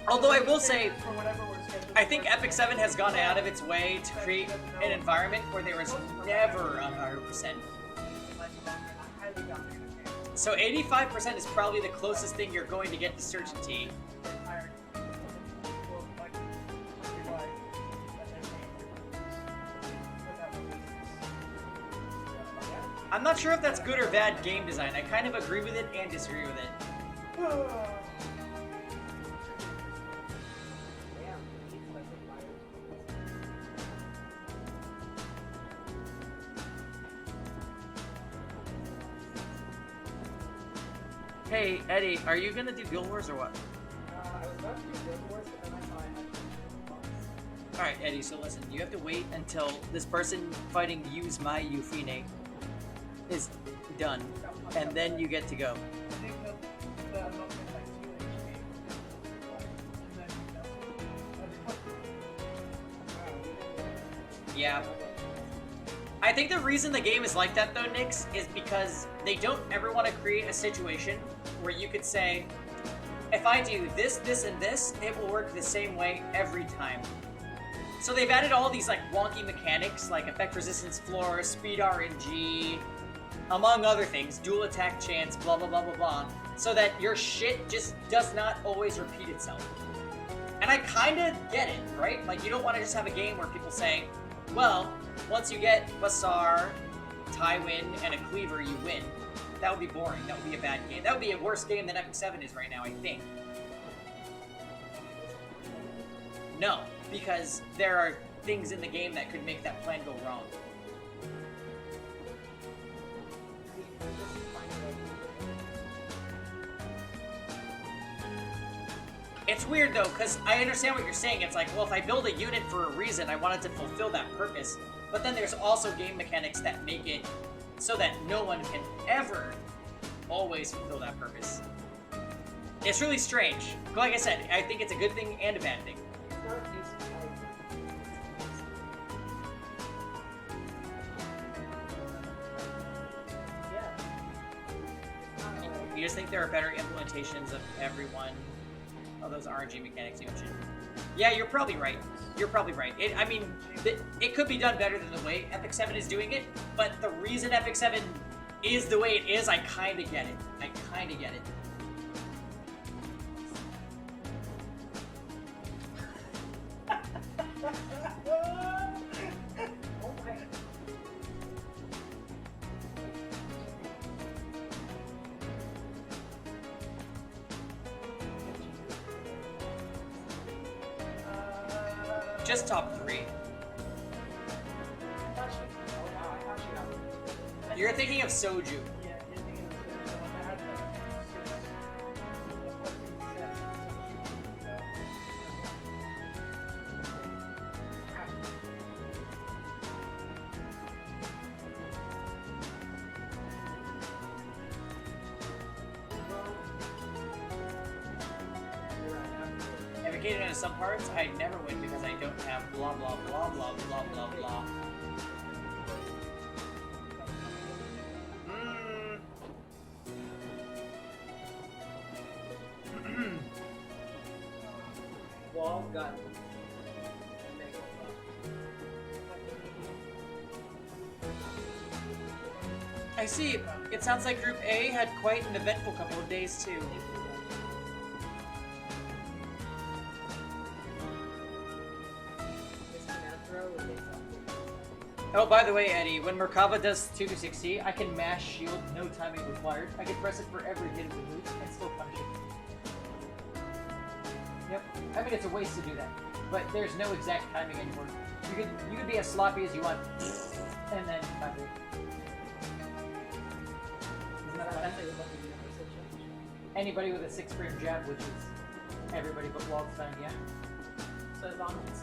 Although I will say, I think Epic 7 has gone out of its way to create an environment where there is never 100%. So 85% is probably the closest thing you're going to get to certainty. I'm not sure if that's good or bad game design. I kind of agree with it and disagree with it. Hey, Eddie, are you gonna do Guild Wars or what? I was about to do Guild Wars, but then I saw I had to boss. Alright, Eddie, so listen, you have to wait until this person fighting Use My Euphine is done, and then you get to go. I think that the unlock is like 2 HP. And then Yeah. I think the reason the game is like that though, Nyx, is because they don't ever want to create a situation where you could say, if I do this, this, and this, it will work the same way every time. So they've added all these like wonky mechanics like effect resistance floor, speed RNG, among other things, dual attack chance, blah blah blah blah blah, so that your shit just does not always repeat itself. And I kinda get it, right? Like you don't want to just have a game where people say, well, once you get Basar, Tywin, and a Cleaver, you win. That would be boring. That would be a bad game. That would be a worse game than Epic 7 is right now, I think. No, because there are things in the game that could make that plan go wrong. It's weird though, because I understand what you're saying. It's like, well, if I build a unit for a reason, I want it to fulfill that purpose. But then there's also game mechanics that make it so that no one can ever always fulfill that purpose. It's really strange. Like I said, I think it's a good thing and a bad thing. You just think there are better implementations of every one of those RNG mechanics you mentioned? Yeah, you're probably right. You're probably right. I mean, it could be done better than the way Epic 7 is doing it, but the reason Epic 7 is the way it is, I kind of get it. I kind of get it. Just top 3. You're thinking of Soju. Advocated into some parts, I never win because I don't have blah blah blah blah blah blah blah. Wall gun. I see. It sounds like Group A had quite an eventful couple of days too. Oh, by the way, Eddie, when Merkava does 260, I can mash shield, no timing required. I can press it for every hit of the move and still punch it. Yep. I mean, it's a waste to do that, but there's no exact timing anymore. You could be as sloppy as you want, and then punch it. Isn't that fun? Anybody with a 6-frame jab, which is everybody but Waldstein, yeah. So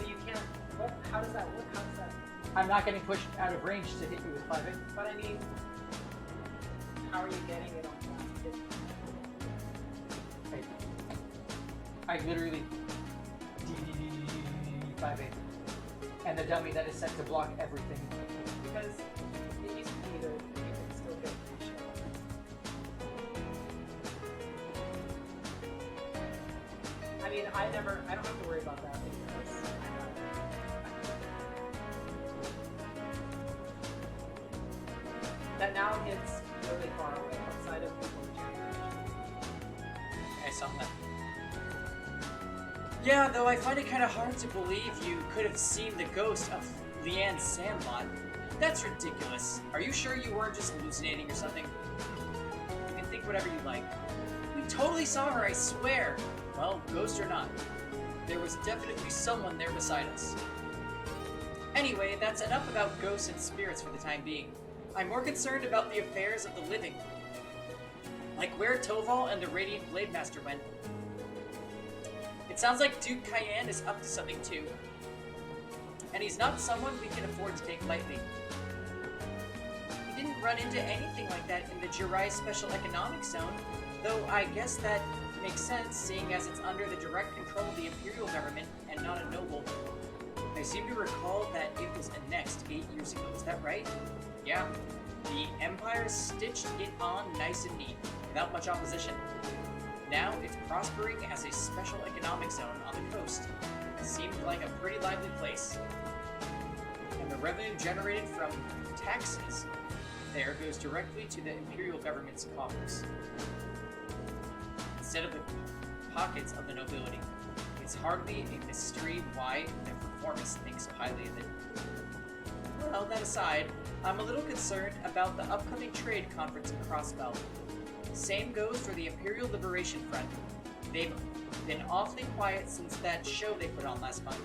you can't. What? How does that work? How does that? I'm not getting pushed out of range to hit you with 5-8. But I mean, how are you getting it on that? I literally 5-8. And the dummy that is set to block everything. Because it used to be that you can still get free shot. I mean, I don't have to worry about that because I know. That now hits really far away outside of people's generation. I saw that. Yeah, though I find it kind of hard to believe you could have seen the ghost of Leanne's Sandlot. That's ridiculous. Are you sure you weren't just hallucinating or something? You can think whatever you like. We totally saw her, I swear. Well, ghost or not, there was definitely someone there beside us. Anyway, that's enough about ghosts and spirits for the time being. I'm more concerned about the affairs of the living. Like where Toval and the Radiant Blade Master went. It sounds like Duke Cayenne is up to something too. And he's not someone we can afford to take lightly. We didn't run into anything like that in the Jirai Special Economic Zone, though I guess that makes sense, seeing as it's under the direct control of the Imperial government and not a noble. I seem to recall that it was annexed 8 years ago, is that right? Yeah. The Empire stitched it on nice and neat, without much opposition. Now it's prospering as a special economic zone on the coast. It seemed like a pretty lively place. And the revenue generated from taxes there goes directly to the Imperial government's coffers, instead of the pockets of the nobility. It's hardly a mystery why the performance thinks highly of it. Well, that aside, I'm a little concerned about the upcoming trade conference in Crossbelt. Same goes for the Imperial Liberation Front. They've been awfully quiet since that show they put on last month.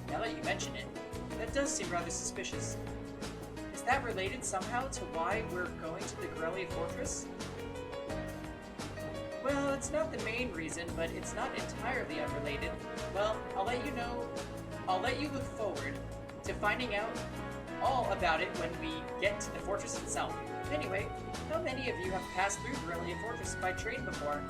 Now that you mention it, that does seem rather suspicious. Is that related somehow to why we're going to the Grelia Fortress? Well, it's not the main reason, but it's not entirely unrelated. Well, I'll let you look forward to finding out all about it when we get to the fortress itself. Anyway, how many of you have passed through Grelia Fortress by train before?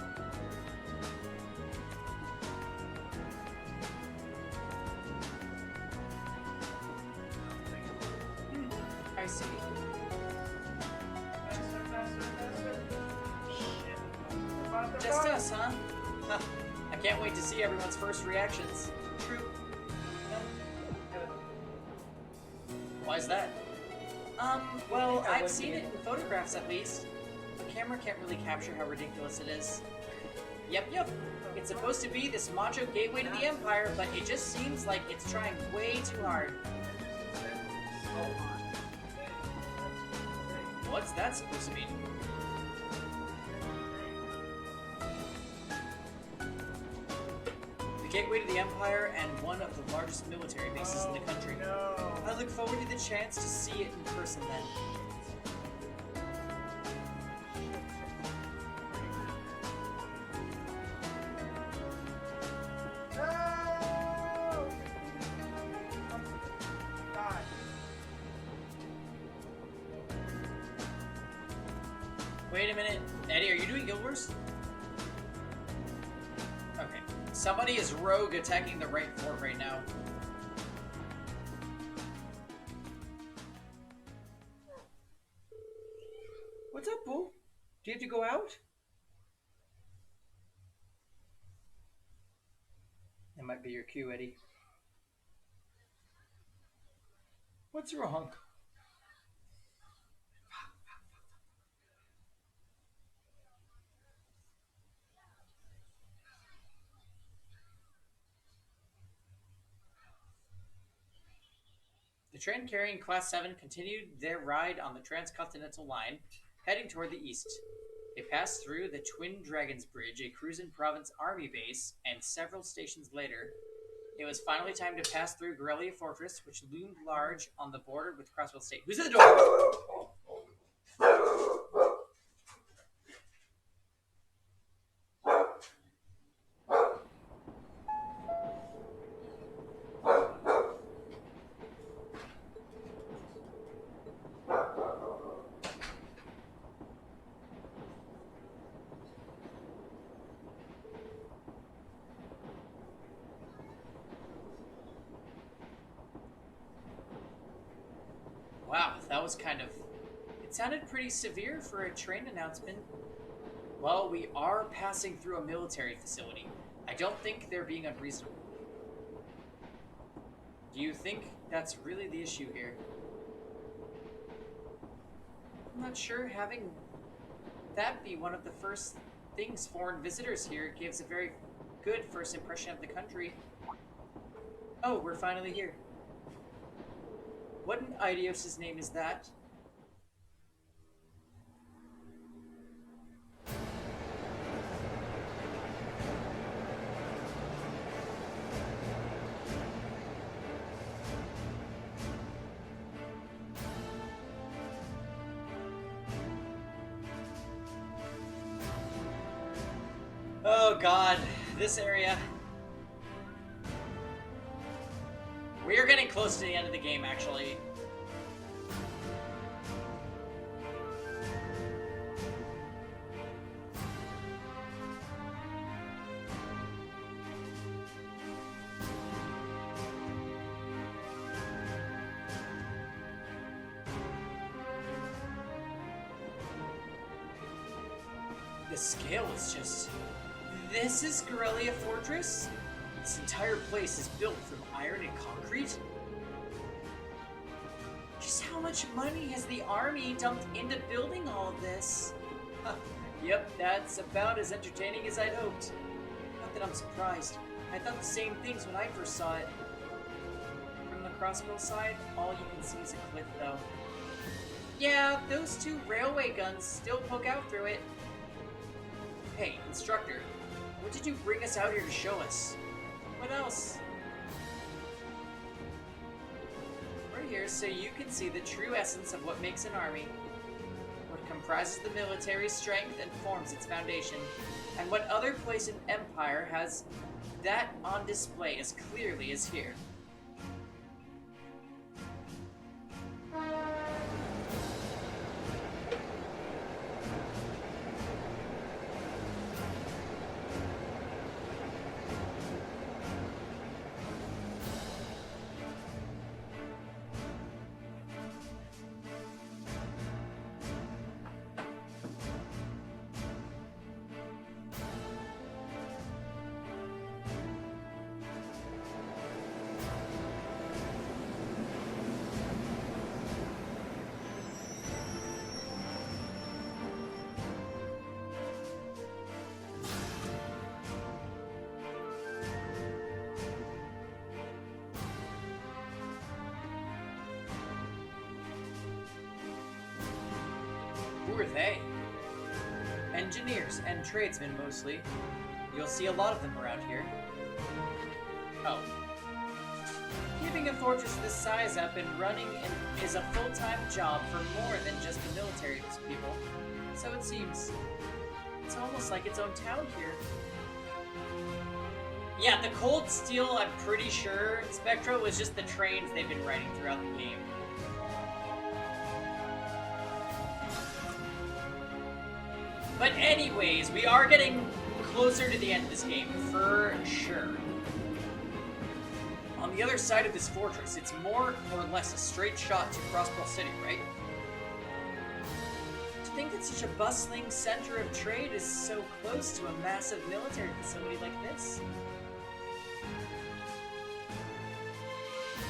I see. Just us, huh? Huh. I can't wait to see everyone's first reactions. True. Why's that? Well, I've seen it in photographs at least. The camera can't really capture how ridiculous it is. Yep. It's supposed to be this macho gateway to the Empire, but it just seems like it's trying way too hard. What's that supposed to mean? The gateway to the Empire and one of the largest military bases in the country. I look forward to the chance to see it in person then. Wait a minute. Eddie, are you doing Guild Wars? Okay. Somebody is rogue attacking the right fort right now. What's up, Boo? Do you have to go out? That might be your cue, Eddie. What's wrong? The train carrying Class 7 continued their ride on the Transcontinental Line, heading toward the east. They passed through the Twin Dragons Bridge, a Cruisin' Province army base, and several stations later, it was finally time to pass through Grelia Fortress, which loomed large on the border with Crossville State. Who's at the door? Wow, that was kind of... It sounded pretty severe for a train announcement. Well, we are passing through a military facility. I don't think they're being unreasonable. Do you think that's really the issue here? I'm not sure having that be one of the first things foreign visitors here gives a very good first impression of the country. Oh, we're finally here. What in Idios' name is that? Oh god, this area. We are getting close to the end of the game, actually. The scale is just... This is Corellia Fortress? This entire place is built from iron and concrete? Just how much money has the army dumped into building all of this? Huh, yep, that's about as entertaining as I'd hoped. Not that I'm surprised. I thought the same things when I first saw it. From the crossbow side, all you can see is a cliff, though. Yeah, those two railway guns still poke out through it. Hey, instructor, what did you bring us out here to show us? What else? We're here so you can see the true essence of what makes an army, what comprises the military's strength and forms its foundation, and what other place in Empire has that on display as clearly as here. Who are they? Engineers and tradesmen mostly. You'll see a lot of them around here. Oh. Keeping a fortress this size up and running is a full-time job for more than just the military people. So it seems. It's almost like its own town here. Yeah, the Cold Steel, I'm pretty sure, Spectra was just the trains they've been riding throughout the game. But anyways, we are getting closer to the end of this game, for sure. On the other side of this fortress, it's more or less a straight shot to Crossbell City, right? To think that such a bustling center of trade is so close to a massive military facility like this.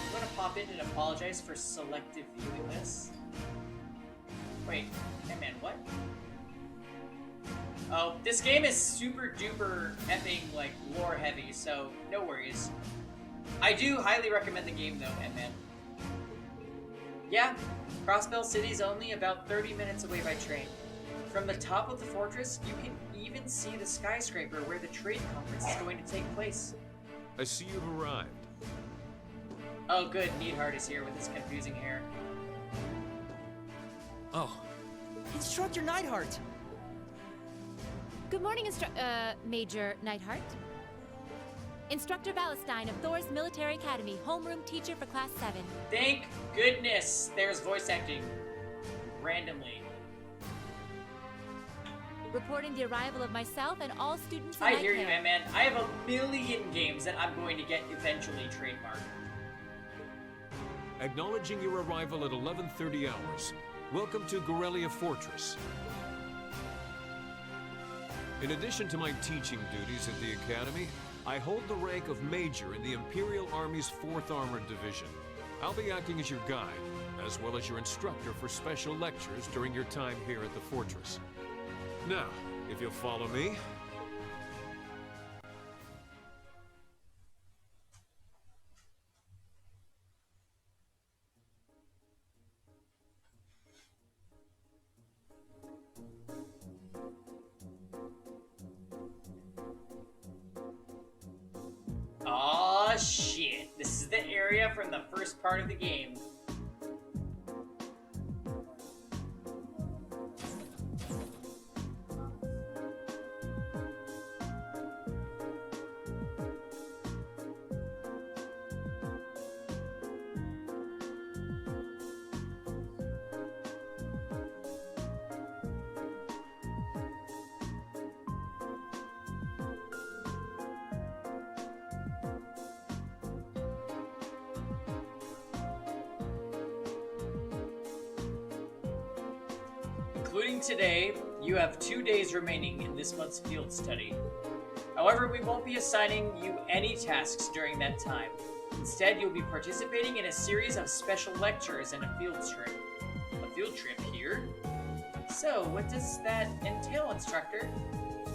I'm gonna pop in and apologize for selective viewing this. Wait, hey man, what? Oh, this game is super duper epic, like, lore heavy, so no worries. I do highly recommend the game though, man. Yeah, Crossbell City's only about 30 minutes away by train. From the top of the fortress, you can even see the skyscraper where the trade conference is going to take place. I see you've arrived. Oh good, Needhart is here with his confusing hair. Oh. Instructor Neidhart! Good morning, Major Neidhart. Instructor Valestein of Thor's Military Academy, homeroom teacher for Class 7. Thank goodness there's voice acting. Randomly. Reporting the arrival of myself and all students in I my hear you, care. man. I have a million games that I'm going to get eventually trademarked. Acknowledging your arrival at 11:30 hours. Welcome to Corellia Fortress. In addition to my teaching duties at the Academy, I hold the rank of Major in the Imperial Army's 4th Armored Division. I'll be acting as your guide, as well as your instructor for special lectures during your time here at the fortress. Now, if you'll follow me... Aw, shit. This is the area from the first part of the game. Including today, you have 2 days remaining in this month's field study. However, we won't be assigning you any tasks during that time. Instead, you'll be participating in a series of special lectures and a field trip. A field trip here? So, what does that entail, instructor?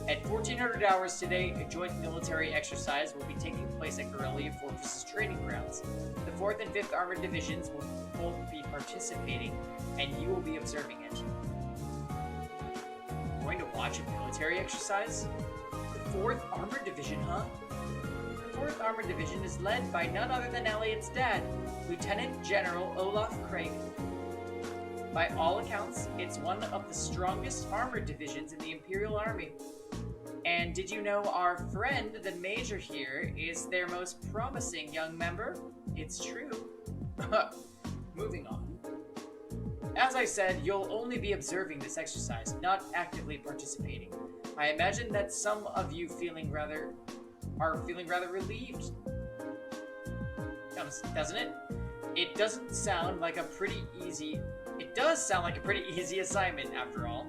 At 1400 hours today, a joint military exercise will be taking place at Guerrilla Fortress's training grounds. The 4th and 5th Armored Divisions will both be participating, and you will be observing it. Going to watch a military exercise? The 4th Armored Division, huh? The 4th Armored Division is led by none other than Elliot's dad, Lieutenant General Olaf Craig. By all accounts, it's one of the strongest armored divisions in the Imperial Army. And did you know our friend, the Major here, is their most promising young member? It's true. Moving on. As I said, you'll only be observing this exercise, not actively participating. I imagine that some of you are feeling rather relieved. Doesn't it? It does sound like a pretty easy assignment after all.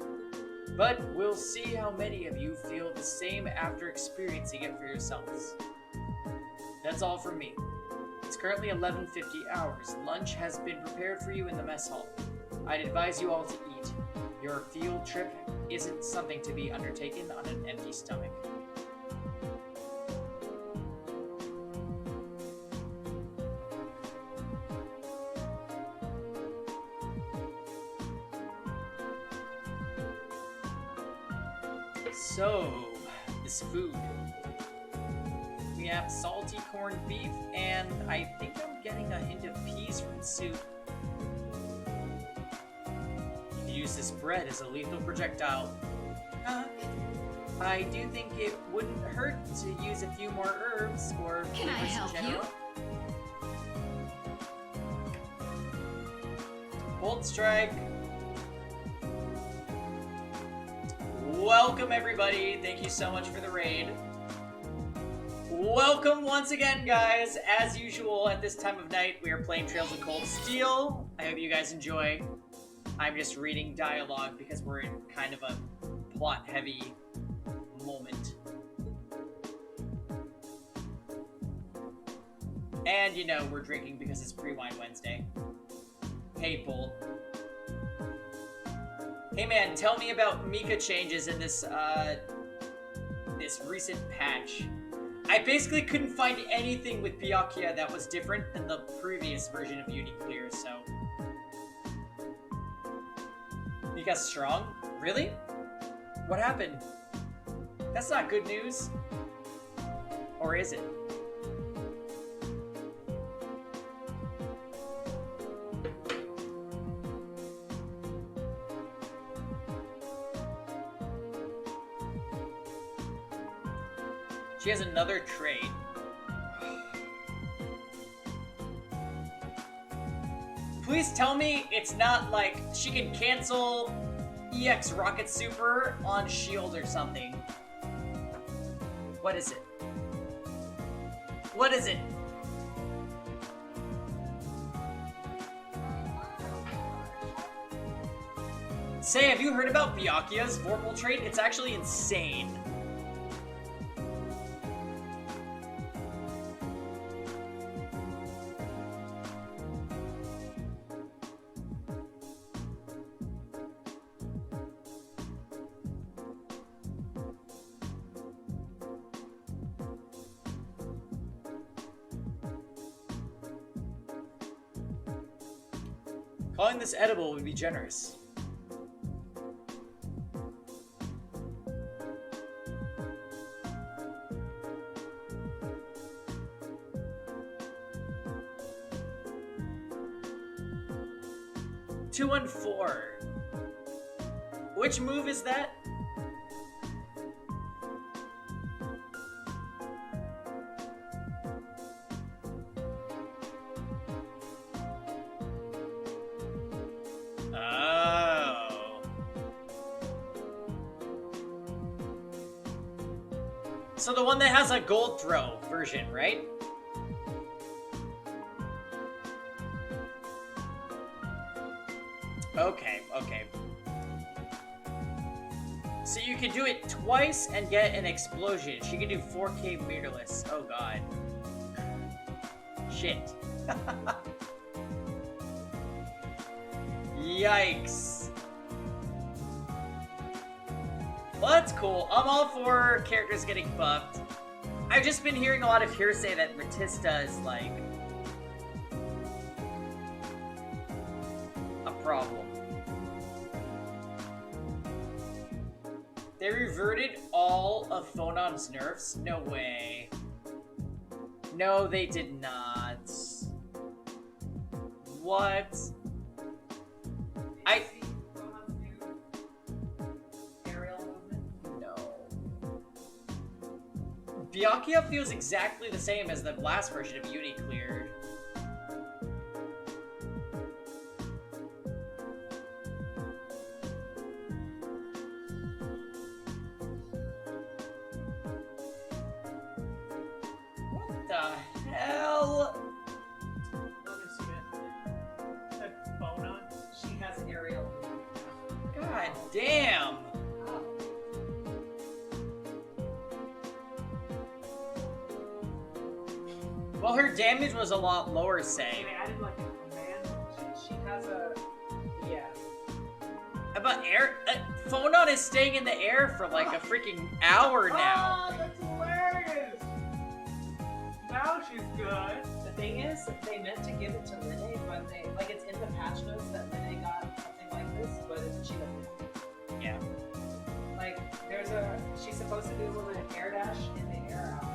But we'll see how many of you feel the same after experiencing it for yourselves. That's all from me. It's currently 11:50 hours. Lunch has been prepared for you in the mess hall. I'd advise you all to eat. Your field trip isn't something to be undertaken on an empty stomach. So, this food. We have salty corned beef, and I think I'm getting a hint of peas from the soup. You can use this bread as a lethal projectile. I do think it wouldn't hurt to use a few more herbs or Can I flavors in help general. you? Bolt strike. Welcome everybody. Thank you so much for the raid. Welcome once again, guys. As usual, at this time of night, we are playing Trails of Cold Steel. I hope you guys enjoy. I'm just reading dialogue because we're in kind of a plot-heavy moment. And, you know, we're drinking because it's Pre-Wine Wednesday. Hey, Bolt. Hey, man, tell me about Mika changes in this, this recent patch. I basically couldn't find anything with Byakuya that was different than the previous version of Uniclear, so... Mika's strong? Really? What happened? That's not good news. Or is it? She has another trait. Please tell me it's not like she can cancel EX Rocket Super on Shield or something. What is it? What is it? Say, have you heard about Byakuya's Vorpal trait? It's actually insane. Calling this edible would be generous. Two and four. Which move is that? So the one that has a gold throw version, right? Okay, okay. So you can do it twice and get an explosion. She can do 4K mirrorless. Oh god. Shit. Yikes. Well, that's cool. I'm all for characters getting buffed. I've just been hearing a lot of hearsay that Ratista is, like, a problem. They reverted all of Phonon's nerfs? No way. No, they did not. What? No. Byakuya feels exactly the same as the last version of Uni cleared. What the hell? Let me see it. That phone on? She has aerial. God damn. Well, her damage was a lot lower, say. They added like a command. She has a. Yeah. About air? Phonon is staying in the air for like a freaking hour now. Oh, that's hilarious! Now she's good. The thing is, they meant to give it to Linne, but they like it's in the patch notes that Linne got something like this, but she doesn't. Yeah. Like she's supposed to do a little air dash in the air after.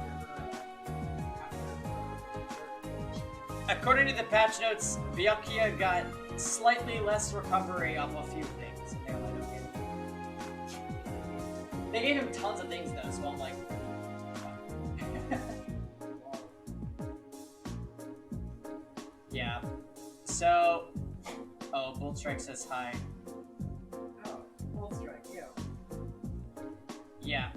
According to the patch notes, Byakuya got slightly less recovery off a few things. And they're like, okay. They gave him tons of things though, so I'm like, yeah. So, oh, Bolt Strike says hi. Oh, Bolt Strike, yeah. Yeah.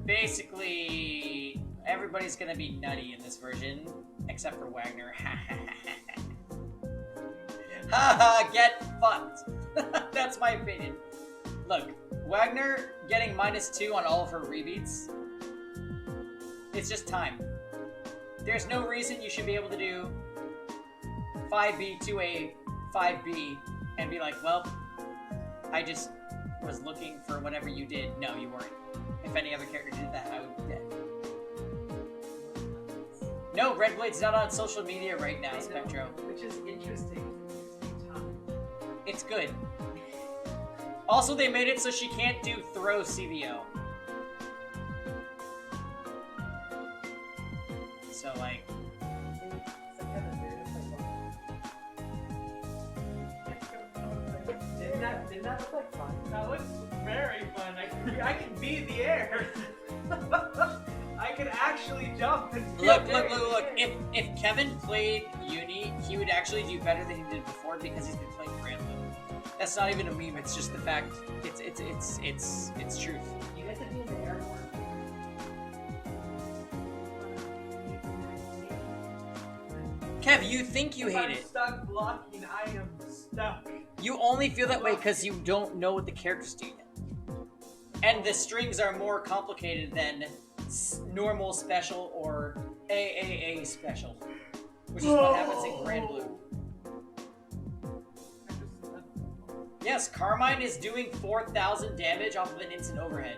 Basically, everybody's gonna be nutty in this version, except for Wagner. Haha, get fucked. That's my opinion. Look, Wagner getting -2 on all of her rebeats. It's just time. There's no reason you should be able to do 5B to a 5B and be like, well, I just was looking for whatever you did. No, you weren't. If any other character did that, I would be dead. No, Red Blade's not on social media right now, Spectro. Which is interesting. It's good. Also, they made it so she can't do throw CVO. So, like... Didn't that look like fun? That looks very fun. I can be in the air. I can actually jump and Look. If Kevin played Uni, he would actually do better than he did before because he's been playing Grand Blue. That's not even a meme, it's just the fact. It's truth. You get to be in the air more. Kev, you think you hate I'm it. stuck blocking. I am stuck. You only feel that way because you don't know what the characters do yet. And the strings are more complicated than normal special or AAA special, which is what happens in Grand Blue. Yes, Carmine is doing 4,000 damage off of an instant overhead.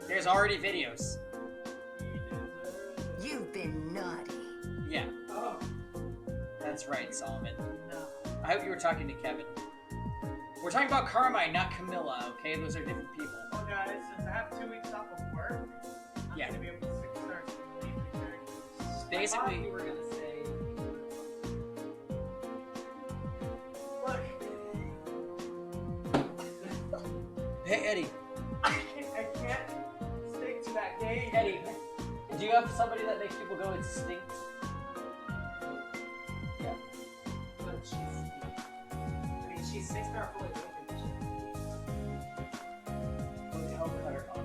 There's already videos. You've been naughty. Yeah. Oh. That's right, Solomon. No. I hope you were talking to Kevin. We're talking about Carmine, not Camilla, okay? Those are different people. Well, guys, since I have 2 weeks off of work, I'm gonna be able to 6-star some major characters. Basically, I thought you were gonna say. Look. Hey, Eddie. I can't stick to that game. Eddie, do you have somebody that makes people go extinct? Yeah. But she's 6-star fully loaded. What the hell cut her on her?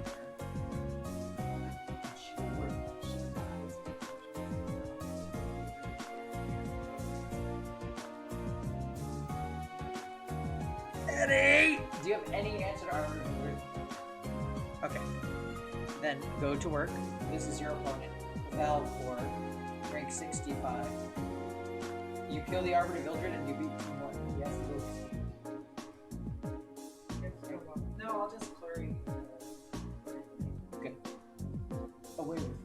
Eddie! Do you have any answer to Arbiter Builder? Okay. Then go to work. This is your opponent. Valve Core, rank 65. You kill the Arbiter Vildred and you beat Team 1. Yes, No, I'll just query. okay. Away with you.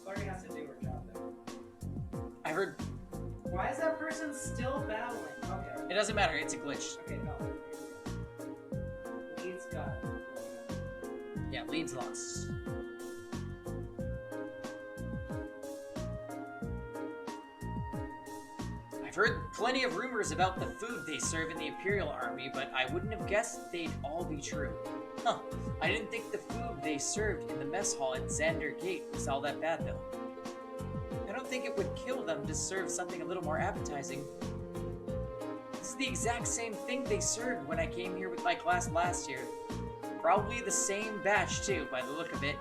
Clary has to do her job, though. I heard. Why is that person still battling? Okay. It doesn't matter, it's a glitch. Okay, no. Leeds got. Yeah, Leeds lost. I've heard plenty of rumors about the food they serve in the Imperial Army, but I wouldn't have guessed they'd all be true. Huh, I didn't think the food they served in the mess hall at Xander Gate was all that bad, though. I don't think it would kill them to serve something a little more appetizing. This is the exact same thing they served when I came here with my class last year. Probably the same batch, too, by the look of it.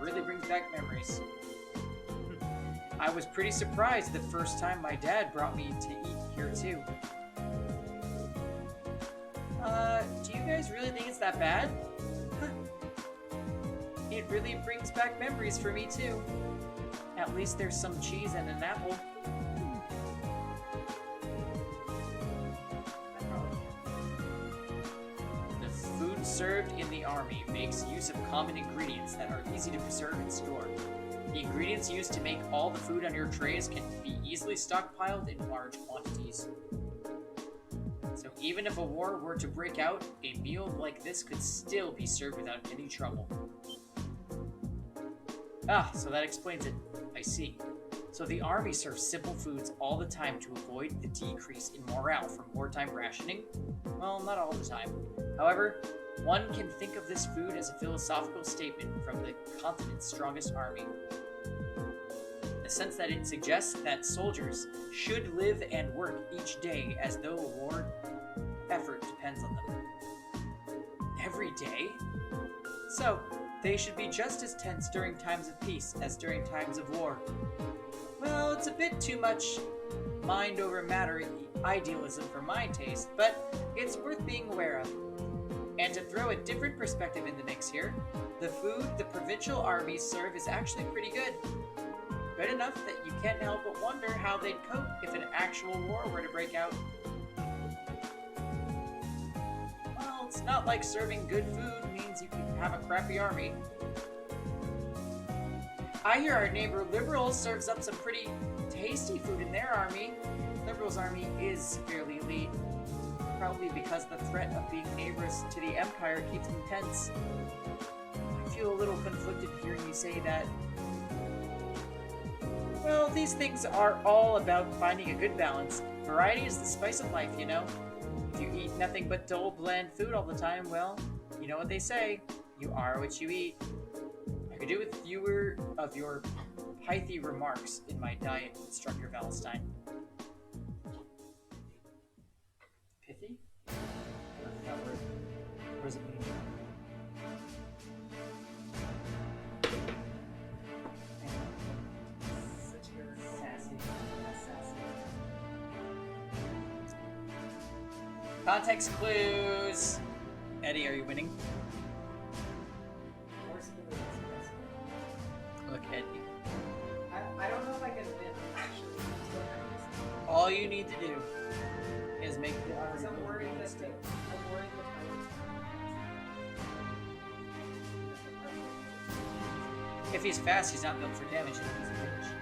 Really brings back memories. I was pretty surprised the first time my dad brought me to eat here, too. Do you guys really think it's that bad? It really brings back memories for me, too. At least there's some cheese and an apple. The food served in the army makes use of common ingredients that are easy to preserve and store. The ingredients used to make all the food on your trays can be easily stockpiled in large quantities. So even if a war were to break out, a meal like this could still be served without any trouble. So that explains it. I see. So the army serves simple foods all the time to avoid the decrease in morale from wartime rationing? Well, not all the time. However, one can think of this food as a philosophical statement from the continent's strongest army. In the sense that it suggests that soldiers should live and work each day as though a war effort depends on them. Every day? So, they should be just as tense during times of peace as during times of war. Well, it's a bit too much mind over matter idealism for my taste, but it's worth being aware of. And to throw a different perspective in the mix here, the food the provincial armies serve is actually pretty good. Good enough that you can't help but wonder how they'd cope if an actual war were to break out. Well, it's not like serving good food means you can have a crappy army. I hear our neighbor Liberal serves up some pretty tasty food in their army. Liberal's army is severely elite, probably because the threat of being neighbors to the Empire keeps them tense. I feel a little conflicted hearing you say that. Well, these things are all about finding a good balance. Variety is the spice of life, you know? If you eat nothing but dull, bland food all the time, well, you know what they say, you are what you eat. I could do with fewer of your pithy remarks in my diet, Instructor Valentine. Pithy? What does it mean? Context clues. Eddie, are you winning? Look, Eddie. I don't know if I can win, actually. All you need to do is make the Because I'm worried that I'm worried that if he's fast, he's not built for damage. If he's rich.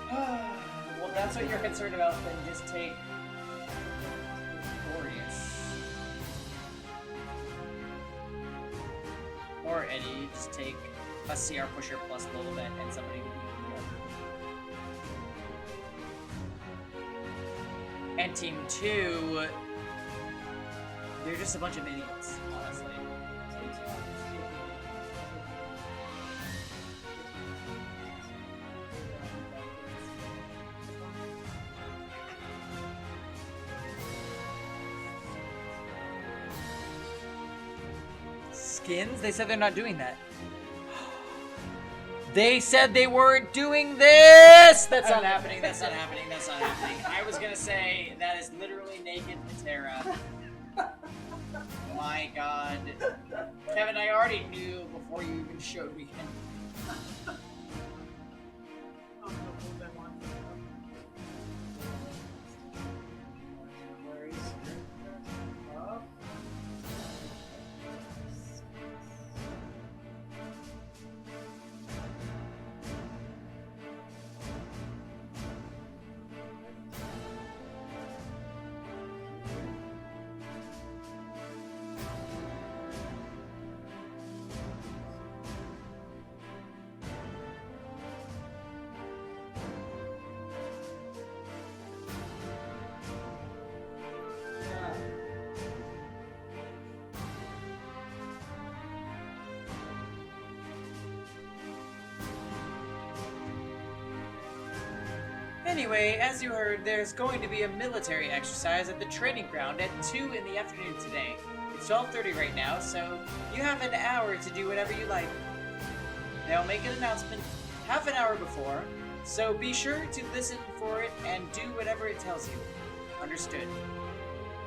Well, if that's what you're concerned about, then just take Glorious. Or Eddie, just take a CR pusher plus a little bit and somebody to beat the other. And Team 2, they're just a bunch of minions, honestly. skins? They said they're not doing that. They said they weren't doing this! That's not happening, that's not happening, that's not happening. I was gonna say, that is literally naked Patera. My god. Kevin, I already knew before you even showed me him. Anyway, as you heard, there's going to be a military exercise at the training ground at 2 in the afternoon today. It's 12:30 right now, so you have an hour to do whatever you like. They'll make an announcement half an hour before, so be sure to listen for it and do whatever it tells you. Understood.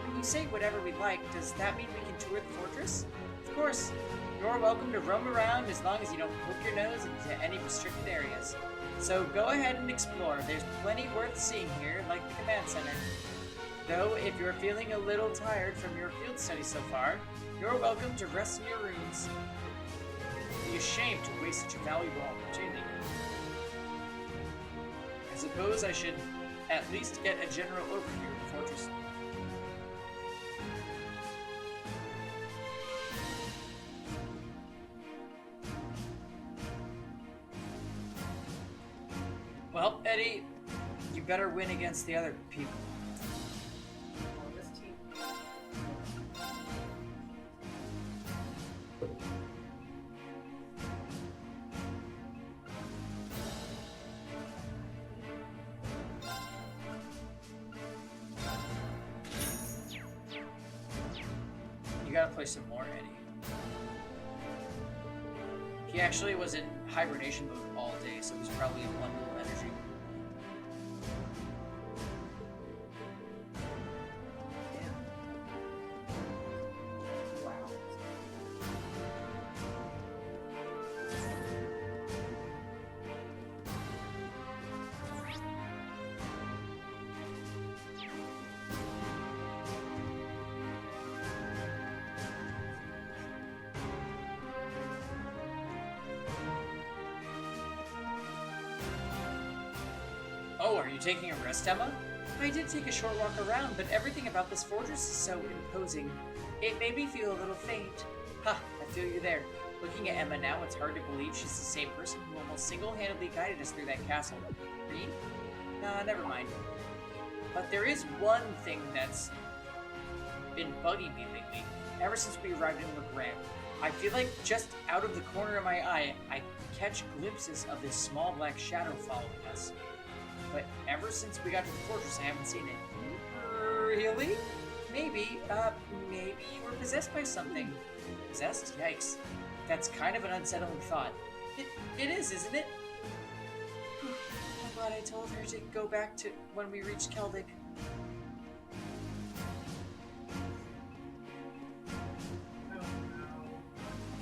When you say whatever we like, does that mean we can tour the fortress? Of course. You're welcome to roam around as long as you don't poke your nose into any restricted areas. So go ahead and explore. There's plenty worth seeing here, like the command center. Though, if you're feeling a little tired from your field study so far, you're welcome to rest in your rooms. You'd be ashamed to waste such a valuable opportunity. I suppose I should at least get a general overview of the fortress. Well, Eddie, you better win against the other people. You gotta play some more, Eddie. He actually was in hibernation mode all day, so he's probably in one little energy. Oh, are you taking a rest, Emma? I did take a short walk around, but everything about this fortress is so imposing. It made me feel a little faint. Ha, I feel you there. Looking at Emma now, it's hard to believe she's the same person who almost single-handedly guided us through that castle. Reed? Nah, never mind. But there is one thing that's been bugging me lately. Ever since we arrived in LeGrand, I feel like just out of the corner of my eye, I catch glimpses of this small black shadow following us. But ever since we got to the fortress, I haven't seen it. Really? Maybe you were possessed by something. Possessed? Yikes. That's kind of an unsettling thought. It is, isn't it? I'm glad I told her to go back to when we reached Keldic.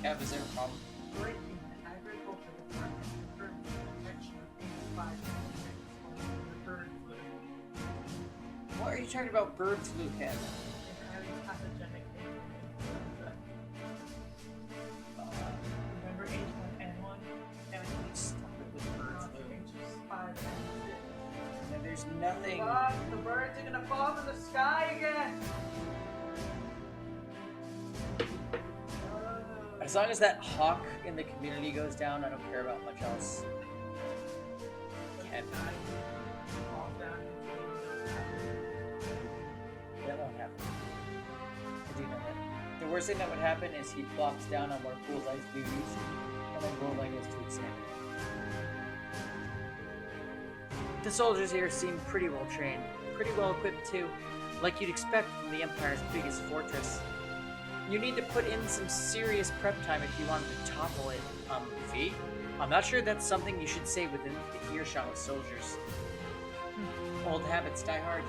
Kev, is there a problem? Breaking the agriculture department confirmed the detection of 85 bird flu. What are you talking about bird flu, Kev? A highly pathogenic influenza. Remember H1N1? Everything started with bird flu. H5N6. And there's nothing. Fuck, the birds are gonna fall from the sky again! As long as that hawk in the community goes down, I don't care about much else. Kev. That won't happen. I do know that. The worst thing that would happen is he plops down on where Bullseye's duties, and then Bullseye goes to examine. The soldiers here seem pretty well trained, pretty well equipped too, like you'd expect from the Empire's biggest fortress. You need to put in some serious prep time if you want to topple it, V. I'm not sure that's something you should say within the earshot of soldiers. Old habits die hard.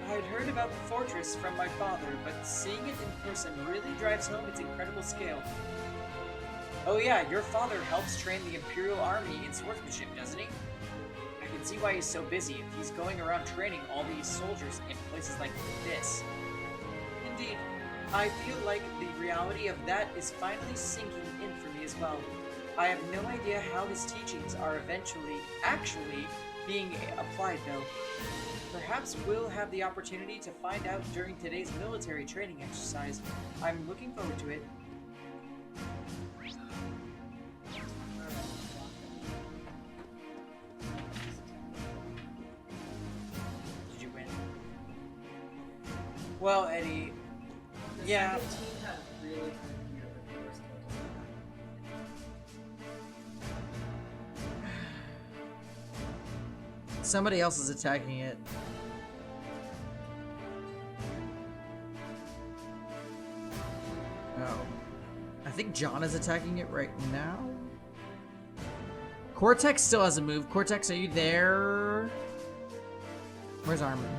I'd heard about the fortress from my father, but seeing it in person really drives home its incredible scale. Oh yeah, your father helps train the Imperial Army in swordsmanship, doesn't he? I can see why he's so busy if he's going around training all these soldiers in places like this. Indeed, I feel like the reality of that is finally sinking in for me as well. I have no idea how his teachings are actually being applied though. Perhaps we'll have the opportunity to find out during today's military training exercise. I'm looking forward to it. Did you win? Well, Eddie, yeah. Somebody else is attacking it. Oh. I think John is attacking it right now. Cortex still hasn't moved. Cortex, are you there? Where's Armin?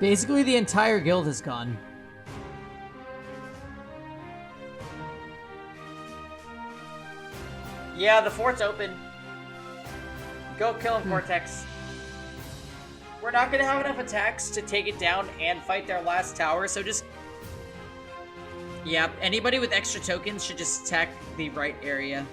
Basically, the entire guild has gone. Yeah, the fort's open. Go kill him, Cortex. We're not gonna have enough attacks to take it down and fight their last tower, so just... Yeah, anybody with extra tokens should just attack the right area.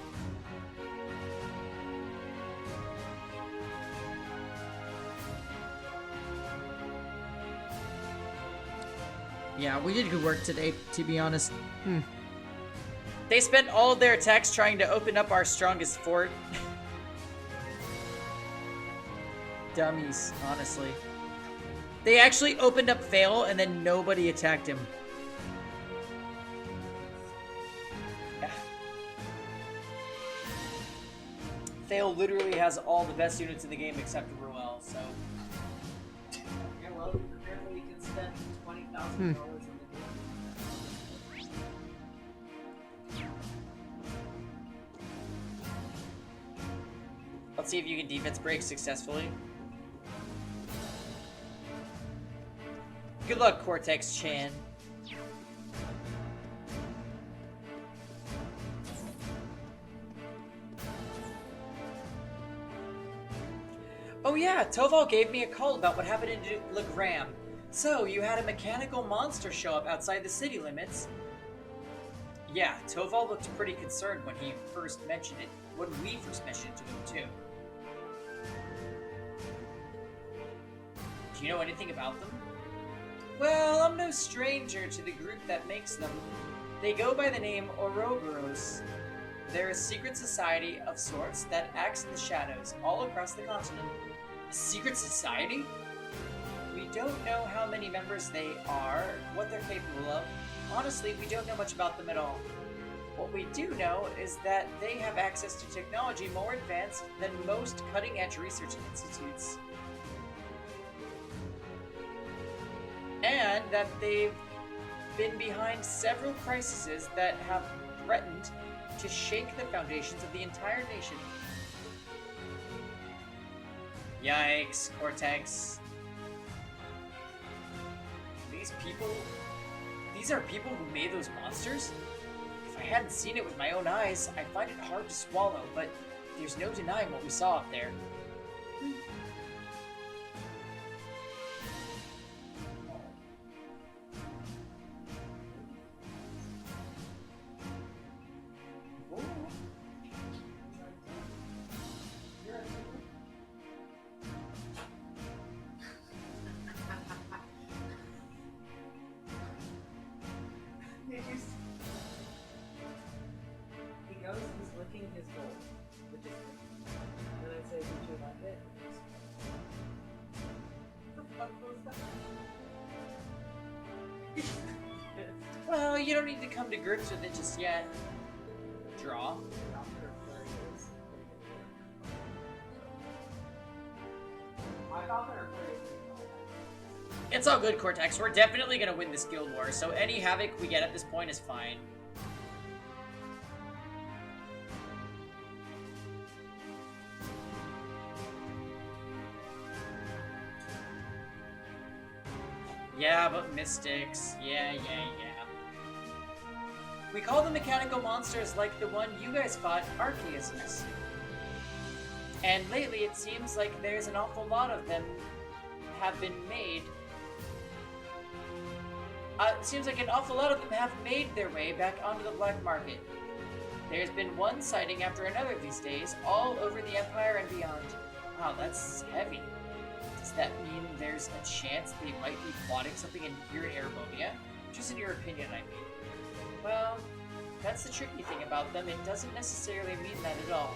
Yeah, we did good work today, to be honest. They spent all of their attacks trying to open up our strongest fort. Dummies, honestly. They actually opened up Fail and then nobody attacked him. Yeah. Fail literally has all the best units in the game except for Ruel, so... Yeah, well, apparently we can spend $20,000 on the game. Let's see if you can defense break successfully. Good luck, Cortex Chan. Oh yeah, Toval gave me a call about what happened in Legram. So, you had a mechanical monster show up outside the city limits? Yeah, Toval looked pretty concerned when he first mentioned it, when we first mentioned it to him too. Do you know anything about them? Well, I'm no stranger to the group that makes them. They go by the name Ouroboros. They're a secret society of sorts that acts in the shadows all across the continent. A secret society? We don't know how many members they are, what they're capable of. Honestly, we don't know much about them at all. What we do know is that they have access to technology more advanced than most cutting-edge research institutes. And that they've been behind several crises that have threatened to shake the foundations of the entire nation. Yikes, Cortex. These are people who made those monsters? If I hadn't seen it with my own eyes, I find it hard to swallow, but there's no denying what we saw up there. He goes, he's licking his bowl, which is good. Then I say, did you like it? What the fuck was that? Well, you don't need to come to grips with it just yet. Draw. It's all good, Cortex. We're definitely gonna win this guild war, so any havoc we get at this point is fine. Yeah, but mystics. Yeah. We call them mechanical monsters like the one you guys fought, archaisms. And lately it seems like there's an awful lot of them have been made. It seems like an awful lot of them have made their way back onto the black market. There's been one sighting after another these days, all over the Empire and beyond. Wow, that's heavy. Does that mean there's a chance they might be plotting something in here in Erebonia? Just in your opinion, I mean. Well, that's the tricky thing about them. It doesn't necessarily mean that at all.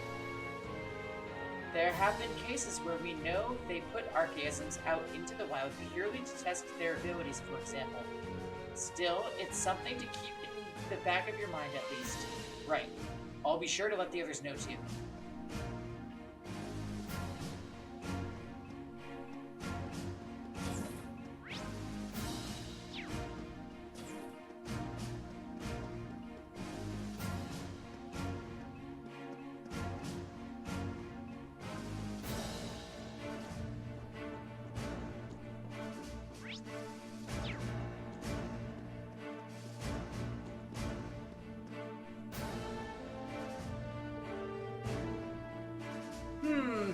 There have been cases where we know they put archaisms out into the wild purely to test their abilities, for example. Still, it's something to keep in the back of your mind at least. Right. I'll be sure to let the others know too.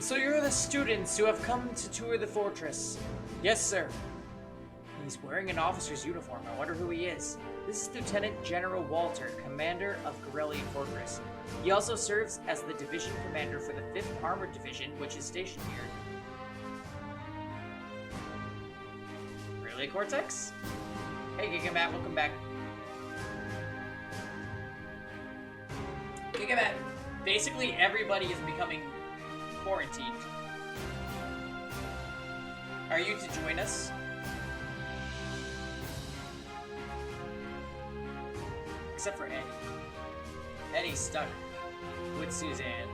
So you're the students who have come to tour the fortress. Yes, sir. He's wearing an officer's uniform. I wonder who he is. This is Lieutenant General Walter, commander of Corellian Fortress. He also serves as the division commander for the 5th Armored Division, which is stationed here. Really, Cortex? Hey, Gigamat, welcome back. Gigamat, basically everybody is becoming quarantined. Are you to join us? Except for Eddie. Eddie's stuck with Suzanne.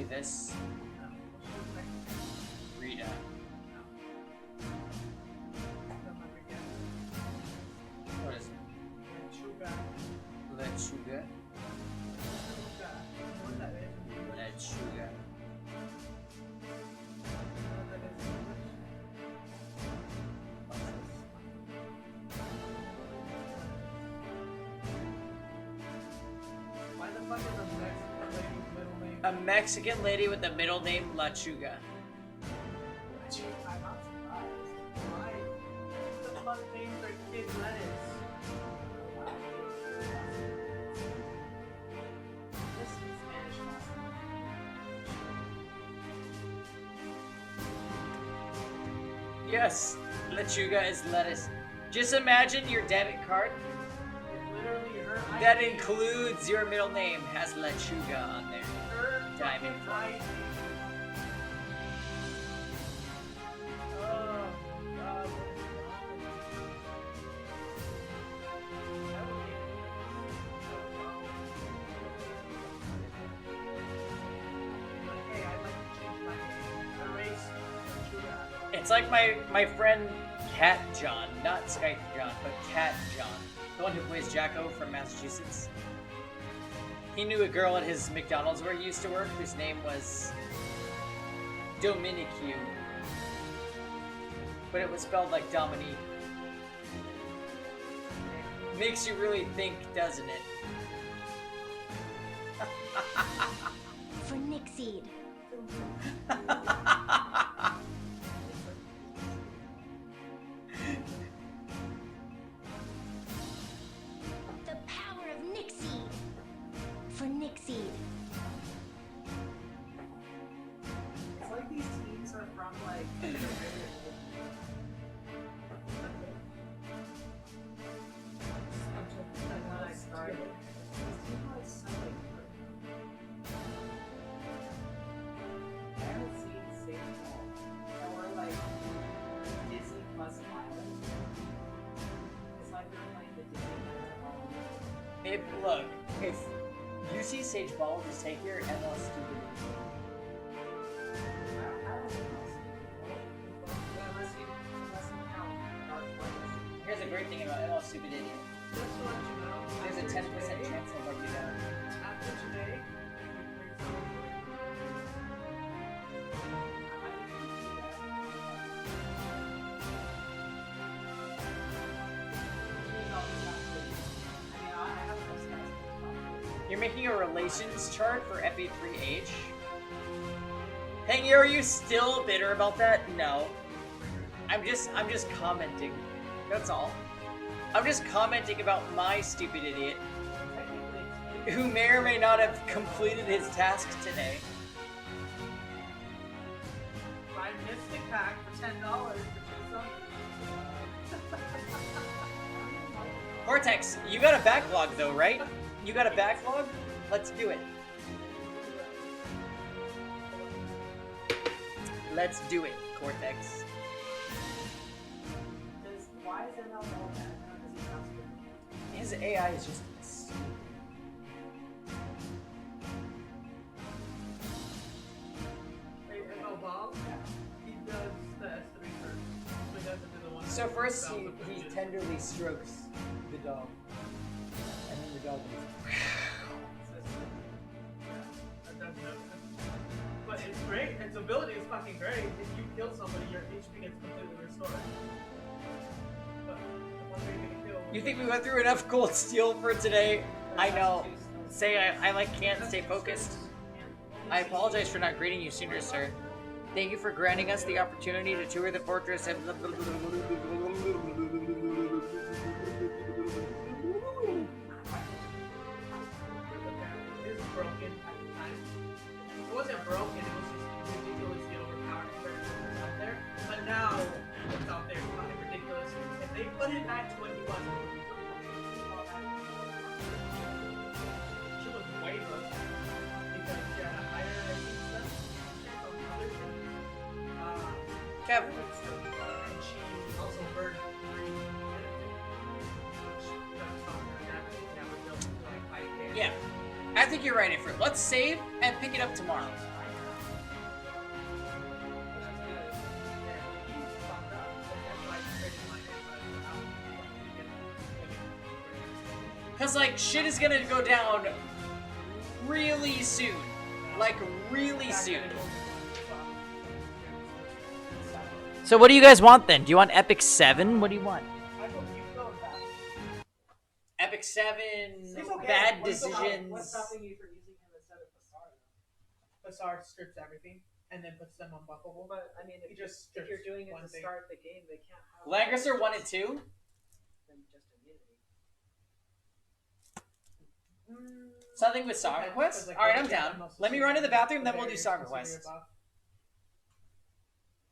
This Rita. What is it? Lechuga. Lechuga. Why the fuck is a Mexican lady's middle name? A Mexican lady with the middle name Lechuga. I'm not surprised. Why the fuck names their kid lettuce? This is Spanish pasta. Yes, Lechuga is lettuce. Just imagine your debit card Literally her that ID. includes your middle name has Lechuga on there. Her Diamond fucking ID. Oh, God, what is wrong with you? That would be like, hey, I'd like to change my name. Erase Lechuga. It's like my friend Cat John, not Skype John, but Cat John, the one who plays Jacko from Massachusetts. He knew a girl at his McDonald's where he used to work whose name was Dominique, but it was spelled like Dominique. Makes you really think, doesn't it? for Nixie. The power of Nixie for Nixie. It's like these teams are from like. When I started, these teams like sound like. I haven't seen Sage Ball. That were like Disney Plus Island. It's like they're playing the Disney Plus. If look, if you see Sage Ball, just take your ML stupid. Here's a great thing about ML stupid idiot. There's a 10% chance they'll let you down. After today, You're making a relations chart for FA3H? Hey, are you still bitter about that? No. I'm just commenting. That's all. I'm just commenting about my stupid idiot who may or may not have completed his task today. buy Mystic Pack for $10 Cortex, you got a backlog though, right? You got a backlog? Let's do it. Let's do it, Cortex. Why is ML all that? His AI is just stupid. Wait, ML Bob? He does the estimate first. But he doesn't do the one. So first he tenderly strokes the dog. And then the dog goes. But it's great. Its ability is fucking great. If you kill somebody, your HP gets completely restored. But the one way you can kill. You think we went through enough gold steel for today? I know. Say I like can't stay focused. I apologize for not greeting you sooner, sir. Thank you for granting us the opportunity to tour the fortress and It's broken at the time. It wasn't broken, it was just ridiculously overpowered compared to what was out there. But now, what's out there is fucking ridiculous. If they put it back to what he was, she was way broken. Because she had a higher rating stuff from other things. Kev. And she also burned 3 which that's not her damage. That was built to like 5k. yeah. I think you're right, Ifrit. Let's save and pick it up tomorrow. Cause like shit is gonna go down really soon. Like really soon. So what do you guys want then? Do you want Epic 7? What do you want? Epic 7, bad decisions. What's stopping you from using him instead of Basar? Basar strips everything and then puts them unbuffable. But I mean, if you're doing it to start the game, they can't have. Lancaster 1 and 2? Then just immunity. Something with Song Request? Alright, I'm down. Let me run to the bathroom, then we'll do Song Request.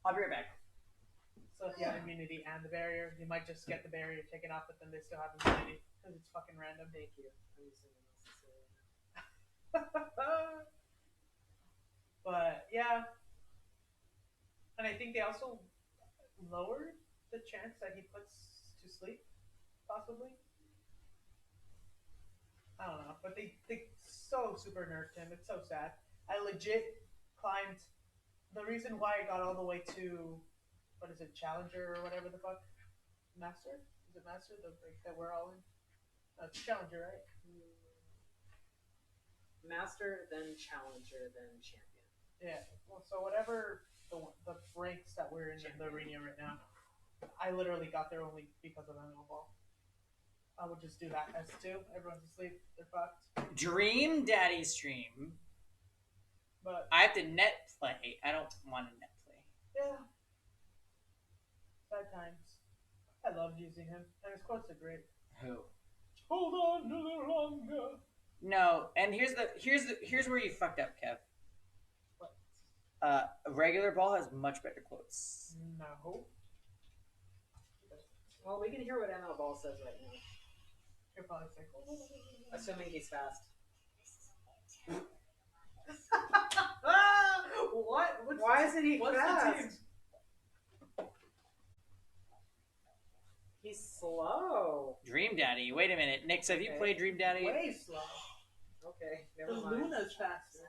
I'll be right back. So if you have immunity and the barrier, you might just get the barrier taken off, but then they still have immunity because it's fucking random. Thank you. But yeah, and I think they also lowered the chance that he puts to sleep, possibly. I don't know, but they so super nerfed him. It's so sad. I legit climbed. The reason why I got all the way to, what is it, Challenger or whatever the fuck? Master? Is it Master? The break that we're all in? It's Challenger, right? Master, then Challenger, then Champion. Yeah. Well, so whatever the ranks that we're in the arena right now, I literally got there only because of ML Ball. I would just do that. S2. Everyone's asleep. They're fucked. Dream Daddy stream. But I have to net play. I don't want to net play. yeah, bad times. I loved using him, and his quotes are great. Who? Hold on a little longer. No, and here's where you fucked up, Kev. What? A regular ball has much better quotes. No. Well, we can hear what ML Ball says right now. You're polycycle. Assuming he's fast. What? Why isn't he what's fast? The team? He's slow. Dream Daddy. Wait a minute, Nix. Have you played Dream Daddy? Way slow. Okay, The never mind. Luna's faster.